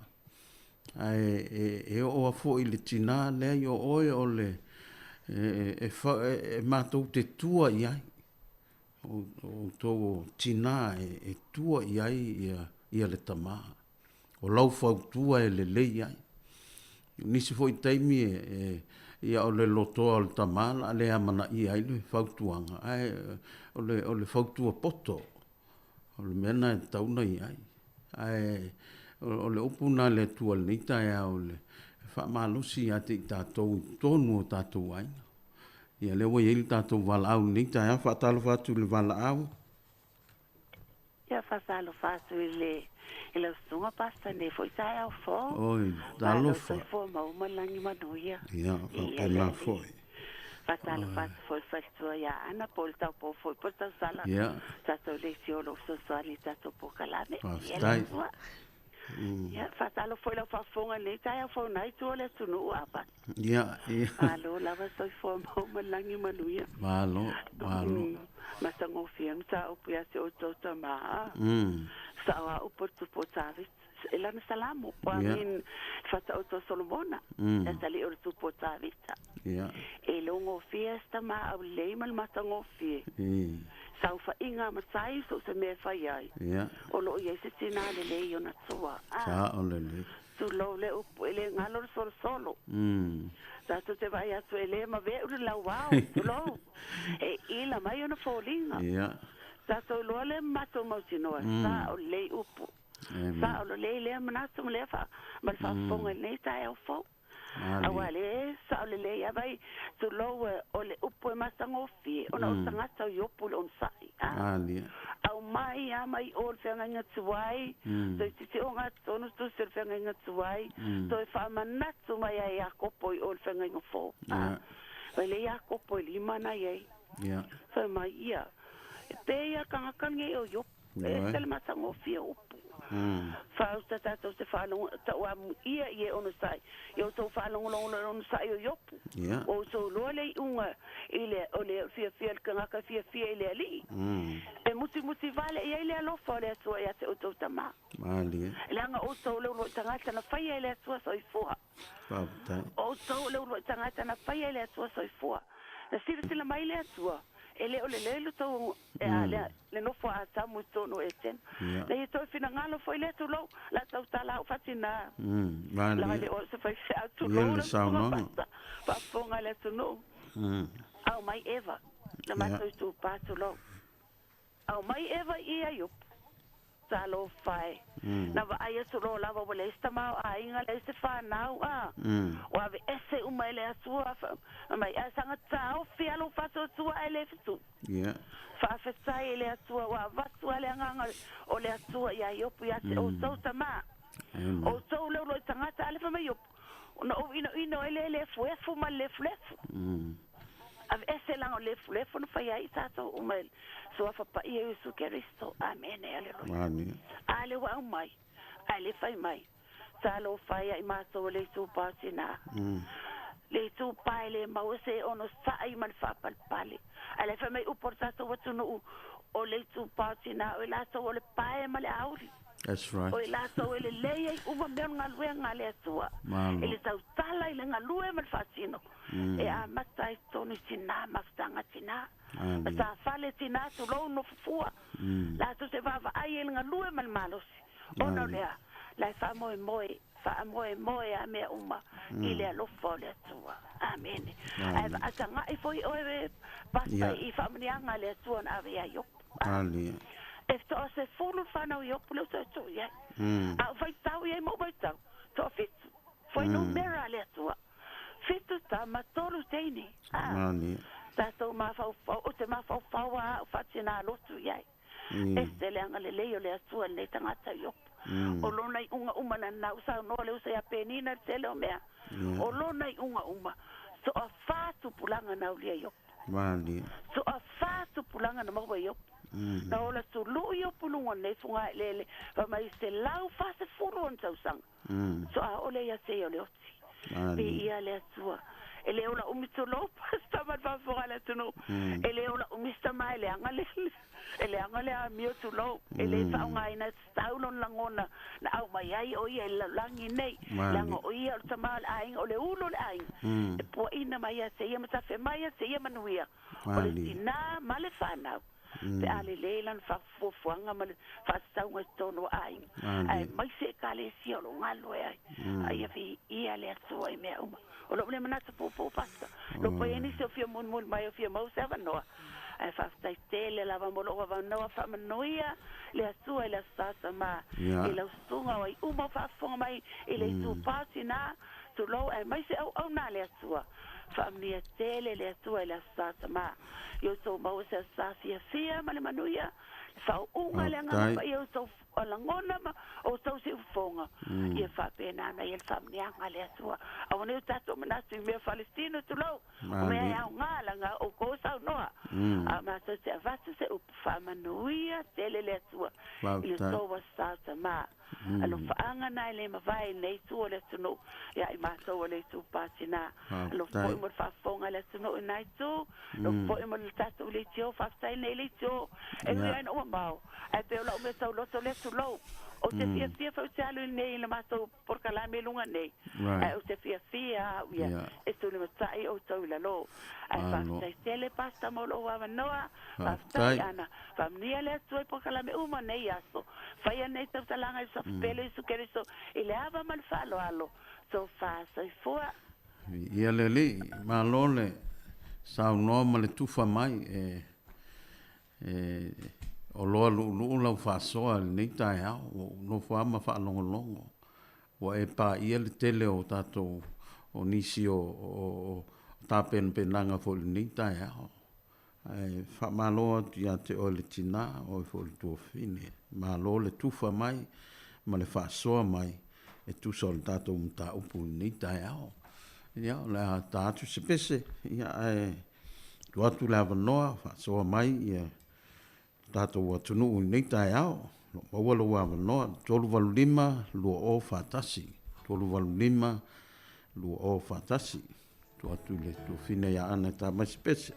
E o a fo i le tina le ai o oe o le e mātou te tua i ai o tō tina e tua i ai ia le tamā o lau fau tua e le lei ai nisi fo i taimi ia o le lotoa o le tamā la le amana i ai le fau tuanga o le fau tua poto o le mena e tauna i ai o le upuna le tua le nita o le whaamalosi a te tātou tonu o tātou aina. Ia le wai ele tātou wala au nita ea whaatalo whatu le wala au. Ia whaatalo whatu le sunga pasta ne fo i tae au fo. Oi, talo fo. Malo fo maumalangi manuia. Ia, whaapena fo. Whaatalo whatu fo i whastua ia ana po le tau po fo i po tau sala. Ia. Tātou le siolo so soani tātou po kalame. Whaafitai. Ia, whaatalo fo i lau whaafonga le tae au fo nai tua le tunu apa. Ia, ia. Alo, lava soi fo maumalangi manuia. Malo. Masango fiam sa upu ya se o tota maa. Sa wa upu tupo tavis. Ela me salamu. Pa min fata o to Solomona. E sali o tupo tavis. E longo fiesta ma au leimal masango fie. Sa ufa inga masai so se me fai ai. O lo ia se tina le lei o na tua. Sa o le lei. Tu lo le upu ele ngalo solo. Tato te vai atu ele ma ve uri lau wau, tu lo. E ila mai ona fōlinga. Tato lo le mato mautinoa, sa o lei upu. Sa o lo lei lea manatu ma lea wha, ma le whafonga nei tae au fō. Awa le, sa o le lei avai, tu lo o le upu e masango fie, ona o tangata o yopu le on sai. Au mai a mai o le whenga inga tuai, to i titi o ngā tonu tu se le whenga inga tuai, to i whamanatu mai a ia kopoi o le whenga inga fō. Vai le ia kopoi lima na iei. Whai mai ia. E pe ia kangakange o yopu, e se le masango fie upu. Fa usta tato te whanongo, ta ua mu ia i e ono sai. Yo tau whanongo longo ono sai o yopu. O so loa lei unga i le o le fia ka ngaka fia i le ali. E muti vale i le alofa o le atua i ate o tau tama. Le anga o tau leo lo tangata na whaia i le atua so i fua. O tau leo lo tangata na whaia i le atua so i fua. Na sila mai le atua. E le o le lelo tau le nofo a tamu i tono e ten. Le i toi fina ngalo foi le tu lau, la tau tala o fatina. La le o se fai se au tu lau, pa fonga le tu no. Au mai eva, le mato i tu pa tu lau. Au mai eva i a yup. Talo fai. Na va aia tu lau lava wale ista mau a inga le se whanau a. O ave ese umai le atua. Mai a sanga tau fialo fato atua e le fitu. Whawhetai le atua wa vatu ale anganga o le atua ia iopu ia te o tau tama. O tau leo loi tangata ale whama iopu. Na o ino ele le fuefu ma le fuefu. Ave ese lango le fuefu no whai ai tato umai. So afa pa ia Yesu Keristo. Amen. Aleluia. Ale wa umai. Ale whai mai. Talo whai ai mātou le tu pātina. Le tu pai le mau se ono sai man whapalpale. Ale whai mai upor tato watu no o le tu pātina. O la o le pai ma le auri. That's right. O la o le lei ai uma mea ngalue ngale atua. Ele tau tala i le ngalue man whatino. E a matai tonu tina maftanga tina. Sa fale tina tu lo no fua. La tu se va ai el ngalue man malosi. Ono lea. La fa moe a mea uma. Ile lo fole atua. Amen. Ai atanga I foi o basta I famnianga le atua na ave yo. Amen. E to se fulu whanau I opu leo tau ia. A vai tau ia mo vai tau. To fitu. Foi no mera le atua. Fitu ta matolu teini. Ta tau mawhau o te mawhau whaua o whatina lotu ia. E te leanga le leo le atua le tangata I opu. O lona I unga umana na usau noa leo se a penina te leo mea. O lona I unga uma. So a whātu pulanga na ulia I opu. So a whātu pulanga na maua I opu. Na ola tu luio pulunga ne funga lele va mai se lau fa se furu on tau sang so a ole ya se ole oti be ia le tua ele ola umito lo pasta ma fa fora le tuno ele ola umista mai le angale a mio tu lo ele fa nga ina staulon langona na au mai ai o ia langi nei lango o ia tamal ai ole ulo ai po ina mai se ia mata fe mai se ia manuia ole tina male fana te ale leilan fa fofuanga ma fa saunga tono ai ai mai se kale si o ngalo ai ai fi ia le so ai me uma o lo le manata po pasta lo poi ni se fio mon mai fio mo sava no ai fa stai tele la va molo va no fa manoia le so e la sasa ma e la stunga ai uma fa fonga mai e le tu patina tu lo ai mai se au na le so famia tele le so e la sasa ma yo so mau se sa fia ma le manuia fa unga le nga yo so langona ma o so se fonga e fa pena na el famia nga le so a one tato na si me Palestino tu lo me nga nga o ko sa no a ma se va se o fa manuia tele le so yo so wa sa ma alo fa anga na le ma vai nei tu le no ya I ma so le tu patina lo foi mo fa fonga le no nai tu lo foi mo tato le tio fa stai nei le tio e mi no mau e pe lo me so lo to le tu lo o te fia fa te alo nei le ma so por kala me lunga nei o te fia ya e tu le sai o to la lo ai fa stai tele pasta mo lo wa no fa stai ana fa mi le tu por kala me uma nei aso fa ya nei te talanga so pele su Keristo e le ava mal falo alo so fa so fua ia le ma lole sa no ma le tufa mai o lo lu la fa so nei tai ha no fa ma fa longo o e pa ia le tele o tato o nisi o tapen penanga fo nei tai ha ai fa ma lo ia te o le tina o fo tu fine ma lo le tufa mai ma le fa so mai e tu soldato ta upu nei tai ha ia la tatu se pese ia tu atu la noa fa so mai ia tato wa tunu nei tai ao maua lo wa no tolu valu lima lua o fatasi tolu valu lima lua o fatasi tu atu le tu fina ya ana ta mas pese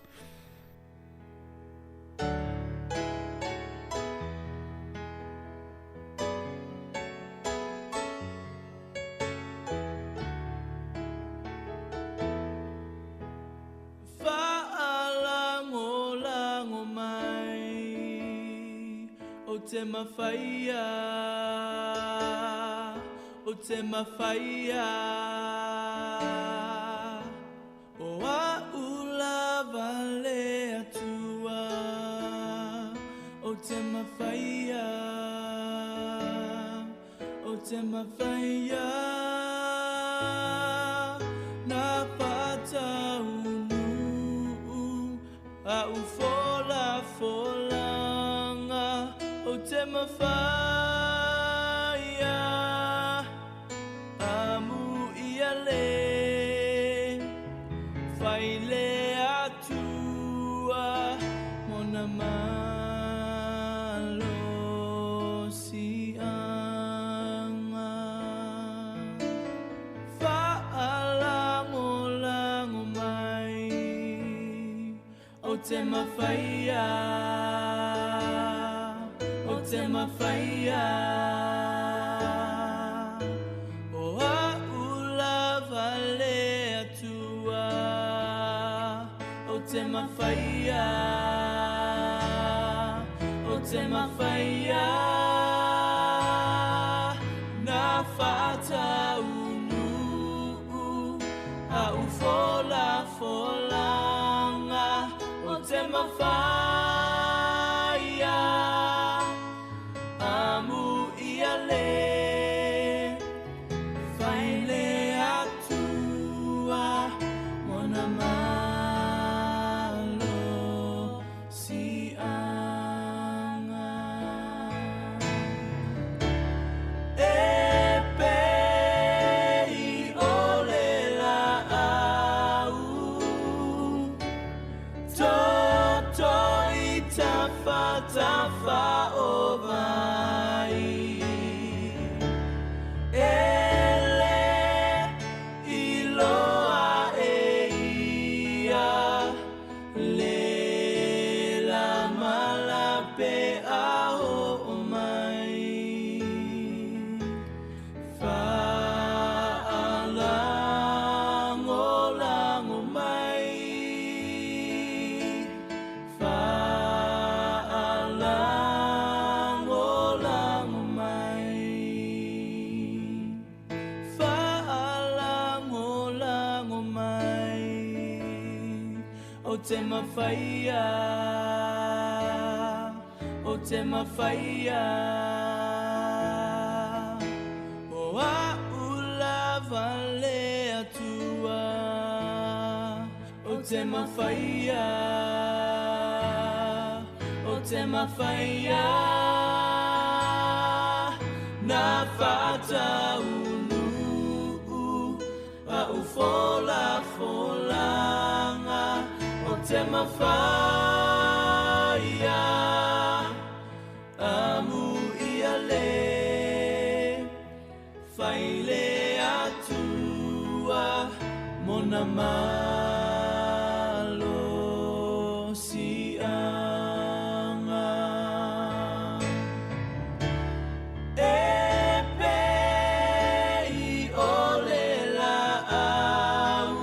te mawhaia, o te mawhaia. O a ula vale atua, o te mawhaia, o te mawhaia. Na pata unu, a ufola folanga, o te mawhaia, amu ia le, whai le atua, mona malo si anga. Whaalango lango mai, o te mawhaia, te mawhaia. O a ula vale atua, o te mawhaia, o te mawhaia. Na whata unu, a ufola folanga, o te mawhaia. Tafa o vai ele iloa eia le la malape a o mai fa lango lango mai fa te mawhaia, o te mawhaia. O a ula vale atua, o te mawhaia, o te mawhaia. Na whata unu, a ufola folanga, te mawhaia, amu ia le, whai le atua, mona malo si anga. E pei ole la au,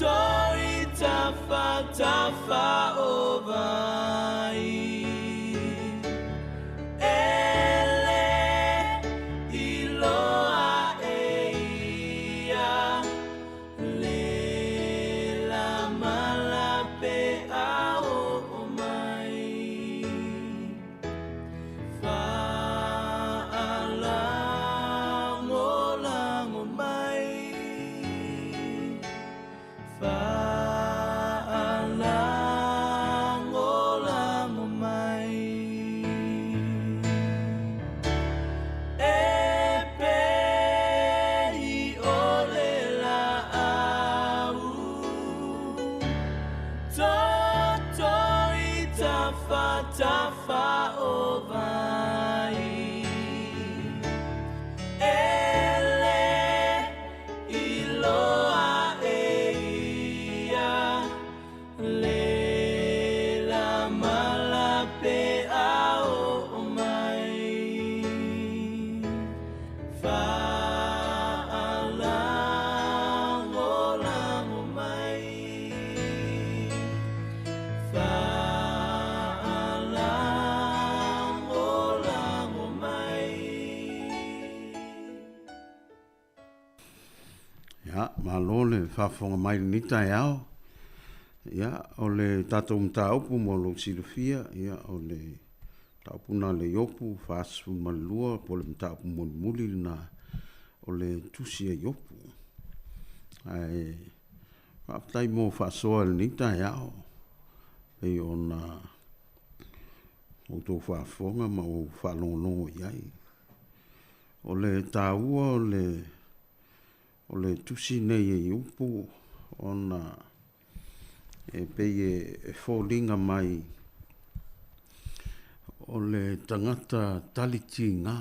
Toi tafa o vai ele iloa eia le la malape a o mai fa'alango lango mai Fa'alango tafa o vai ele iloa eia le la malape ao mai fa ala ngola mai fa ala ngola mai Ya, malole whafonga mai ni tai au. Ya, o le tatou mtaupu mo lo silofia, ya, o le taupuna le yopu, whaasu malua, po le mtaupu muli na o le tusia yopu. Ai, whaapatai mo whaasoa le ni tai au. Ei o na o tō whaafonga ma o whaalongonongo iai. O le tāua o le tusi nei e upu ona e pei e fōlinga mai o le tangata taliti ngā,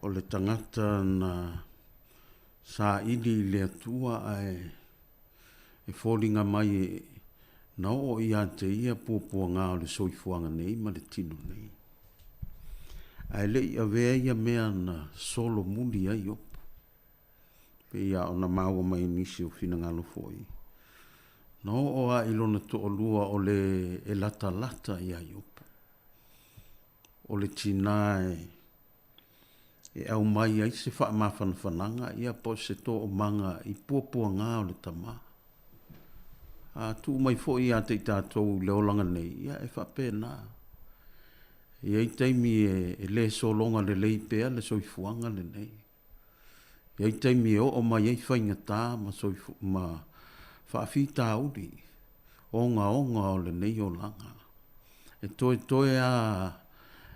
o le tangata na sa ili le atua e fōlinga mai na o ia te ia pōpua ngā o le soifuanga nei ma le tino nei. Ai le ia vea ia mea na solo muli ai opu. Pe ia ona maua mai nisi o fina ngalo foi. No o a ilona to olua o le e lata lata ia yopu. O le tinae e au mai ai se wha mawhanawhananga ia po se to o manga i puapua ngā o le tama. A tu mai foi a te tātou leolanga nei ia e wha pēnā. Ia i teimi e le solonga le leipea le soifuanga le nei. Ia i teimi o mai ei whainga tā ma soifu ma whaafita uri. Onga o le nei o langa. E toe a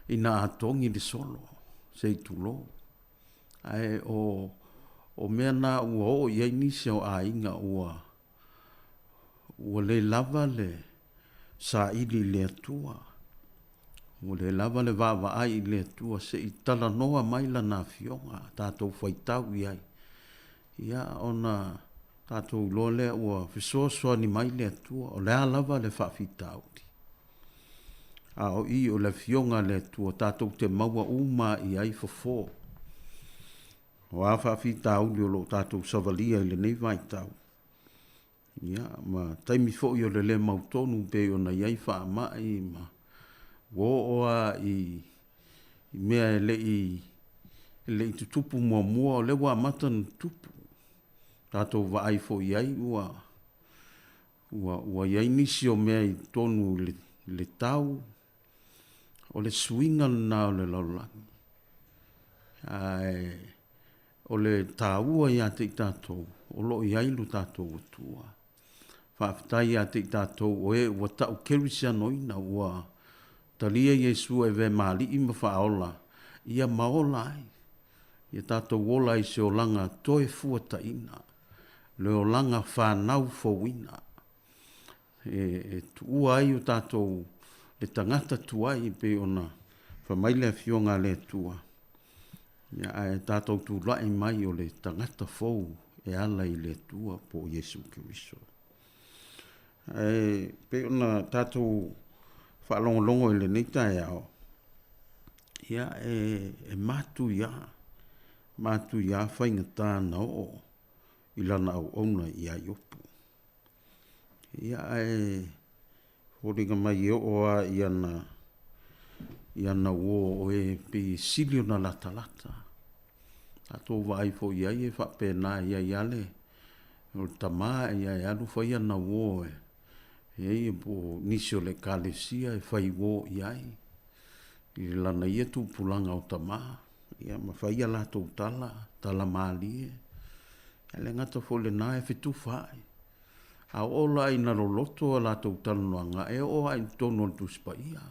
ina atongi le solo. Se i tulo. Ai o mea nā ua o iai nisi o a inga ua le lava le sa ili le atua. Ua le lava le vava ai le atua se i tala noa mai la nā fionga. Tātou whaitau iai. Ia ona tātou loa lea ua whisoasoa ni mai le atua. O lea lava le whaafitau ti. A o i o le fionga le atua tātou te maua uma i ai fofo. O a whaafitau li o lo tātou savalia i le nei vaitau. Ia, ma taimi fo i o le mautonu pe o na iai wha mai ma wo oa i mea e le i tutupu mua o le wa matan tupu. Tātou wa ai fo iai ua iai nisi o mea i tonu le tau o le swinga na o le laulangi. Ai, o le tāua ia te i tātou, o lo iai lu tātou atua. Whaafitai ia te i tātou o e ua tau kerisia noina ua talia Yesu e ve mali i mawhaola. Ia maola ai. Ia tātou wola i se o langa toe fuata ina. Le o langa whanau fowina. E tua ai o tātou le tangata tuai pe ona whamaile a fionga le tua. Ia e tātou tu lai mai o le tangata fou e ala i le tua po Yesu Kiriso. Pe ona tātou whaalongolongo i le neitai au. Ia e matu ia. Matu ia whainga tāna o i lana au ona i a iopu. Ia horinga mai o a i ana o e pe silio na lata lata. A tō vai fo ia e whapena ia iale. O tama ia e alu whai ana o e po nisio le kalesia e whai wo iai. I lana ia tu pulanga o tama. Ia ma whai ala tō tala maali e. Le ngata fo le na e fitu whai. A ola i na roloto a la tau talanoanga e o ai tono tu spaia.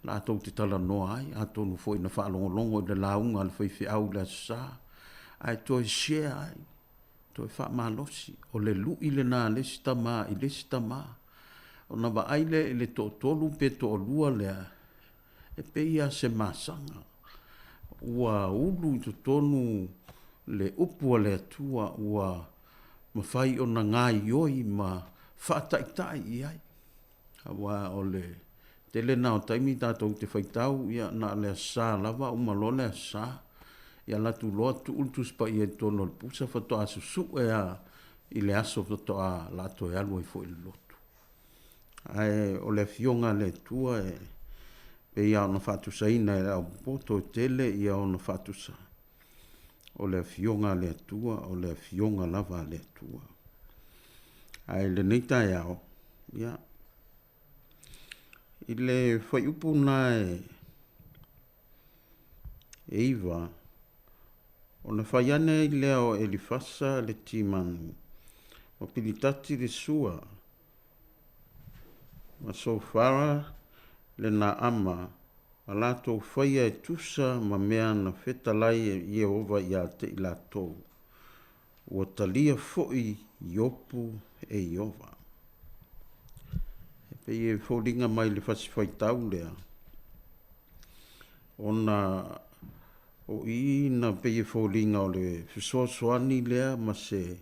La tau te talanoa ai, a tonu fo i na whaalongolongo i le launga al whaifi au la sa. Ai toi share ai, toi wha malosi. O le lu i le na lesi tama i lesi tama. ona ba aile le to tolu pe to lua le e pe ia se masanga ua ulu to tonu le upu le tua ua mawhai o na ngai oi ma whaataitai iai. Hawa o le tele nao taimi tātou te whaitau ia na le sā lava umalo le sā. Ia latu loa tu ultus pa i e tono le pusa whatoa susu e a i le aso whatoa lato e alu e fo i lotu. Ai o le fionga le tua e pe ia ona whatusa ina e au poto tele ia ona whatusa. O le fionga le tua, o le fionga lava le tua. Ai le neita e au, ia. I le whaiupu na e Eva, o na whaiane i leo e li fasa le timanu, o pilitati le sua, ma so fara le na ama, a lato whaia e tusa ma mea na whetalai e Iehova i a te i lato. Ua talia foi iopu e Iehova. E pe e whoringa mai le whasifai lea. Ona o ina pe e whoringa o le whisoasoani lea ma se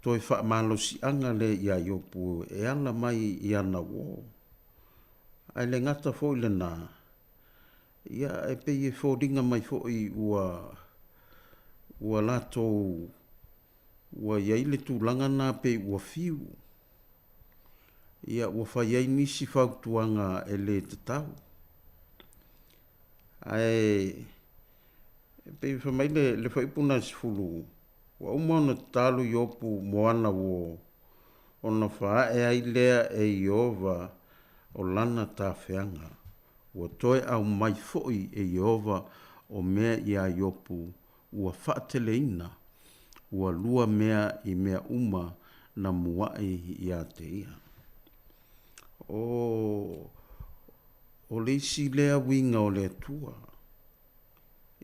toi whaamalosi anga le ia iopu e ala mai i ana wo. Ai le ngata fo le na. Ia e pe e whoringa mai foi ua lato ua iai le tūlanga nā pe ua fiu. Ia ua whaiai nisi whautuanga e le tatau. Ai pe whamai le whaipuna sifulu. Ua umana talu iopu moana wo ona wha e ai lea e Iehova o lana tā whianga. Ua toe au mai foi e Iehova o mea ia iopu ua whaateleina. Ua lua mea i mea uma na muai ia te ia. O leisi lea winga o le tua.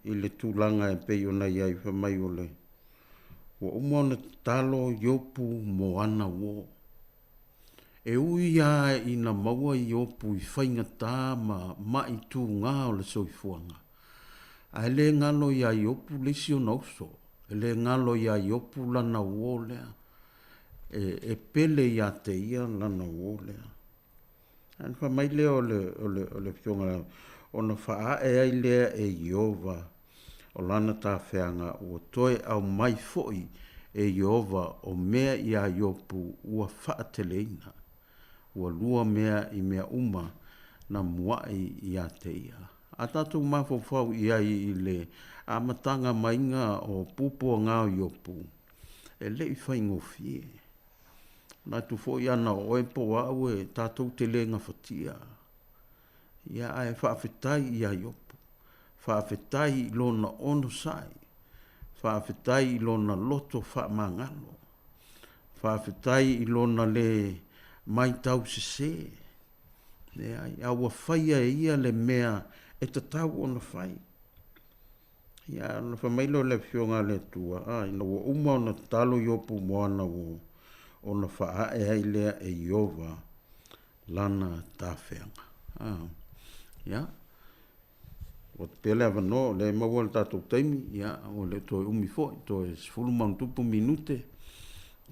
I le tūlanga e pei ona iai whamai o le. Ua umana talo iopu mo ana wo. E ui a ina maua i opu i whainga tā ma mai tū ngā o le soifuanga. A le ngalo i a i opu lesi o nauso. E le ngalo i a i opu lana uo lea. E pele i a te ia lana uo lea. An wha mai lea o le fionga o na wha e ai lea e Iehova o lana tā whianga o toe au mai foi e Iehova o mea i a i opu ua whaateleina. Ua lua mea i mea uma na muai i a te ia. A tātou mawhawhau i ai i le amatanga mainga o pupua ngāo i opu. E le i whaingo fie. Nā tu fo i ana o e po au e tātou te lenga whatia. Ia ai whaafetai i a i opu. Whaafetai i lona ono sai. Whaafetai i lona loto whaamangalo. Whaafetai i lona le mai tau se. A ua whaia e ia le mea e ta tau o na whai. Ia na whamailo le fionga le tua. Ina ua uma o na talo iopu moana o na wha e ai lea e Iehova lana tā whenga. Ia. O te pele avano le maua le tātou taimi. Ia o le toi umi fo. Toi sifuru mauntupu minute.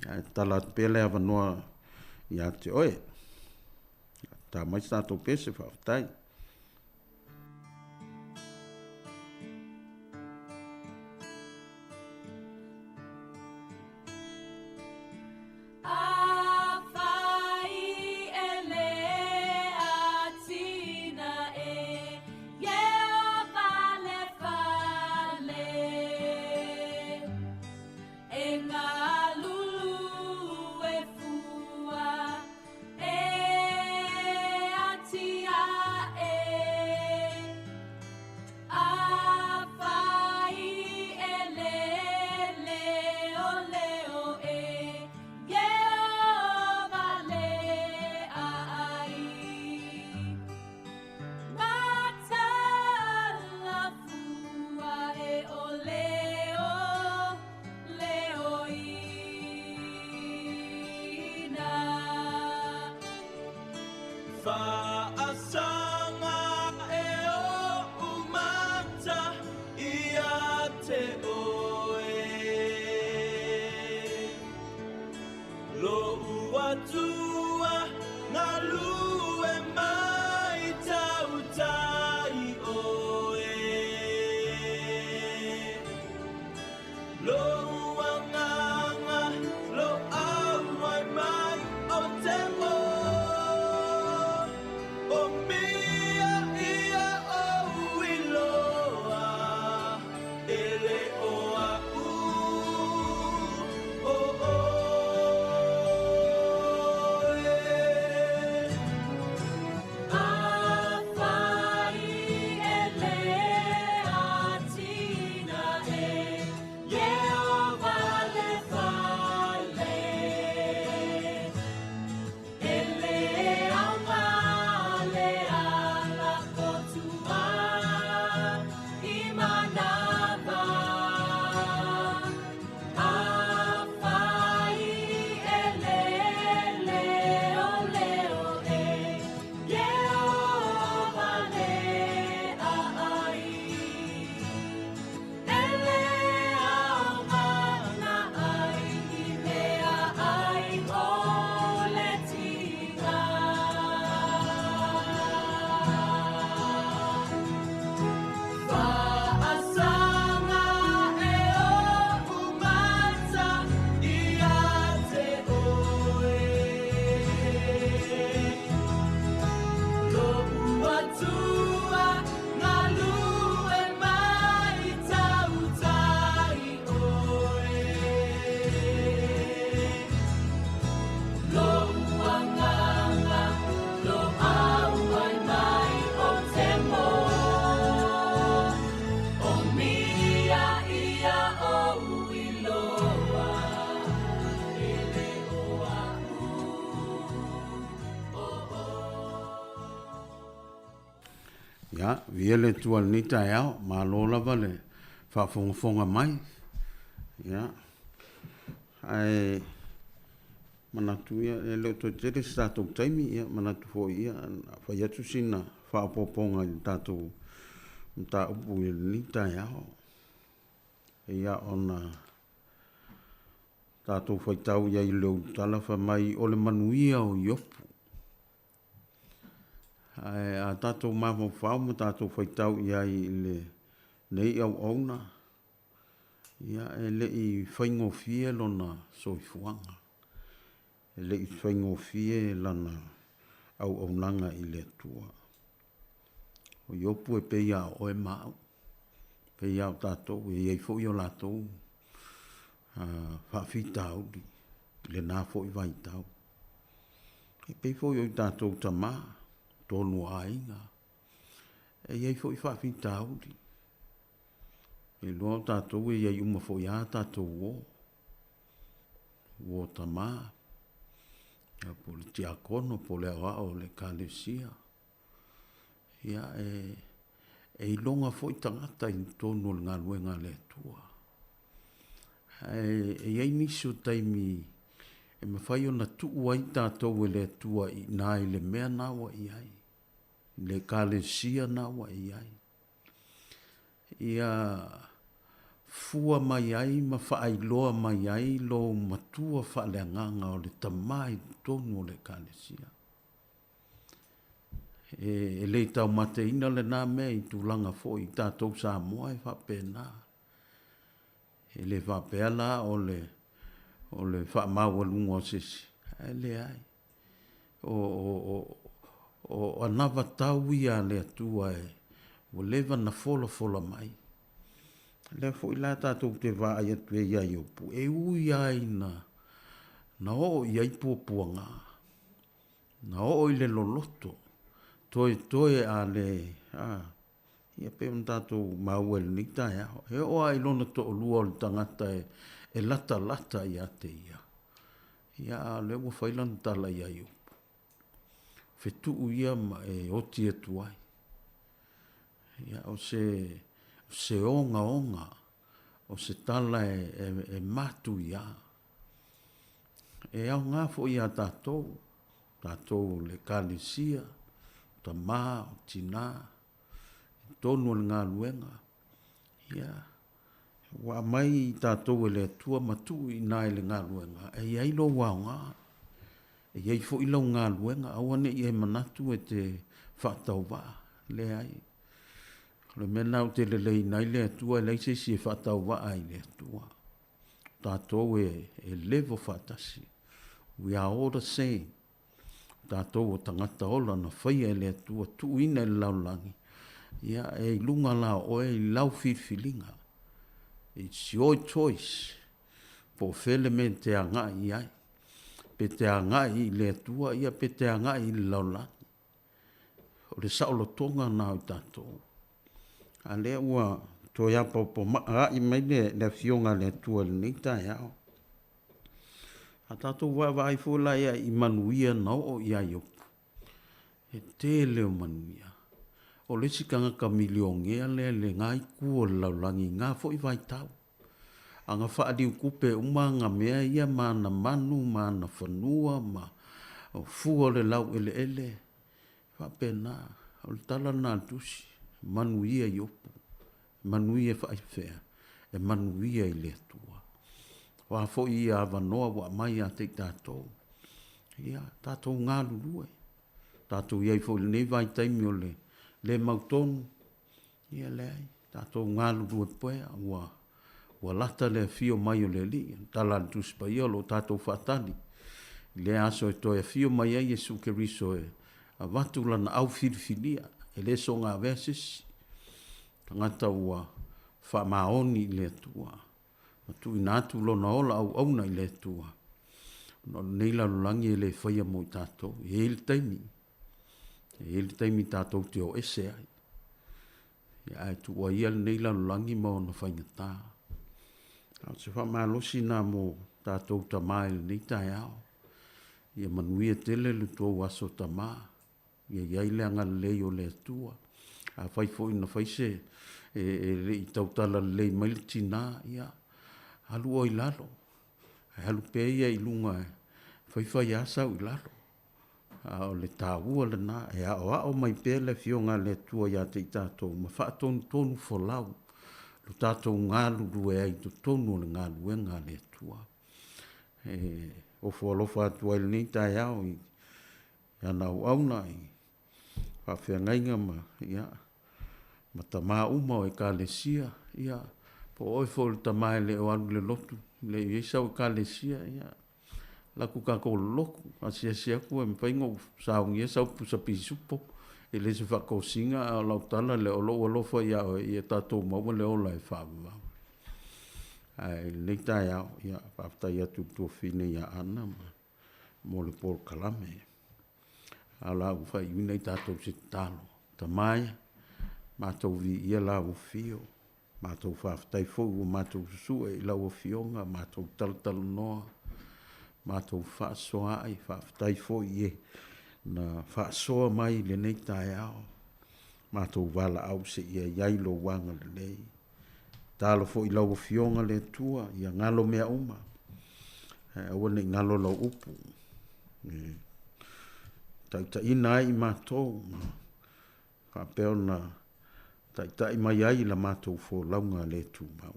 Ia tala te pele avanoa ia te oe. Tā mai tātou pese whaafatai. te oe lo uatua ngā lue mai tau tai oe lo uanganga lo awai mai o te mo o mia ia o iloa ele o a u o o Ya, viele tua ni tai au, ma lola vale, fa fonga mai. Ya. Ai manatu ia e le to tere sta to taimi ia manatu fo ia fa ia tu sina fa poponga tato ta upu ni tai au. Ia ona tato fa tau ia i leu tala fa mai o le manuia o yopu. Ai a tato mamo fa mo tato fa tau ia i le nei au ona. Ia e le i whaingo fie lona soifuanga. E le i whaingo fie lana au nanga i le tua. O iopu e peia o e mau. Peia o tātou e iei fo i o lātou. Whawhita au di. Le nā fo i vai tau. E pei fo i o tātou tamā. Tonu a inga. E iei fo i whawhita au di. E loa tātou e iei uma fo ia tātou o. O tamā. Ia po le tiakono, po le awa o le kalesia. Ia e ilonga fo i tangata i tonu le ngā luenga le tua. E iei miso taimi e mawhai o na tuu ai tātou e le tua i nā i le mea nawa i ai. Le kalesia nawa i ai. Ia fua mai ai ma whaailoa mai ai lo matua whaaleanganga o le tamai tonu o le kalesia. E le tau mate ina le nā mea i tūlanga fo i tātou sa moa e whapena. E le whapea la o le whaamaua lunga o sisi. E le ai. O anawa tau ia le atua e o lewa na fola mai. Le fo ila tātou te wā ai atu e iai opu. E ui ai na o iai puapuanga. Na o i le loloto. Toe a le... Ia pe un tātou maua le nita e aho. E o ai lona to o lua o le tangata e lata i ate ia. Ia le ua whailan tala iai opu. Fetu ia ma e oti e tuai. Ia o se onga, o se tala e matu ia. E au ngā fo ia tātou le kalesia, ta mā, o tina, tonu le ngā luenga. Ia, Wa mai tātou le tua matu I nai le ngā luenga. E iai lo wau ngā. E iai fo I lau ngā luenga. Awane I e manatu e te whaatau wā. Le ai. Le mena o te lelei nai le tua e leise si e whaatau wā ai le tua. Tātou e levo whaatasi. We are all the same. Tātou o tangata ola na whaia e le tua tu ina le laulangi. Ia e lunga la o e lau whiwhilinga. It's your choice. Po fele me te angai ai. Pe te angai le tua ia pe te angai le laulangi. O le saolo tonga na o tātou. A le ua to ia po maa I mai le fionga le tua le nita iao. A tātou vai fōla ia I manuia nao o ia iopu. E te leo manuia. O le sikanga ka miliongia le ngai kua laulangi ngā fo I vai tau. Anga whaadi ukupe umanga mea ia mana manu, mana whanua, ma o fua le lau ele. Whapena, o le tala nā tusi, manuia I opu. Manuia whai whea, e manuia I le tua. Wa fo I a wanoa wa mai a te tātou. Ia, tātou ngā lulue. Tātou iai fo le nei vai taimi o le mautonu. Ia le ai, tātou ngā lulue poea, wa lata le fio mai o le li. Tala tusi pa ia lo tātou whatani. Le aso e toi a fio mai ai Jesu Keriso e a watu lana au whiriwhiria. E le so ngā verses. Tangata ua whamaoni le tua. Tu inatu lo na ola au na I le tua. No neila lulangi e le whaia mo I tātou. E ele taimi. E ele taimi tātou te o ese ai. E ai tu wa ia neila lulangi mo na whainga tā. Au se wha malosi nā mo tātou ta mai le neita e ao. Ia manuia tele le tō waso ta mā. Ia iai le anga le o le tua. A whai fo ina whaise e le I tautala le maili tina ia. Halu o I lalo. Halu pe ia I lunga e. Whai asau I lalo. O le tāua le nā. E o mai pe le fionga le tua ia te I tātou. Ma wha tonu folau. Lo tātou ngā lulu e ai to tonu le ngā lue ngā le tua. O fualofa atua I le nei tai au I. Ia au na I. Whawhia ngainga ma. Ia. Ma ta mā uma o e ka le sia. Ia. Po oi fo le tamai le o alu le lotu. Le I sau ka le sia. Ia. Laku ka ko loku. Asia ku e mpaingo saungia sau pusa pisupo. E le se whako singa a lautala le olo alofa ia o I tātou maua le ola e whawa. Ai le tai au. Ia. Whaftai atu tō whine ia ana ma. Mo le Paul Kalame. Ala u whai unei tātou se talo. Tamai. Mātou vi ia la u fio. Mātou whaftai fōu o mātou susue I lau o fionga. Mātou taltalo noa. Mātou whaasoa ai whaftai fōu I e. Na whaasoa mai le nei tai au. Mātou wala au se ia iailo wanga le nei. Tālo fōu I lau o fionga le tua. Ia ngalo mea uma. Awane ngalo lau upu. Ta ina ai mātou. Ka peo na ta mai ai la mātou fō launga le tū mau.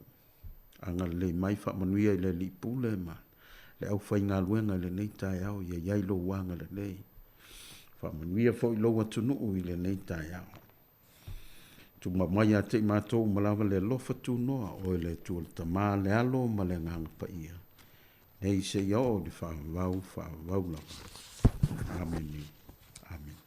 Anga le mai wha manuia I le li pule ma. Le au whai ngā luenga le nei tai au. Ia iailo wanga le nei. Wha manuia fō I loa tunuu I le nei tai au. Tu mai a te mātou malawa le lofa tū noa. O le tū le tamā le alo ma le nganga pa ia. Nei se iao di wha wau la. Amen. Amen.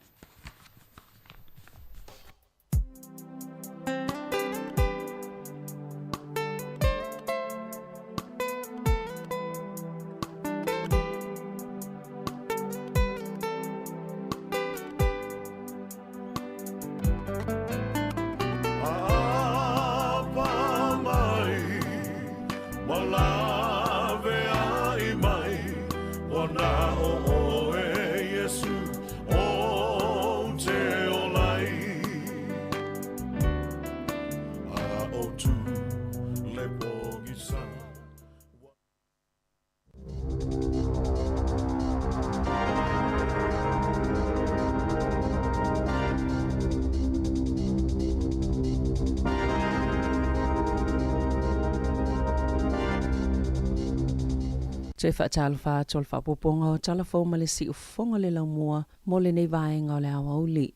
Te whaatalo whaatol whapoponga o talafo ma le si ufonga le laumua mo le nei vaenga o le awa uli.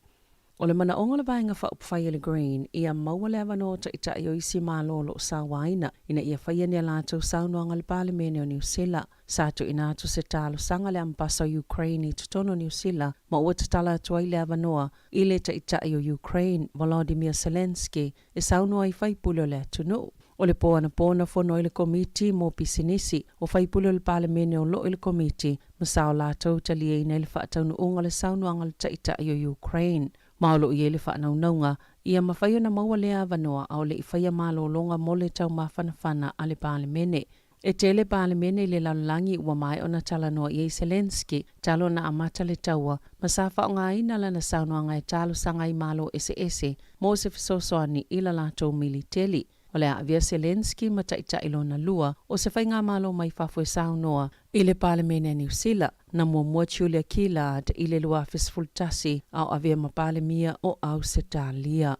O le mana onga le vaenga whaupwhai le green ia maua le avano ta ita i o isi malolo o sa waina ina ia whaia ni alato saunoanga le palemene o New Zealand. Sato ina atu se talo sanga le ampasa o Ukraine i tutono New Zealand ma ua tatala atua i le avanoa i le ta ita i o Ukraine Volodymyr Zelensky e saunoa i whaipule o le atunu. O le pōna whono i le komiti mō pisinisi o whaipule o le palemene o lo i le komiti ma sao lātou talia i nei le whaataunu unga le saunoanga le ta ita i o Ukraine. Maolo i ele whaanaunga, ia mawhaio na maua lea vanoa au le i whaia malo longa mo le tau mawhanawhana a le palemene. E te le palemene i le lalangi ua mai o na talanoa i Zelensky, talo na amata le taua, ma sa whaonga ina lana saunoanga e talo sanga i malo ese mo se fisosoani i la lātou militeli. O le avia Zelensky ma taita ilona lua o se whainga malo mai whafue saunoa i le palemene New Zealand na mua Julia Gillard i le lua fisfultasi au avia ma palemia o au setalia.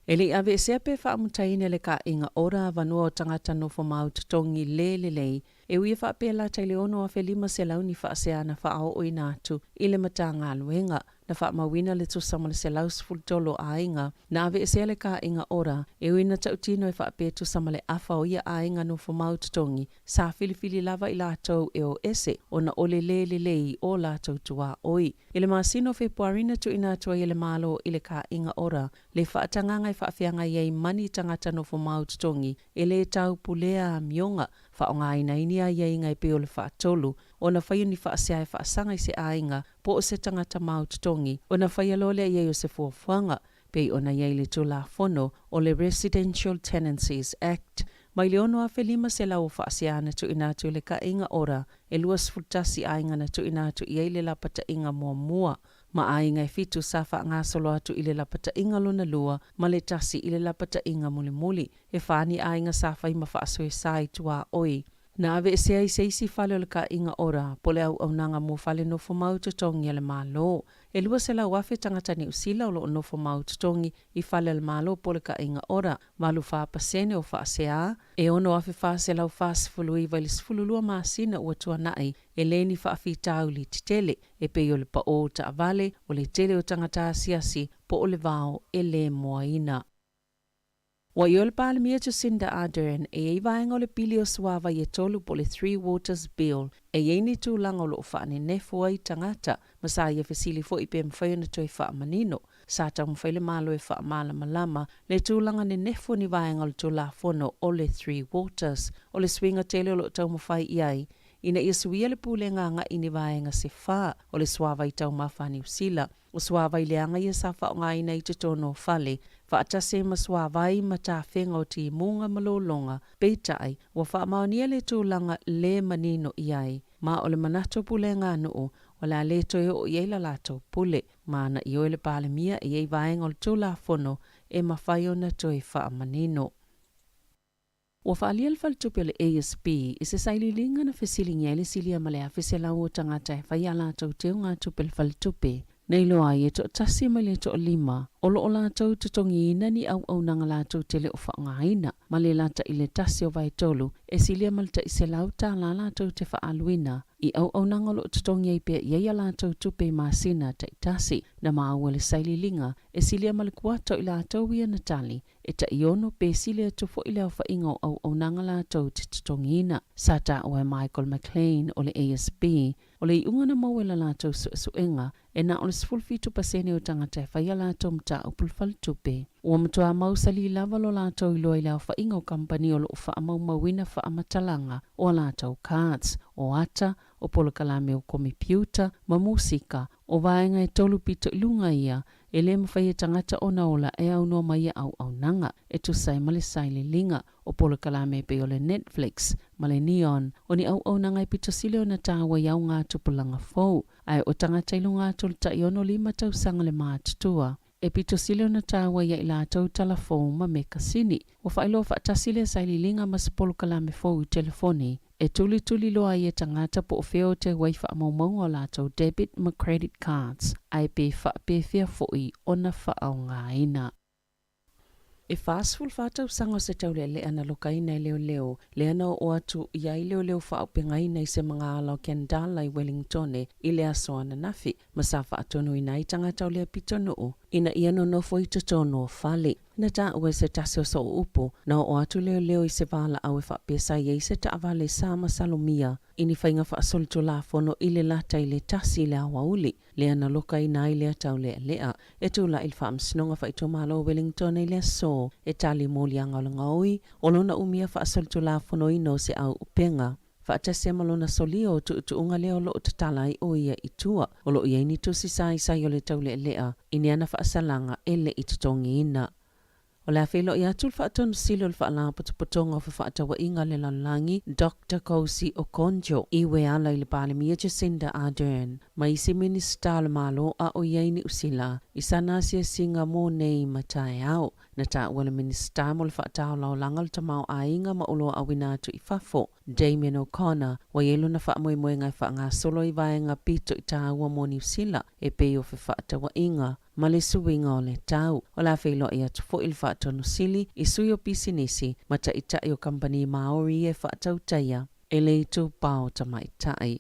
E li ave se pe whaamutaine le ka inga ora vanua o tangata no whamau tutongi lei e ui whaapela taile ono a whelima se launi whaaseana whaao o inatu i le matanga aluenga na whaamawina le tusama le se laus fultolo a inga na ave se le ka inga ora e ui na tautino e whaape tusama le afa o ia a inga no whamau tutongi sa filifili lava i lātou e o ese o na ole lei o lātou tua oi. I le masino Februarina tu inatu i le malo i le ka inga ora le whaatanganga i whaafianga iei mani tangata no whamau tutongi e le tau pulea mionga whaonga ina inia iei ngai pe o le whaatolu o na whaiuni whaasea e whaasanga i se ainga po o se tangata mau tutongi o na whaialole iei o se fuafuanga pe o na iei le tula fono o le Residential Tenancies Act. Mai le ono a whelima se lau whaasea na tu inatu le ka inga ora e luas futasi ainga na tu inatu iei le lapata inga mua. Ma ainga e fitu safa ngā solo atu i le lapata inga luna lua ma le tasi i le lapata inga muli. E whaani ainga safa i ma whaasoi sai tua oi. Na ave e sea i seisi whale o le ka inga ora, pole au nanga mo whale no whamau tutongi le malo. E lua se lau wafe tangata ni usila o lo no whamau tutongi i whale le malo pole ka inga ora. Malu whaapasene o whaasea, e ono wafe whaase lau whaasifulu i vai sifululua maasina ua tua nai, e leni whaafitau li titele, e pe o le pa o ta avale, o le tele o tangata asiasi, po o le vao e le moaina. Wa i ole palemia Jacinda Ardern e ei vaenga o le pili o suava i e tolu po le Three Waters Bill e ei ni tūlanga o lo whaane nefo ai tangata ma sa i e fesili fo i pe mwhaio na toi wha manino. Sa tau mwhaile malo e wha malama le tūlanga ne nefo ni vaenga o le tūla fono o le Three Waters o le swinga tele o lo tau mwhai iai. Ina ia suia le pūlenga nga ini vaenga se wha o le suava i tau mawhani usila. O suava i leanga ia sa wha o ngā ina i te tono whale. Whaatase ma suavai ma tā whenga o ti munga malolonga, peitai, wa whaamaunia le tūlanga le manino iai. Ma o le manato pule ngā nuu, o le aleto e o iei la lato pule, mana i o le palemia i ei vaenga o le tūla fono e mawhaio na toi whaamanino. Wa whaalia le whalitupe le ASB, i se saililinga na whesilingia le silia malea wheselau o tangata e whaia lato teo ngā tupe le whalitupe. Nei loa i e to tasi mai le to lima, o lo o lātou tutongi ina ni au nanga lātou tele o whaongaina, ma le lata i le tasi o vai tolu, e silia malta i se lau tā la lātou te whaaluina, i au nanga lo tutongi ei pia iei a lātou tupe māsina ta i tasi, na maaua le saililinga, e silia malikuato i lātou ia natali, e ta iono pe silia tufo i leo whaingo au nanga lātou te tutongi ina. Sata o e Michael McLean o le ASB, o le iunga na mauela lātou suenga, e na o le sifulfitu pasene o tangata e whaia lātou mta o pulfal tupe. Ua matua mausali lava lo lātou i loa i leo whainga o kampani o lo whaamau mawina whaamatalanga o lātou cards, o ata, o polokalame o kompiuta, ma musika, o vaenga e tolu pito ilunga ia, e le mawhai e tangata o naola e au no mai au nanga, e tu sai male saile linga, o polokalame pe o le Netflix, male Neon, o ni au nanga e pito sile o na tawa iau ngā tupulanga fau, ai o tangata ilunga tolta iono lima tau sanga le mātutua. E pito sile o na tawa ia ila tau talafou ma me kasini, o whailo whaatasile saile linga mas polokalame fau i telefoni, e tuli loa i e tangata po o feo te waifa maumau o lātou debit ma credit cards, ai pe whaapewhia foi o na whaau ngā ina. E fastful whātau sanga se tau le ana lokaina i leo le ana o atu ia i leo whaopengaina i se mga ala o Kendala i Wellington i le asoana nafi, masafa atonu i nai tangata o lea pitonu ina ia no nofo i totono o fale. Na ta ue se tase o so upo, na o atu leo i se vala au e whapesa i se ta avale sama salomia, ini whainga whaasolitu la fono i le lata i le tasi le awauli, le ana loka i nai lea tau lea, e tula il whaamsinonga whaito malo Wellington i lea so, e tali moli anga o ngaoi, o lona umia whaasolitu la fono i no se au upenga. Whaatase malona soli o tuunga leo lo o tatalai o ia i tua, o lo ia ini tusi sai o le tau lea, ini ana whaasalanga ele i tutongi ina. O le awhelo i atul whaatonu silo le whaala potopotonga o whaatawa inga le lalangi Dr. Kosi Okonjo i we ala i le palemia Jacinda Ardern. Ma isi minista le malo a o iaini usila i sana sia singa mo nei matai au. Na ta ua le minista mo le whaatao lau langa le tamau a inga ma ulo a winatu i fafo. Damien O'Connor wa yelo na wha moe ngai wha ngā solo i vaenga pito i tā ua mo New Zealand e peo fe whaatawa inga. Ma le suinga o le tau. O la whaelo i atu fo il whaatonu sili i sui o pisinisi ma ta itai o company Maori e whaatau taia e le itu pao tamai tai.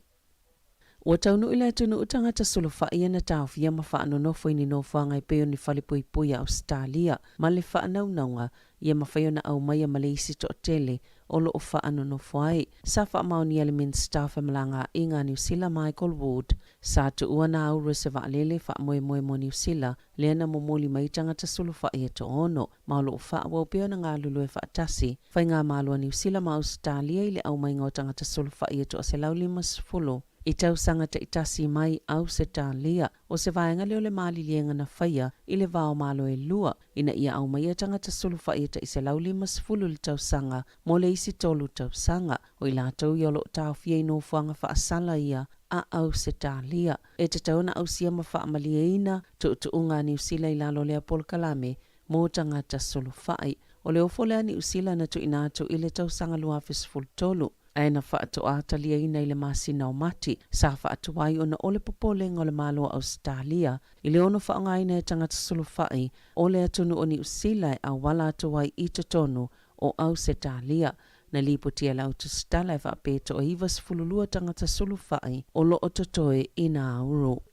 Ua taunu ila tunu utangata sulu whaia na tau fia ma whaano nofo ini no whangai peo ni whalipui pui a Australia ma le whaanau naunga ia ma whaiona au maia ma le isi to tele o lo o whaano nofo ai. Sa wha mauni element staff e malanga inga New Zealand Michael Wood sa tu ua na auru se waalele wha moe mo New Zealand leana mo moli mai tangata sulu whaia to ono ma lo o wha wau peo na ngā lulu e whaatasi. Whai ngā malua New Zealand ma Australia ili au mai ngau tangata sulu whaia to se lauli masfulu. I tau sanga te itasi mai au se tālia o se vaenga leo le mali lienga na whaia i le vao malo e lua ina ia au mai tangata sulu whaia ta i se lauli masfulu le tau sanga mo le isi tolu tau sanga o i lātou i olo tau fia ino fuanga whaasala ia a au se tālia. E te tauna au sia ma whaamalia ina tu unga New Zealand i lalo lea polkalame mo tangata sulu whai. O leo folea New Zealand na tu inatu i le tau sanga lua fisful tolu. Aina whaatu atalia ina i le masina o mati, sa whaatu wai o na ole popolenga o le malo Australia. I le ono whaonga ina e tangata sulu whai, o le atunu o New Zealand a wala atu wai i tonu o Australia. Na lipo tia lau tu stala e whapeto o hivas fululua tangata sulu whai, o lo o totoe ina auro.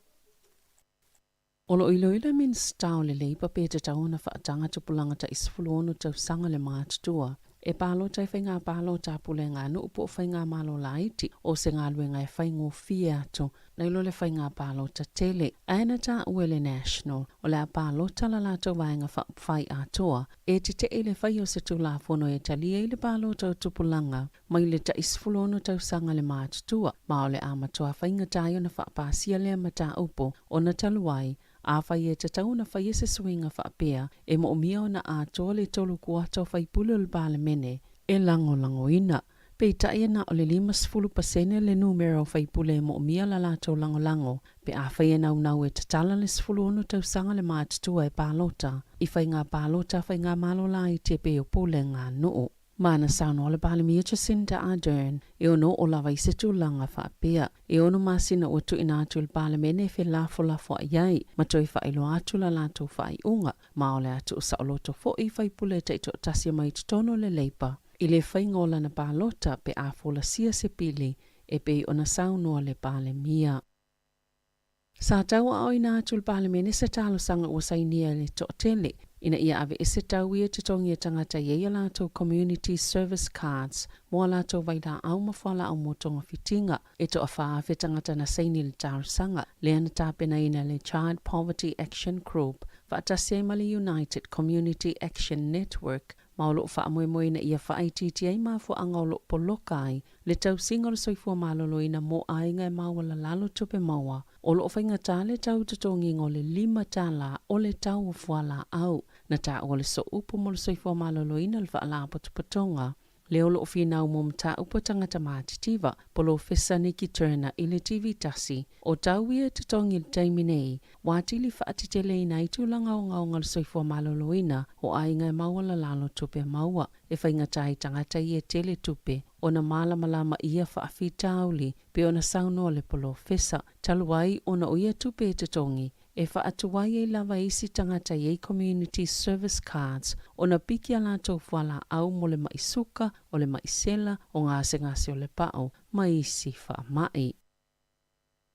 Olo iloila min stau le leipa peta tauna whaatanga tupulanga ta isfulu onu tau sanga le mātutua. E palo tai whainga palo ta pule ngā nu upo whainga malo laiti o se ngā lue ngai whaingo fia ato na ilo le whainga palo ta tele. Aina ta uele national o le a palo tala lato vaenga whai atoa e te ele whai o se tula fono e talia i le palo tau tupulanga mai le ta isfulono tau sanga le mātutua ma o le amatoa whainga tayo na whapasia le mata upo o na taluai a whai e te tauna whai e se swinga whaapea e mo mia o na a toa le tolu kuato whai pulu le bale mene e lango ina. Pe taia na o le 50% le numero whai pule e mo mia la lato lango pe a whai e nau e te tala le sfulu onu tau sanga le mātutua e pālota i whai ngā pālota whai ngā malo lai te pe o pule ngā noo. Mana sano le palemia Jacinda Ardern e ono o lava i se tūlanga whaapea. E ono masina o tu ina atu le palemene fe lafo aiai ma toi whaelo atu la lato whai unga ma ole atu sa o loto fo i whai pule te ito tasia mai tutono le leipa. I le whai ngola na pālota pe a fola sia se pili e pe ona saunoa le palemia. Sa tau a oina atu le palemene se talo sanga o sainia le to tele. Ina ia ave ese tau ia te tongi e tangata ia lato community service cards mo lato vaida au mawhala au motonga fitinga e to awhaawe tangata na saini le tausanga le ana tāpena ina le Child Poverty Action Group whaatase mali United Community Action Network maolo whaamoemoe na ia whaaititi ai mafo angolo polokai le tau singa le soifua malolo ina mo ainga e mawala lalo tupe maua o lo whainga tā le tau tutongi ngo le 5 tala o le tau ufuala au na tā o le so upo mo le soifua malolo ina le whaala patupatonga. Leo lo finau mo mta upo tangata mātitiva polo fesa Nikki Turner i le TV tasi o tauia tutongi le taiminei wātili whaatitele ina i tūlanga o ngaunga le soifua malolo ina o ainga e mawala lalo tupe maua e whainga tai tangata i e tele tupe o na malamalama ia whaafitauli pe o na sauno le polo fesa taluai o na uia tupe tutongi e whaatuai e lava isi tangata i community service cards o na piki ala tau whala au mo le maisuka o le maisela o ngase o le pao mai isi wha mai.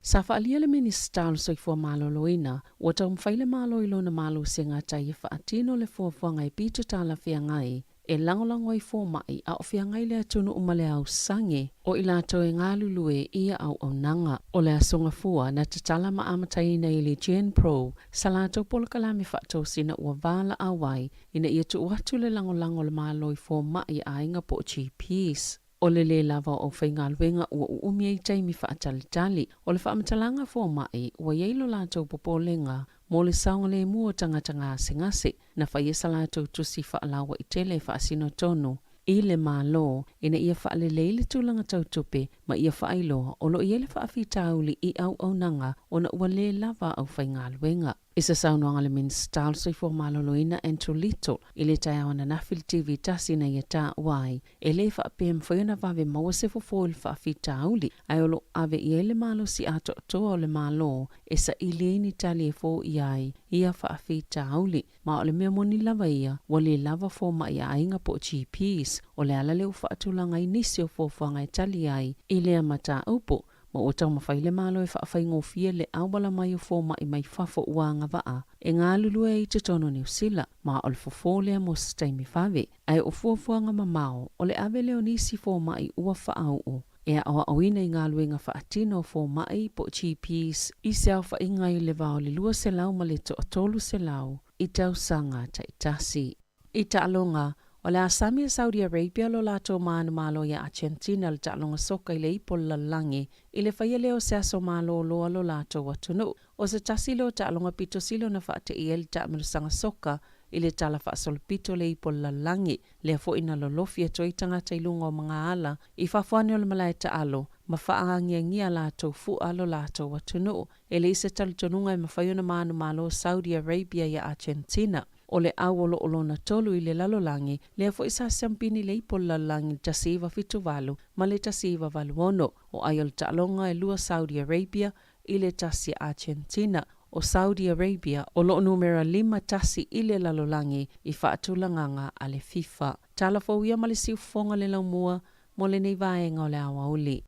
Sa whaalia le minista alu soifua maloloina, ua tau mwhaile malo ilo na malo se ngata i whaatino le fuafuanga i pito tala whiangai, e langolango i mai a o whiangai le atunu umale au sange o ilato e ngalulue ia au nanga o le asonga fua na tatala maamataina i le Gen Pro sa lato polokalami whaatou sina ua vala awai ina ia tu watu le langolango le malo i mai a inga po GPs. O le lava o whaingaluenga ua uumia i taimi whaatalitali o le whaamatalanga mai ua yeilo lato popolenga mo le saunga le mua tanga ngase na whaiesa lato tusi whaalawa i tele whaasino tonu i le malo ina ia whaaleleile tūlanga tautupe ma ia whaailoa o lo i ele whaafitauli i au nanga o na ua le lava au whaingaluenga. Isa saunoanga le minista alu soifua maloloina Andrew Little i le tai awana nafili TV tasi na ia tā wai e le whaapem whaiona vave maua se fofo il whaafitauli ai olo ave i ele malo si ato toa o le malo e sa ilieni tali e fo iai ia whaafitauli ma o le mea moni lava ia wa le lava fo ma ia ainga po GPs o le ala leo whaatulanga i nisi o fofuanga i tali ai i le amata upo. Ma o tau mawhaile malo e whaafai ngofia le awala mai o fōma i mai whafo uanga waa. E ngā lulue i te tono New Zealand, ma o le fofolea mo staimi whawe. Ai o fuafuanga mamao, o le ave leo nisi fōma i ua whaau o. E a oa awina i ngā luenga whaatino fōma i po GPs, i se au whainga i le vao le lua se lau ma le to atolu se lau, i tau sanga ta itasi. I ta alonga, o le asami Saudi Arabia lo lato maanu malo ya Argentina le talonga soka i le ipola langi i le whaia leo se aso malo loa lo lato watunu. O se tasi leo talonga pito silo na whaate i ele taamilusanga soka i le tala whaasol pito le ipola langi le fo ina lo lofia toitanga te ilunga o mga ala i whafuani o le malai ta alo ma whaangia ngia lato fu alo lato watunu. E le isa talitonunga i mawhaiona maanu malo Saudi Arabia ya Argentina. O le awolo olona tolu i le lalolangi, le fo isa siampini le ipola langi tasiva fitu valu, ma le tasiva valu ono, o ayol talonga e lua Saudi Arabia, i le tasi Argentina, o Saudi Arabia, o lo numera 5 tasi i le lalolangi, i whaatulanganga a le FIFA. Tala fo ia ma le siufonga le laumua, mo le nei vaenga o le awa uli.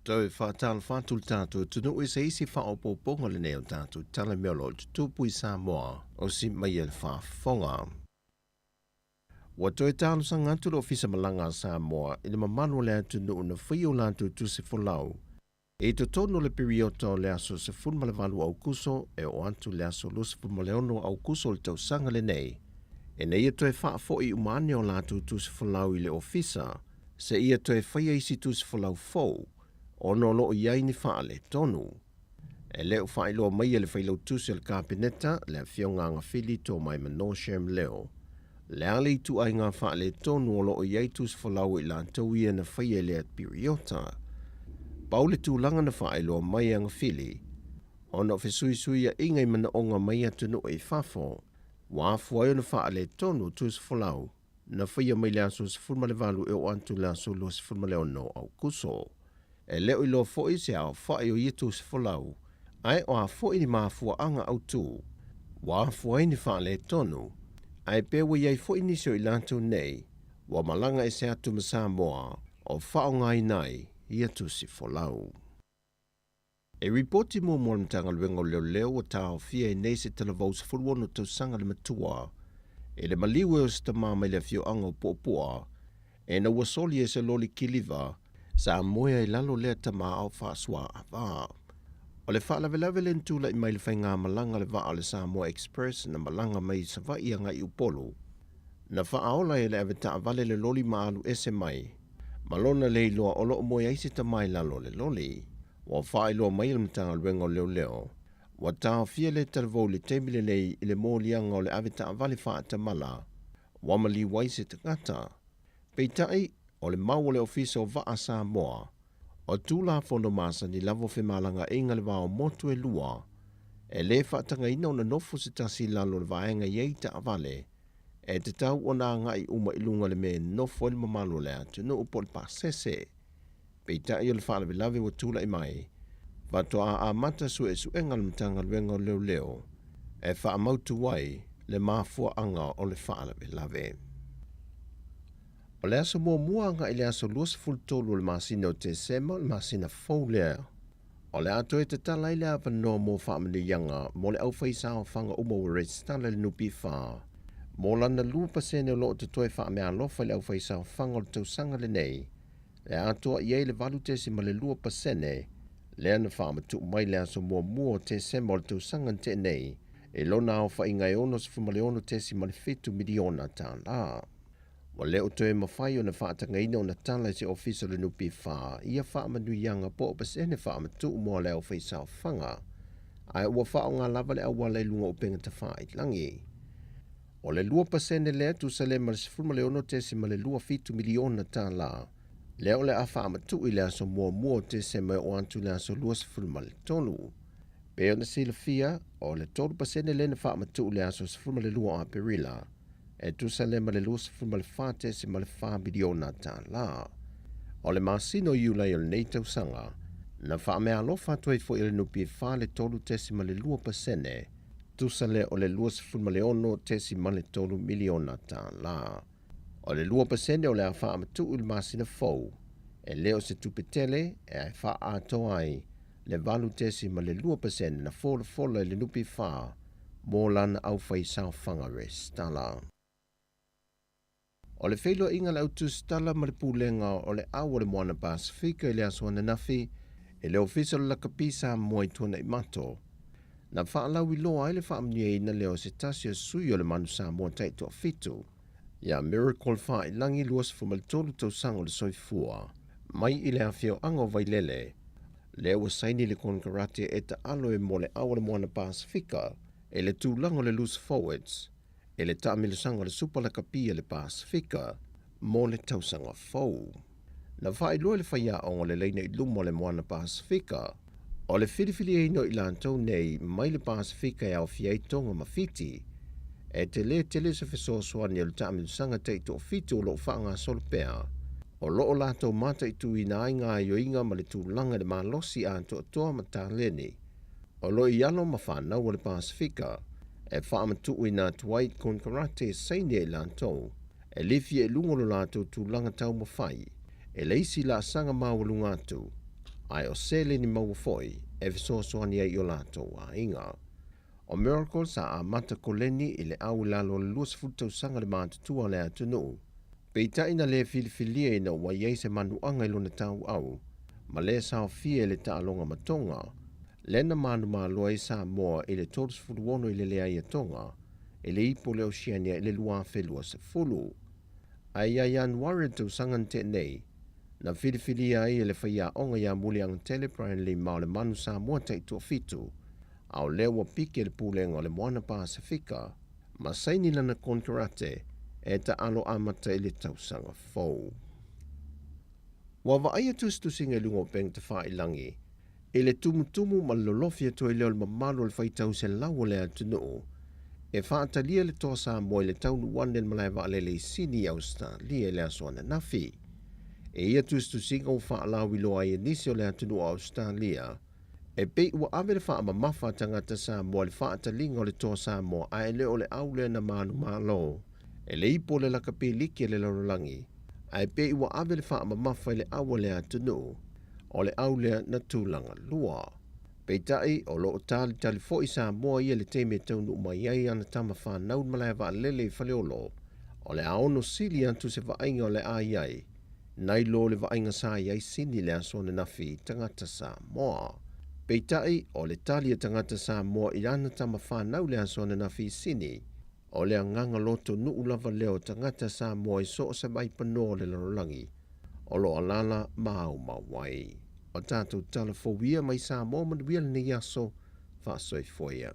Tau e whātala whātul tātou tunu e se isi whaopoponga le neo tātou tala meolo tūpui Samoa o si mai e whaafonga. Wa toi tālu sa ngātu lo fisa malanga Samoa i le mamanu le atunu una whio lātou tu se wholau. E to tono le perioto le aso se funma le valu au kuso e o antu le aso lo se funma le ono au kuso le tau sanga le nei. E nei e toi whaafo i umane o lātou tu se wholau i le ofisa se ia toi whaia isi tu se wholau fau. Ono lo iai ni whaale tonu. E leo whaeloa mai le whailau tusi al kabineta le whionga ngā whili tō mai manoshem leo. Le ale i tu ai ngā whaale tonu o lo iai tusi whalau i lantou ia na whaia le at piriota. Paule tūlanga na whaeloa mai ngā whili. Ono whisui sui a ingai mana o ngā mai atunu e whafo. Wa fuaio na whaale tonu tusi whalau. Na whaia mai le aso se fulma le valu e o antu le aso lo se fulma le ono au kuso. E leo i lo foi se au whae o ietu se whalau, ai o a foi ni maafua anga au tū. Wa fuai ni whaale tonu, ai pewa iai foi ni seo i lantou nei, wa malanga e se atu masa moa, o whao ngai nai, ietu se whalau. E ripoti mo mtanga luengo leo o tau fia e nei se talavau se fulwono tau sanga le matua, e le maliwe o se tamama i le fio anga o popoa, e na wasoli e se loli kiliva, sa moia i lalo lea tama au whaasua a wā. O le whaalavelave le ntula i mai le whainga malanga le waa le Samoa Express na malanga mai sa vai anga i upolo. Na whaaola e le aveta avale le loli maalu ese mai. Malona le iloa olo o moia isi tamai lalo le loli. Wa wha iloa mai le mtanga luengo leo leo. Wa tau fia le talvou le temile lei i le mōlianga o le aveta avale wha atamala. Wa mali waise te ngata. Peitai o le mau le ofisa o vaa Samoa, o tūla fono masa ni lavo whemalanga inga le wao motu e lua, e le whaatanga ina o na nofu se tasi lalo le vaenga iei ta avale, e te tau o nā ngai uma ilunga le me nofo le mamalo le atu no upo le pasese. Peita i o le whaalawe lawe wa tūla i mai, watoa a mata su e su enga le mtanga luenga leo leo, e wha mautu wai le mafua anga o le whaalawe lawe. O le aso mua nga i le aso luas fultolu le masina o te sema le masina faulea. O le ato e te tala i le apa no mo whaamani yanga mo le au whaisa o whanga umo wa restala le nupi wha. Mo lana lua pasene o loo te toe whaamea alofa le au whaisa o whanga o le tausanga le nei. Le ato i ei le valu tesi ma le lua pasene, le ana whaamatu mai le aso mua o te sema o le tausanga te nei, e lona au wha ingai ono se fumale ono tesi ma le 5 miliona ta la. Wa leo toe mawhai o na whaatanga ina o na tala se ofisa le nupi wha, ia whaamanu yanga po o pasene whaamatu mua leo whaisa o whanga, ai ua wha o ngā lava le awa le lunga o penga ta wha i langi. O le lua pasene lea tu sa le ma le sifuma le ono tesi ma le lua 5 miliona ta la, leo le a whaamatu i le aso mua te se mai o antu le aso lua sifuma le tonu. Peo na sila fia, o le 3% le na whaamatu le aso sifuma le lua a perila, e tu sa le ma le lua sifuma le whate se ma le 5 miliona ta la. O le masino iulai o le nei tausanga, na whaamea alofa toi fo i le nupi e wha le tolu tesi ma le lua pasene, tu sa le o le lua sifuma le ono tesi ma le tolu miliona ta la. O le lua pasene o le a whaamatu i le masina fau, e leo se tupetele e a wha ato ai, le valu tesi ma le lua pasene na fola i le nupi wha, mō lana au whai sao whanga restala. O le whailo inga le autu stala ma le pūlenga o le awa le moana Pasifika i le aswana nafi, e le ofisa la kapisa moa i tona i mato. Na whaalau i loa ai le whaamnia ina leo se tasio sui o le manu sa moa taito a fitu. Ia miracle wha i langi luas fumaltolu tau sango le soifua. Mai i le awhio ango vailele. Leo wa saini le konkarate e ta alo e mo le awa le moana Pasifika, e le tūlango le loose forwards, e le taamilusanga le supa la kapia le Pasifika, mo le tausanga fau. Na whailua le whaia o le leina i lumo le moana Pasifika, o le whiriwhiri eino i lantou nei mai le Pasifika e au fiai tonga mawhiti, e te le se whesoaswani o le taamilusanga teito o fitu o lo whaanga solpea, o loo lato mata i tu ina inga i o inga ma le tūlanga le malosi a to toa mata leni, o lo i ano ma whanau o le Pasifika, e whaamatu i nā tuai konkarate sainia i lantou, e lifi e lungolo lato tūlanga tau mawhai, e leisi la sanga mawalunga atu, ai o sele ni mawafoi, e visosoani ai o lato a inga. O Miracle sa a mata koleni i le au lalo le luas futau sanga le mātutua le atu nuu, peita ina le filifilia ina wa iei se manuanga ilo na tau au, ma le sao fie le taalonga matonga, lena manu maloa i sa moa i le totus fuluono i le lea ia tonga, i le ipo le Oceania i le lua whelua se fulu. Ai a Januari tau sangan te nei, na filifilia i le whaia onga ia muli ang teleprine li mao le manu sa moa teitua fitu, au lewa pike le pulenga le moana Pasifika, ma saini lana konkarate, e ta alo amata i le tausanga fau. Wa aia tustusinga lungo peng te wha ilangi, e le tumutumu ma lolofia to i leo le mamalo le whaitau se lawa le atunuu, e whaatalia le tosa mo i le taunu wane le malaiwa ale le sini Australia le aswana nafi. E ia tustusinga o whaalau i loa i nisi o le atunuu Australia, e pei ua ave le wha mamafa tangata sa mo le whaatalinga o le tosa mo a ele o le aule na manu malo, e le ipo le lakapi like le larolangi, ai pe iwa ave le wha mamafa le awa le atunu, o le aule na tūlanga lua. Pei tai o lo tali fo isa moa ia le teime taunu mai ai ana tama wha naun malaya wa lele whaleolo, o le aono sili antu se vainga o le ai, nai lo le vainga sa iai sini le asone nafi tangata sa moa. Pei tai o le talia tangata sa moa i ana tama wha nau le asone nafi sini, o le nganga loto nuu lava leo tangata sa moa i so se mai pano le larolangi, o lo alala mau mawai. O tātou talafowia mai sa moa manuia le nei aso, whaasoi foia.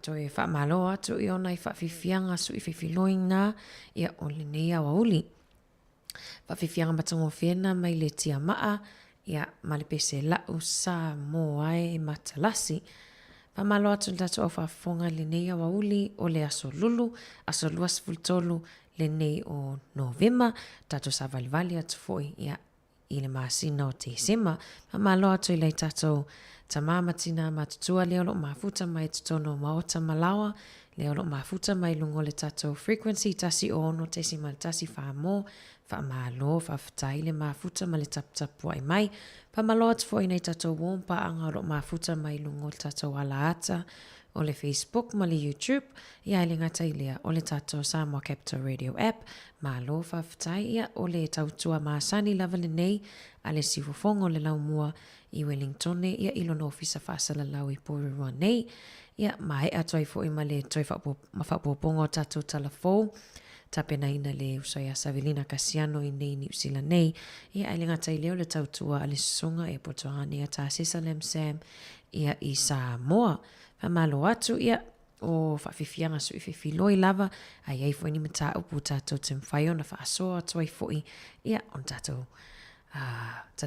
toe whaamalo atu i ona i whawhiwhianga su i whiwhiloinga ia o le nei au auli. Whawhiwhianga matango whiena mai le tia maa ia ma le pese lau sa mō ai e matalasi. Whaamalo atu le tatu au whaafonga le nei au auli o le aso lulu, aso luas fultolu le nei o Novema, tatu sa valivali atu foi ia i le maasina o te sema. Whaamalo atu i le tatu ta mamatina matutua leo lo mafuta mai tutono maota malawa, leo lo mafuta mai lungo le tato frequency tasi ono tesi ma tasi whaamo, whaamalo, whawhatai le mafuta ma le taputapu ai mai, whaamalo atu fo inai tato wompa anga lo mafuta mai lungo le tato walaata, o le Facebook ma le YouTube, ia ele ngata ilea o le tato Samoa Capital Radio app, malo whawhatai ia o le tautua maasani lava le nei, a le sifofongo le laumua i Wellington ia ilo no ofisa whaasala lau i Porurua nei, ia mai atoi fo i ma le toi whapopongo tato talafou, tapena ina le usai a Savelina Kasiano i nei New Zealand nei, ia ele ngata ileo le tautua a le sunga e Potohane a ta Sisalem Sam, ia i Samoa, Whamalo atu ia o whawhiwhianga su i whiwhiloi lava, ai ei fo i ni mata upu tato te mwhaio na whaasoa atu ai fo i, ia on tato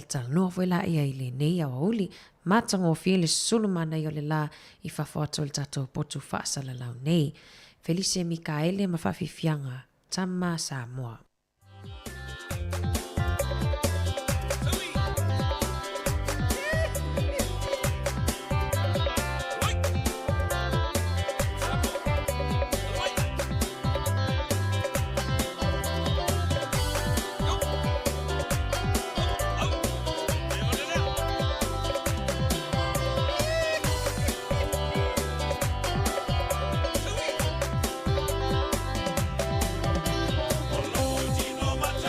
tal noa fo la ia i le nei au auli, matango fie le sulumana i o le la i whawhato le tato potu whaasala lau nei. Felice Mikaele ma whawhiwhianga, tama Samoa. Much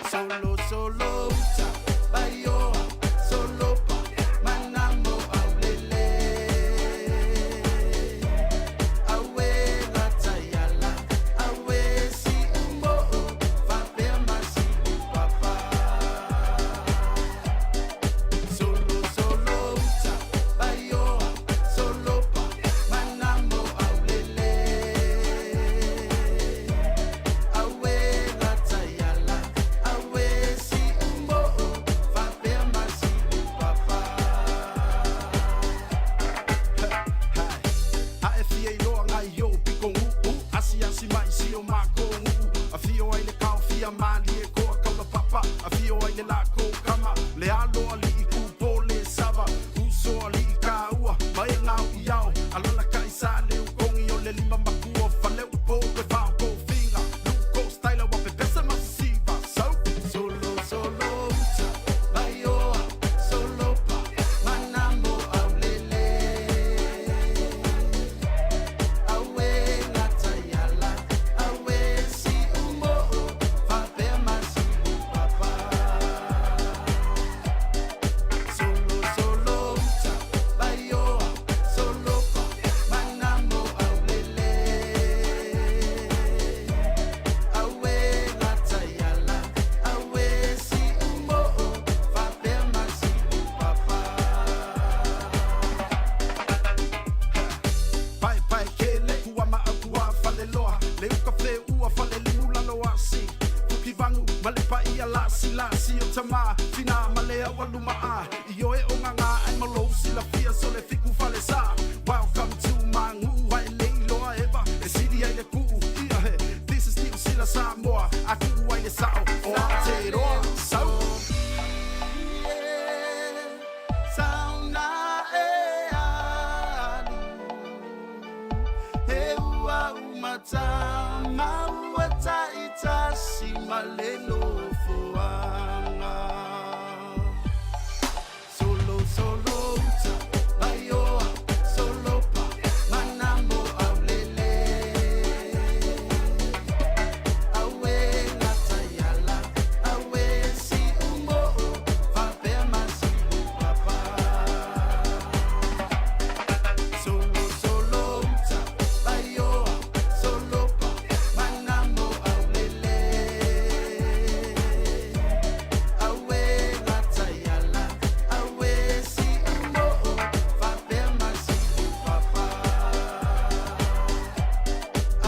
solo solo uta baioa solo pa manamo aulele awe latayala awe si umbo fa per masi papa solo solo uta baioa solo pa manamo aulele awe latayala awe si umbo fa per masi papa a e fia ilo ngai yo piko u asi asi mai si o mako a fio ai le kau fia mali e ko kama papa a fio ai le la ko kama le alo ali ku pole sava uso ali ka ua mai ngau iao alola kai sa le kongi o le lima maku o fale u po ke va ko finga lu ko style wa pe pesa masiva solo solo uta baioa solo pa manamo aulele awe latayala awe si umbo fa per masi papa solo solo uta baioa solo pa manamo aulele awe latayala awe si umbo fa per masi papa pai pai kele kua ma akua fale loa le uka fe ua fale limula loa si uki vangu male pa ia lasi o tama fina male awa luma a io e onganga ai malo si la fia so le fiku fale sa welcome to mangu wai le loa eva e sidi ai le ku ia he this is new sila Samoa aku ai le sao o te roa sau sauna e ani he ua umata mauata itasi malelo fuanga solo solo uta baioa solo pa manamo aulele awe latayala awe si umbo fa per masi papa solo solo uta baioa solo pa manamo aulele awe latayala awe si umbo fa per masi papa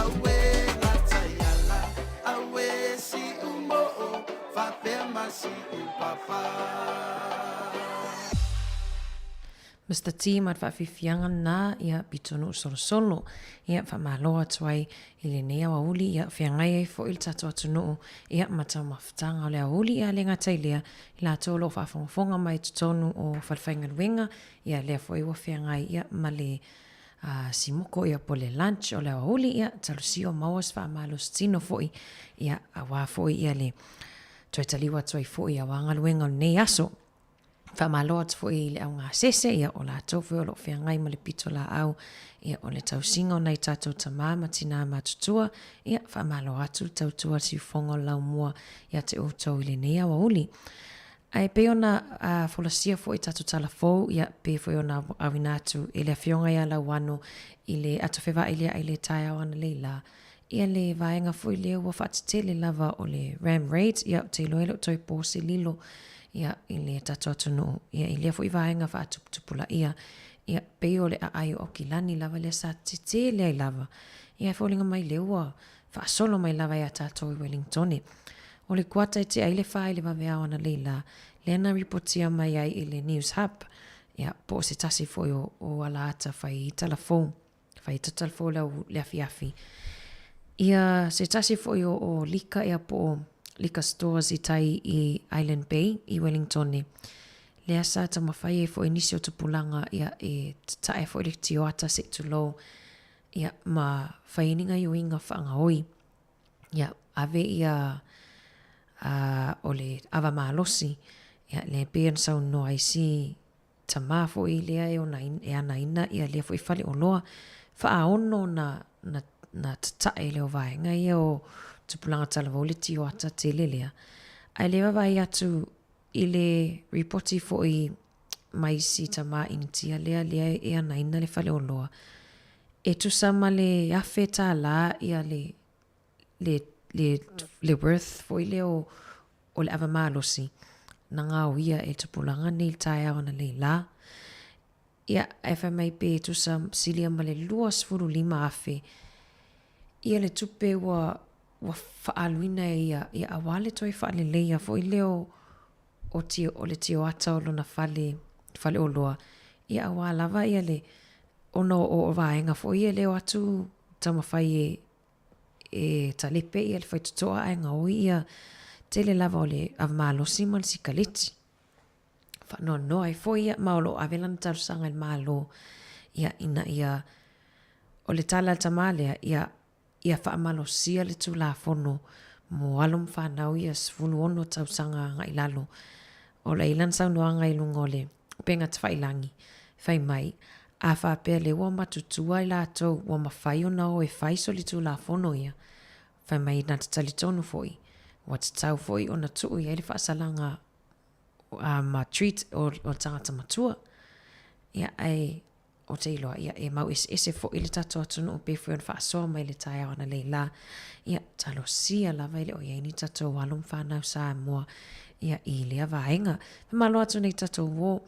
awe latayala awe si umbo fa per masi papa Mr. T mat whawhiwhianga nā ia bitonu solo ia whamaloa tuai i le nea wa uli ia whiangai ei fo il tato atunu ia matau mawhitanga o le uli ia le ngatai lea i la tolo whawhongafonga mai tutonu o whalwhainga wenga ia lea fo iwa whiangai ia ma le simoko ia po le lunch o le uli ia talusio mawas whamalo stino foi ia awa foi ia le tuaitaliwa tuai foi ia wangaluenga o nei aso whamaloa tu foi le au ngā sese ia o la tofu o lo whiangai ma le pito la au ia o le tausinga o nei tātou tamā matina matutua ia whamaloa atu tautua si whongo lau mua ia te outou i le nea wa uli. Ai pe ona folasia foi tātou talafou ia pe foi ona awinatu i le whionga ia lau wano i le atawhewa i le tai au ana leila ia le vaenga foi leo wa whaatitele lava o le Ram Raid ia te loelo toi pōse lilo ia i le tato atunu ia i lea fo i vaenga wha atuputupula ia peo le ai o kilani lava le sa tite le ai lava ia fōlinga mai leua wha solo mai lava ia tato i Wellingtoni o le kuata i te ai le wha i le vavea ona leila le ana reportia mai ai i le News Hub ia po se tasi fo o ala ata whai i talafou le afi ia se tasi fo o lika ia po liquor stores i tai i Island Bay i Wellingtoni. Le asa ta mawhai e fo inisio tupulanga ia e tae fo i tioata se tulo ia ma whaininga i uinga whaanga oi. Ia ave ia o le awa maalosi ia le pean sau noa i si ta maa fo i lea e ana ina ia lea fo i whale o loa wha ono na tae leo vaenga ia o tupulanga talavau le tio ata te lelea. Ai lewa vai atu i le reporti fo i mai si tama initia lea e anaina le fale oloa. E tu sama le afe ta la ia le worth fo i le o le ava malosi. Nanga o ia e tupulanga ni tae au na le la. Ia FMI pe tu sam silia ma le 25 afe. Ia le tupe wa faaluina ia awale toi faale leia fo i leo o le tio ata o lona fale oloa. Ia awalava ia le ono o vaenga fo ia leo atu tamawhai e talepe ia le whaitutoa ainga o ia tele lava o le avmalosi ma le sikaliti. No ai fo ia maolo avelana talusanga il malo ia ina ia o le tala tamalea ia whaamalosia le tula fono mo alum whanau ia sfulu ono tausanga nga ilalo o le ilan saunoanga ilunga o le penga tawhailangi whai mai a whapea le ua matutua i latou ua mawhai ona o e whaiso le tula fono ia whai mai na tatalitonu foi wa tatau foi ona tuu ia le whaasalanga ma treat o tangata matua ia ai o te iloa ia e mau ese fo ile tato atunu o pefo yon whaasoa mai le tae ana leila ia talo sia lava ile o ia ini tato walum whanau sa mua ia i lea vaenga malo atu nei tato wo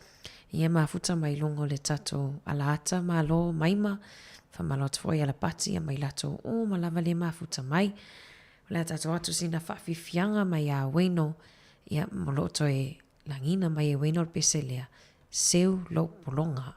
ia mafuta mai lungo le tato alaata malo maima whamalo atu foi ala pati ia mai lato o malava le mafuta mai le tato atu sina whaafifianga mai a weno ia moloto e langina mai e weno peselea seu lo polonga.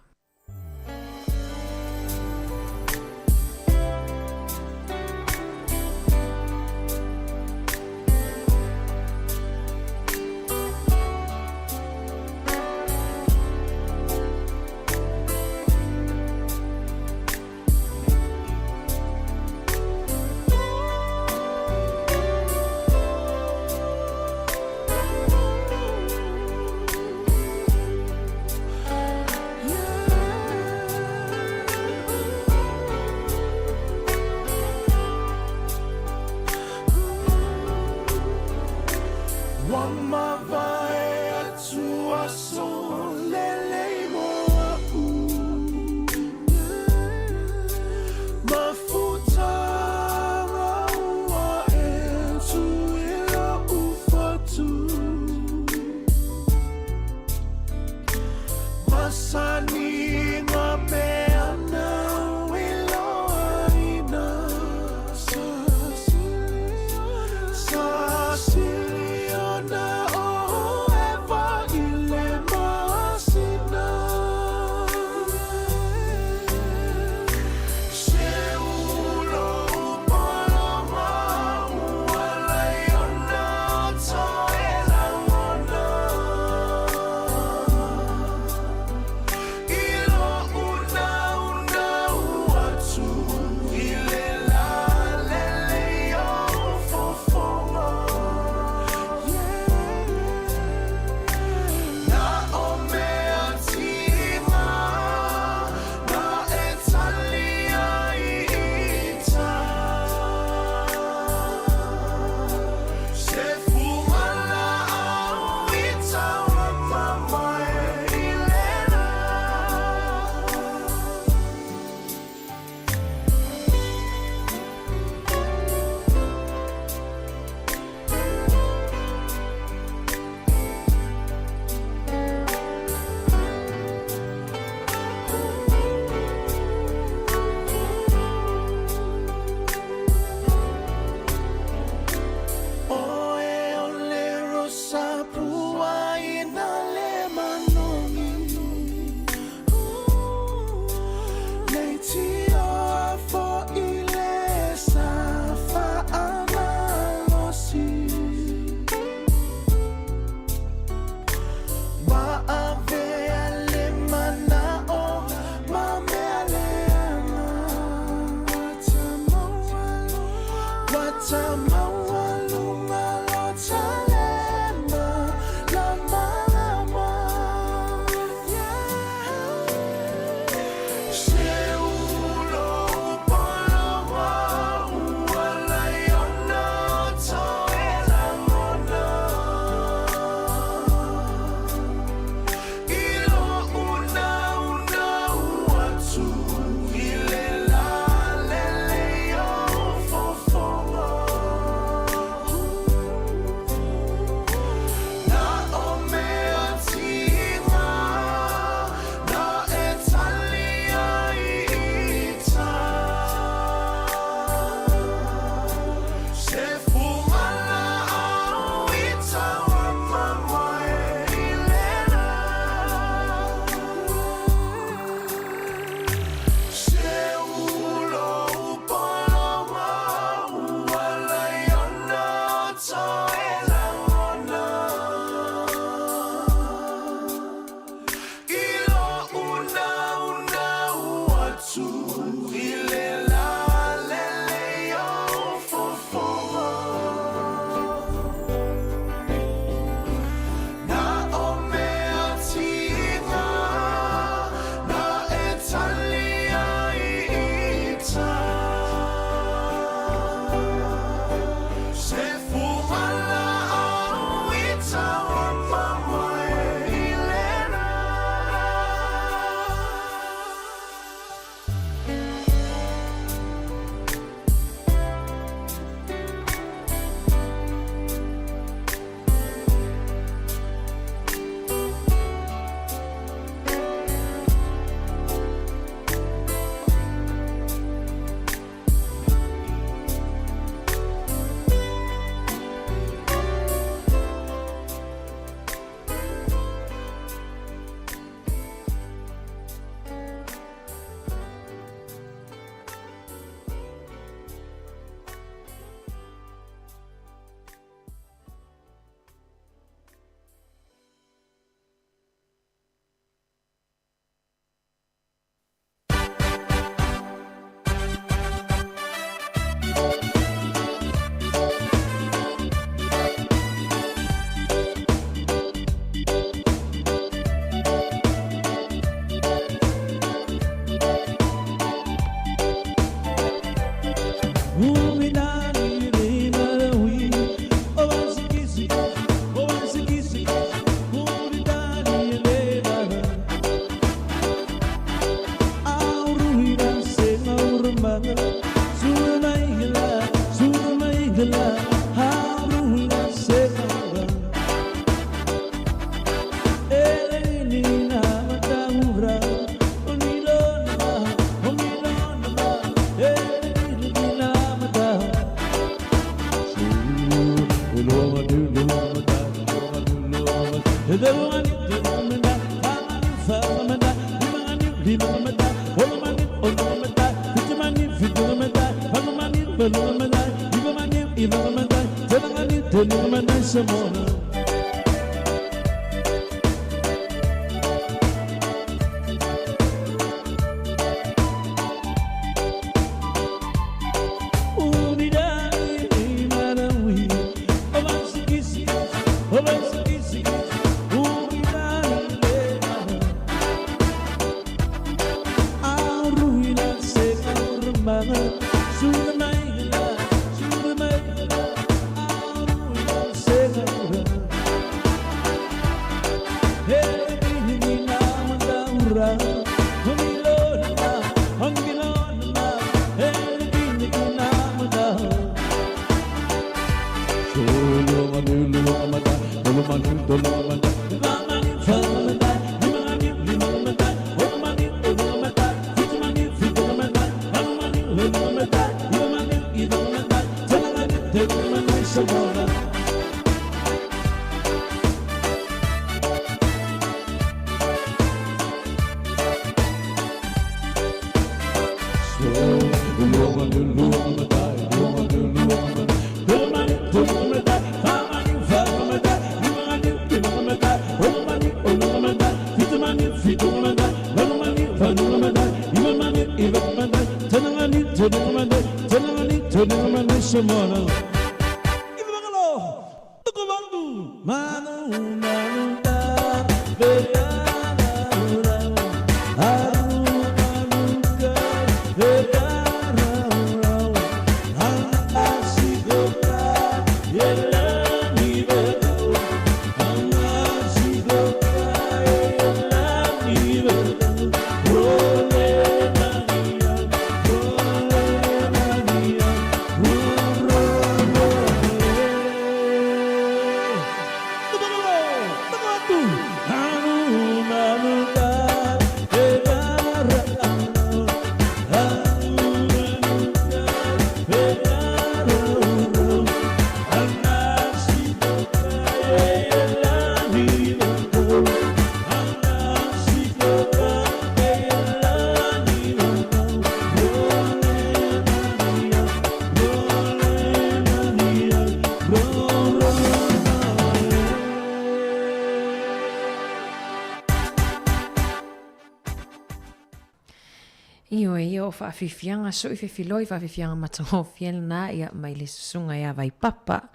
Whaafifianga so I whiwhiloi whaafifianga matangofiel na ia mai le susunga ia vai papa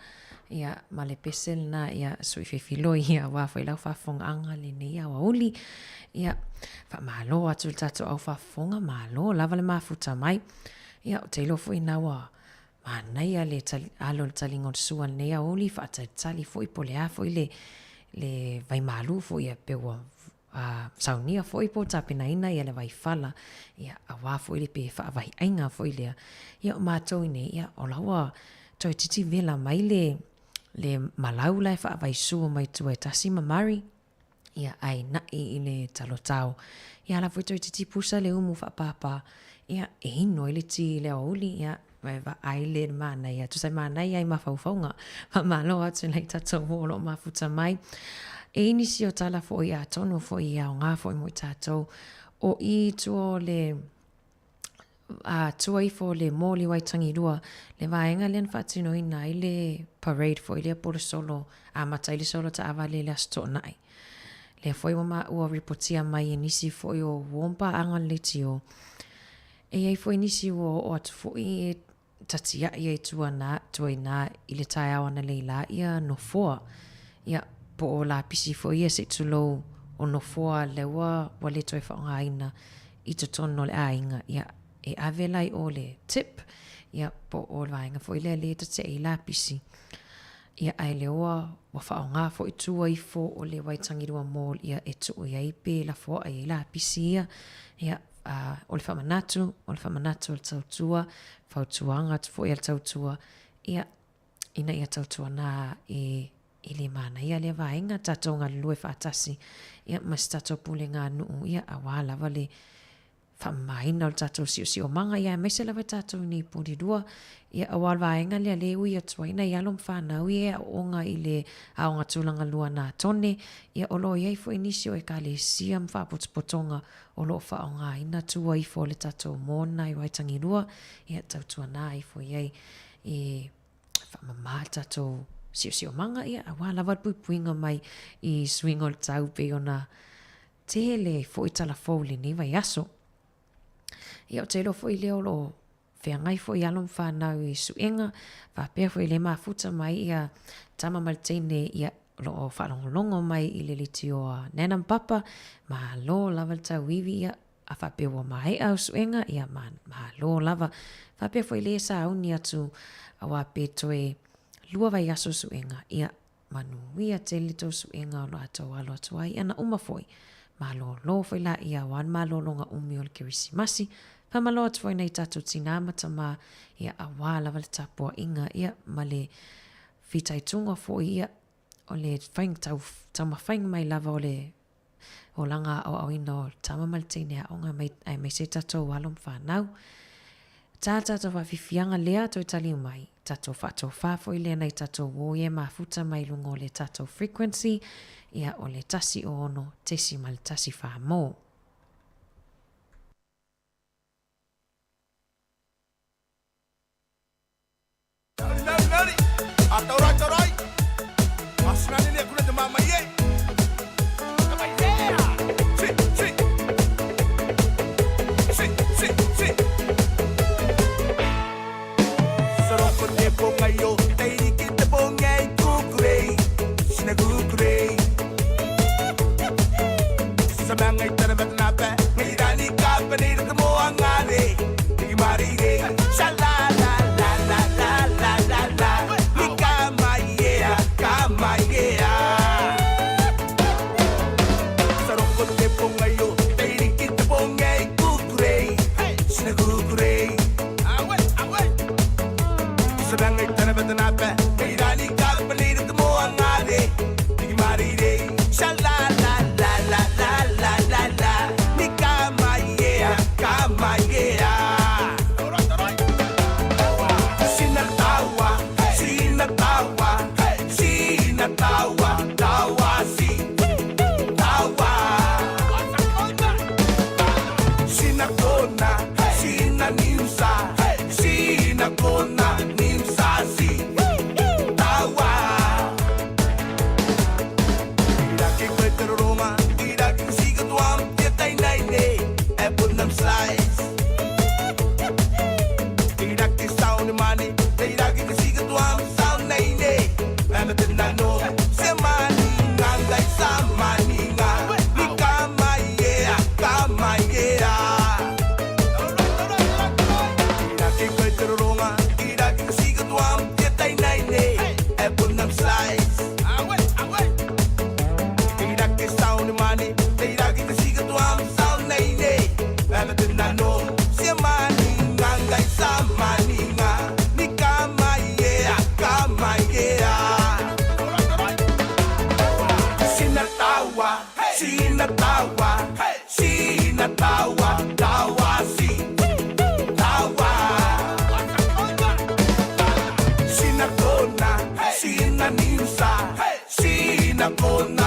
ia ma le pesel na ia so I whiwhiloi ia wawhailau whaafonga anga le nei a wauli ia whaamalo atu le tato au whaafonga malo lava le mafuta mai ia o teilo fo ina wa manai a le alo le talingon sua nei a wauli whaatalitali fo I pole a fo I le vai malu fo ia pewa saunia foi po tapina ina ia le vai fala ia awa foi le pe fa vai ainga foi le ia matou ne ia o lawa toi titi vela mai le malau lai fa vai su mai tu e tasima mari ia ai na I le talotau ia la foi toi titi pusa le umu fa papa ia e no ile ti le oli ia vai va ai le mana ia tu sai mana ia ma fa faunga ma lo atu nei tato lo ma futa mai e inisi o tala fo ia tono fo ia o ngā fo I mo tātou o I tuo le tuai fo le mōli waitangi rua le vaenga len whaatino ina I le parade fo I le polo solo a mata I le solo ta awa le asto nai le fo I wama ua reportia mai inisi fo I o wompa anga le tio e ai fo inisi o atu fo I tatia ia I tuai na I le tai awana le ila ia no foa ia po o la pisi fo ia se tulo o no foa lewa wale toi whaonga ina I to tono le ainga ia e avelai o le tip ia po o vainga fo ile le te I la pisi ia ai lewa wa whaonga fo I tua I fo o le waitangirua mall ia e tu ia I pe la fo ai la pisi ia o le whamanatu o le tautua whautuanga tu fo ia le tautua ia ina ia tautua na Ile mana ia le vaenga tatou ngā lue whaatasi ia mas tatou pule ngā nuu ia awala wale whamaina o le tātou si o manga ia me se lawa tātou ni pori rua ia awal vaenga lea le ui atuaina i alom whanau ia onga i le aonga tūlanga lua nā tone ia olo iai fo inisi o e ka le siam whapotopotonga o lo whaonga ina tua i fo le tātou mōna i waitangi rua ia tautua nā i fo iai i whamama tātou si o manga ia awal awat puinga mai i swing o le tau pe ona tele fo i tala fōli ni vai aso. Ia o te lo fo i leo lo whea ngai fo i alom whanau i suenga, whapea fo i le mafuta mai ia tama maltene ia lo o whalongolongo mai i le liti o Nanam Papa, ma lo lava le tau iwi ia a whapea wa mai au suenga ia ma lo lava. Whapea fo i le sa auni atu a wape toe lua vai aso suenga ia manu ia te lito suenga o lo ato alo atu ai ana uma foi. Malo lo foi la ia wan malo longa umi o le kirisimasi. Pa malo atu foi nei tatu tina matama ia awala vale tapua inga ia male fitai tunga foi ia o le faing tau faing mai lava o le o langa o ina o tama maltene a onga mai se tatu walom whanau. Tata wa fifianga lea to itali mai. Tato fa foi le nei tato wo ye mafuta mai lungo le tato frequency ia o le tasi o ono tesi mal tasi fa mo. Atorai. Asnani ne kuna de mama ye. Pongayo, tairi kita pongai kukurei, sina kukurei. Sabangai tarabat napa, ngairani kapanir kamo angare, digmarire, shala la la la la la la la, nikamaya, kamaya. Saroko te pongayo, tairi kita pongai kukurei, sina kukurei. Sabangai tarabat napa, ngairani kapanir kamo angare, digmarire, shala la la la la la la la, nikamaya, kamaya. Sinatawa, sinatawa, sinatawa, tawasi, tawa. Sinakona, sinanimsa, sinakona.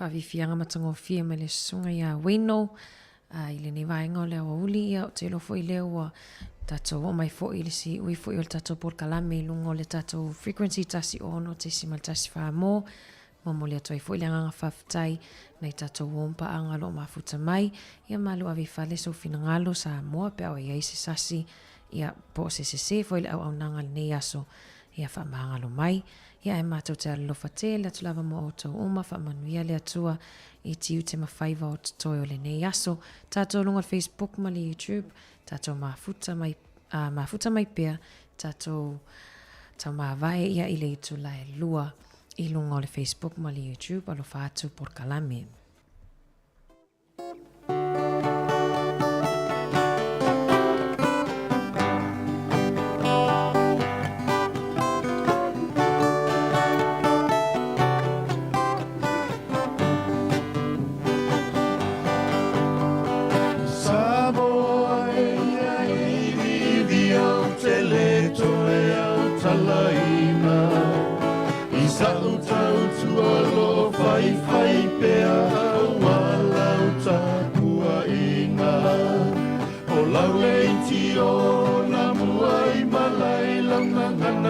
whaawifianga matangofia me le sunga ia wino. I le ne vaenga o le awa uli ia o te lofo i leo wa tatou o mai fo i le si ui fo i o le tatou por kalame i lungo le tatou frequency tasi ono te si maltasi wha mo. Momo le atoi fo i le anganga whaftai nei tatou wompa angalo mafuta mai. Ia malu avi fale so fina ngalo sa moa pe au ia se sasi ia po se fo i le au nanga le nei aso ia wha maangalo mai. Ia e mātou te alofa te le atu lava mo o tau uma wha manuia le atua i tiu te mawhaiva o toi o le nei aso. Tātou lunga Facebook ma le YouTube, tātou mafuta mai pia, tātou tau mawai ia i le itu lai lua i lunga o le Facebook ma le YouTube alofa atu por kalame.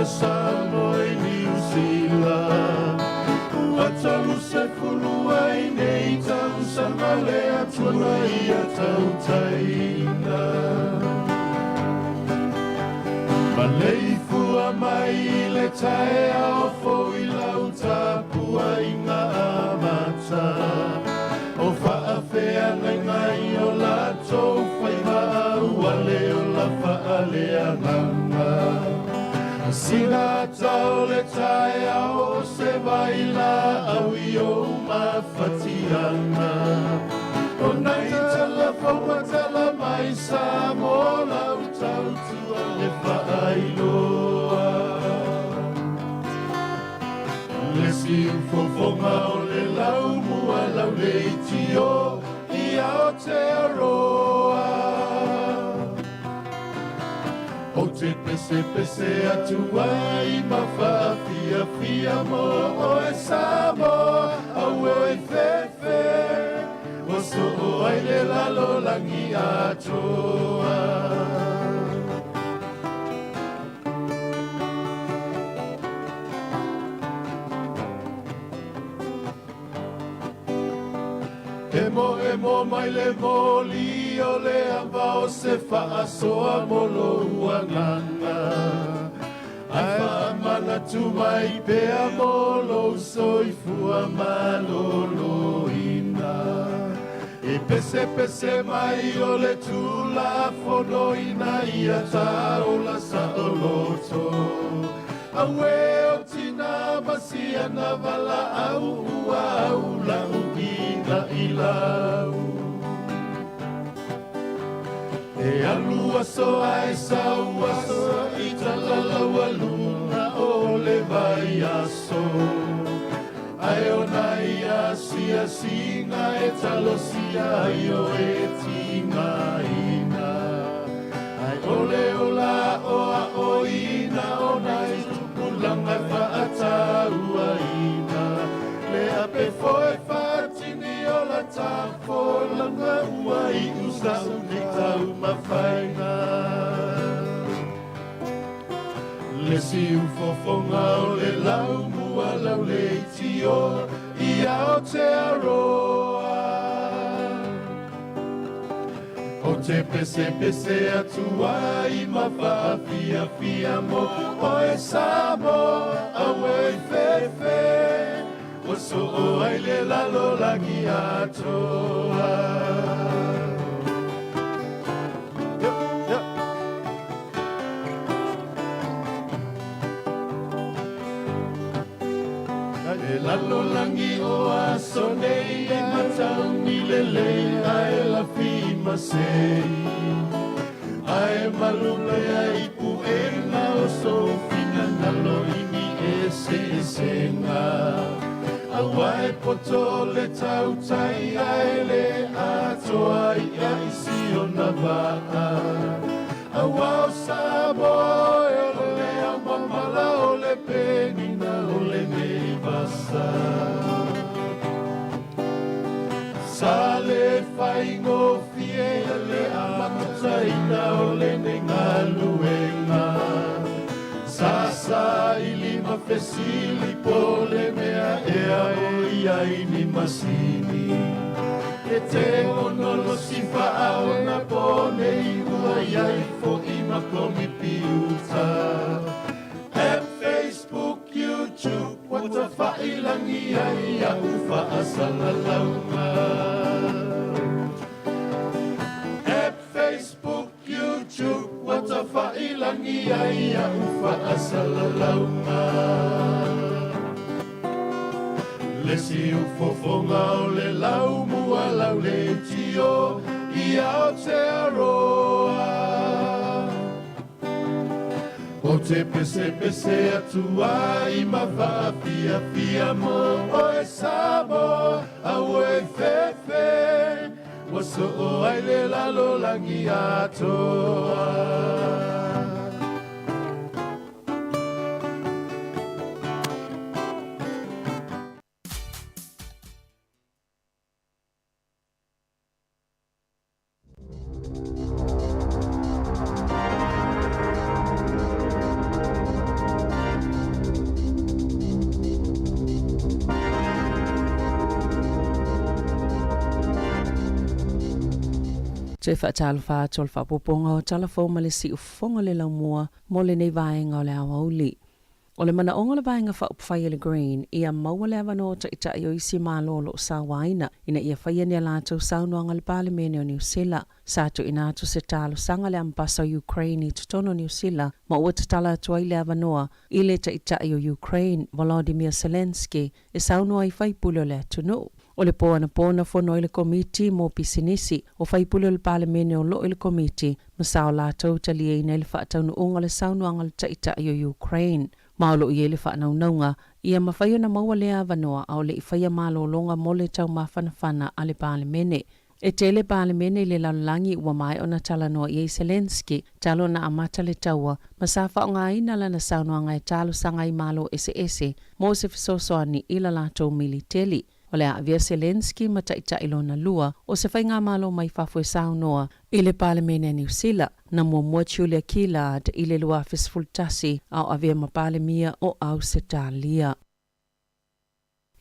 Samoi New Zealand Watalu se fuluai nei tau samale atua ia tau taina Malei fua mai le tae ao fo i lau tapua i ngā amata O whaafea ngai o lato whaiva ua leo la whaalea nganga Sina tau le tae ao se vaila au i o mawhatiana O nai tala whaua tala mai sa mo lau tau tua le whaailoa Le si ufofonga o le lau mua lau le itio I ao te aroa O te pese atua I mawha fia mo o e samo Au o e fefe O so o ai le lalo langi atoa E mo mai le moli o le ava o se wha soa mo lo uanganga Ai wha mana tu mai pea mo lo soifua malolo ina E pese mai o le tula fono ina ia taula sa o loto Awe o tina masia na vala au ua au la uina i lau E alua so ai saua so i talalau aluna o le vai aso Ai o nai asia singa e talosia i o e tinga ina Ai ole o la o a o ina o nai Langa whaataua ina Le ape foe whaatini o la tāwho Langa ua I usa uni tau mawhainga Le si ufofonga o le lau mua lau le tio I ao te aroa O te pese atua I mawha fia mo O e samo au e fefe O so o ai le lalo lagi atoa E lalo langi o aso nei E matau ni lele ai la fi masei Ai malule ai puena o so fina nalo ini se nga Awai poto le tau tai ai le ato ai ai si o na vaa Awao sabo e o le amamala o le penina o le nei vasa ai ngofie le amataina o le ngaluenga sasa ilima fesili pole mea ea o ia ini masini e te onolo sifa aona pone iua iai fo ima komi piuta App Facebook, YouTube, wata failangi ia ufa asalalaunga App Facebook, YouTube, wata failangi ia ufa asalalaunga Lesi ufofonga o le lau mua lau le tio ia o te aroa O te pese atua i mawha fia mo o e sabo au e fefe Waso o ai le lalo langi atoa Te whaatalofa tol whapoponga o talafo ma le si ufonga le laumua mo le nei vaenga o le awauli. O le mana onga le vaenga whaupwhai le green ia maua le avano ta ita i o isi malolo sa waina ina ia whaia ni alato saunoanga le pale mene o New Zealand. Sato ina atu se talo sanga le ampasa Ukraine i tutono New Zealand ma ua tatala atua i le avanoa i le ta ita i o Ukraine Volodymyr Zelensky e saunoa i whaipule o le atunu. O le pōna whono i le komiti mō pisinisi o whaipule le pale mene o lo i le komiti ma sao lātou talia i nei le whaataunu unga le saunoanga le taita i o Ukraine. Maolo i ele whaanaunga ia mawhaio na maua lea vanoa au le i whaia malo longa mo le tau mawhanawhana a le pale mene. E te le pale mene i le lalangi ua mai o na talanoa i Zelensky talo na amata le taua ma sa whaonga ina lana saunoanga e talo sanga i malo ese mo se fisosoani i la lātou militeli. O le avia Zelensky ma taita ilona lua o se whainga malo mai whafue saunoa i le palemene New Zealand na mua Julia Gillard i le lua fisfultasi au avia ma palemia o Ausitalia.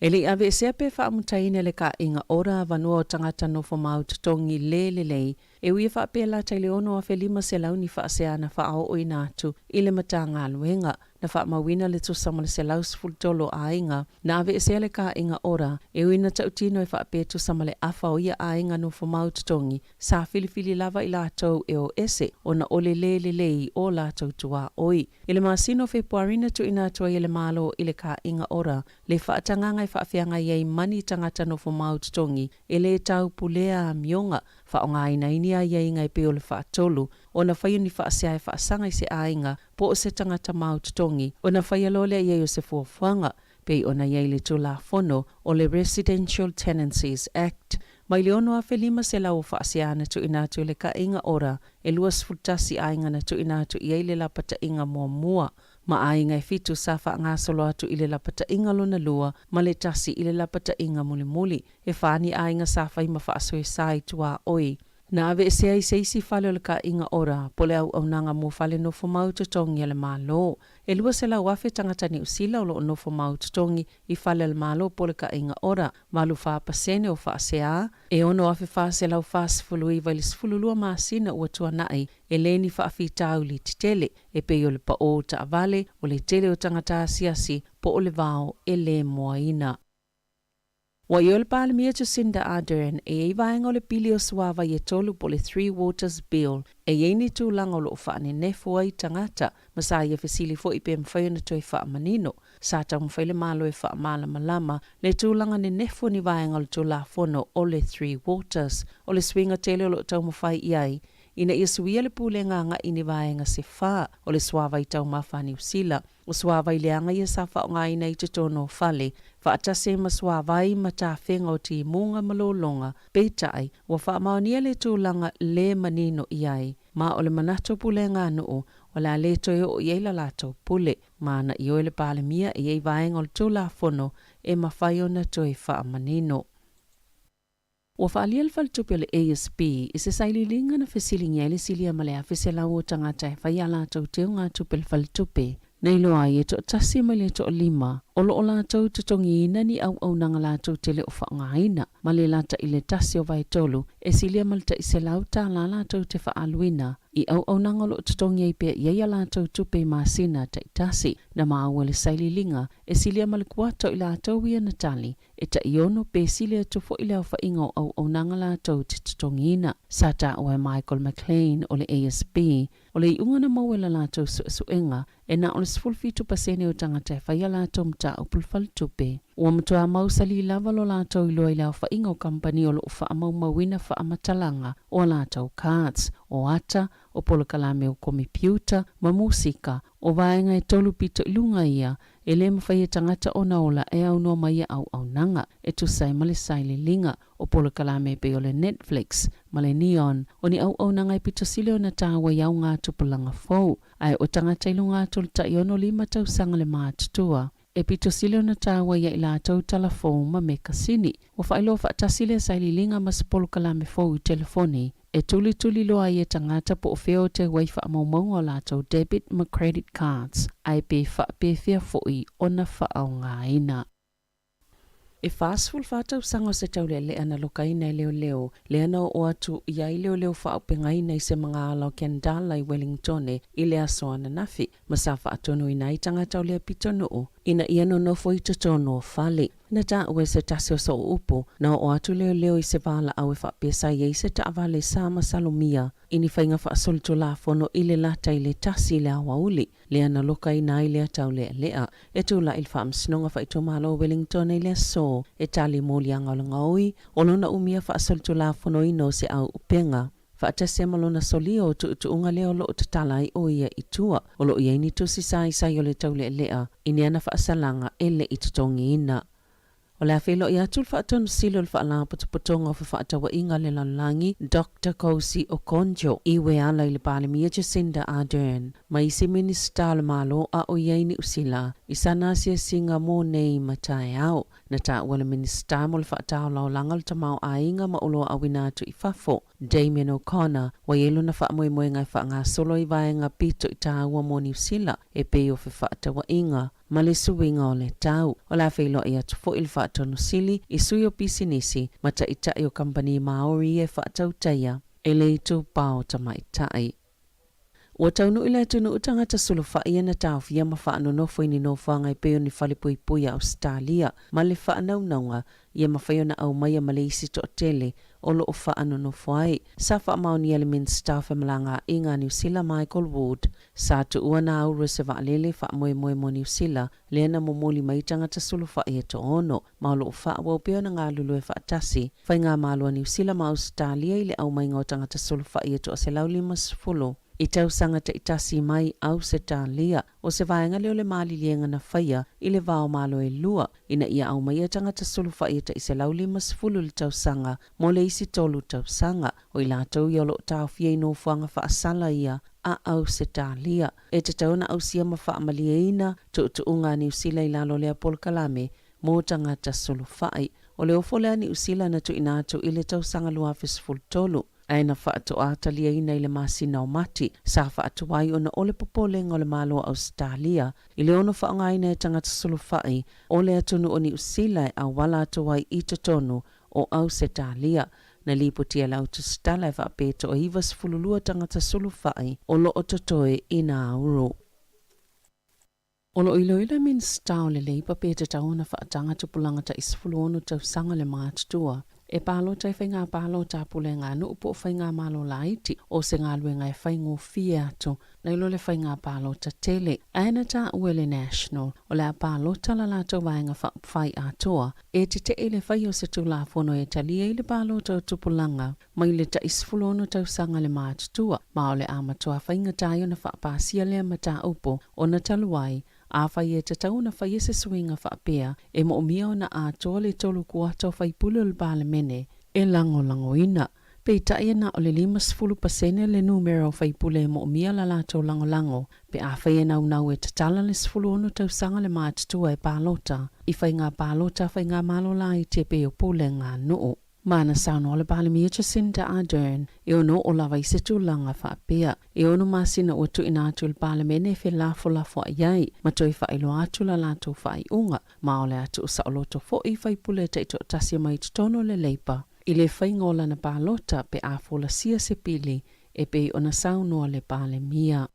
E li ave se pe whaamutaine le ka inga ora vanua o tangata no whamau tutongi lei e ui whaapela taile ono a felima se launi whaaseana whaao o inatu i le matanga aluenga na whaamawina le tusama le se laus fultolo a inga na ave se le ka inga ora e ui na tautino e whaape tusama le afa o ia a inga no whamau tutongi sa filifili lava i lātou e o ese o na ole lei o lātou tua oi. I le masino februarina tu inatu i le malo i le ka inga ora le whaatanganga whaafianga iei mani tangata no whamau tutongi e le tau pulea mionga whaonga ina inia iei ngai peo le whaatolu o na whaiuni whaasea e whaasanga i se ainga po o se tangata mau tutongi o na whaialole iei o se fuafuanga pei o na iei le tula fono o le Residential Tenancies Act. Mai le ono a felima se lau whaasea na tu inatu le ka inga ora e luas futasi ainga na tu inatu iei le lapata inga mua. Ma ainga e fitu sa wha solo atu i le lapata inga lona lua ma le tasi i le lapata inga muli. E whaani ainga sa whai ma whaasoi sai tua oi. Na ave e sea i seisi whale o le ka inga ora po le au nanga mo whale no whamau tutongi le malo. E lua se lau wafe tangata ni usila o lo no whamau tutongi i whale le malo po le ka inga ora. Malu wha pasene o wha sea. E ono afe wha se lau wha sifulu i vai sifululua maasina ua tua nai. E leni wha afi tau li titele. E pe o le pa o ta avale o le tele o tangata asiasi po o le vao e le moaina. Wa i ole palemia Jacinda Ardern e ei vaenga o le pili o suava i e tolu po le Three Waters Bill e ei ni tūlanga o lo whaane nefo ai tangata ma sa i e fesili fo i pe mwhaiona toi wha manino. Sa tau mwhaile malo e wha malama le tūlanga ne nefo ni vaenga o le tūla fono o le Three Waters o le swinga tele o lo tau mwhai iai. Ina ia suia le pūlenga nga ini vaenga se wha o le suava i tau mawhani usila. O suava i leanga ia sa wha o ngā ina i te tono whale. Wha atase ma suava i ma tā whenga o ti munga malolonga. Peitai, wa wha maonia le tūlanga le manino iai. Ma o le manato pūlenga nuu, o le ale toi o iei la lato pule. Mana i oile palemia i ei vaenga o le tūla fono e mawhai o na toi wha manino. Ua whaalia le whalitupe le ASB i se saililinga na whesilingia le silia ma le awhisela o tangata e whai ala tau teo ngā tupe le whalitupe. Nei loa e to tasi ma le to lima, olo o lātou te tongi ina ni au nanga lātou te le o whaangaina, ma le lata i le tasi o vai tolu, e silia malta i se lau tā la lātou te whaaluina, i au nanga lo te tongi ei pia iei a lātou tupe māsina ta i tasi, na maaua le saililinga, e silia ma le kuato i lātou ia Natali, e ta iono pe silia tufo i leo whainga o au nanga lātou te tongi ina. Sata o e Michael McLean o le ASB, o le iunga na mauela lātou suenga, e na o le 12% o tangata e whaia lātou mta o pulfal tupe. Ua mtua mausali lava lo lātou i loa i leo whainga o kampani o lo ufa amaumawina wha amatalanga o lātou cards, o ata, o polokalame o kompiuta, ma musika, o vaenga e tolu pito ilunga ia, e le mawhai e tangata o naola e au no mai au nanga, e tu sai male saile linga, o polokalame pe o le Netflix, ma le Neon, o ni au nanga e pito sile o na tāwa iau ngā tupulanga fau, ai o tangata ilunga tolta iono 5 tausanga le mātutua. E pito sile o na tāwa ia i lātou telefon ma me kasini, o whailo whaatasile saile linga ma se polokalame fau i telefoni, e tuli loa i e tangata po o feo te waifa amaumau o lātou debit ma credit cards, ai pe whaapewhia foi o na whaaunga ina. E fastful whātau sango se tau le ana lokaina e leo, le ana o atu ia i leo whaapengaina i se mga alau Kendala i Wellington i le aso ana nafi, ma sa whaatono i nai tangata o lea pito noo, ina iano no foi totono o whale. Na ta ue se tasio so upo, na o atu leo i se vala au e whaapesa i se ta avale sama salomia, ini whainga whaasoluto la fono i le lata i le tasi le awauli, le ana loka i nai lea tau lea, e tula il whaamsinonga whaito malo Wellington i lea so, e tali moli anga o ngaoi, o lona umia whaasoluto la fono ino se au upenga. Whaatase malona soli o tuunga leo lo o tatalai o ia i tua, o lo ia ini tusi sai o le tau lea, ini ana whaasalanga ele i tutongi ina. O le awhelo i atul whaatonu silo le whaala potopotonga o whaatawa inga le lalangi Dr. Kosi Okonjo i we ala i le Palemia Jacinda Ardern. Ma isi minista le malo a o iaini usila i sana sia singa mo nei matai au. Na ta wale minista mo le whaatao lau langa le tamau a inga ma ulo a winatu i fafo. Damien O'Connor wa yelo na whaamoe ngai whaanga solo i vaenga pito i ta ua mo ni usila e peo fe whaatawa inga. Ma le suinga o le tau. O la whailo i atu fo il whaatono sili i sui o pisinisi ma ta itai o kampani Maori e whaatau taia e le itu pao tama itai. Ua taunu ila tunu utangata sulu whaia na tau fia ma whaano nofo ini no whaanga i peo ni whalipui a Australia ma le whaanau naunga ia ma whaio na au maia ma le isi to tele o lo o whaano nofo ai. Sa wha maoni element staff e malanga i ngā New Zealand Michael Wood sa tu ua na auru se waalele wha moe mo New Zealand le na momoli mai tangata sulu whaia to ono ma lo o wha wau peo na ngā lulu e whaatasi whai ngā malua New Zealand ma Australia i le au mai ngā tangata sulu whaia to se lau 5 I tau sangata i tasi mai au se tālia o se vaenga leo le mali lienga na whaia i le vao malo e lua ina ia au mai tangata sulu whaia i se lau 5 le tau sanga mo le isi tolu tau sanga o i lātou i olo tau fia ino whanga whaasala ia a au se tālia. E te tauna au sia ma whaamalia ina tu unga ni usila i lalo lea polkalame mo tangata sulu whai. O le ofole ni usila na tu inatu i le tau sanga lua fisful tolu. Aina whaatu atalia ina i le masina o mati, sa whaatu wai o na ole popolenga o le malo Australia. I le ono whaanga ina e tangata sulu whai, o le atunu o ni usila e a wala atu wai i tonu o Australia. Na liputia lau tu stala e whapeto o hivas fululua tangata sulu whai, o lo o totoe ina auro. O lo iloila min stau le leipa peta tauna whaatanga tupulanga ta isfulu onu tau sanga le mātutua. E palo tai whainga palo ta pule ngā nu upo whainga malo laiti o se ngā lue ngai whaingo fia atu na ilo le whainga palo ta tele. Aina ta uele national o le palo tala lato vaenga whai atoa e te ele whai o se tula fono e talia i le palo tau tupulanga mai le ta isfulonu tau sanga le mātutua ma o le amatoa whainga tayo na whaapasia le mata upo o na taluai a whai e te tauna whai e se swinga whaapea e mo mia o na a toa le tolu kuato whai pulu le palemene e lango ina. Pe taia na o le 5% le numero whai pule e mo mia la lato lango pe a whai e nau e tatala le sfulu onu tau sanga le mātutua e pālota. I whai ngā pālota whai ngā malo lai te pe o pule ngā nuu. Mana sauno le Balemia Jacinda Ardern, e ono o lava i se tūlanga whaapea. E ono masina o tu ina atu le Balemene fe lafo iai, ma toi whailo atu la lato whai unga, ma ole atu sa oloto fo i whaipule te ito tasia mai tutono le leipa. I le whaingola na pālota pe a fola sia se pili, e pe ona sauno le Balemia.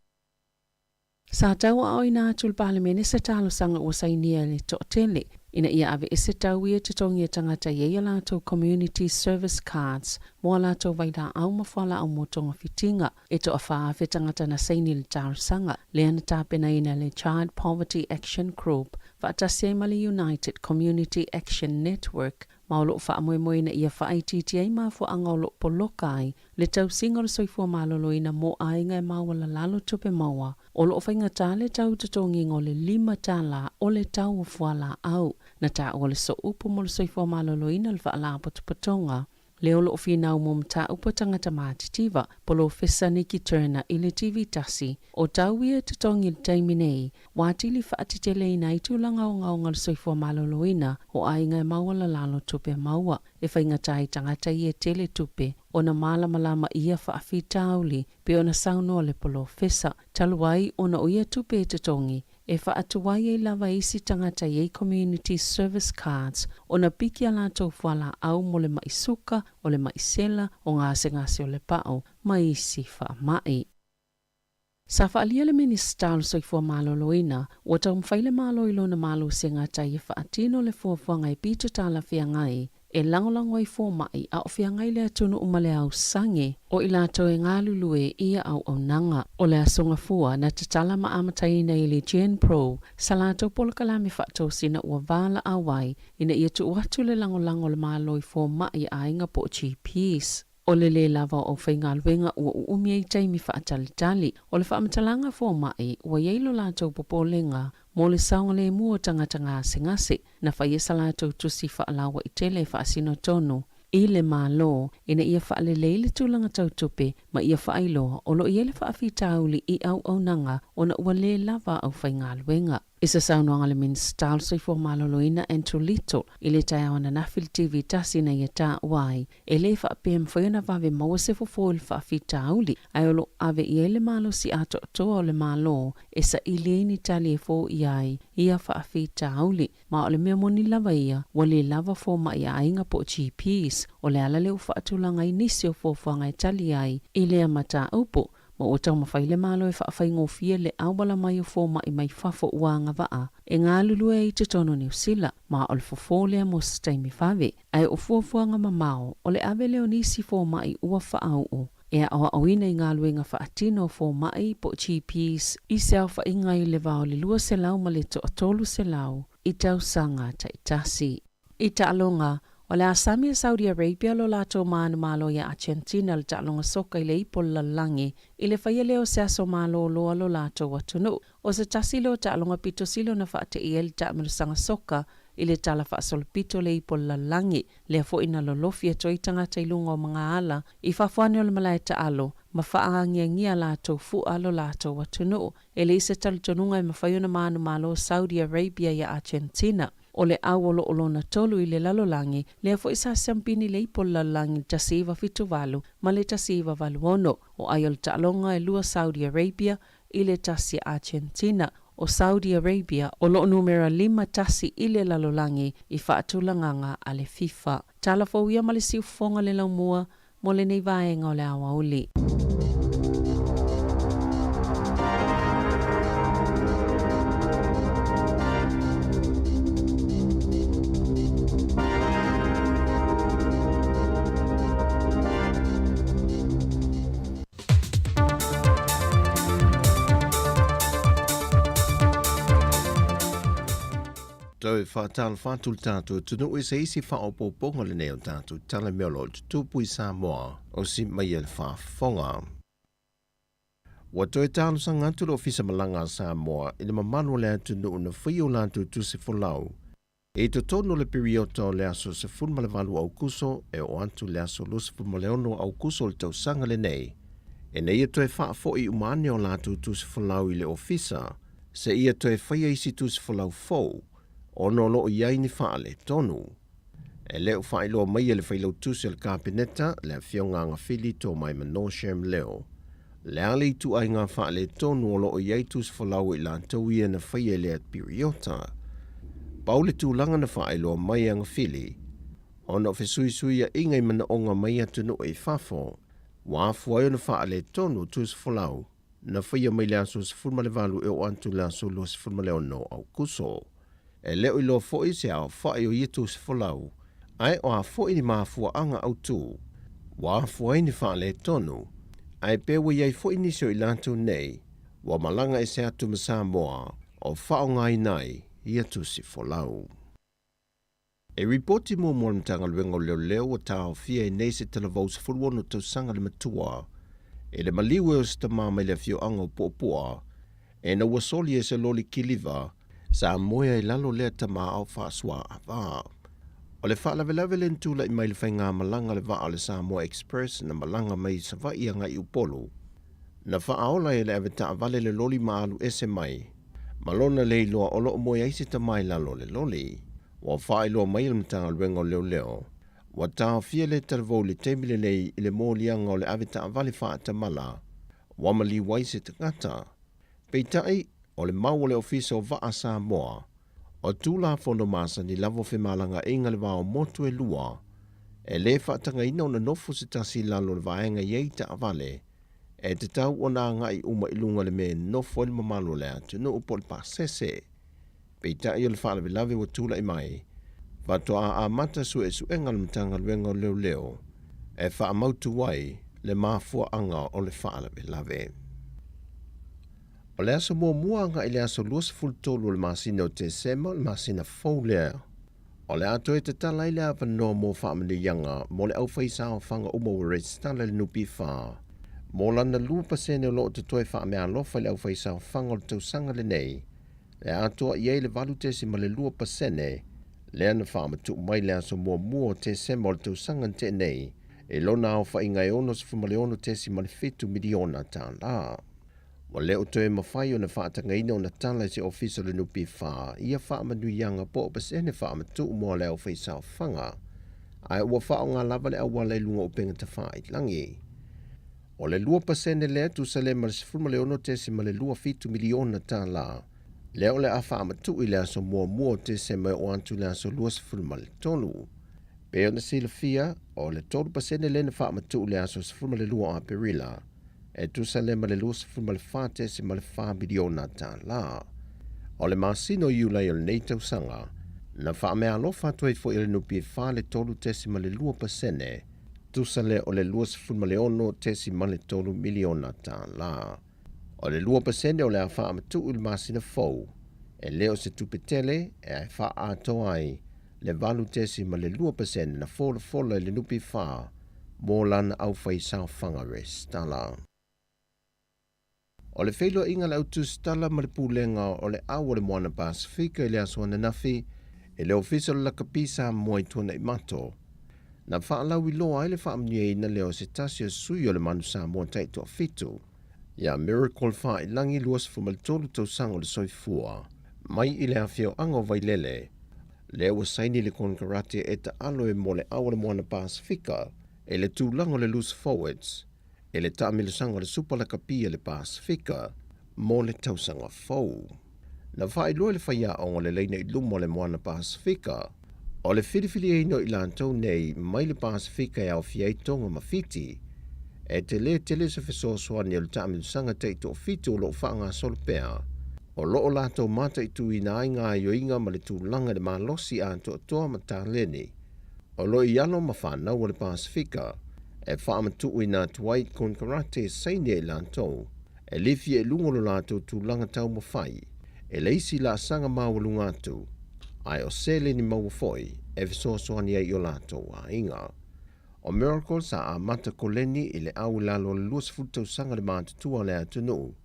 Sa tau a oina atu le Balemene se talo sanga o sainia le to tele, ina ia ave ese tau ia te tongi e tangata ia lato community service cards, mua lato vaida au mawhala au motonga fitinga, e to a whaawe tangata na saini le tausanga, le ana tāpena ina le Child Poverty Action Group, Whaatase Mali United Community Action Network, Maolo whaamoemoe na ia whaaititia ma fo angolo polokai, le tau singa le soifua malolo ina mo ainga e mawala lalo tupe maua, o lo whainga tā le tau tatongi ngole 5 tala o le tau o fuala au, na tā o le so upo mo le soifua malolo ina le whaala patupatonga. Leo lo finau mo mta upo tangata mātitiva, polo Fesa Nikki Turner ili TV tasi, o tauia tatongi le taiminei, wātili whaatitele ina i tūlanga o ngaunga le soifua malolo ina, o ainga e mawala lalo tupe maua, e whainga tai tangata i e tele tupe, o na malama ia whaafitauli, pe o na sauno le polo Fesa, taluai o na uia tupe tatongi, e whaatuwai e lava isi tangata i community service cards o na piki ala tau whala au mo le maisuka o le maisela o ngase o le pao maisi wha mai. Sa whaalia le minister soifua maloloina, o tau mwhaile malo ilo na malo se ngata i whaatino le fuafuanga i pito tala whiangai, e langolango i fō mai a o whiangai le atunu umale au sange o i lato e ngālulue ia au nanga o le asonga fua na tatala ma amataina i le Gen Pro sa lato polokalame whaatou sina ua wala awai ina ia tu watu le langolango le malo i fō mai a inga po GPs. O le lava o whaingaluenga ua uumia i taimi whaatalitali o le whaamatalanga fō mai ua yeilo lato popolenga mo le saunga le mua tangata ngase na whaia sa lato tusi whaalawa i tele whaasino tonu. I le malo, ina ia whaalelei le tūlanga tautupe ma ia whaailoa o lo ia le whaafitauli i au nanga o na ua le lava au whaingaluenga. Isa saunoanga le minister soifua maloloina Andrew Little i le tai awana Nafil TV tasi na ia tā wai e le whaapem whaiona vave maua se fofo le whaafitauli ai olo ave i ele malo si ato atoa o le malo e sa i le ini tali e fo iai ia whaafitauli ma o le mea moni lava ia wa le lava fo ma ia ainga po GPs o le ala leo whaatulanga i nisi o fofuanga i tali ai i le amata upo. Ma o tau mawhaile malo e whaafai le awala mai o fō mai mai whafo uanga waa. E ngā lulue i te tono New Zealand, ma o le fofolea mo sa taimi whawe. Ai o fuafuanga mamao, o le ave leo nisi fō mai ua whaau o. E a oa awina i ngā luenga whaatino fō mai po GPs i se au whainga i le vao le lua se lau ma le to atolu se lau i tau sanga ta itasi. I ta alonga, o le asami a Saudi Arabia lo lato maanu malo ya Argentina le talonga soka i le ipol lalangi i le whaia leo se aso malo loa lo lato watunu. O se tasi lo talonga pito silo na whaate i ele taamirisanga soka i le tala whaasol pito le ipol lalangi le fo ina lo lofia toitanga te ilunga o mga ala i whafuane o le malai ta alo ma whaangia ngia lato fu alo lato watunu. E le isa talitonunga i mawhaiona maanu malo Saudi Arabia ya Argentina. O le awolo olona tolu i le lalolangi, le fo isa sampini le ipo lalangi tasiva fitu valu, ma le tasiva valu ono, o ayol talonga e lua Saudi Arabia, i le tasi Argentina, o Saudi Arabia, o lo numera 5 tasi i le lalolangi, i whaatulanganga a le FIFA. Tala fo ia ma le siufonga le laumua, mo le nei vaenga o le awa uli. Tau e whaatal whātul tātou tunu e se isi whaopoponga le neo tātou tala meolo tupu i Samoa o si mai el whaafonga. Wato e tālu sa ngātu lo fisa malanga Samoa i le mamanu le atunu una whio lātu tu se fulau. E to tono le perioto le aso se fun malevalu au kuso e o antu le aso lo se fun maleono au kuso le tau sanga le nei. E nei e to e whaafo i umane o lātu tu se fulau i le ofisa se ia to e whaia isi tu se fulau fau. Ono lo iai ni whaale tonu. E leo whaelo mai le whaelo tusi le kapineta le whionga ngā whili tō mai mano shem leo. Le ale tu ai ngā wha le tonu o loo iei tusi whalau I lātou ia na whaia le at piriota. Pau le tūlanga na whaelo mai ang whili. Ono whisui sui a ingai mana o ngā mai atunu e whafo. Wa fuai na wha le tonu tusi whalau. Na whaia mai le aso se fulma le valu e o antu le aso lo se fulma le ono au kuso. E leo ilo fo se au whae o ietu se whalau. Ai o a fo ni mafua anga au tu. Wa fuai ni wha le tonu. Ai pewa iei fo ni so ilantu nei. Wa malanga e se atu masa moa. O whao ngai nai ietu se whalau. E ripoti mo mo mtanga luengo leo o tau fia nei se telavau se fulwono tau sanga le matua. E le maliwe o se tamama le fio anga o popoa. E na wasoli e se loli kiliva. Sa moia I lalo lea tama au whaaswa a o le whaalavelave le ntula I mai le whainga malanga le waa le Samoa Express na malanga mai sa vai anga I upolo. Na whaaola e le aveta avale le loli maalu ese mai. Malona le iloa olo o moia isi tamai lalo le loli. Wa wha iloa mai le mtanga luengo leo. Wa tau fia le tarvou le temile nei I le mōlianga o le aveta avale wha tamala. Wa mali waise te ngata. Peitai o le mau le ofisa o vaa Samoa. O tūla fono masa ni lavo fe malanga inga le wao motu e lua. E le whaatanga ina o na nofu se tasi lalo le vaenga iei ta avale. E te tau o nā ngai uma ilunga le me nofo le mamalo le atu no upo le pasese. Peitai o le whaalawe lave o tūla I mai. Watoa a mata su e su enga le mtanga luenga leo. E wha mautu wai le mafua anga o le whaalawe lave. O le aso mua nga I le aso luas fultolo le masina o te sema le masina faulea. O le ato e te tala I le awanoa mo whaamani yanga mo le au whaisa o whanga uma o restala le nupi wha. Mo lana 2% o loo te toi whaamea alofa le au whaisa o whanga o le tausanga le nei. Le ato I le valu tesi ma le 2% le ana whaamatu mai le aso mua o te sema o le tausanga te nei. E lona au whainga e ono se fumale ono tesi ma le 5 miliona ta la. Wa leo toe mawhai o na whaatanga ina o na tala se ofisa le nupi wha, ia whaamanu yanga po pasene whaamatu mua leo whaisa o whanga. Ai ua whao ngā lava le awala lunga o penga ta wha langi. O le 2% lea tu sa le marisifuma le ono tesi ma le 2 miliona ta la. Leo le a whaamatu I le aso mua te se mai o antu le aso 2 le tonu. Peo na sila fia, o le 3% le na whaamatu le aso 2 a perila. E tu sa le ma le luas fu ma le whate se ma le 4 biliona ta la. O le masino iulai o le nei tausanga, na whaamea alofa toi fo I le nupi wha le tolu tesi ma le 2%, tu sa le o le luas fu ma le ono tesi ma le tolu miliona ta la. O le 2% o le a whaamatu il masina fau, e leo se tupetele e a wha ato ai, le valu tesi ma le 2% na fola le nupi wha, mō lana au whai sao whanga restala. O le whailo inga le autu stala ma le pūlenga o le awa le moana Pasifika I le aswana nafi, e le ofisa la kapisa mua I tuana I mato. Na whaalau I loa ai le whaamnia ina leo se tasi o sui o le manu sa mua taito o fitu. Ia miracle wha I langi luas fumaltolu tau sango le soifua. Mai I le awhio ango vailele. Leo wa saini le konkarate e ta alo e mo le awa le moana Pasifika, e le tūlango le loose forwards. E le taamilasanga le supa la kapia le Pasifika, mo le tausanga fau. Na whailua le whaia o le leina I lumo le moana Pasifika, o le whiriwhiri eino I lantou nei mai le Pasifika e au fiai tonga mawhiti, e te le se whesoswani o le taamilasanga teito o fitu o lo whaanga solpea, o loo lato mata I tu ina ai ngā ioinga ma le tūlanga le malosi a to toa ma tāleni, o lo I alo ma whanau o le Pasifika, e whaamatu ina tuai kon karate saine I lantou, e lifi e lungolo lato tūlanga tau mawhai, e leisi la sanga mawalunga atu, ai o sele ni mawafoi, e visosoani ai o lato a inga. O miracle sa a mata koleni I le au lalo le luas futau sanga le mātutua le atu nuu,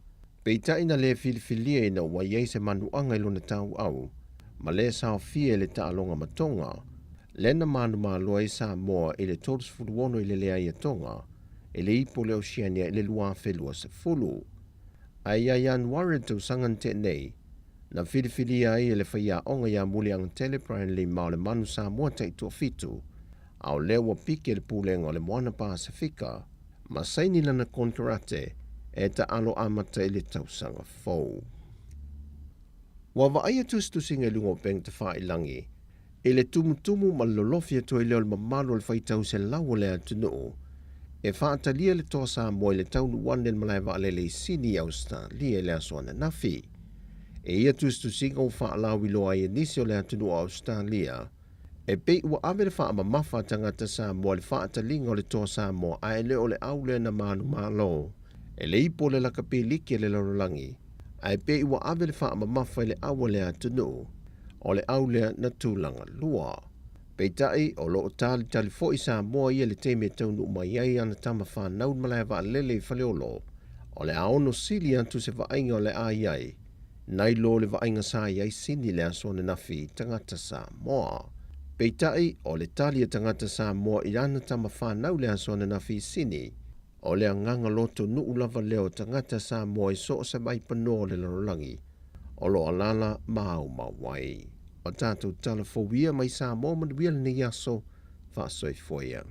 peita ina le filifilia ina wa iei se manuanga I lona tau au, ma le sao fie le taalonga matonga, lena manu maloa I Samoa I le totus furuono I le lea ia tonga, I le ipo le Oceania I le lua whelua se fulu. Ai ai an warin tau sangan te nei, Na filifili ai le whaia onga ia muli ang Teleprine li mao le manu Samoa te itua fitu, au lewa pike le pūlenga o le Moana Pasifika, ma saini lana kontrate e ta alo amata i le tausanga fou. Wa vaia tustusinga lungo peng te whailangi, e le tumutumu ma lolofia to i leo le mamalo le whaitau se lau le atunu, e whaatalia le toa Samoa i le taunu wane le malai vaalele i sini Australia le aswana nafi. E ia tustusinga o whaalau i loa i nisi o le atunu o Australia, e pei ua ave le wha mafa tangata Samoa le whaatalinga o le toa Samoa a e leo le au le na manu malo. E le ipo le laka peliki le lorolangi, a e pei ua ave le wha mafa i le awa le atunu, o le au le na tūlanga lua. Peitai o lo o tali fo i Samoa ia le teime taunu mai ai ana tama whanau malai vaalele i whaleolo, o le aono sili antu se vainga o le ai, nai lo le vainga sa iai sini le asone nafi tangata Samoa. Peitai o le tali tangata Samoa i ana tama whanau le asone nafi sini, o le anganga loto nuu lava leo tangata Samoa i so se mai pano le larolangi, o lo alala mau mawai. O tātou tala fōwia mai Samoa manuia le ni aso, whaasoi foia.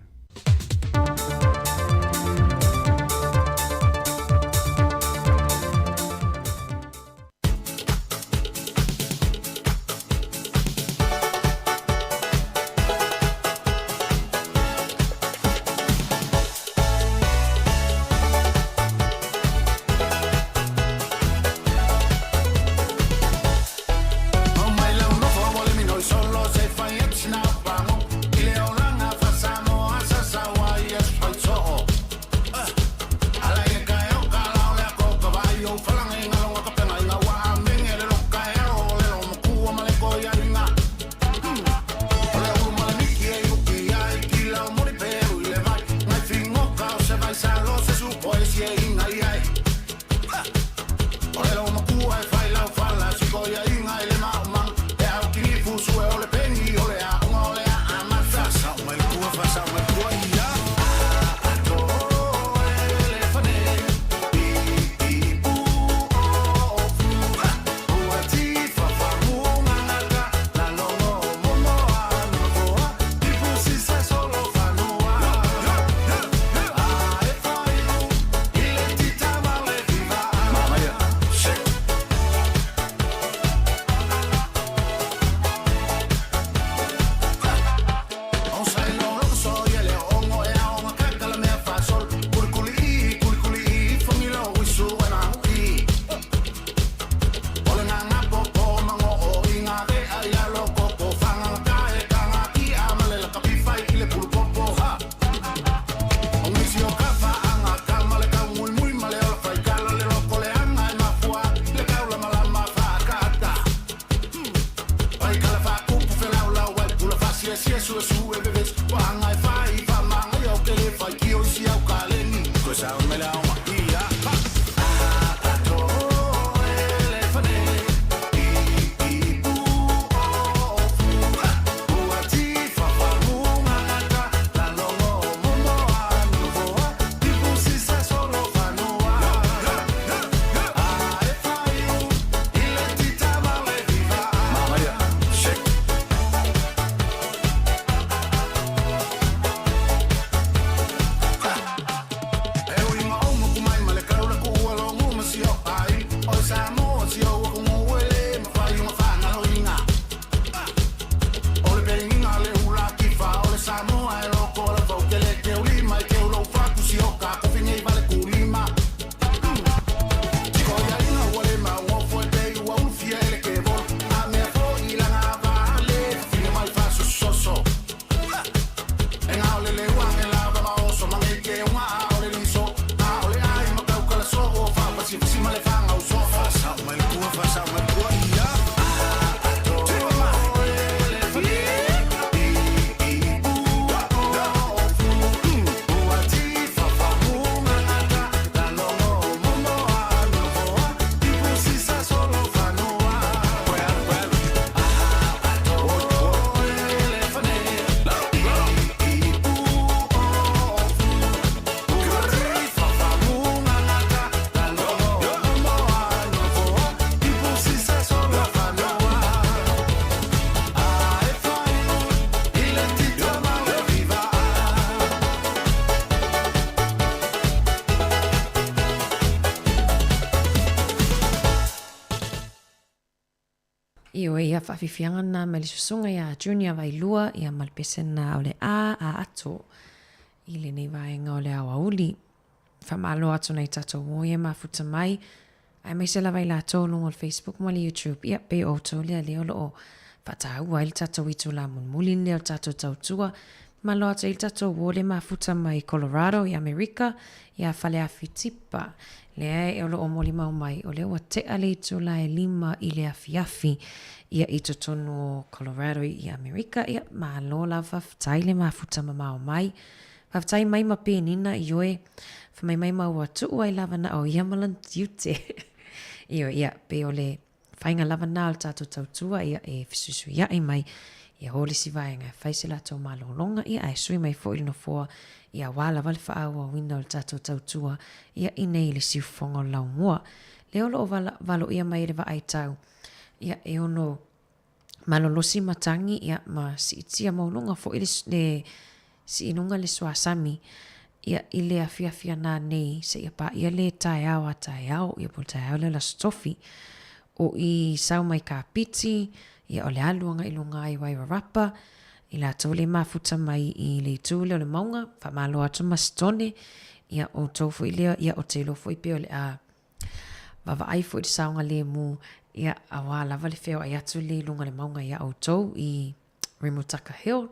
Iwe ia whawhiwhianga na me le susunga ia junior vai lua ia malpesena o le a ato. I le nei vaenga o le awa uli. Whamalo atu nei tato moia mafuta mai. Ai mai se lava i la tōlung o Facebook mo le YouTube. Ia pe o tōlea leo lo o whataua il tato witu la mulmulin leo tato tautua. Malo atu il tato wole mafuta mai Colorado i Amerika. Ia whale afi tipa. Lea e olo o moli mau mai o leo a te ale tu la e lima i le afi ia i tonu Colorado i Amerika ia ma lo la whaftai le mafuta ma mau mai whaftai mai ma penina i oe whamai mai mau atu ua i lava na o ia malan tiute ia pe o le whainga lava na al tato tautua ia e fisusu ia i mai ia holi si vaenga whaise la tau malolonga ia ai sui mai fo ilino foa ia wala wale whaaua wina o tato tautua ia inei le siufonga lau mua. Leo lo valo ia mai rewa ai tau. Ia e ono malolosi matangi ia ma si itia maulunga fo ili le si inunga le suasami. Ia ile a fia na nei se ia pa ia le tai au ia po tai au le la stofi. O i sau mai ka piti ia o le aluanga ilunga i wai rapa. I la tole mafuta mai i le tūle o le maunga, whamalo atu mastone, ia o tofu i lea, ia o te lofo i peo le a wawa aifo i saunga le mu, ia a wā lava le wheo ai atu le lunga le maunga ia o tau i Rimutaka Hill,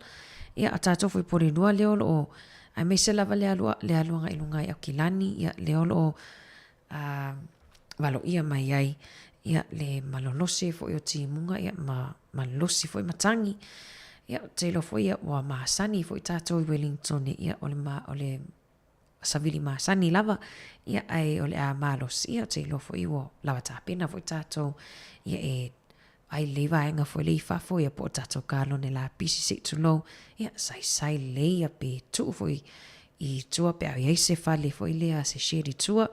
ia a tātofu i pori lua leo o, ai mei se lava le aluanga i lunga i au kilani, ia leo o walo ia mai ai, ia le malolosi fo i o ti munga, ia malolosi fo i matangi, ia teilo foi ia wa masani foi tato i Wellington ia ole savili masani lava ia ai ole a malos ia teilo foi wo lava tapena foi tato ia e ai leva enga foi le fa foi a po tato kalo ne la pisi se tulo ia sai le ia pe tu foi i tua pe ai se fale foi le a se sheri tua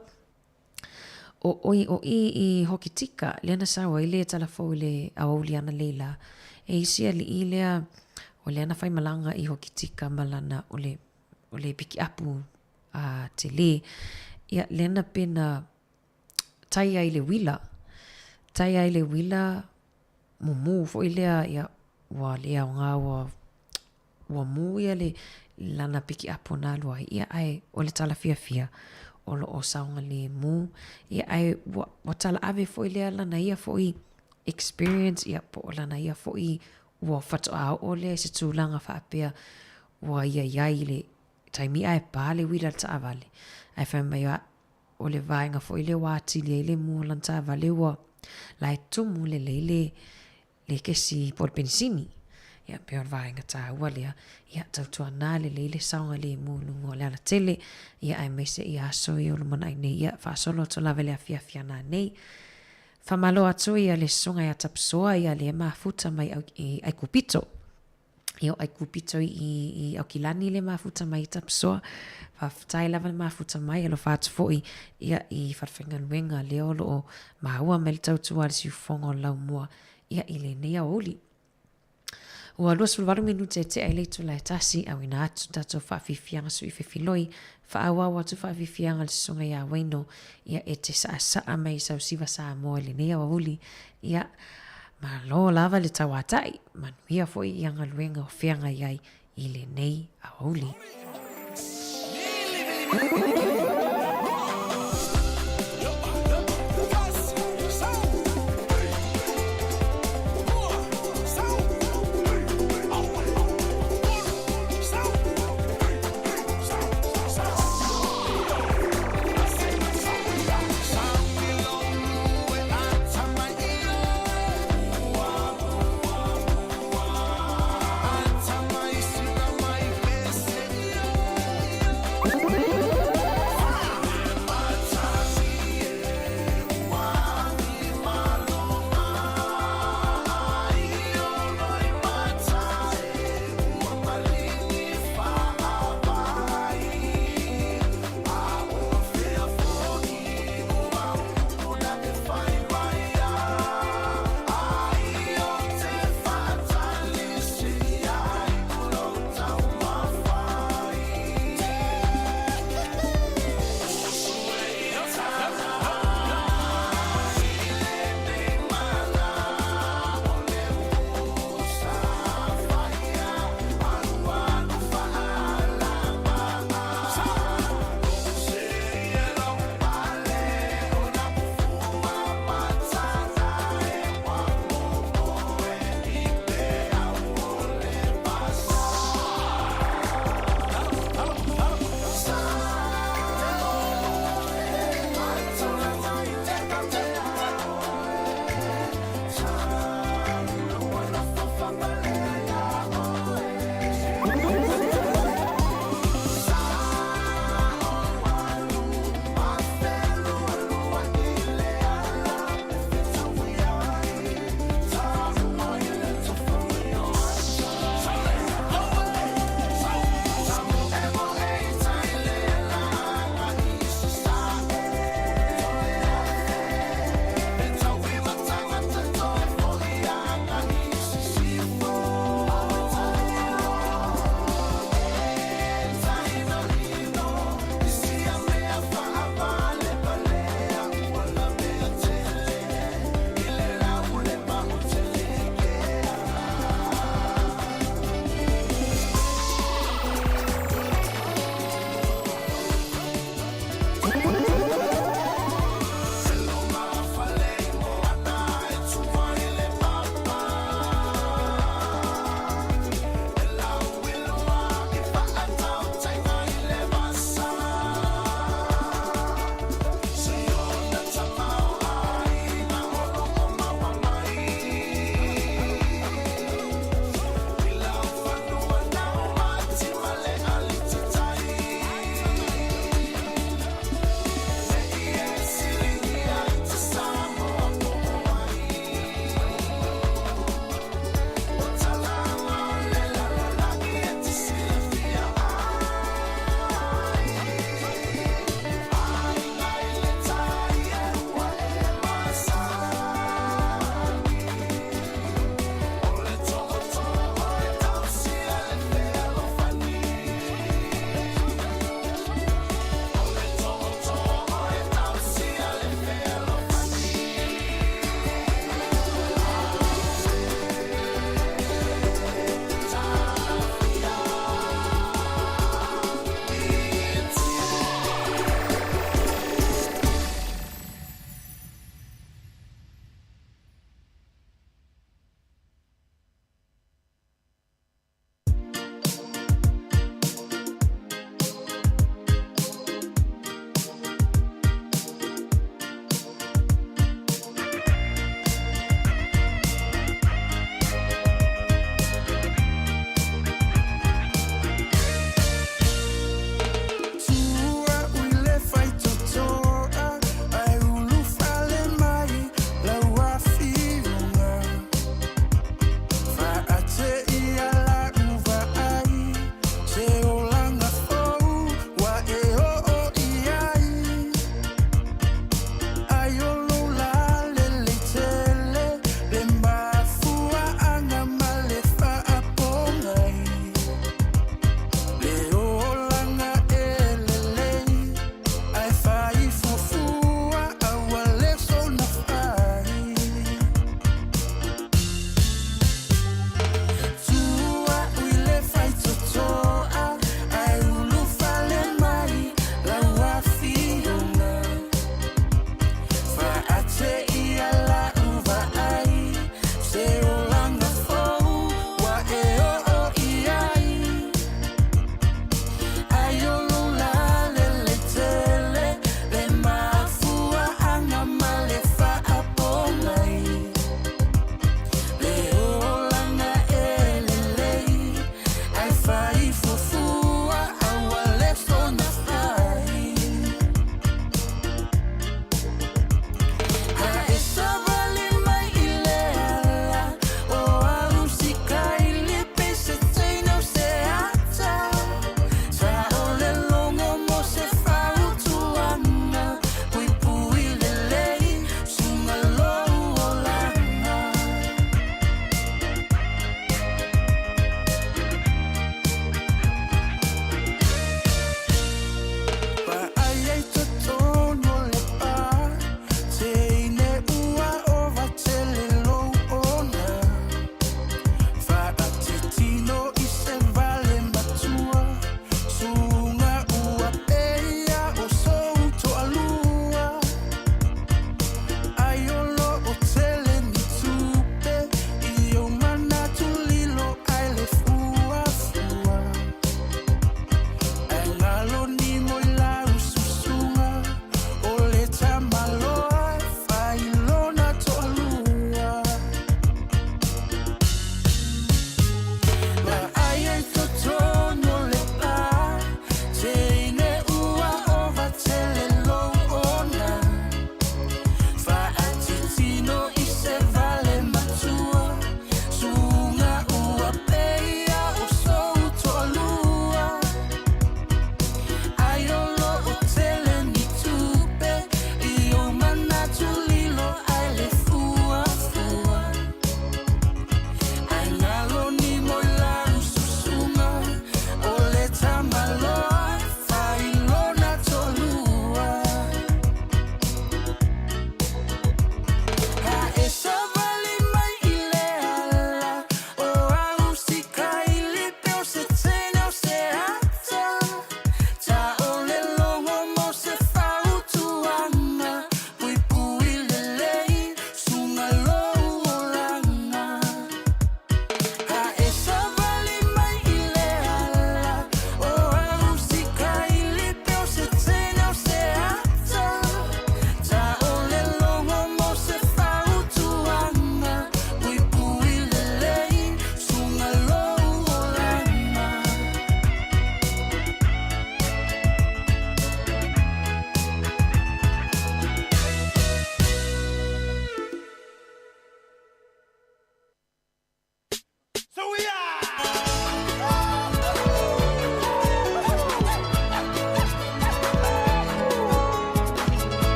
o i hokitika lena sawa ile tala foi le auliana leila e isi ali ilea o le ana fai malanga i hoki tika malana o le piki apu a te le. Ia lena pena tai ai le wila mumu fo ilea ia wa lea o ngā wa mu ia le lana piki apu na lua ia ai o le tala fia o lo o saunga le mu ia ai wa tala ave fo ilea lana ia fo i experience ia po lana ia fo i wa fatu a o le se tūlanga whaapea wa ia iai le taimi ai pāle wila ta avale ai whamai o le vaenga fo i le wāti le mua lanta avale wa lai tumu le kesi por pensini ia peo vaenga ta ua lea ia tautua nā le saunga le mūlungo le ala tele ia ai mese ia aso i o lumana ai nei ia whaasolo to lave le a fia nā nei Whamalo atu ia le sunga ia tapsoa ia le mafuta mai ai kupito. Ia ai kupito i au kilani le mafuta mai tapsoa. Whaftai lava le mafuta mai alo whātu foi ia i wharwhenga luenga leo lo maua me le tautua le siufonga o lau mua ia i le nea oli. Ua lua sulwaru minute te ai leitu lai tasi au ina atu tato whawhiwhianga sui whiwhiloi whaawa watu whawhiwhianga le sunga ia waino ia e te saa mai sau siwa saa moa le nea wa uli ia ma lo lava le tawatai manuia foi i anga luenga o whianga iai i le nei a uli.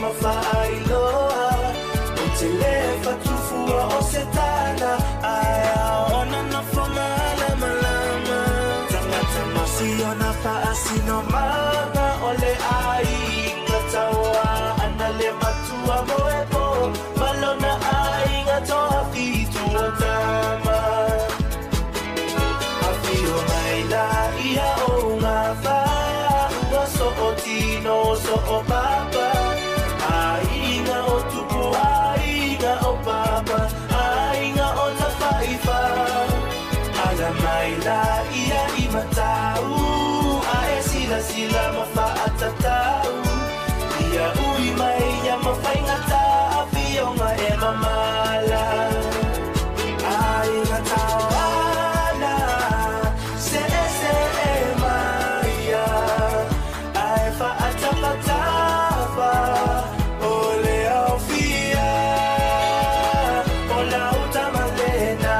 mawhailoa o te lefa tufua o se tana aia ona na whamala malama tangata masi o na paasino manga o le ai ngā taua ana le matua moepo malona ai ngā toa fitu o tama awhio mai la ia o ngā whaia ua so o tino so o papa ainga o tupu ainga o papa ainga o ta whaifa ala mai la ia I matau a e sila sila ma whaatatau ia ui mai ia ma whaingata a whionga e mamala ainga tau ana se e maia ai whaatapatapa o le au fia o lau tamalena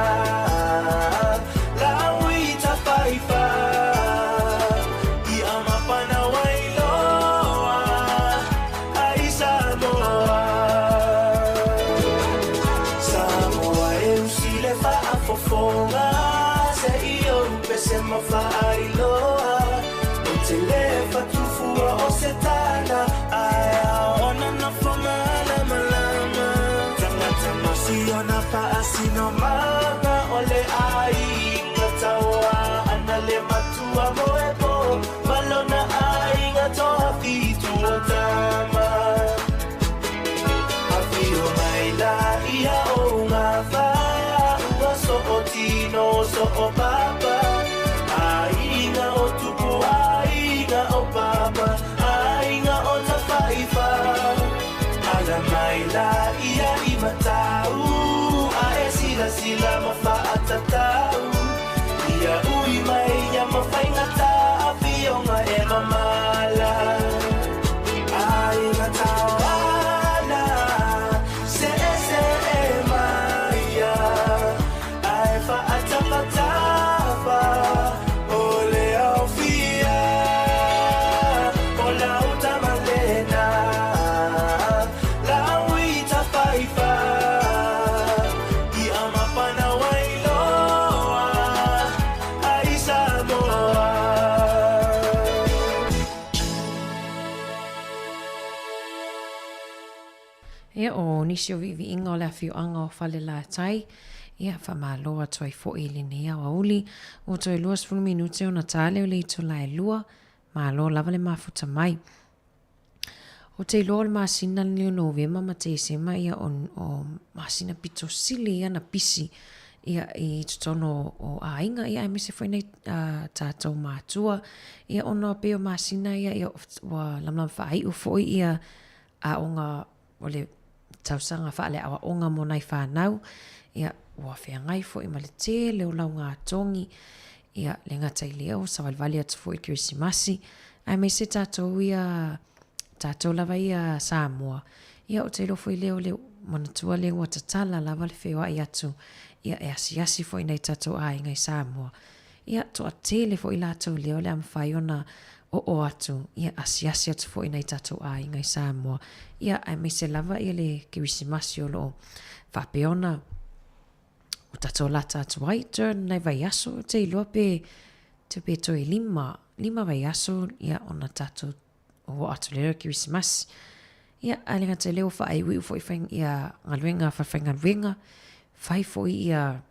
lau I ta whaifa I amapana wailoa ai Samoa Samoa e usile whaafofonga se I o pese ma whailoa o te lefa tufua o se tana aia ona na whamala malama tangata masi o na paasino manga o le ai ngā taua ana le matua moepo malona ai ngā toa fitu o tama awhio mai la ia o ngā whaia ua so o tino so o papa ainga o tupu ainga o papa ainga o ta whaifa ala mai la ia I matau a e sila sila ma whaatatau ia ui mai ia ma whaingata a whionga e mamala ainga tau ana se e maia ai whaatapatapa o le au fia o lau tamalena lau I ta whaifa I amapana wailoa ai Samoa Ia o nisi o vivi inga o le awhio anga o whale la tai. Ia whamaloa toi fo I le nea o uli. O toi luas fulu minute o na tale o le ito la e lua. Malo lava le mafuta mai. O te loa le masina ni o novema ma te sema ia o masina pito sili ia na pisi. Ia I tutono o ainga ia e mese foi nei tātou mātua. Ia ona pe o masina ia wa lamlam whaai u foi ia a onga o le tausanga whaale awa onga mo nai whanau. Ia ua whea ngai fo I ma le te leo lau ngā tongi. Ia le ngatai leo sa walwali atu fo I Kirisimasi. Ai me se tātou ia tātou lava ia Samoa. Ia o te lofo I leo leo manatua leo wa tatala lava le whewa I atu. Ia e asi fo I nei tātou a ingai Samoa. Ia to a tele fo I lātou leo le amwhai ona o atu. Ia asi atu fo I nei tātou a ingai Samoa. Ia ai me se lava ia le Kirisimasi o lo whapeona. O tātou la tātou ai, turn nei vai aso, te iloa pe toi lima vai aso, ia ona tātou o atu leo Kirisimasi. Ia alinga te leo wha ai wiu fo I whaing ia ngaluenga whawhainga luenga, whai fo I ia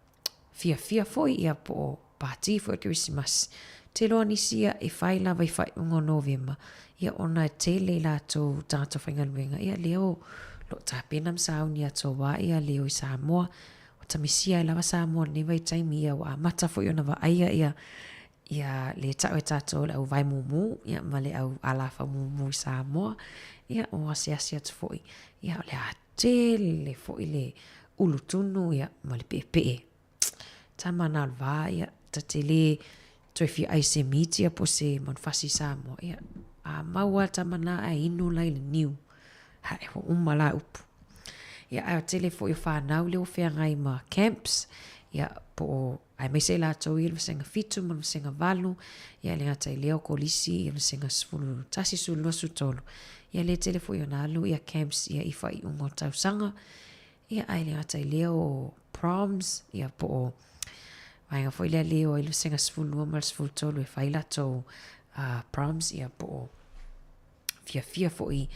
fia fo I ia po pāti fo I Kirisimasi. Te loa nisi ia e whai la vai whai ungo Novemba, ia ona te le la tō tātou whainga luenga, ia leo lo tāpenam sauni a tō wā ia leo I Samoa, tamisia lava Samoa ne vai taimi ia wa mata fo I ona wa aia ia le tau e tātou le au vai mumu, ia ma le au alafa mumu I Samoa, ia o ase atu fo I, ia le a tele fo I le ulutunu ia ma le pepe. Tamana alva ia tatele toi fi aise miti a po se manfasi Samoa, ia a maua tamana a inu lai le niu, ha e ho umala upu. Ia a tele fo I whanau leo whea ngai ma camps, ia po Ai mai se la tau i le senga fitu ma le senga valu ia le ngata i leo kolisi ia le senga sfulu tasi sulua sutolu ia le telefo na alu ia camps ia ifa i ungo tausanga ia ai le ngata i leo proms ia po mai nga foi le leo i le senga sfulu ma le sfulu tolu e fai la tau proms ia po fia foi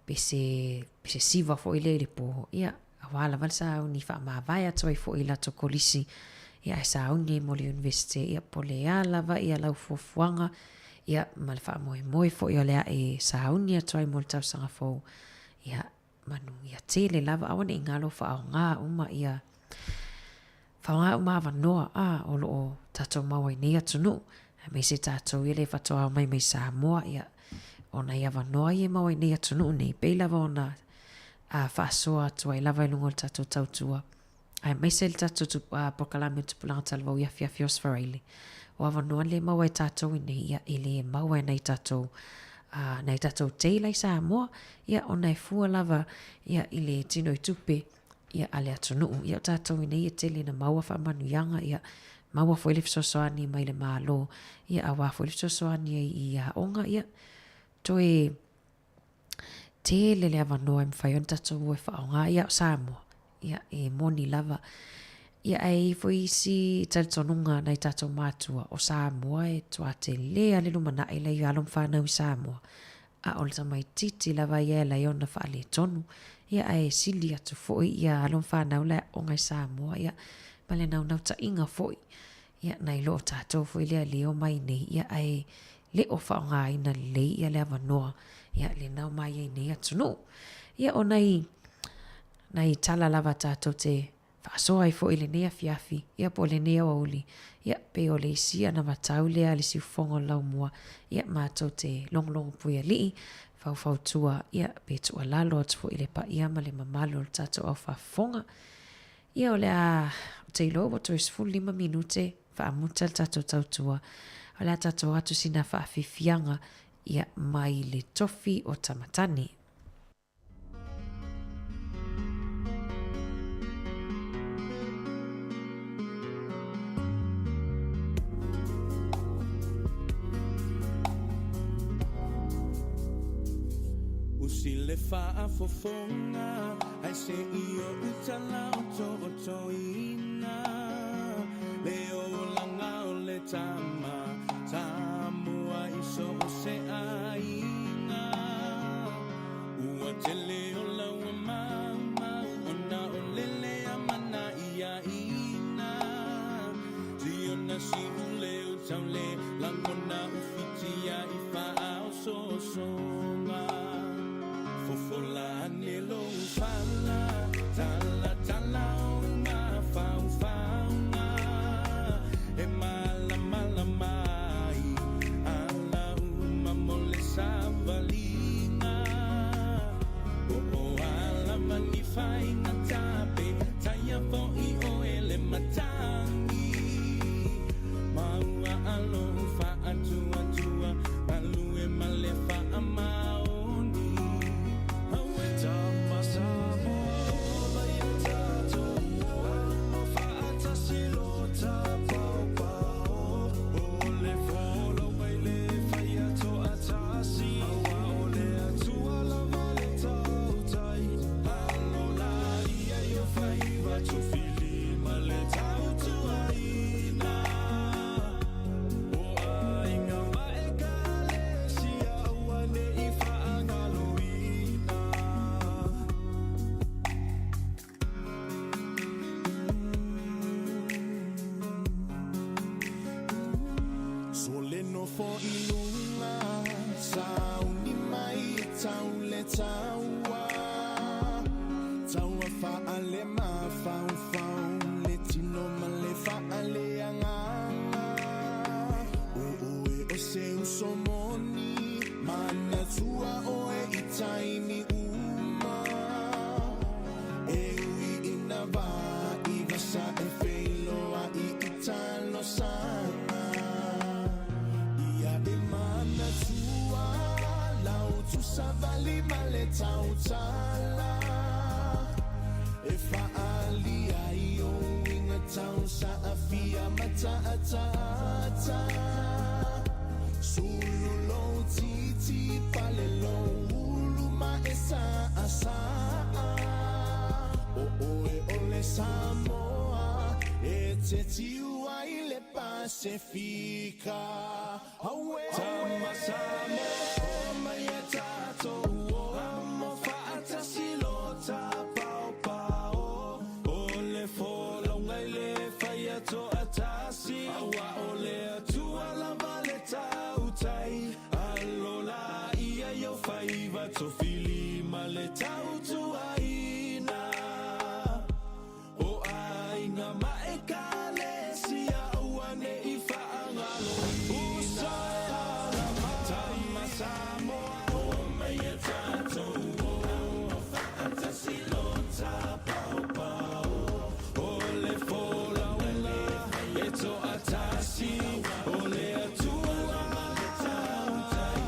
pese siva foi le po ia awala valsa ni fa ma vai atoi foi la to kolisi ia sa uni mo le university ia po le ala va ia lau fofuanga ia mal fa moi fo ia le e sa uni atoi mo tau sanga fo ia manu ia tele lava awane ingalo fa nga uma ia fa nga uma va no o lo tato mau ni atunu me se tato ile fa to mai sa mo ia ona ia va no ia mau ni atunu ni pe lava ona fa so atu ai lava lungo tato tautua ai mai se tato tu pokalame tu pulang talvo ia fios farili o ava no le mau ai tato ni ia ile mau ai nei tato nei tato te lai sa mo ia ona fu lava ia ile tino tupe ia ale atunu ia tato ni ia tele na mau fa manu yanga ia mau fo ile so ani mai le malo ia awa fo ile so ani ia onga ia toi tele le ava no em fa yon tato wo fa onga ia sa mo ia e moni lava ia ai foi si taltonunga nei tato matua o Samoa e tua te lea le lumana i le alom whanau i Samoa a olta mai titi lava ia la iona wha le tonu ia ai sili atu foi ia alom whanau le onga i Samoa ia male nau ta inga foi ia nei lo tato foi lea leo mai nei ia ai le o whaonga ina le ia le avanoa ia le nau mai ei nei atu no ia o nei tala lava tato te so ai fo ile nea fiafi ia po le nea wauli ia pe o le isia na matau lea le si fongo lau mua ia mātou te long puia lii fau tua ia pe tua lalo atu fo ile pa ia ma le mamalo le tato au fonga ia o le a te ilo o to isfu 5 minute fa amuta le tato tautua o le a tato atu sina fa afifianga ia mai le tofi o tamatani. Si le fa fofonga ai se io utala o ina le o langa o le tama Samoa iso se aina ua tele o la mama ona o lele amana ia ina si ona si ule o taule langona ufitia ifa ao songa Fofola nelo fala tala uma fauna e mala mai ala uma mole savalina o ala mani fai na tape taya fo I o ele matangi maua alo fa atua alu e male fa amao tau sa afia mataata Sulu lo titi pale lo ulu ma esa asa O oe ole Samoa E te tiua I le Pasifika Tama Samoa o mai e tātou o Amo whaata silota pao pao O le wholonga I le whaia to atasi Awa o le atua lava le tautai Alola ia yo whaiva to fili ma le tautuaina O ainga mae ka le sia uane I whaangalo Usaya la Tama Samoa o mai e tātou o Whaata silota pao pao O le wholonga e to atasi O le atua lava le tautai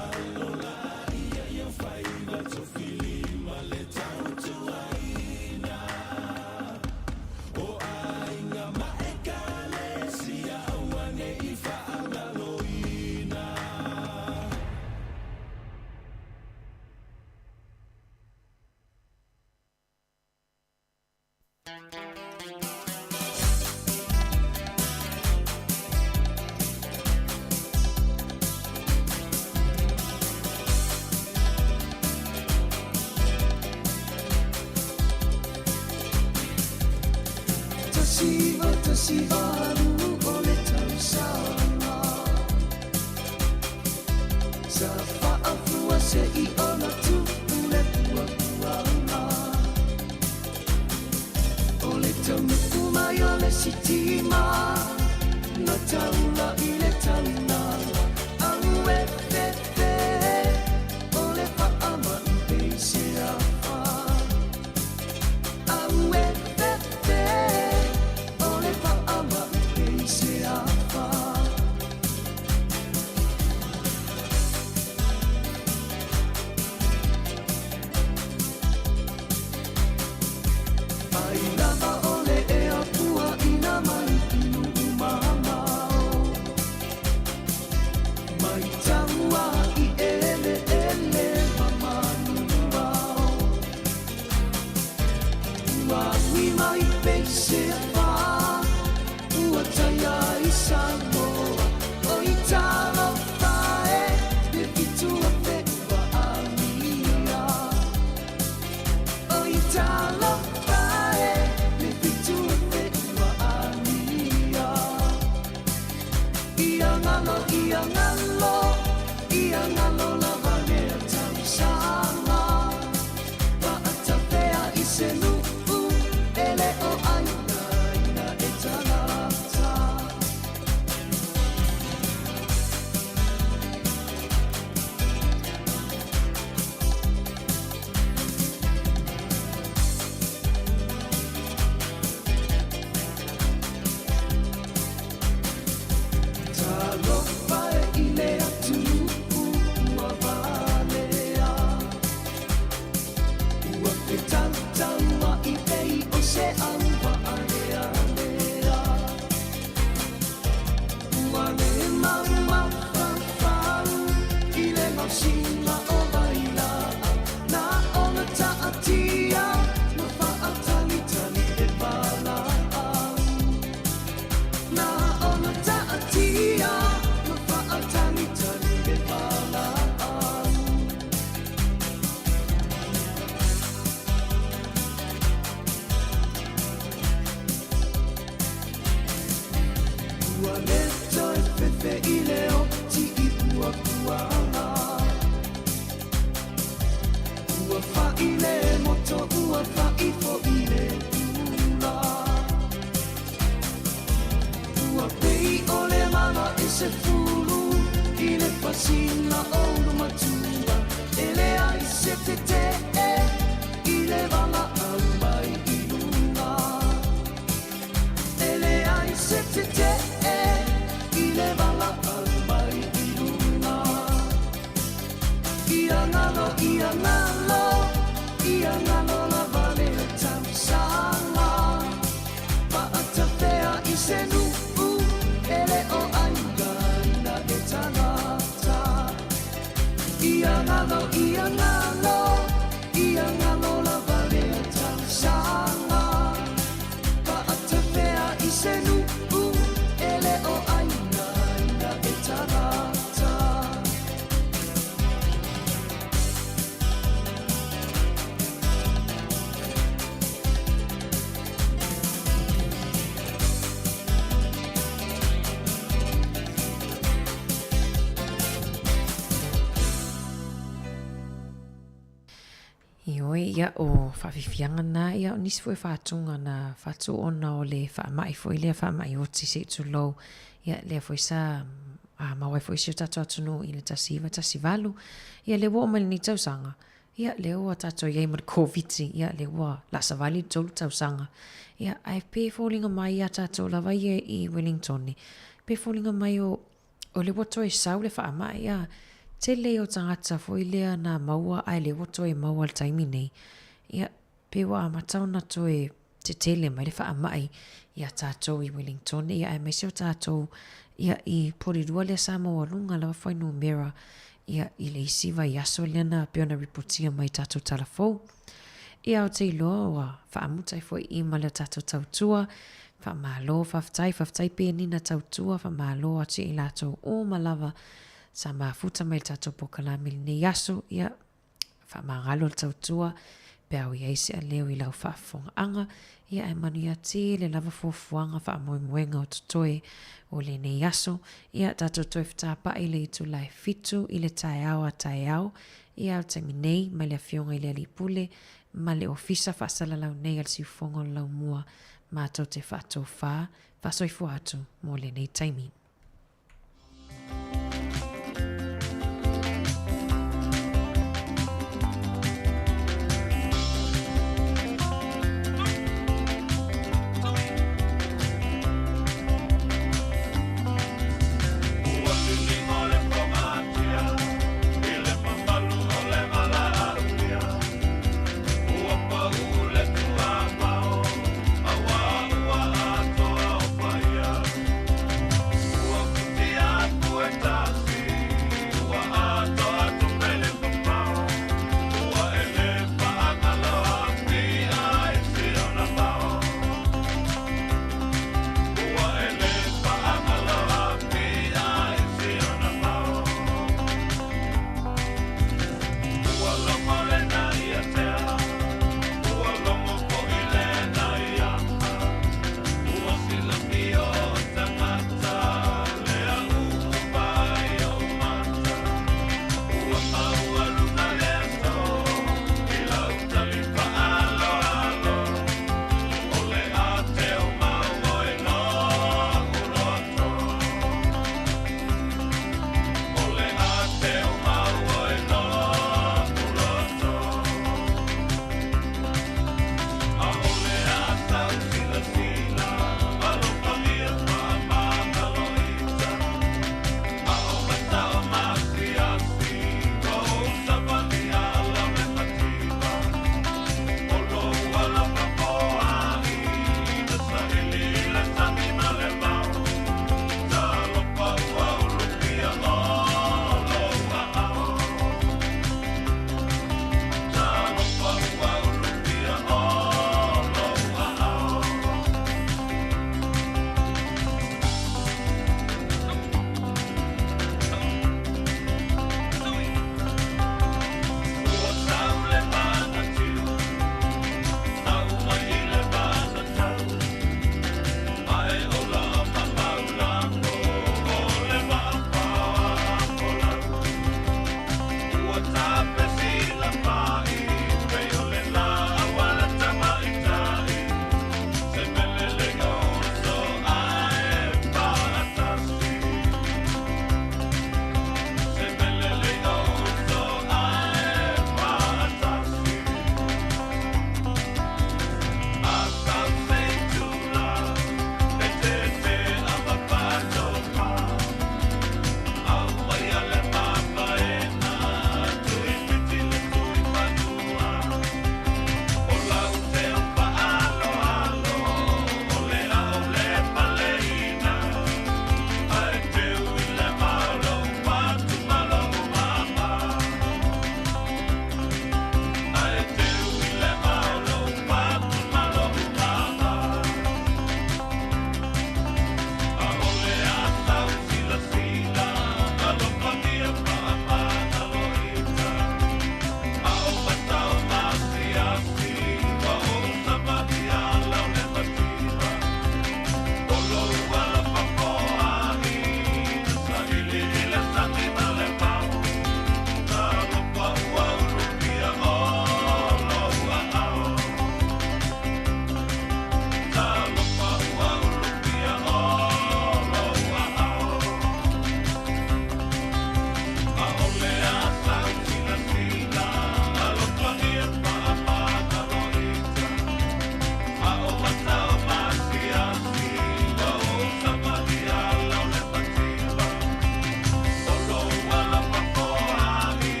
Alola ia yo whaiva to fili ma le tautuaina O ainga mae ka le sia uane I whaangaloina Tasivaru o le tausanga Sa whaafua se I ona tupu le puapuanga O le taunuku mai o le sitima Na taula I le tauna Au e pepe O le whaama I peise a Au e pepe Ia ngalo la vale tam sanga pa ata ia ngalo, ia ngalo, ia ngalo la vale tau sanga. Pa ata pea I se nuku, ele o aina, ina e tarata. Ioi, ia o whawhiwhianga na, ia o nisi fwy whātunga na whātu ona o le whaamai fwy lea whaamai o tisi tu lau. Ia lea fwy sa mawai fwy siu tatu atunu I le tasiwa tasivalu. Ia le wa o mali ni tausanga. Ia le ua tatu iei mara COVID-19. Ia le ua lasa vali tolu tausanga. Ia ai pe fōlinga mai ia tatu lawa ia I Wellington. Pe fōlinga mai o le wato e sau le whaamai ia. Te leo tangata fwy lea na maua ai le wato e maua le taimi nei. Ia pewa matau na to e te tele mai le whaamai ia tātou I Wellington. Ia e meseo tātou ia I porirua le Samoa lunga lawa whainu mera. Ia I le isiwa I aso leana peona reportia mai tātou talafou. Ia o te iloa wa whaamutai fwy I ma le tātou tautua. Whaamalo, whaftai pe nina tautua. Whaamalo ati I lātou o malawa. Sa mafuta mai tātou pokalami ni yaso ia whamangalo tautua pēau ia isi a leo I lau whaafonga anga ia e manu ia te le lava fuafuanga whaamoemoenga o tutoe o le ni yaso ia tātou toe whtāpa I le itu lai fitu I le tae au a tae au ia au taimi nei mai le fionga I le alipule ma le ofisa whaasala lau nei al siufonga lau mua mātou te whātou wha whasoi fuatu mo le nei taimi.